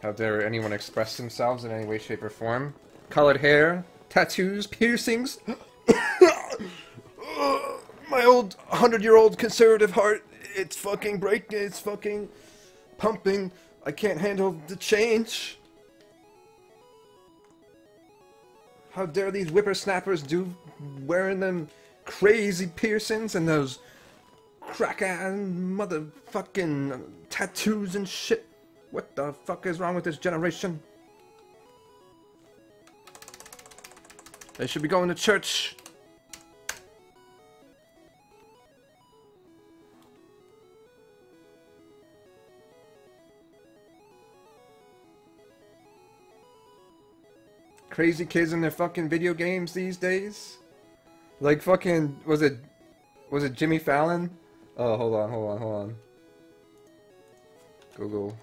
How dare anyone express themselves in any way, shape, or form? Colored hair, tattoos, piercings. My old 100-year-old conservative heart, it's fucking breaking, it's fucking pumping. I can't handle the change. How dare these whippersnappers do wearing them crazy piercings and those crack-ass motherfucking tattoos and shit. What the fuck is wrong with this generation? They should be going to church. Crazy kids in their fucking video games these days. Like fucking, was it Jimmy Fallon? Oh, hold on. Google.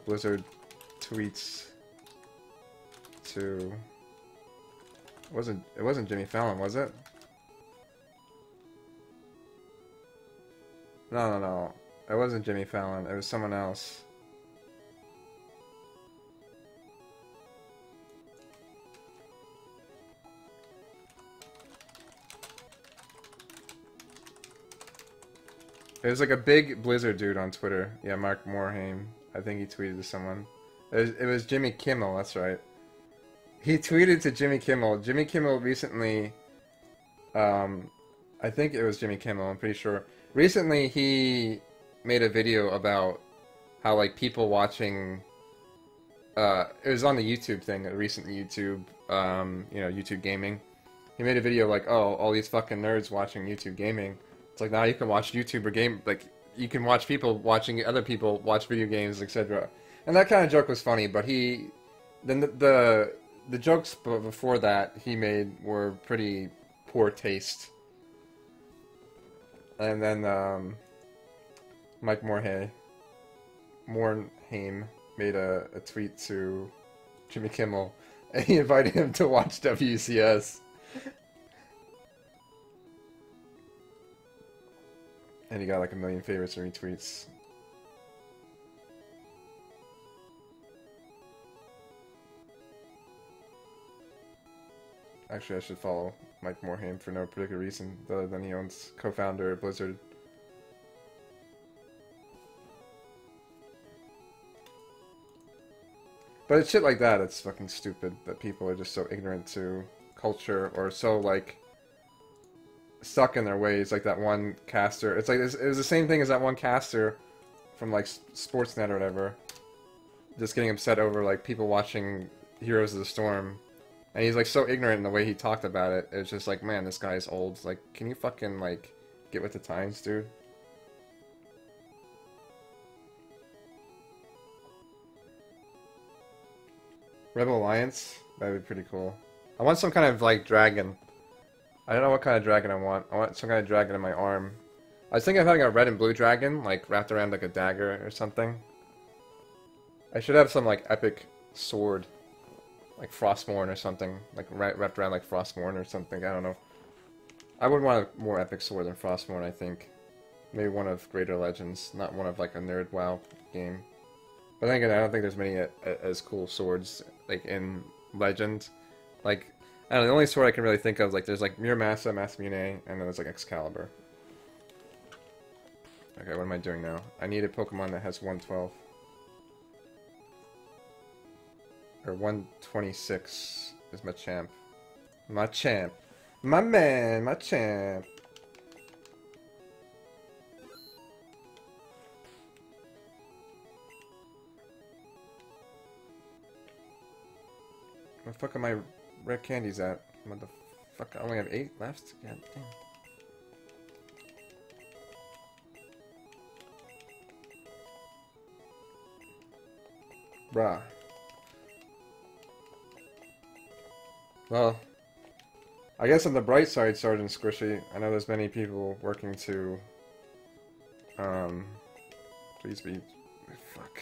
Blizzard tweets to... It wasn't Jimmy Fallon, was it? No. It wasn't Jimmy Fallon. It was someone else. It was like a big Blizzard dude on Twitter. Yeah, Mark Morhaime. I think he tweeted to someone. It was Jimmy Kimmel, that's right. He tweeted to Jimmy Kimmel. Jimmy Kimmel recently... I think it was Jimmy Kimmel, I'm pretty sure. Recently, he made a video about how, like, people watching... it was on the YouTube thing, a recent YouTube, you know, YouTube gaming. He made a video like, oh, all these fucking nerds watching YouTube gaming. It's like, now you can watch YouTuber game, like... You can watch people watching other people watch video games, etc. And that kind of joke was funny, but then the jokes before that he made were pretty poor taste. And then Mike Morhaime made a tweet to Jimmy Kimmel, and he invited him to watch WCS. And he got like 1 million favorites and retweets. Actually, I should follow Mike Morhaime for no particular reason, other than he owns co-founder of Blizzard. But it's shit like that, it's fucking stupid that people are just so ignorant to culture, or so like stuck in their ways, like that one caster. It's like it was the same thing as that one caster from like Sportsnet or whatever, just getting upset over like people watching Heroes of the Storm, and he's like so ignorant in the way he talked about it. It's just like, man, this guy's old. Like, can you fucking like get with the times, dude? Rebel Alliance? That'd be pretty cool. I want some kind of, like, dragon. I don't know what kind of dragon I want. I want some kind of dragon in my arm. I was thinking of having a red and blue dragon, like, wrapped around, like, a dagger or something. I should have some, like, epic sword. Like Frostmourne or something. Like, wrapped around, like, Frostmourne or something. I don't know. I would want a more epic sword than Frostmourne, I think. Maybe one of Greater Legends, not one of, like, a Nerd WoW game. But then again, I don't think there's many as cool swords, like, in Legend. Like, I don't know, the only sword I can really think of, like, there's, like, Muramasa, Masamune, and then there's, like, Excalibur. Okay, what am I doing now? I need a Pokemon that has 112. Or 126 is Machamp. Machamp. My man, Machamp. Where the fuck are my red candies at? What the fuck? I only have 8 left? God damn. Bruh. Well, I guess on the bright side, Sergeant Squishy, I know there's many people working to, please be, fuck.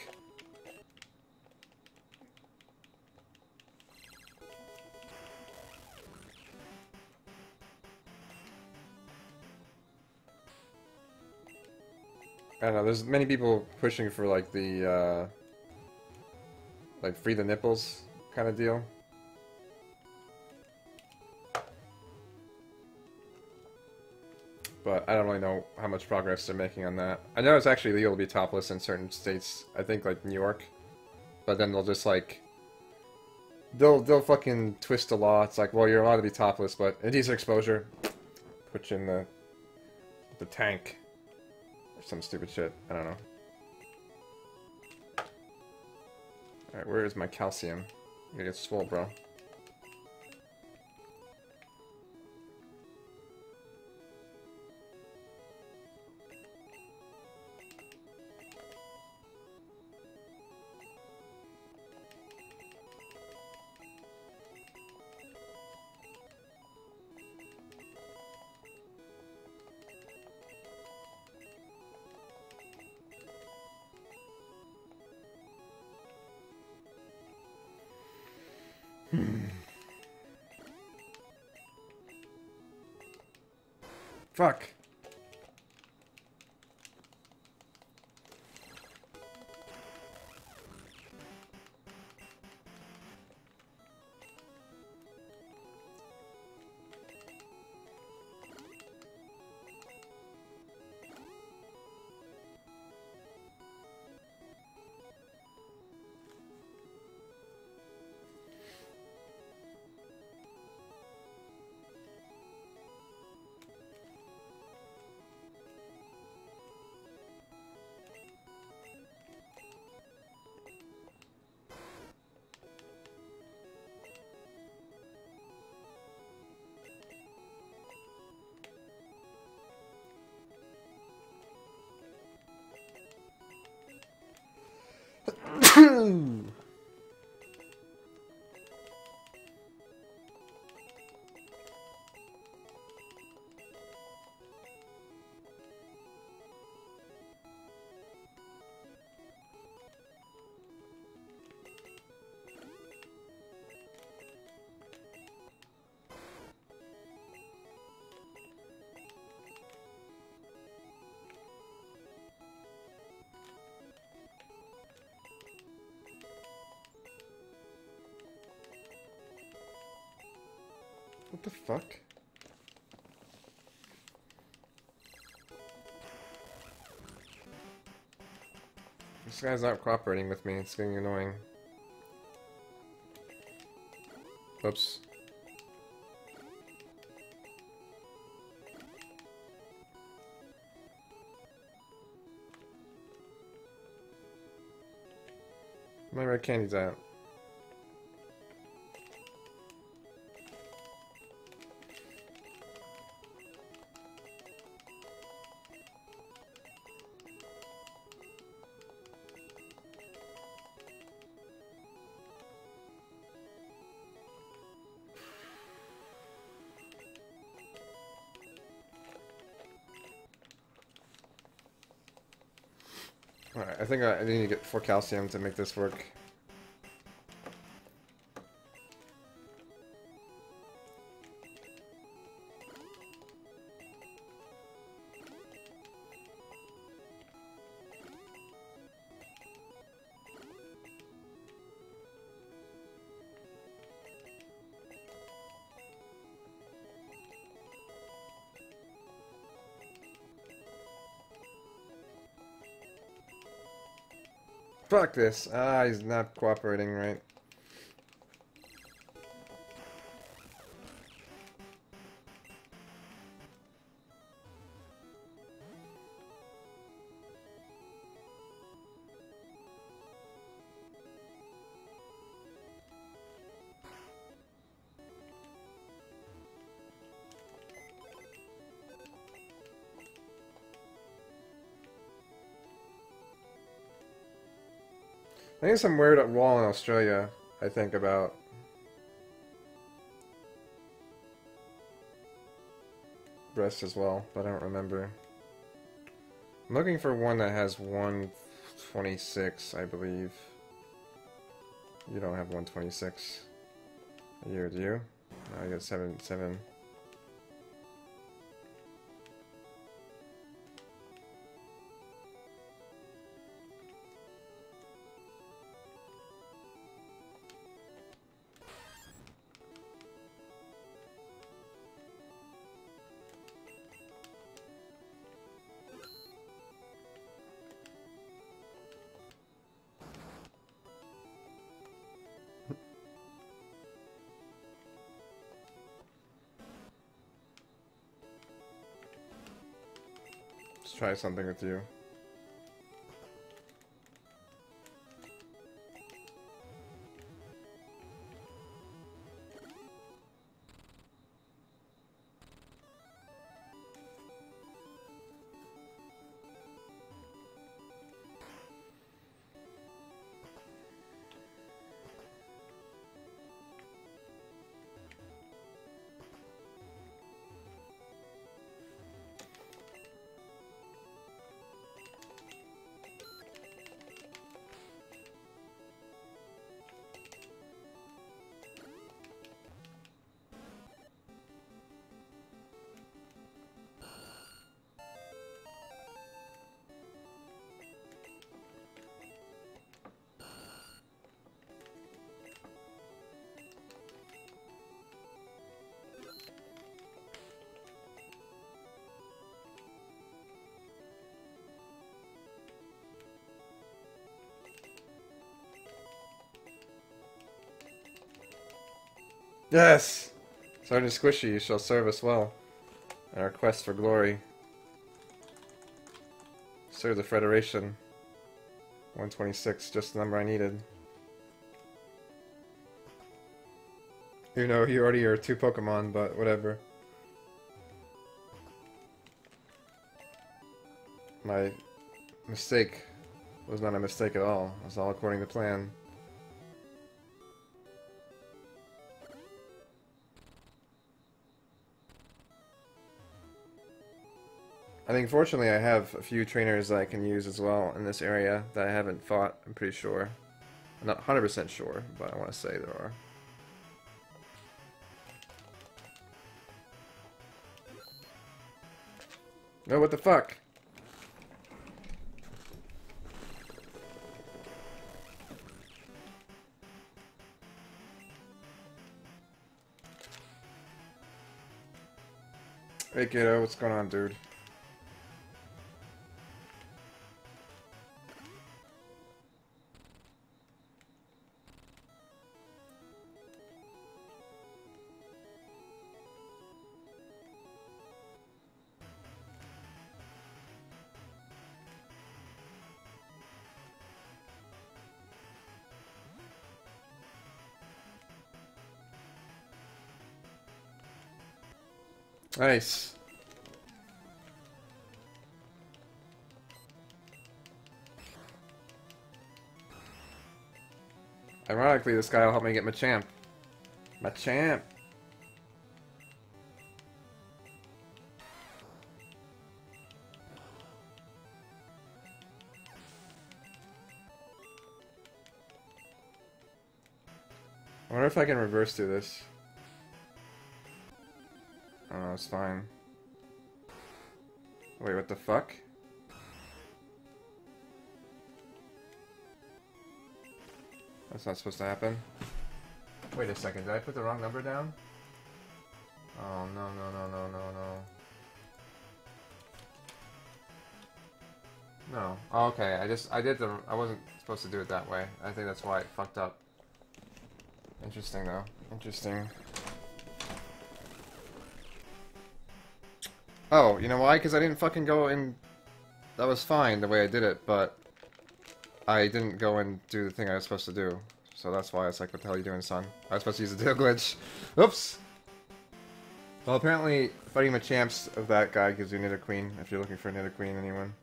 I don't know, there's many people pushing for, like, the, like, free the nipples kind of deal. But I don't really know how much progress they're making on that. I know it's actually legal to be topless in certain states. I think, like, New York. But then they'll just, like... They'll fucking twist the law. It's like, well, you're allowed to be topless, but indecent exposure, put you in the tank. Or some stupid shit. I don't know. Alright, where is my calcium? I'm gonna get swole, bro. Fuck. What the fuck? This guy's not cooperating with me, it's getting annoying. Oops. My red candy's out. Alright, I think I need to get 4 calcium to make this work. Fuck this. Ah, he's not cooperating right. I think some weird wall in Australia, I think, about breasts as well, but I don't remember. I'm looking for one that has 126, I believe. You don't have 126. Do you? No, you got 7. Let's try something with you. Yes! Sergeant Squishy shall serve us well in our quest for glory. Serve the Federation. 126, just the number I needed. You know, you already are 2 Pokemon, but whatever. My mistake was not a mistake at all. It was all according to plan. I think fortunately I have a few trainers that I can use as well in this area that I haven't fought, I'm pretty sure. I'm not 100% sure, but I want to say there are. Oh, what the fuck? Hey kiddo, what's going on, dude? Nice. Ironically, this guy will help me get Machamp. Machamp! I wonder if I can reverse do this. Oh no, it's fine. Wait, what the fuck? That's not supposed to happen. Wait a second, did I put the wrong number down? Oh no no no no no no. No. Oh, okay, I wasn't supposed to do it that way. I think that's why it fucked up. Interesting though. Interesting. Oh, you know why? Because I didn't fucking go in... That was fine the way I did it, but... I didn't go and do the thing I was supposed to do. So that's why it's like, what the hell are you doing, son? I was supposed to use the tail glitch. Oops! Well, apparently, fighting the champs of that guy gives you Nidoqueen, if you're looking for Nidoqueen, anyone.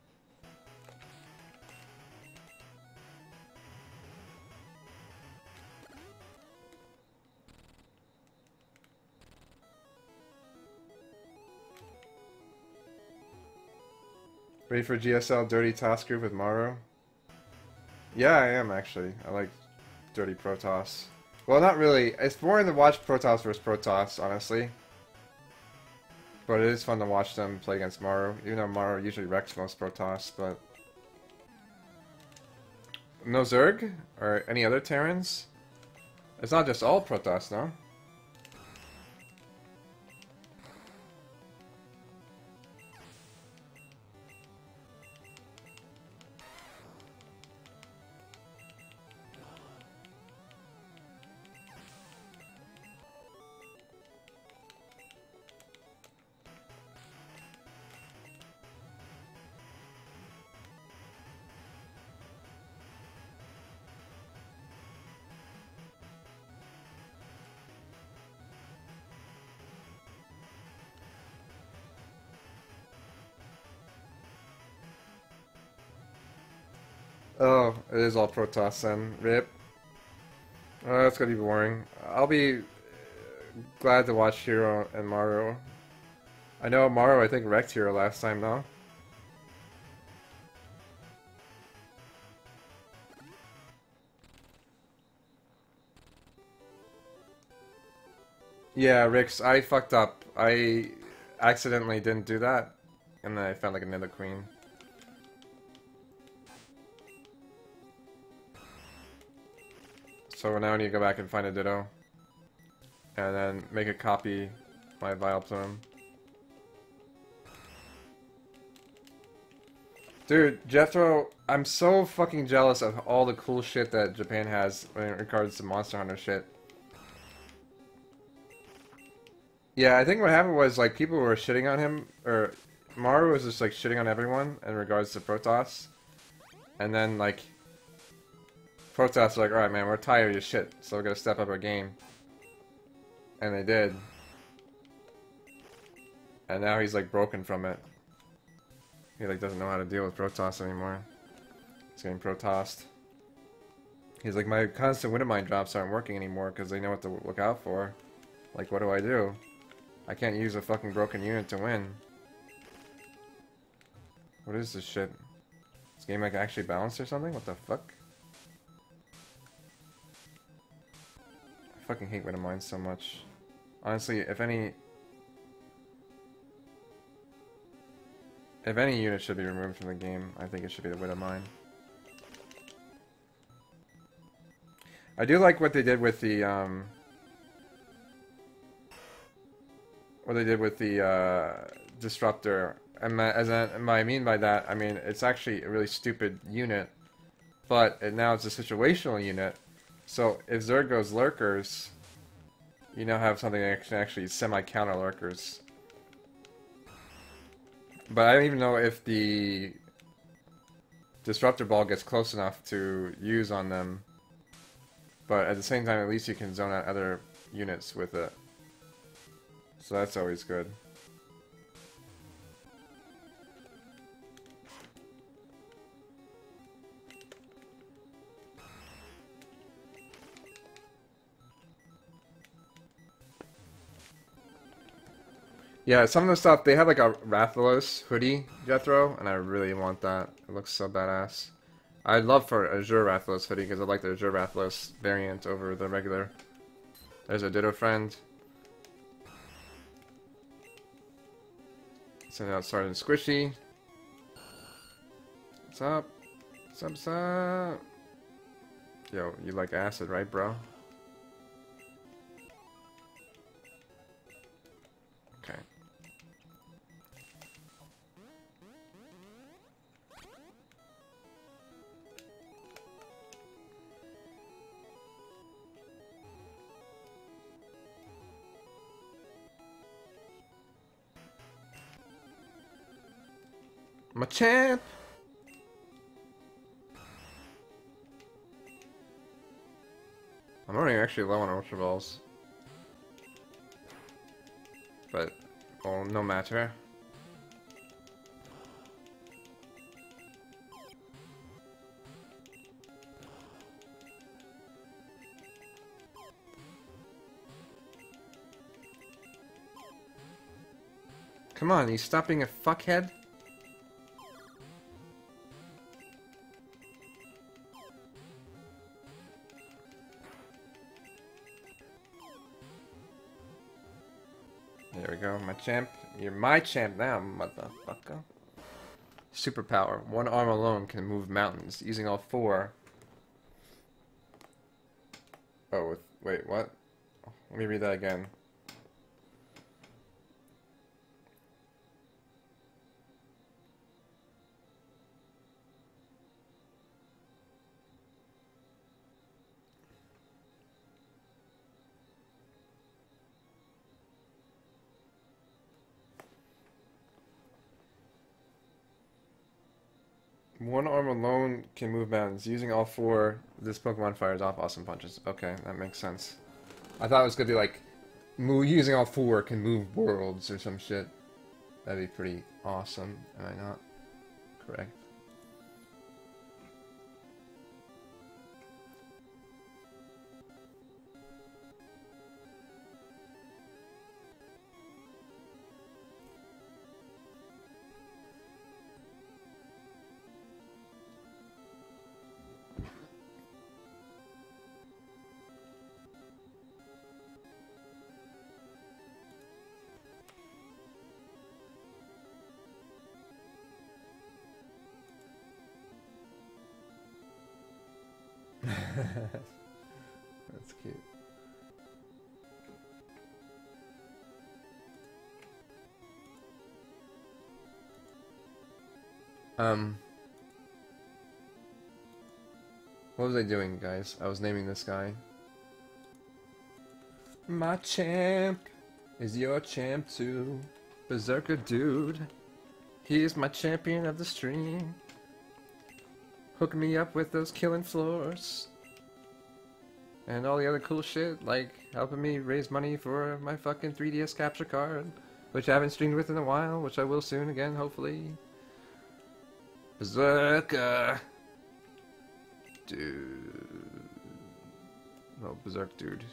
Ready for GSL Dirty Toss Group with Maro? Yeah, I am actually. I like Dirty Protoss. Well, not really. It's boring to watch Protoss versus Protoss, honestly. But it is fun to watch them play against Maro, even though Maro usually wrecks most Protoss, but... No Zerg? Or any other Terrans? It's not just all Protoss, no? Oh, it is all Protoss then. RIP. Oh, that's gonna be boring. I'll be glad to watch Hero and Maro. I know Maro, I think, wrecked Hero last time, though. Yeah, Rix, I fucked up. I accidentally didn't do that, and then I found like another queen. So now I need to go back and find a Ditto. And then make a copy my Vileplume. Dude, Jethro, I'm so fucking jealous of all the cool shit that Japan has in regards to Monster Hunter shit. Yeah, I think what happened was, like, people were shitting on him, or Maru was just, like, shitting on everyone in regards to Protoss. And then, like, Protoss were like, alright man, we're tired of your shit, so we're gonna step up our game. And they did. And now he's, like, broken from it. He, like, doesn't know how to deal with Protoss anymore. He's getting Protossed. He's like, my constant Wintermine drops aren't working anymore because they know what to look out for. Like, what do I do? I can't use a fucking broken unit to win. What is this shit? Is this game like actually balanced or something? What the fuck? I fucking hate Wintermine so much. Honestly, if any unit should be removed from the game, I think it should be the Wintermine. I do like what they did with the Disruptor. And what I mean by that, I mean it's actually a really stupid unit, but now it's a situational unit. So if Zerg goes Lurkers, you now have something that can actually semi-counter Lurkers. But I don't even know if the Disruptor Ball gets close enough to use on them. But at the same time, at least you can zone out other units with it. So that's always good. Yeah, some of the stuff, they have like a Rathalos hoodie, Jethro, and I really want that. It looks so badass. I'd love for Azure Rathalos hoodie, because I like the Azure Rathalos variant over the regular There's a Ditto friend. Send out Sergeant Squishy. What's up? What's up? Yo, you like acid, right, bro? Okay. My champ! I'm running actually low on Ultra Balls. But, well, no matter. Come on, you stop being a fuckhead? There we go, my champ. You're my champ now, motherfucker. Superpower. One arm alone can move mountains, using all four. Oh, wait, what? Let me read that again. One arm alone can move mountains. Using all four, this Pokemon fires off awesome punches. Okay, that makes sense. I thought it was gonna be like, using all four can move worlds or some shit. That'd be pretty awesome. Am I not correct? That's cute. What was I doing, guys? I was naming this guy. My champ is your champ too. Berserker dude. He's my champion of the stream. Hooking me up with those killing floors. And all the other cool shit, like helping me raise money for my fucking 3DS capture card, which I haven't streamed with in a while, which I will soon again, hopefully. Berserker! Dude. No, Berserk dude.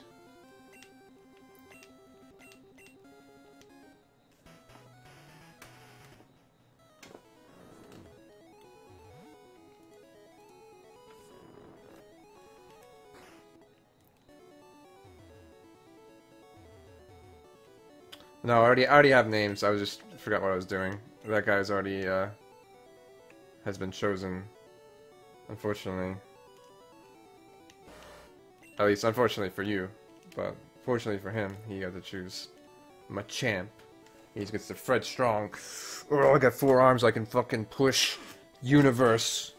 No, I already have names. I was just forgot what I was doing. That guy's already has been chosen. Unfortunately. At least unfortunately for you. But fortunately for him, he got to choose my champ. He gets the Fred Strong. Oh, I got 4 arms I can fucking push. Universe.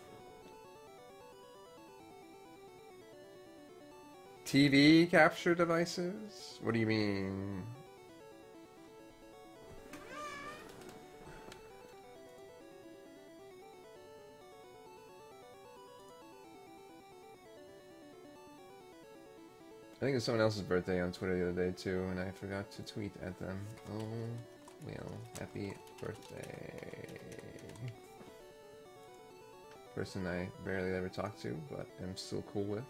TV capture devices? What do you mean? I think it's someone else's birthday on Twitter the other day too, and I forgot to tweet at them. Oh, well, happy birthday. Person I barely ever talk to, but am still cool with.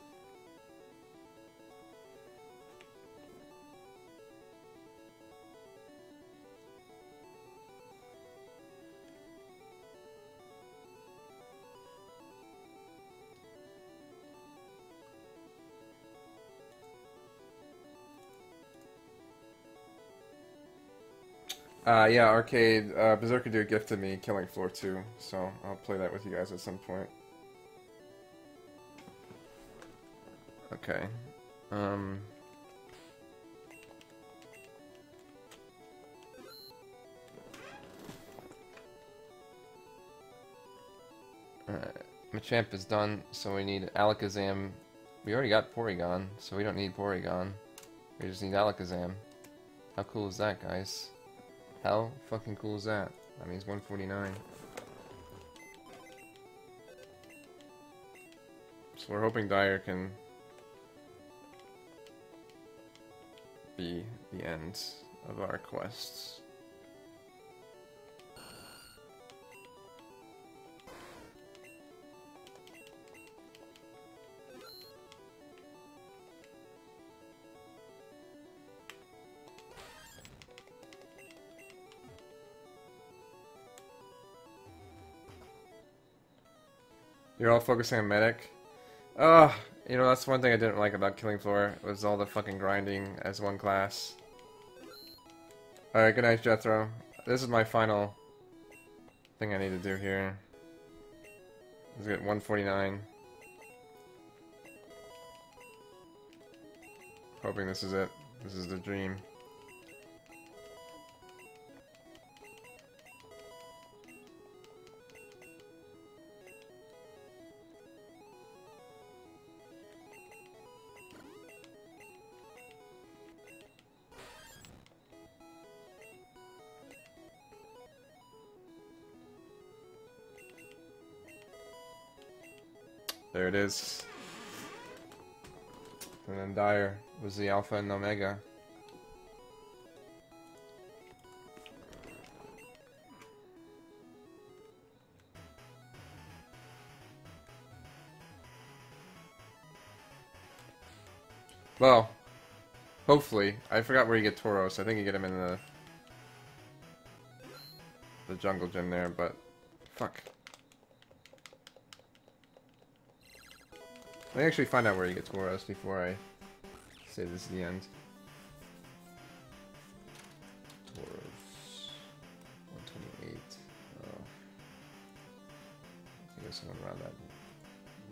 Yeah, arcade. Berserker Dude gifted me Killing Floor 2, so I'll play that with you guys at some point. Okay. Um. Machamp is done, so we need Alakazam. We already got Porygon, so we don't need Porygon. We just need Alakazam. How cool is that, guys? How fucking cool is that? That means 149. So we're hoping Dyer can be the end of our quests. You're all focusing on medic? Ugh, you know, that's one thing I didn't like about Killing Floor, was all the fucking grinding as one class. Alright, good night, Jethro. This is my final thing I need to do here. Let's get 149. Hoping this is it. This is the dream. There it is. And then Dyer was the Alpha and Omega. Well, hopefully. I forgot where you get Tauros. I think you get him in the jungle gym there, but fuck. Let me actually find out where you get Tauros before I say this is the end. Tauros. 128. Oh. I think it's somewhere around that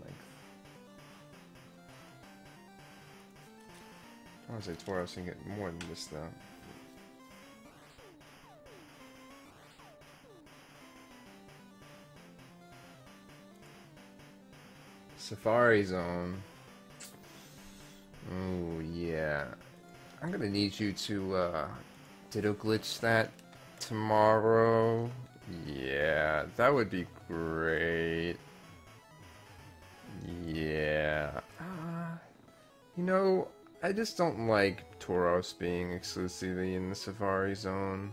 length. I want to say Tauros can get more than this though. Safari Zone. Oh yeah. I'm gonna need you to ditto glitch that tomorrow. Yeah, that would be great. Yeah. You know, I just don't like Tauros being exclusively in the Safari Zone.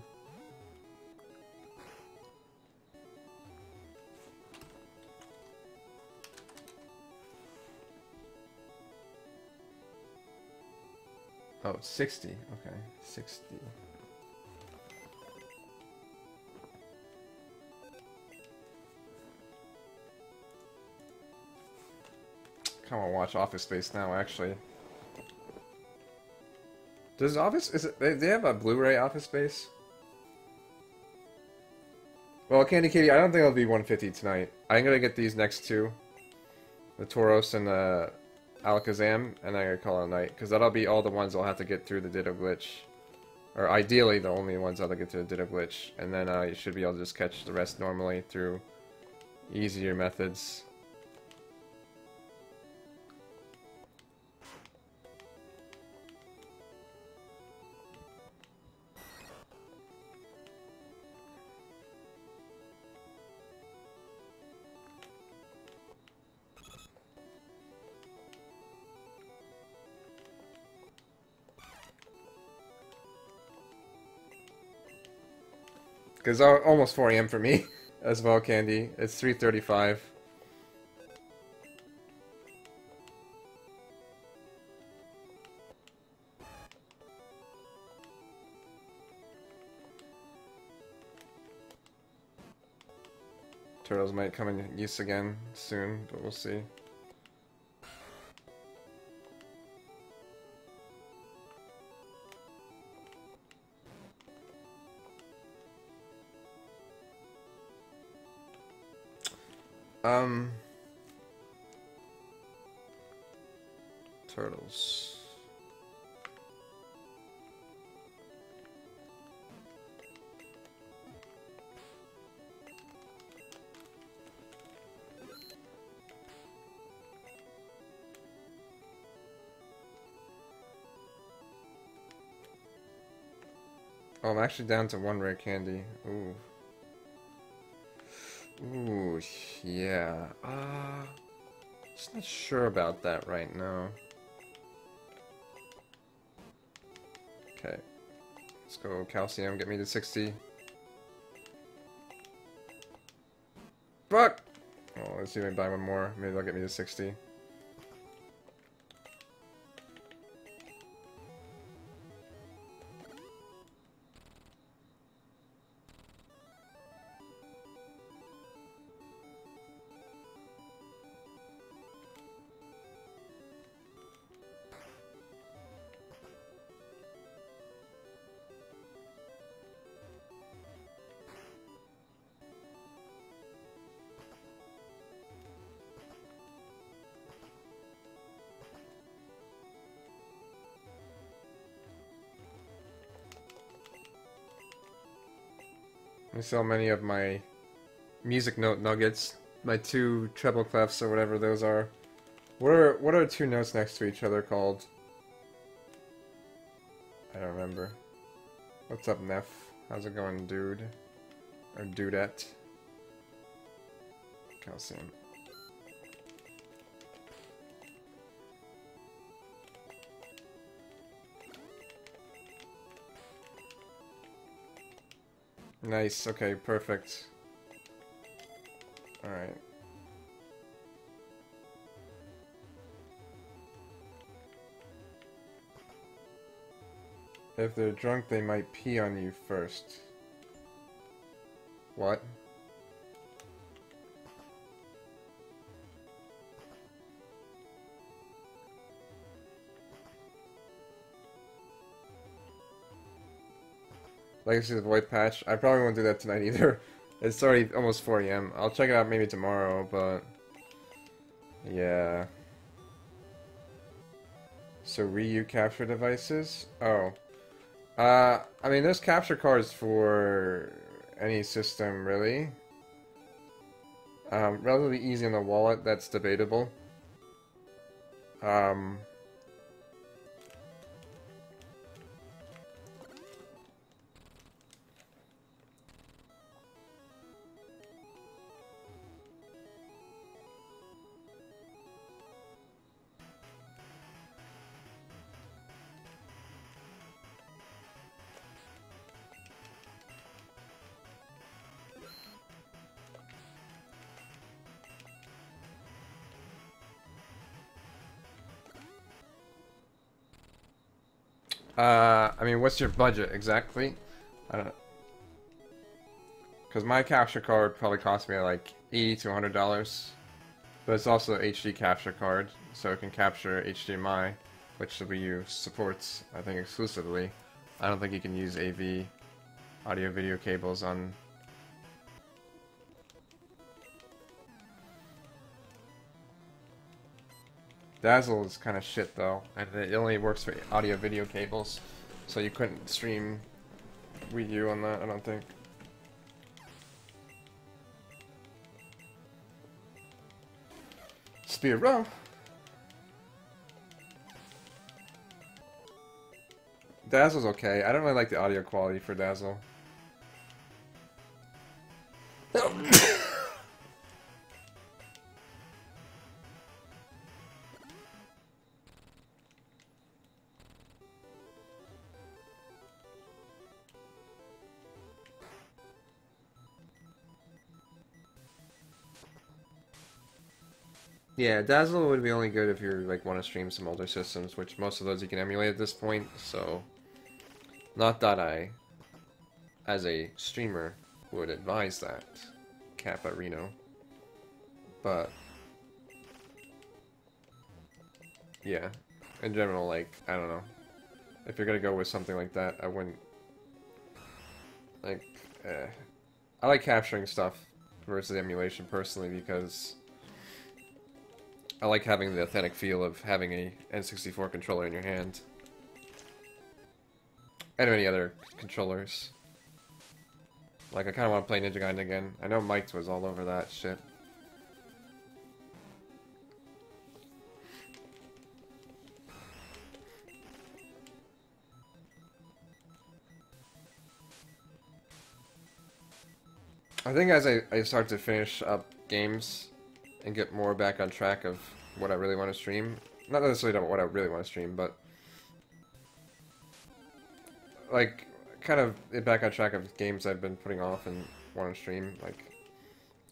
Oh, 60. Okay, 60. Kind of watch Office Space now, actually. Does Office... Is it... They have a Blu-ray Office Space? Well, Candy Kitty, I don't think it'll be 150 tonight. I'm gonna get these next two. The Tauros and the Alakazam, and I gotta call it a night, because that'll be all the ones I'll have to get through the Ditto Glitch. Or ideally, the only ones I'll get through the Ditto Glitch, and then you should be able to just catch the rest normally through easier methods. Because almost 4 AM for me as well, Candy. It's 3:35. Turtles might come in use again soon, but we'll see. Turtles. Oh, I'm actually down to 1 rare candy. Ooh. Ooh, yeah. Just not sure about that right now. Okay. Let's go calcium, get me to 60. Fuck! Oh, let's see if I can buy one more. Maybe they'll get me to 60. Let me sell many of my music note nuggets, my 2 treble clefs or whatever those are. What are 2 notes next to each other called? I don't remember. What's up, Neff? How's it going, dude? Or dudette? Calcium. Nice, okay, perfect. Alright. If they're drunk, they might pee on you first. What? Legacy of the Void Patch. I probably won't do that tonight either. It's already almost 4 AM. I'll check it out maybe tomorrow, but... yeah. So Ryu capture devices? Oh. I mean, there's capture cards for any system, really. Relatively easy on the wallet, that's debatable. I mean, what's your budget exactly? I don't know. Because my capture card probably cost me like $80 to $100. But it's also an HD capture card, so it can capture HDMI, which the Wii U supports, I think, exclusively. I don't think you can use AV, audio video cables on... Dazzle is kind of shit though, and it only works for audio video cables, so you couldn't stream Wii U on that, I don't think. Spearow. Dazzle's okay. I don't really like the audio quality for Dazzle. Yeah, Dazzle would be only good if you like want to stream some older systems, which most of those you can emulate at this point, so not that I, as a streamer, would advise that, Kappa Reno, but yeah, in general, like, I don't know, if you're gonna go with something like that, I wouldn't, like, I like capturing stuff versus emulation personally because I like having the authentic feel of having a N64 controller in your hand. And any other controllers. Like, I kind of want to play Ninja Gaiden again. I know Mike was all over that shit. I think as I start to finish up games and get more back on track of what I really want to stream, not necessarily what I really want to stream, but like kind of back on track of games I've been putting off and want to stream, like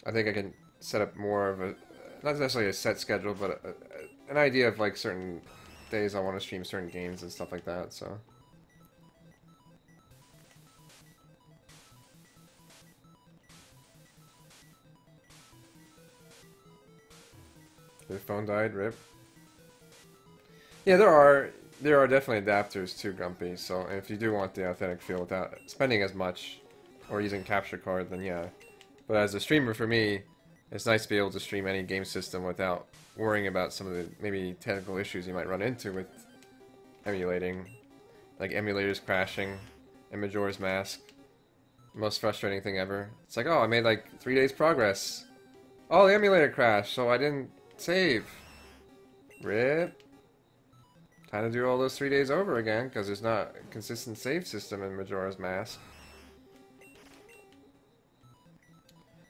I think I can set up more of a, not necessarily a set schedule, but an idea of like certain days I want to stream certain games and stuff like that, so. Your phone died, rip. Yeah, there are definitely adapters to Grumpy, so if you do want the authentic feel without spending as much or using capture card, then yeah. But as a streamer, for me, it's nice to be able to stream any game system without worrying about some of the maybe technical issues you might run into with emulating. Like emulators crashing and Majora's Mask. Most frustrating thing ever. It's like, oh, I made like 3 days progress. Oh, the emulator crashed, so I didn't save. RIP. Time to do all those 3 days over again, because there's not a consistent save system in Majora's Mask.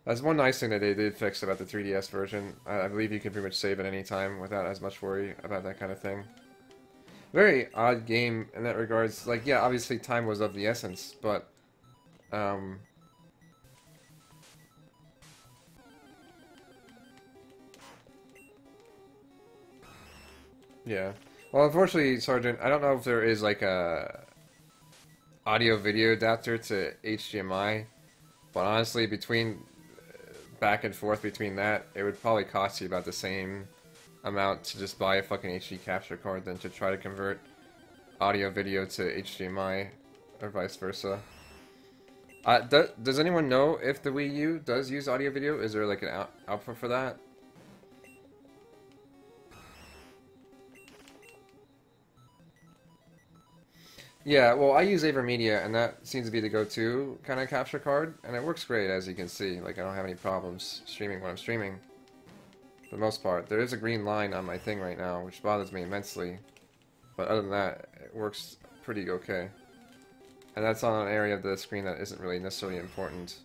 That's one nice thing that they did fix about the 3DS version. I believe you can pretty much save at any time without as much worry about that kind of thing. Very odd game in that regards. Like, yeah, obviously time was of the essence, but yeah. Well, unfortunately, Sergeant, I don't know if there is like a audio-video adapter to HDMI, but honestly, between back and forth between that, it would probably cost you about the same amount to just buy a fucking HD capture card than to try to convert audio-video to HDMI or vice versa. Does anyone know if the Wii U does use audio-video? Is there like an output for that? Yeah, well, I use AverMedia, and that seems to be the go-to kind of capture card, and it works great, as you can see. Like, I don't have any problems streaming when I'm streaming, for the most part. There is a green line on my thing right now, which bothers me immensely, but other than that, it works pretty okay. And that's on an area of the screen that isn't really necessarily important.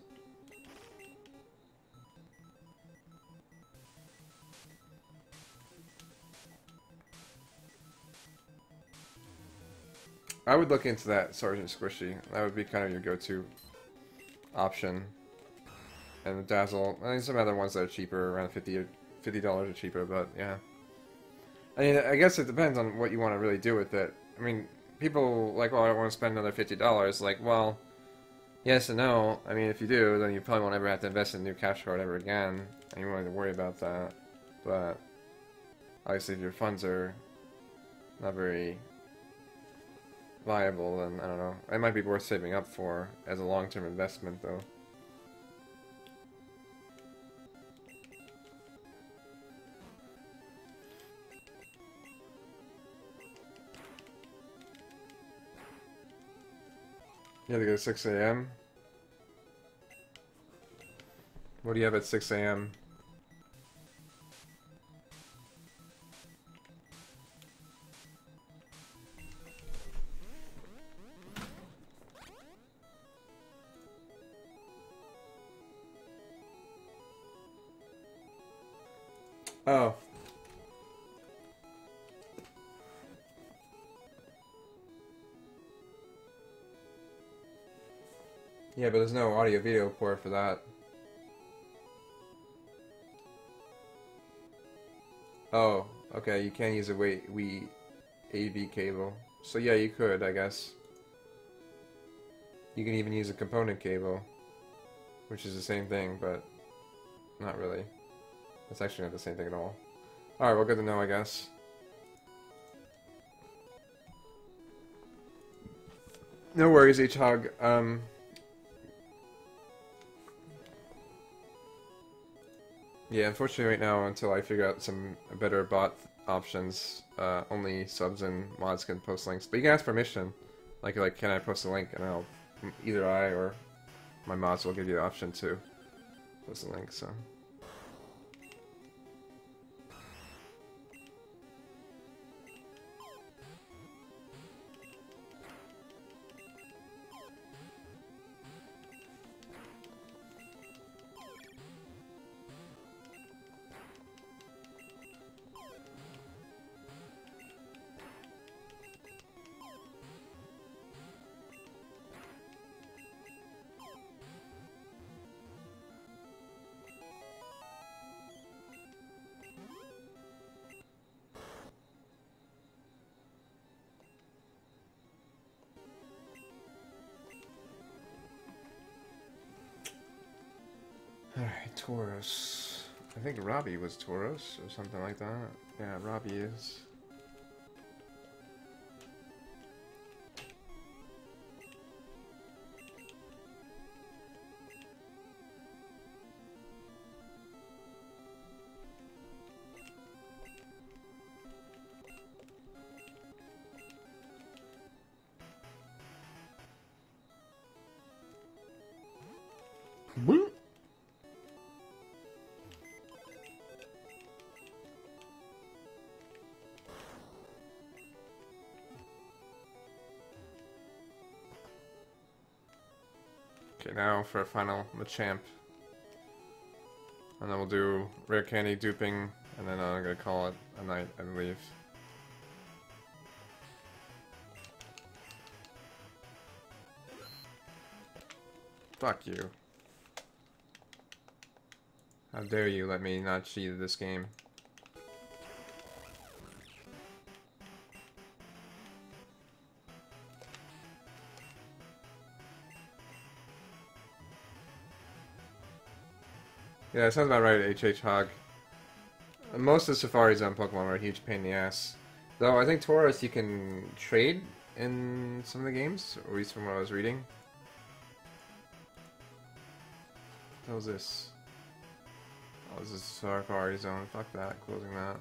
I would look into that, Sergeant Squishy. That would be kind of your go-to option. And the Dazzle, I think some other ones that are cheaper, around $50 or cheaper, but yeah. I mean, I guess it depends on what you want to really do with it. I mean, people like, well, I don't want to spend another $50. Like, well, yes and no. I mean, if you do, then you probably won't ever have to invest in a new capture card ever again, and you won't have to worry about that. But obviously, if your funds are not very viable, then I don't know. It might be worth saving up for as a long-term investment, though. You have to go to 6 a.m. What do you have at 6 a.m.? Oh. Yeah, but there's no audio-video port for that. Oh, okay, you can't use a Wii AV cable. So yeah, you could, I guess. You can even use a component cable, which is the same thing, but not really. It's actually not the same thing at all. Alright, well, good to know, I guess. No worries, H-Hog. Yeah, unfortunately right now, until I figure out some better bot options, only subs and mods can post links. But you can ask permission. Like, can I post a link? And I'll, either I or my mods will give you the option to post a link, so. Alright, Tauros. I think Robbie was Tauros or something like that. Yeah, Robbie is. Boop. Okay, now for a final Machamp. And then we'll do rare candy duping, and then I'm gonna call it a night, I believe. Fuck you. How dare you let me not cheat this game. Yeah, that sounds about right, HH Hog. Most of the Safari Zone Pokemon are a huge pain in the ass. Though, I think Tauros you can trade in some of the games, or at least from what I was reading. What the hell is this? Oh, this is Safari Zone. Fuck that. Closing that.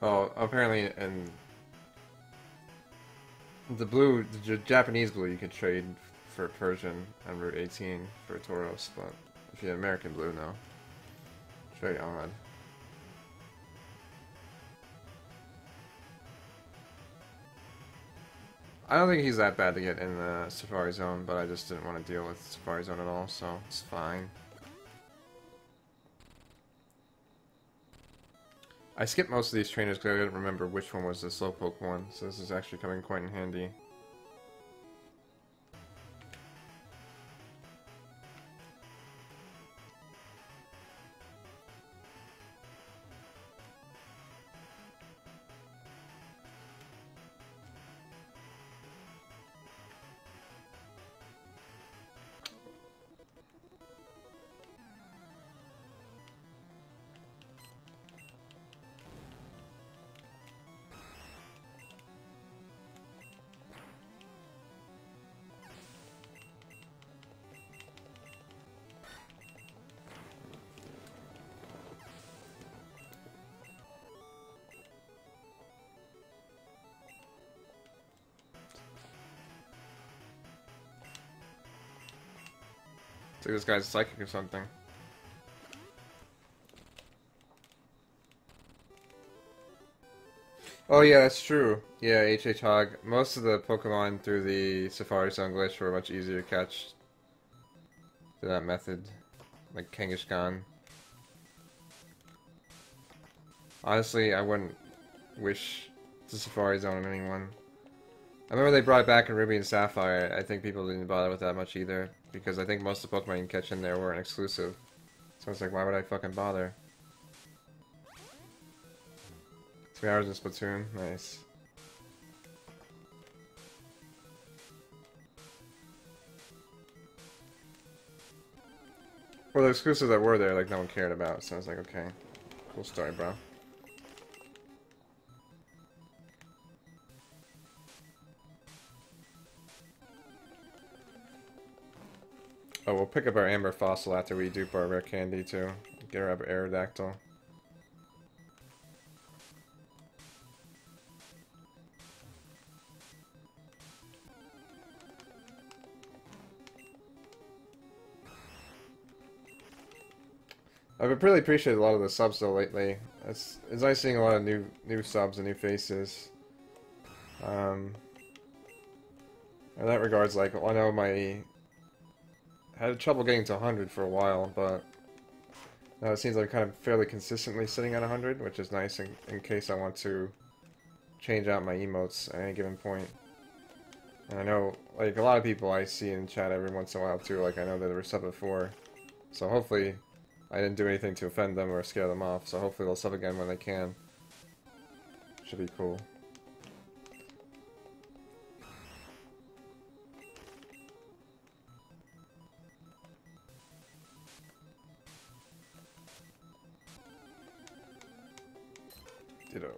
Oh, apparently in the blue, the Japanese blue, you can trade for Persian on Route 18 for Tauros, but if you have American blue, no. It's very odd. I don't think he's that bad to get in the Safari Zone, but I just didn't want to deal with Safari Zone at all, so it's fine. I skipped most of these trainers because I didn't remember which one was the Slowpoke one, so this is actually coming quite in handy. It's like this guy's psychic or something. Oh yeah, that's true. Yeah, HH Hog. Most of the Pokemon through the Safari Zone glitch were much easier to catch through that method. Like Kangaskhan. Honestly, I wouldn't wish the Safari Zone on anyone. I remember they brought it back in Ruby and Sapphire. I think people didn't bother with that much either. Because I think most of the Pokemon you can catch in there weren't exclusive. So it's like, why would I fucking bother? 3 hours in Splatoon? Nice. Well, the exclusives that were there, like, no one cared about. So I was like, okay. Cool story, bro. Oh, we'll pick up our Amber Fossil after we dupe our Rare Candy, too. Get our Aerodactyl. I've really appreciated a lot of the subs though lately. It's nice seeing a lot of new subs and new faces. In that regards, like, I know I had trouble getting to 100 for a while, but now it seems like kind of fairly consistently sitting at 100, which is nice in case I want to change out my emotes at any given point. And I know, like, a lot of people I see in chat every once in a while too, like, I know that they were sub before, so hopefully I didn't do anything to offend them or scare them off, so hopefully they'll sub again when they can. Should be cool. Ditto.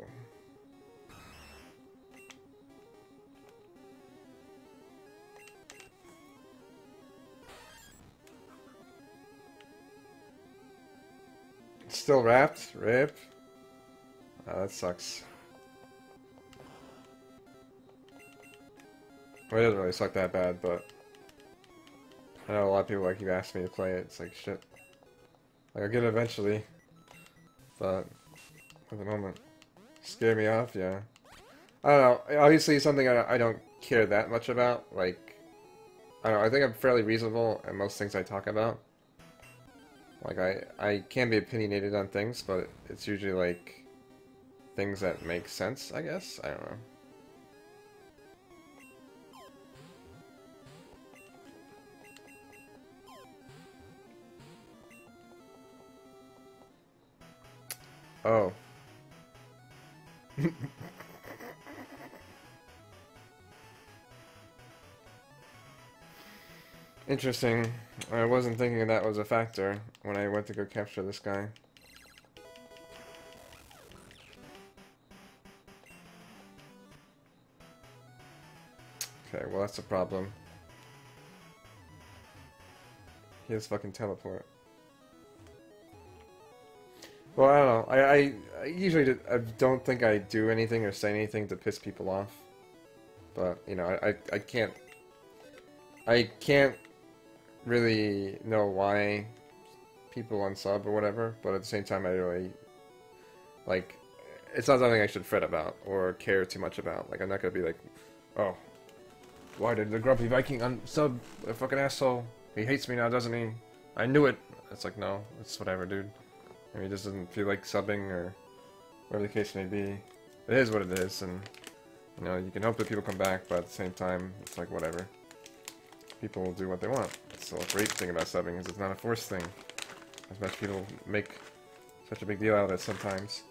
Still wrapped? Rip? Oh, that sucks. Well, it doesn't really suck that bad, but I know a lot of people like keep asking me to play it. It's like shit. Like I'll get it eventually, but at the moment, scare me off. Yeah, I don't know. Obviously, something I don't care that much about. Like I don't know. I think I'm fairly reasonable in most things I talk about. Like I can be opinionated on things, but it's usually like things that make sense. I guess I don't know. Oh. Interesting. I wasn't thinking that was a factor when I went to go capture this guy. Okay, well that's a problem. He has fucking teleport. Well, I don't know. I usually I don't think I do anything or say anything to piss people off. But, you know, I can't really know why people unsub or whatever, but at the same time I really, like, it's not something I should fret about or care too much about. Like, I'm not gonna be like, oh, why did the Grumpy Viking unsub a fucking asshole? He hates me now, doesn't he? I knew it! It's like, no, it's whatever, dude. I mean, he just doesn't feel like subbing, or whatever the case may be. It is what it is, and, you know, you can hope that people come back, but at the same time, it's like, whatever. People will do what they want. That's the great thing about subbing, is it's not a forced thing. As much people make such a big deal out of it sometimes.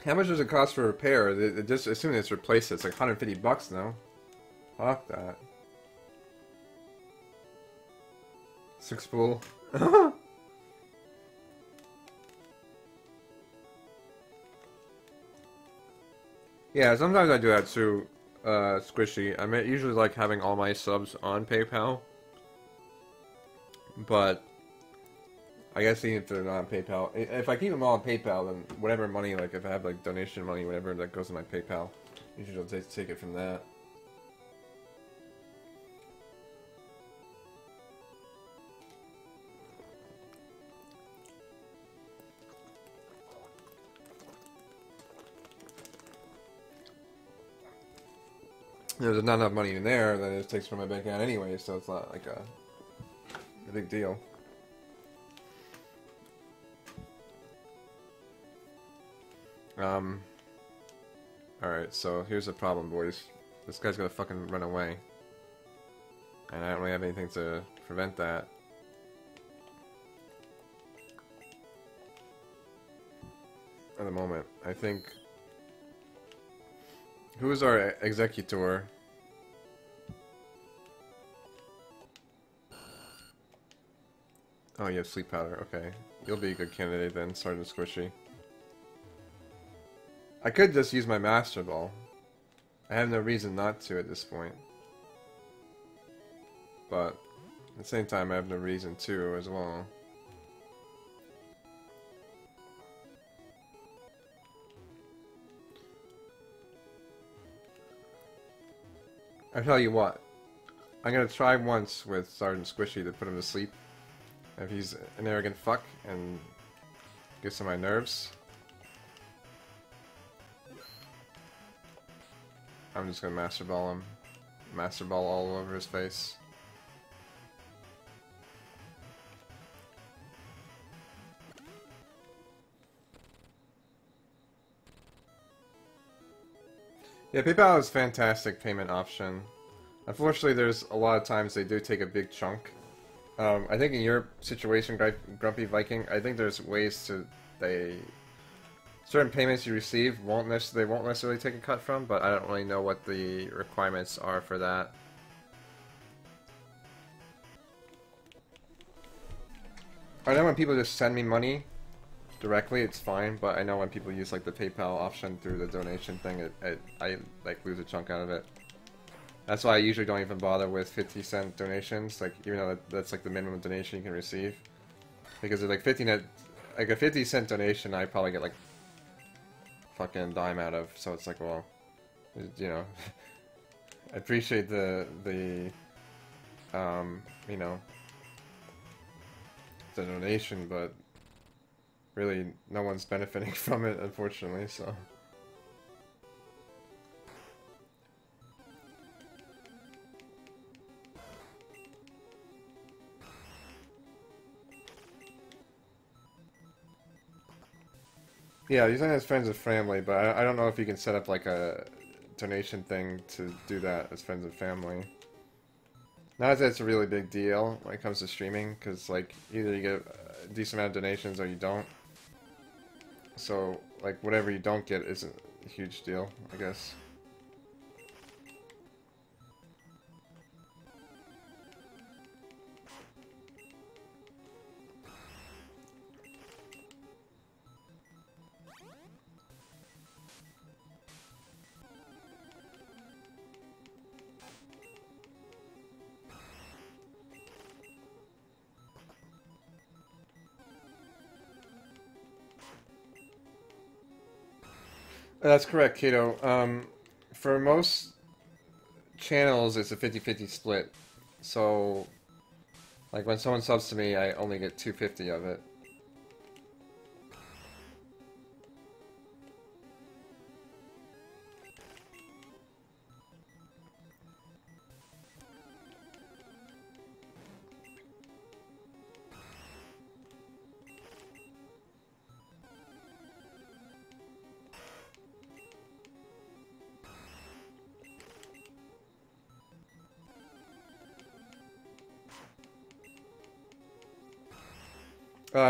How much does it cost for repair? Just assuming it's replaced, it's like $150 now. Fuck that. 6 spool. Yeah, sometimes I do that too, Squishy. I usually like having all my subs on PayPal. But I guess even if they're not on PayPal, if I keep them all on PayPal, then whatever money, like if I have like donation money, whatever that goes to my PayPal, usually I'll take it from that. There's not enough money in there, then it takes from my bank account anyway, so it's not like a big deal. Alright, so here's the problem, boys. This guy's gonna fucking run away. And I don't really have anything to prevent that. At the moment, I think... Who is our executor? Oh, you have sleep powder. Okay. You'll be a good candidate then, Sergeant Squishy. I could just use my Master Ball. I have no reason not to at this point. But, at the same time, I have no reason to as well. I tell you what, I'm gonna try once with Sergeant Squishy to put him to sleep. If he's an arrogant fuck and gets on my nerves, I'm just gonna Master Ball him. Master Ball all over his face. Yeah, PayPal is a fantastic payment option. Unfortunately, there's a lot of times they do take a big chunk. I think in your situation, Grumpy Viking, I think there's ways to certain payments you receive won't necessarily take a cut from, but I don't really know what the requirements are for that. I know when people just send me money directly, it's fine, but I know when people use like the PayPal option through the donation thing, I like lose a chunk out of it. That's why I usually don't even bother with 50-cent donations, like even though that's like the minimum donation you can receive, because it's like like a 50-cent donation, I probably get like fucking dime out of. So it's like, well, you know, I appreciate the you know, the donation, but really no one's benefiting from it, unfortunately, so. Yeah, he's on his friends and family, but I don't know if you can set up like a donation thing to do that as friends and family. Not that it's a really big deal when it comes to streaming, because like either you get a decent amount of donations or you don't. So like whatever you don't get isn't a huge deal, I guess. That's correct, Kato. For most channels, it's a 50-50 split. So, like when someone subs to me, I only get 250 of it.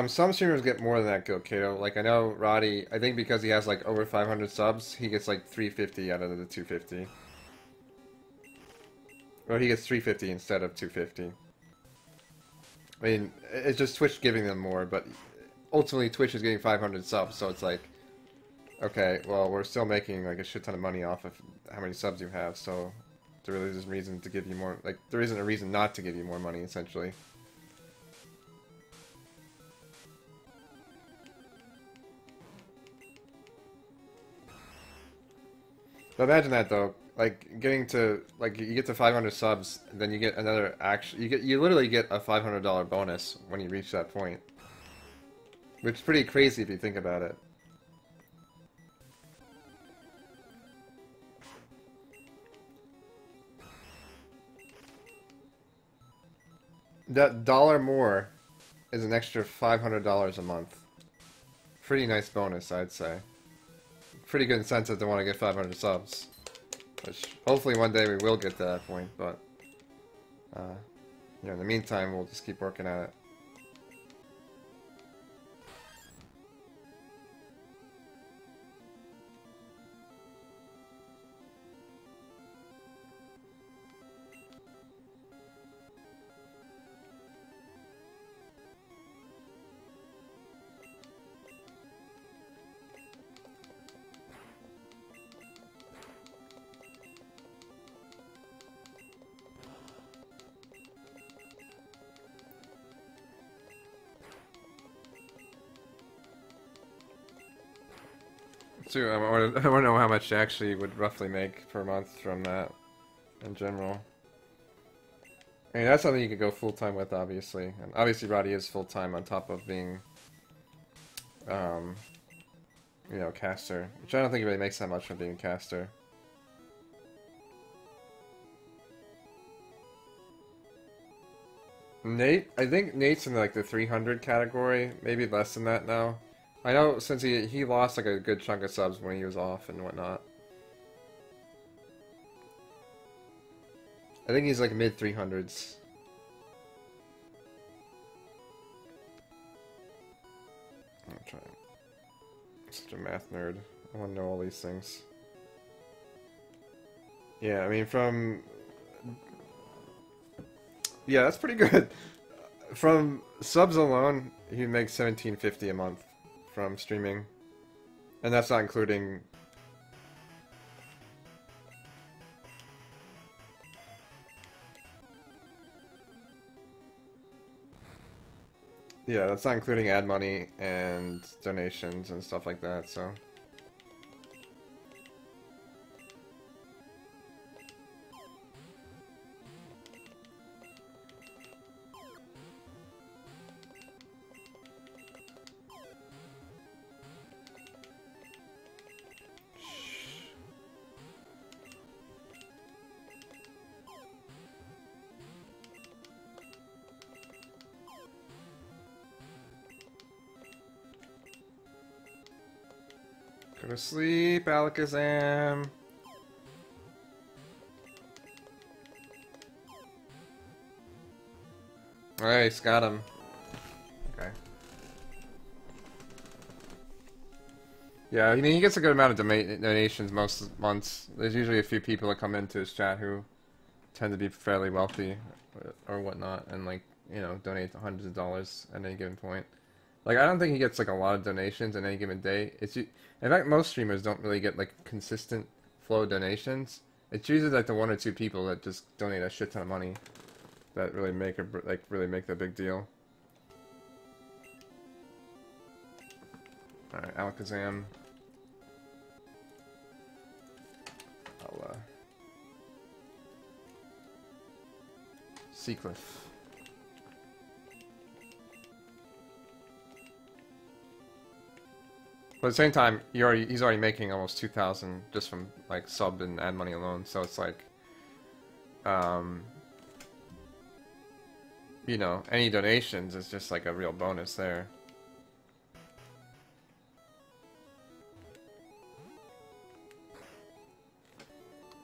Some streamers get more than that, Kato. Like, I know Roddy, I think because he has, like, over 500 subs, he gets, like, 350 out of the 250. Or he gets 350 instead of 250. I mean, it's just Twitch giving them more, but ultimately Twitch is getting 500 subs, so it's like, okay, well, we're still making, like, a shit ton of money off of how many subs you have, so there really isn't a reason to give you more, like, there isn't a reason not to give you more money, essentially. But imagine that though, like getting to like you get to 500 subs, and then you get another you literally get a $500 bonus when you reach that point, which is pretty crazy if you think about it. That dollar more is an extra $500 a month. Pretty nice bonus, I'd say. Pretty good incentive to want to get 500 subs, which hopefully one day we will get to that point, but You know, in the meantime, we'll just keep working at it. So I want to know how much you actually would roughly make per month from that, in general. I mean, that's something you could go full-time with, obviously. And obviously Roddy is full-time on top of being, you know, caster. Which I don't think he really makes that much from being caster. Nate? I think Nate's in like the 300 category, maybe less than that now. I know since he lost like a good chunk of subs when he was off and whatnot. I think he's like mid 300s. I'm trying. Such a math nerd. I want to know all these things. Yeah, I mean yeah, that's pretty good. From subs alone, he makes $17.50 a month from streaming, and that's not including. Yeah, that's not including ad money and donations and stuff like that, so. Go to sleep, Alakazam. Nice, got him. Okay. Yeah, I mean, he gets a good amount of donations most months. There's usually a few people that come into his chat who tend to be fairly wealthy or whatnot, and like, you know, donate hundreds of dollars at any given point. Like, I don't think he gets like a lot of donations in any given day. In fact, most streamers don't really get like consistent flow of donations. It's usually like the one or two people that just donate a shit ton of money that really make the big deal. All right, Alakazam. I'll Seacliff. But at the same time, he's already making almost 2,000 just from like sub and ad money alone. So it's like, you know, any donations is just like a real bonus there.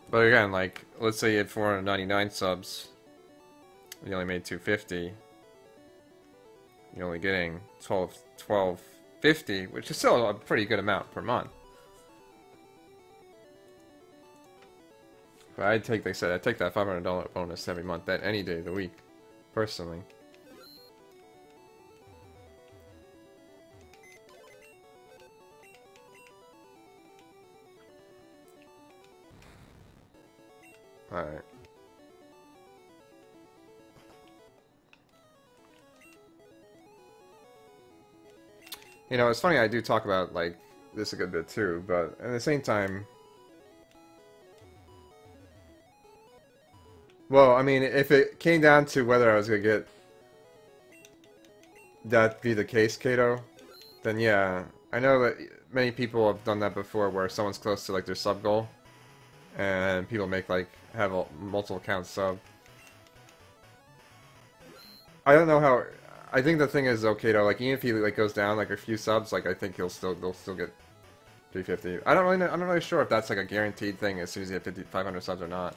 But again, like, let's say you had 499 subs, you only made 250. You're only getting 12.50, which is still a pretty good amount per month. But I'd take, like I said, I'd take that $500 bonus every month, that any day of the week, personally. Alright. You know, it's funny, I do talk about, like, this a good bit too, but at the same time... Well, I mean, if it came down to whether I was gonna get that be the case, Kato, then yeah. I know that many people have done that before where someone's close to, like, their sub goal, and people make, like, have multiple accounts sub. I don't know how... I think the thing is, though, Kato, like, even if he, like, goes down, like, a few subs, like, I think they'll still get 350. I'm not really sure if that's, like, a guaranteed thing as soon as you have 500 subs or not.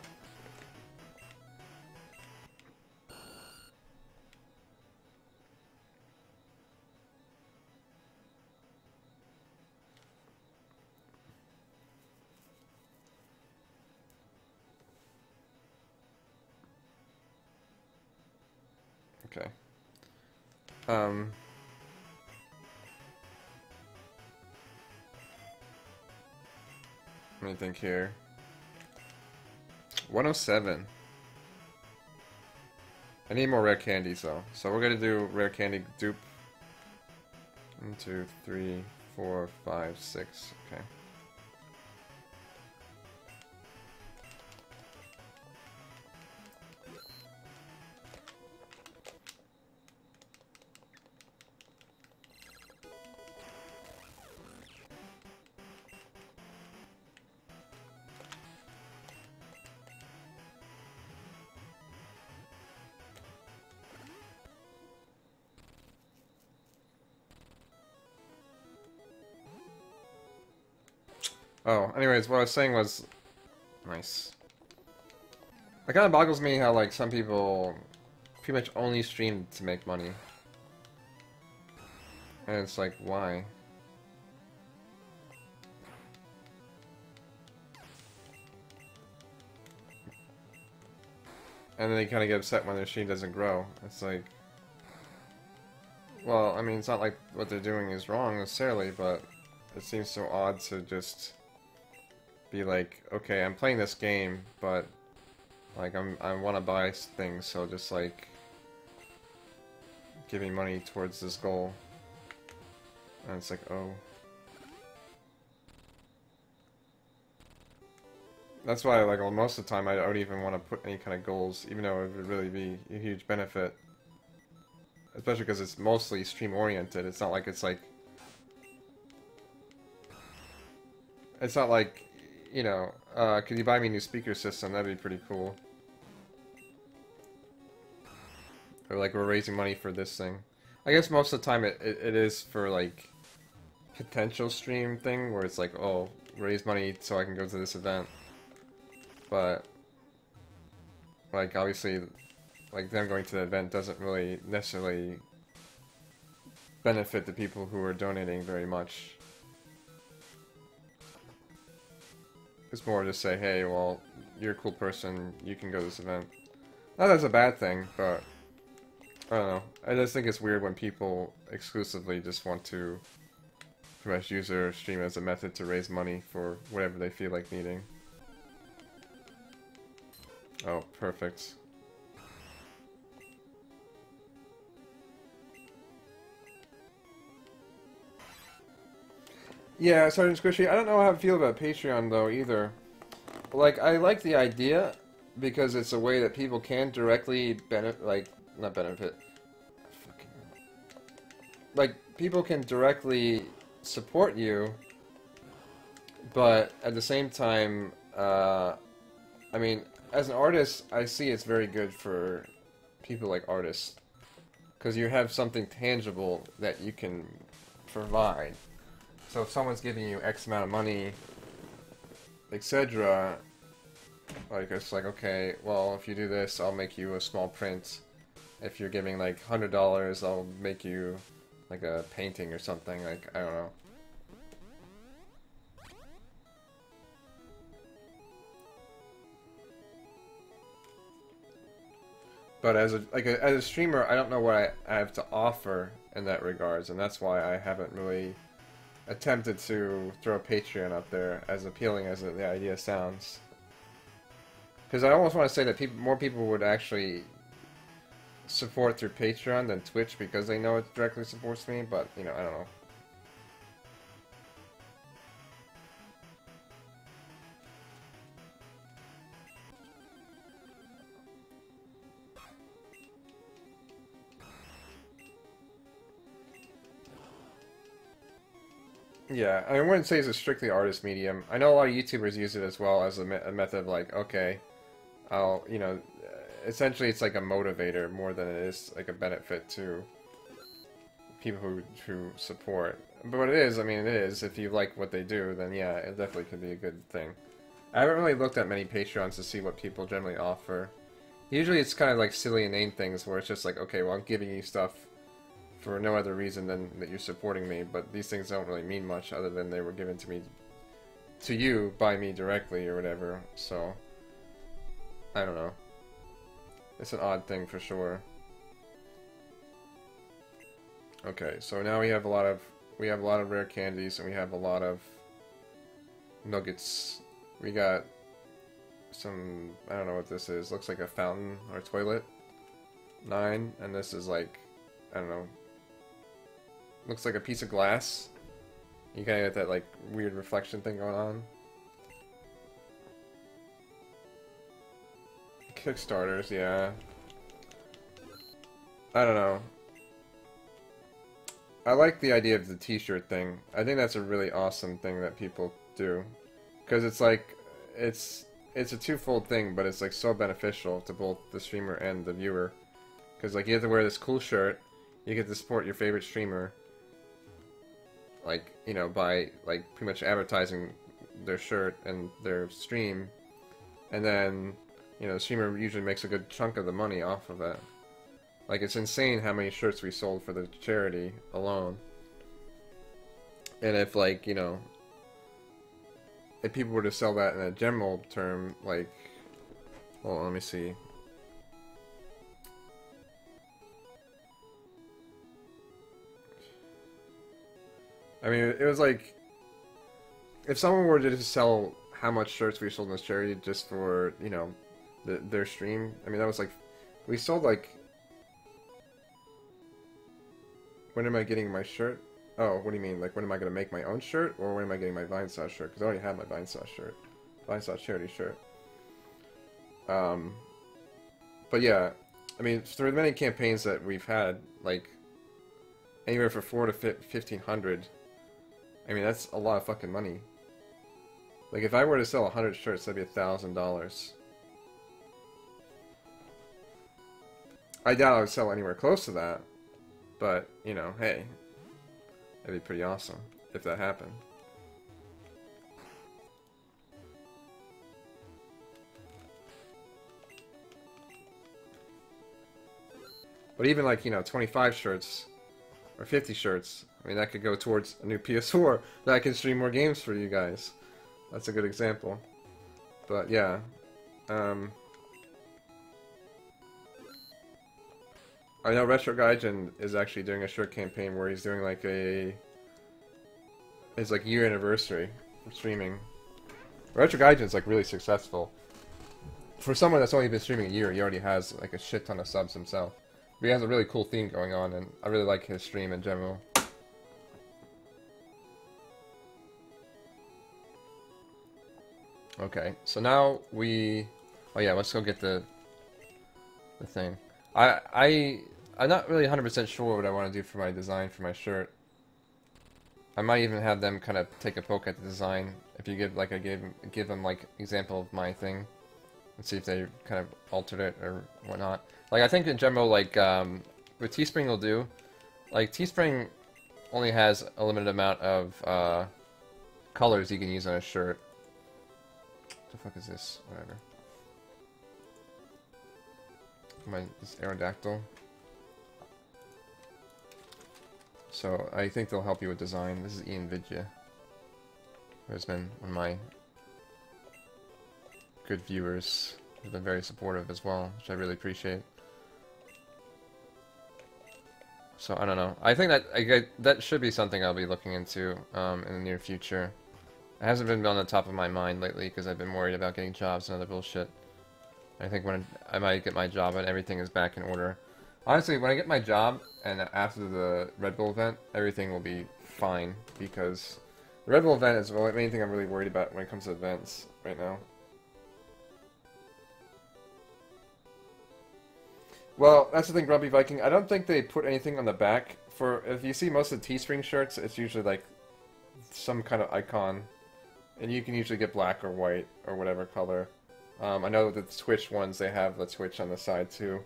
Okay. Let me think here. 107. I need more rare candies though. So we're gonna do rare candy dupe. 1, 2, 3, 4, 5, 6. Okay. Oh, anyways, what I was saying was... Nice. It kind of boggles me how, like, some people pretty much only stream to make money. And it's like, why? And then they kind of get upset when their stream doesn't grow. It's like... Well, I mean, it's not like what they're doing is wrong necessarily, but it seems so odd to just be like, okay, I'm playing this game, but like I want to buy things, so just like give me money towards this goal. And it's like, oh. That's why, like, most of the time I don't even want to put any kind of goals, even though it would really be a huge benefit. Especially because it's mostly stream-oriented. It's not like It's not like, you know, could you buy me a new speaker system? That'd be pretty cool. Or like, we're raising money for this thing. I guess most of the time it is for, like, potential stream thing, where it's like, oh, raise money so I can go to this event. But, like, obviously, like, them going to the event doesn't really necessarily benefit the people who are donating very much. It's more just say, hey, well, you're a cool person, you can go to this event. Not that that's a bad thing, but I don't know. I just think it's weird when people exclusively just want to pretty much use their stream as a method to raise money for whatever they feel like needing. Oh, perfect. Yeah, Sergeant Squishy, I don't know how I feel about Patreon, though, either. Like, I like the idea, because it's a way that people can directly benefit, like, not benefit, fucking, like, people can directly support you, but at the same time, I mean, as an artist, I see it's very good for people like artists, because you have something tangible that you can provide. So if someone's giving you X amount of money, etc., like, it's like, okay, well, if you do this, I'll make you a small print. If you're giving, like, $100, I'll make you, like, a painting or something, like, I don't know. But as a streamer, I don't know what I have to offer in that regards, and that's why I haven't really attempted to throw a Patreon up there, as appealing as the idea sounds. Because I almost want to say that more people would actually support through Patreon than Twitch, because they know it directly supports me, but, you know, I don't know. Yeah, I wouldn't say it's a strictly artist medium. I know a lot of YouTubers use it as well as a method of, like, okay, I'll, you know, essentially it's like a motivator more than it is like a benefit to people who support. But what it is, I mean, it is, if you like what they do, then yeah, it definitely could be a good thing. I haven't really looked at many Patreons to see what people generally offer. Usually it's kind of like silly inane things where it's just like, okay, well, I'm giving you stuff for no other reason than that you're supporting me, but these things don't really mean much other than they were given to you by me directly or whatever, so I don't know. It's an odd thing for sure. Okay, so now we have a lot of rare candies, and we have a lot of nuggets. We got some, I don't know what this is. Looks like a fountain or toilet. 9, and this is like, I don't know. Looks like a piece of glass. You kind of get that like weird reflection thing going on. Kickstarters, yeah. I don't know. I like the idea of the t-shirt thing. I think that's a really awesome thing that people do. Because it's like, it's a twofold thing, but it's like so beneficial to both the streamer and the viewer. Because like you have to wear this cool shirt, you get to support your favorite streamer. Like, you know, by like pretty much advertising their shirt and their stream. And then, you know, the streamer usually makes a good chunk of the money off of it. Like, it's insane how many shirts we sold for the charity alone. And if, like, you know, if people were to sell that in a general term, like, well, let me see. I mean, it was like, if someone were to just sell how much shirts we sold in this charity just for, you know, their stream, I mean, that was like, we sold like, when am I getting my shirt? Oh, what do you mean? Like, when am I going to make my own shirt? Or when am I getting my Vinesauce shirt? Because I already have my Vinesauce shirt. Vinesauce charity shirt. But yeah, I mean, through the many campaigns that we've had, like, anywhere from 400 to 1,500, I mean, that's a lot of fucking money. Like, if I were to sell 100 shirts, that'd be $1,000. I doubt I would sell anywhere close to that. But, you know, hey, that'd be pretty awesome if that happened. But even like, you know, 25 shirts or 50 shirts, I mean, that could go towards a new PS4 that can stream more games for you guys. That's a good example. But yeah, I know Retro Gaijin is actually doing a shirt campaign where he's doing like his like year anniversary of streaming. Retro Gaijin's like really successful. For someone that's only been streaming a year, he already has like a shit ton of subs himself. But he has a really cool theme going on, and I really like his stream in general. Okay, so now we... Oh yeah, let's go get the thing. I'm not really 100% sure what I want to do for my design for my shirt. I might even have them kind of take a poke at the design. If you give like give them like example of my thing, and see if they kind of altered it or whatnot. Like I think in general, like what Teespring will do, like Teespring only has a limited amount of colors you can use on a shirt. What the fuck is this? Whatever. This Aerodactyl. So I think they'll help you with design. This is Ian Vidya, who has been one of my good viewers. He's been very supportive as well, which I really appreciate. So I don't know. I think that that should be something I'll be looking into in the near future. It hasn't been on the top of my mind lately because I've been worried about getting jobs and other bullshit. I think when I might get my job and everything is back in order. Honestly, when I get my job and after the Red Bull event, everything will be fine because the Red Bull event is the main thing I'm really worried about when it comes to events right now. Well, that's the thing, Grumpy Viking. I don't think they put anything on the back. If you see most of the Teespring shirts, it's usually like some kind of icon. And you can usually get black or white or whatever color. I know that the Twitch ones, they have the Twitch on the side too.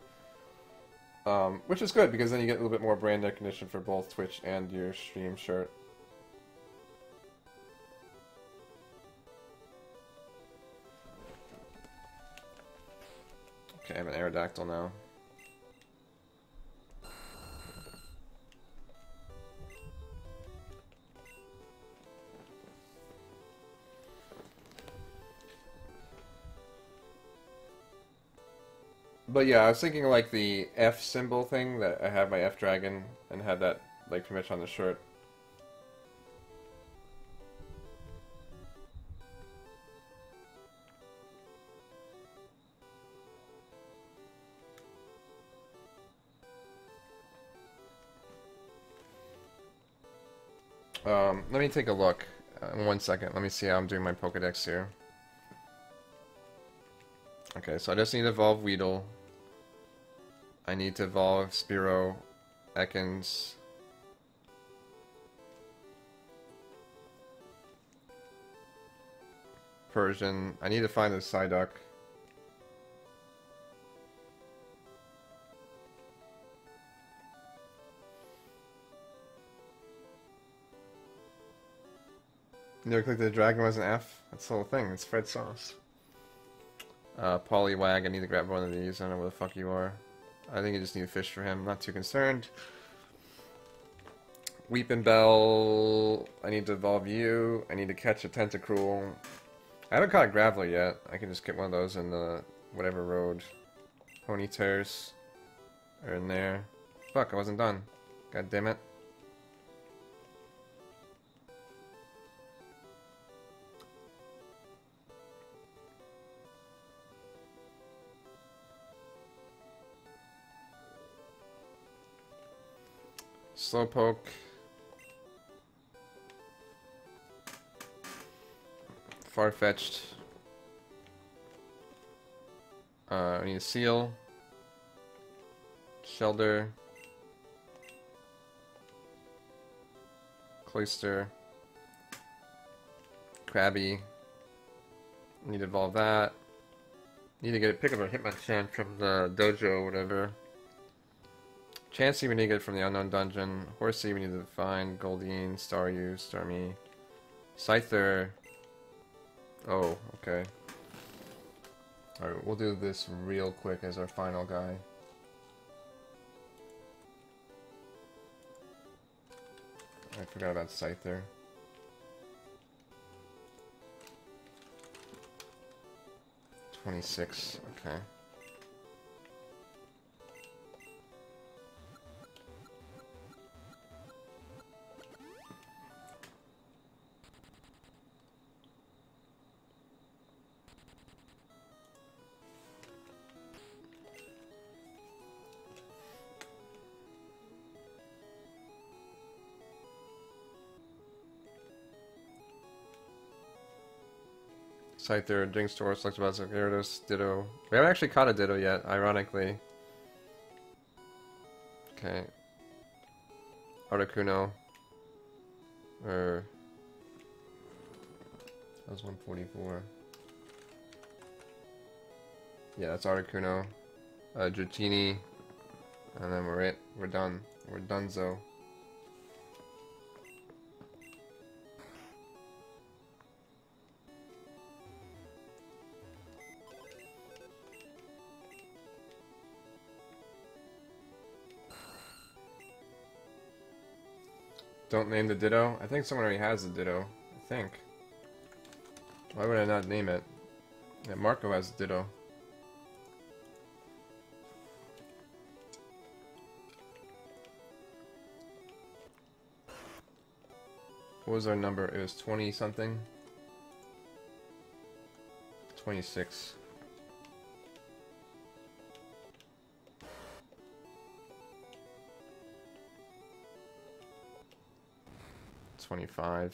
Which is good because then you get a little bit more brand recognition for both Twitch and your stream shirt. Okay, I have an Aerodactyl now. But yeah, I was thinking like the F symbol thing, that I have my F dragon and have that like pretty much on the shirt. Let me take a look. In 1 second. Let me see how I'm doing my Pokedex here. Okay, so I just need to evolve Weedle. I need to evolve Spearow, Ekans. Persian. I need to find the Psyduck. You never clicked the dragon was an F? That's the whole thing. It's Fred Sauce. Poliwag, I need to grab one of these. I don't know where the fuck you are. I think I just need a fish for him. Not too concerned. Weepin' Bell. I need to evolve you. I need to catch a Tentacruel. I haven't caught a Graveler yet. I can just get one of those in the whatever road. Ponytears are in there. Fuck, I wasn't done. God damn it. Slowpoke. Farfetch'd. I need a Seal. Shelder. Cloyster. Krabby. Need to evolve that. Need to get a pick up a Hitmonchan from the dojo or whatever. Chansey we need to get from the unknown dungeon. Horsey we need to find. Goldeen, Staryu, Starmie. Scyther. Oh, okay. Alright, we'll do this real quick as our final guy. I forgot about Scyther. 26, okay. Scyther, Jinxtor, Selectabuzz, Gyarados, Ditto. We haven't actually caught a Ditto yet, ironically. Okay. Articuno. That was 144. Yeah, that's Articuno. Dratini. And then we're it. We're done. We're donezo. Don't name the Ditto? I think someone already has the Ditto. I think. Why would I not name it? Yeah, Marco has the Ditto. What was our number? It was 20 something? 26. $25.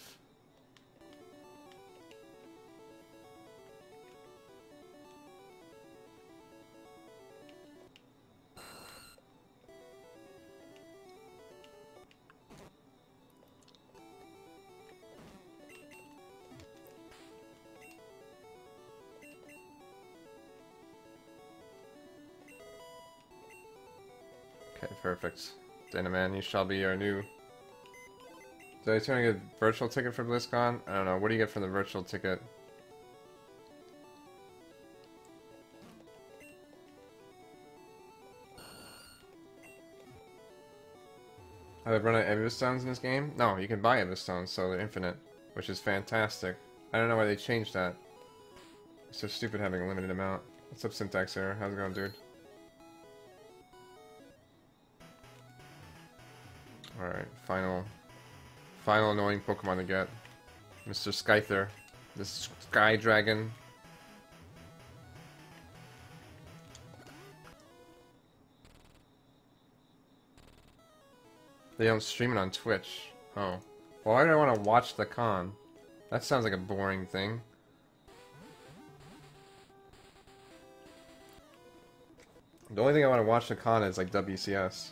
Okay, perfect. Dynaman, you shall be our new... Did I turn a good virtual ticket for BlizzCon? I don't know. What do you get from the virtual ticket? Have they run out of Evostones in this game? No, you can buy Evostones, so they're infinite, which is fantastic. I don't know why they changed that. It's so stupid having a limited amount. What's up, Syntax Error? How's it going, dude? Alright, final annoying Pokemon to get. Mr. Scyther. This Sky Dragon. They don't stream it on Twitch. Oh. Well, why do I want to watch the con? That sounds like a boring thing. The only thing I want to watch the con is like WCS.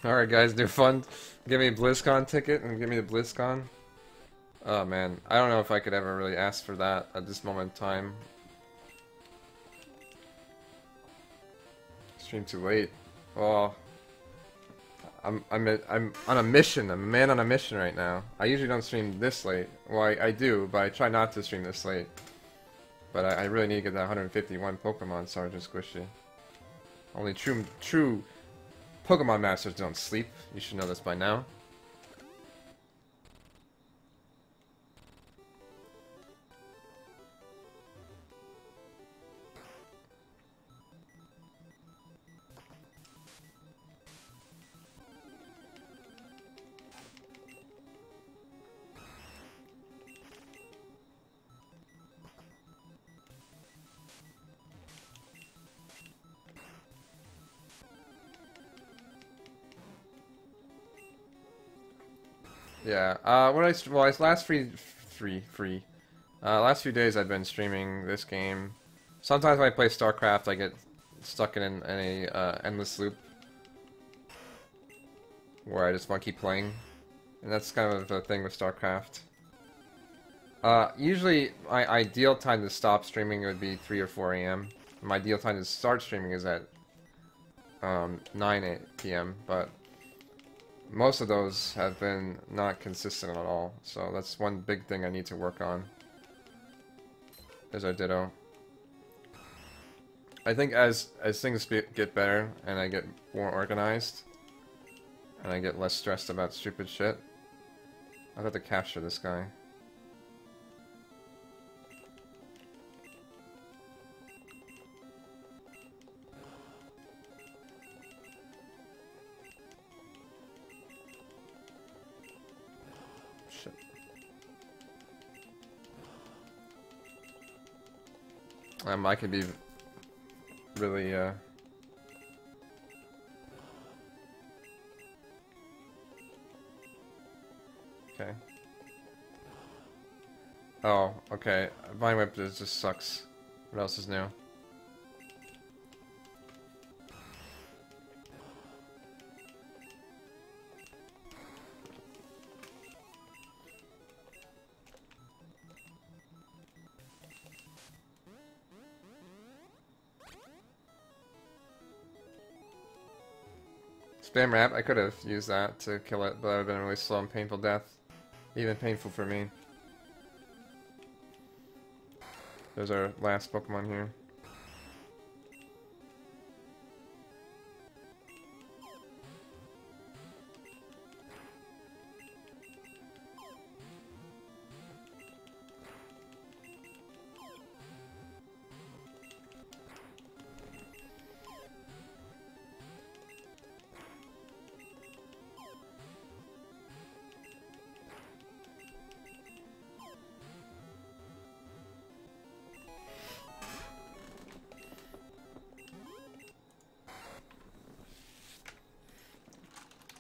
Alright guys, do fun. Give me a BlizzCon ticket and give me the BlizzCon. Oh man, I don't know if I could ever really ask for that at this moment in time. Stream too late. Oh, I'm on a mission. I'm a man on a mission right now. I usually don't stream this late. Well, I do, but I try not to stream this late. But I really need to get that 151 Pokemon Sergeant Squishy. Only true Pokemon Masters don't sleep. You should know this by now. Yeah. Last few days I've been streaming this game. Sometimes when I play StarCraft, I get stuck in a endless loop where I just want to keep playing, and that's kind of the thing with StarCraft. Usually my ideal time to stop streaming would be 3 or 4 a.m. My ideal time to start streaming is at 9 p.m. But most of those have been not consistent at all, so that's one big thing I need to work on. There's our Ditto. I think as things get better and I get more organized and I get less stressed about stupid shit, I'll have to capture this guy. I could be really, okay. Oh, okay. Vine Whip just sucks. What else is new? Spam Rap, I could have used that to kill it, but that would have been a really slow and painful death. Even painful for me. There's our last Pokemon here.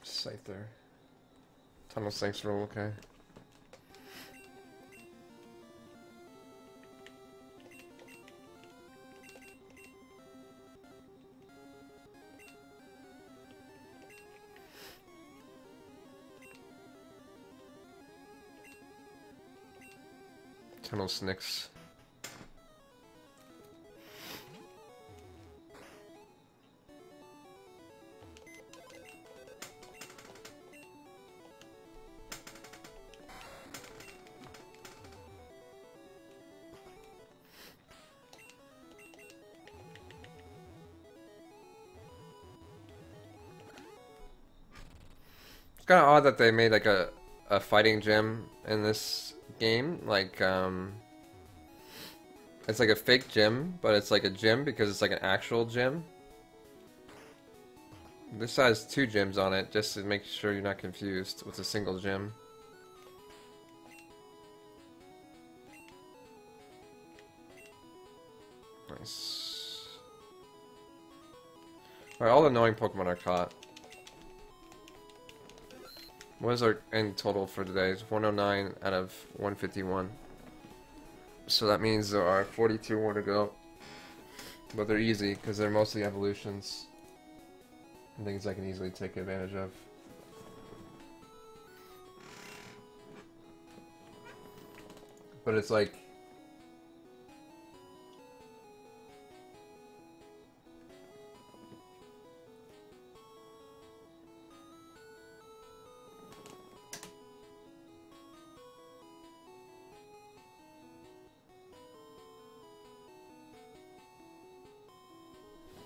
Scyther. Tunnel Sinks roll, okay. Tunnel Snicks. It's kind of odd that they made like a fighting gym in this game. Like, it's like a fake gym, but it's like a gym because it's like an actual gym. This has 2 gyms on it, just to make sure you're not confused with a single gym. Nice. Alright, all the annoying Pokemon are caught. What is our end total for today? It's 109 out of 151. So that means there are 42 more to go. But they're easy, because they're mostly evolutions. And things I can easily take advantage of. But it's like...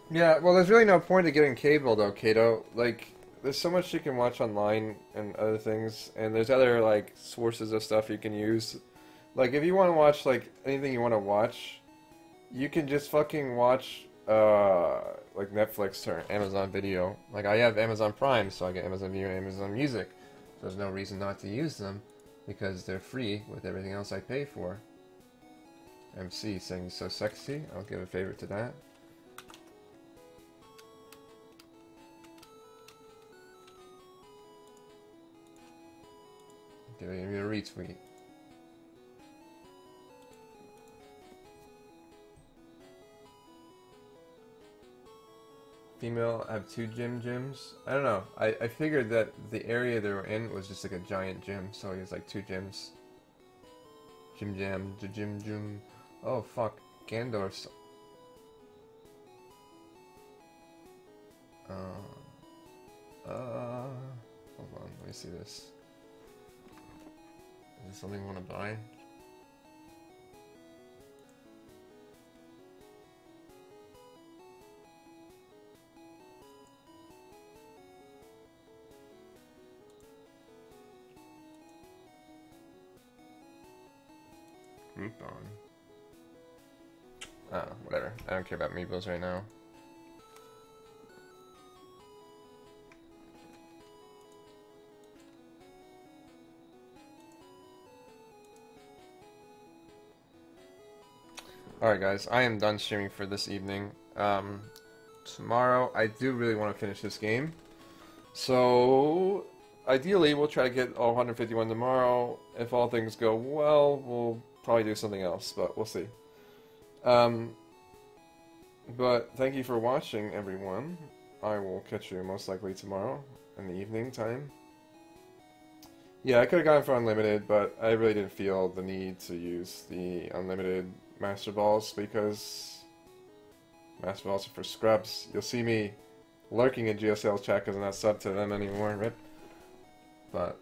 Yeah, well, there's really no point to getting cable, though, Kato. Like, there's so much you can watch online and other things, and there's other, like, sources of stuff you can use. Like, if you want to watch, like, anything you want to watch, you can just fucking watch, like, Netflix or Amazon Video. Like, I have Amazon Prime, so I get Amazon Video and Amazon Music. There's no reason not to use them, because they're free with everything else I pay for. MC saying so sexy. I'll give a favorite to that. Give me a retweet. Female have 2 gyms. I don't know. I figured that the area they were in was just like a giant gym, so he has like 2 gyms. Gym. Oh fuck, Gandorf's. Hold on, let me see this. Is there something I want to buy? Groupon. Oh, whatever. I don't care about Meeples right now. Alright guys, I am done streaming for this evening. Tomorrow, I do really want to finish this game. So, ideally, we'll try to get all 151 tomorrow. If all things go well, we'll probably do something else, but we'll see. But thank you for watching, everyone. I will catch you most likely tomorrow in the evening time. Yeah, I could have gone for unlimited, but I really didn't feel the need to use the unlimited Master Balls because Master Balls are for scrubs. You'll see me lurking in GSL's chat because I'm not sub to them anymore, rip. But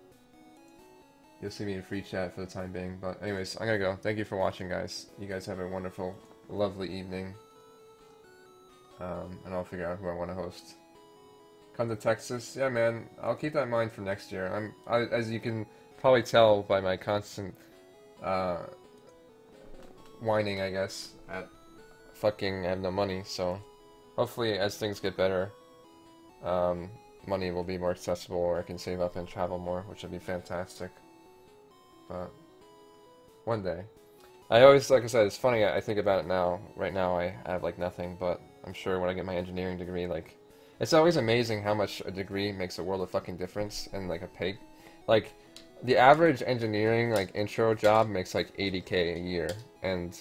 you'll see me in free chat for the time being. But anyways, I'm gonna go. Thank you for watching, guys. You guys have a wonderful, lovely evening. And I'll figure out who I want to host. Come to Texas? Yeah, man. I'll keep that in mind for next year. As you can probably tell by my constant whining, I guess, at fucking I have no money. So hopefully, as things get better, money will be more accessible, or I can save up and travel more, which would be fantastic. But one day. I always, like I said, it's funny, I think about it now. Right now I have like nothing, but I'm sure when I get my engineering degree, like, it's always amazing how much a degree makes a world of fucking difference and like a pay. Like, the average engineering, like, intro job makes like 80K a year, and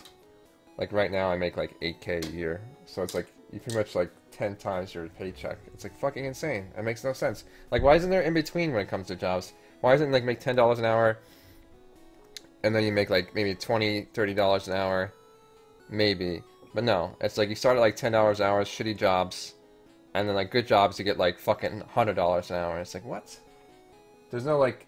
like right now I make like 8K a year. So it's like, you pretty much like 10 times your paycheck. It's like fucking insane. It makes no sense. Like, why isn't there in between when it comes to jobs? Why isn't like make $10 an hour and then you make like maybe $20, $30 an hour? Maybe. But no, it's like you start at like $10 an hour, shitty jobs, and then like good jobs you get like fucking $100 an hour. It's like, what? There's no like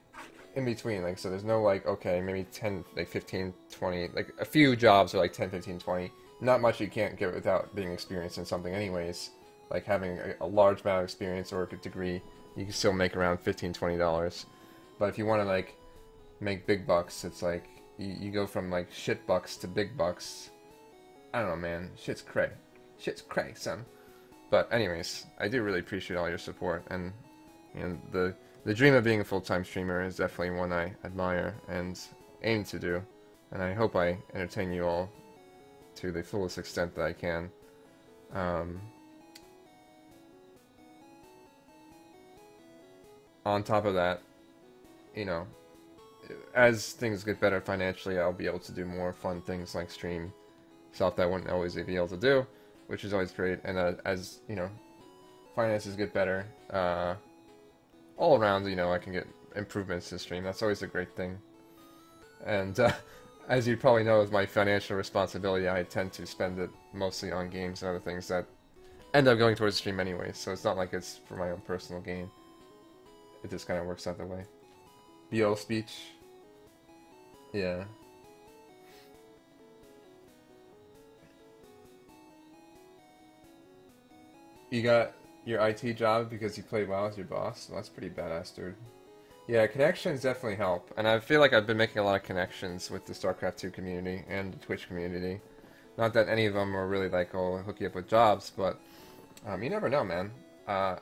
in between, like, so there's no like, okay, maybe 10, like 15, 20, like a few jobs are like 10, 15, 20. Not much you can't get without being experienced in something anyways. Like having a large amount of experience or a degree you can still make around $15–20. But if you want to like make big bucks, it's like you go from like shit bucks to big bucks. I don't know, man. Shit's cray. Shit's cray, son. But anyways, I do really appreciate all your support, and you know, the dream of being a full-time streamer is definitely one I admire and aim to do, and I hope I entertain you all to the fullest extent that I can. On top of that, you know, as things get better financially, I'll be able to do more fun things like stream stuff that I wouldn't always be able to do, which is always great. And as you know, finances get better, all around, you know, I can get improvements to stream. That's always a great thing. And as you probably know, with my financial responsibility, I tend to spend it mostly on games and other things that end up going towards the stream anyway. So it's not like it's for my own personal gain. It just kind of works out that way. BL speech. Yeah. You got your IT job because you play WoW as your boss? Well, that's pretty badass, dude. Yeah, connections definitely help. And I feel like I've been making a lot of connections with the StarCraft 2 community and the Twitch community. Not that any of them are really like, oh, hook you up with jobs, but you never know, man. I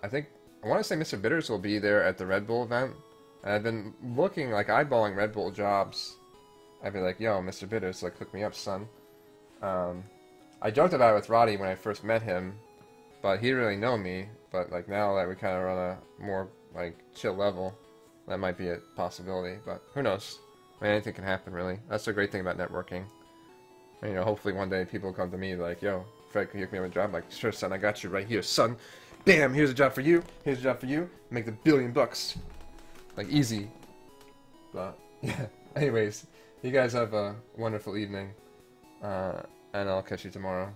want to say Mr. Bitters will be there at the Red Bull event. And I've been looking, like, eyeballing Red Bull jobs. I'd be like, yo, Mr. Bitters, like, hook me up, son. I joked about it with Roddy when I first met him, but he didn't really know me. But, like, now that we kind of run a more, like, chill level, that might be a possibility. But who knows? I mean, anything can happen, really. That's the great thing about networking. And, you know, hopefully one day people come to me like, yo, Fred, can you hook me up with a job? Like, sure, son, I got you right here, son. Bam, here's a job for you. Here's a job for you. Make the $1 billion. Like, easy. But, yeah. Anyways, you guys have a wonderful evening. And I'll catch you tomorrow.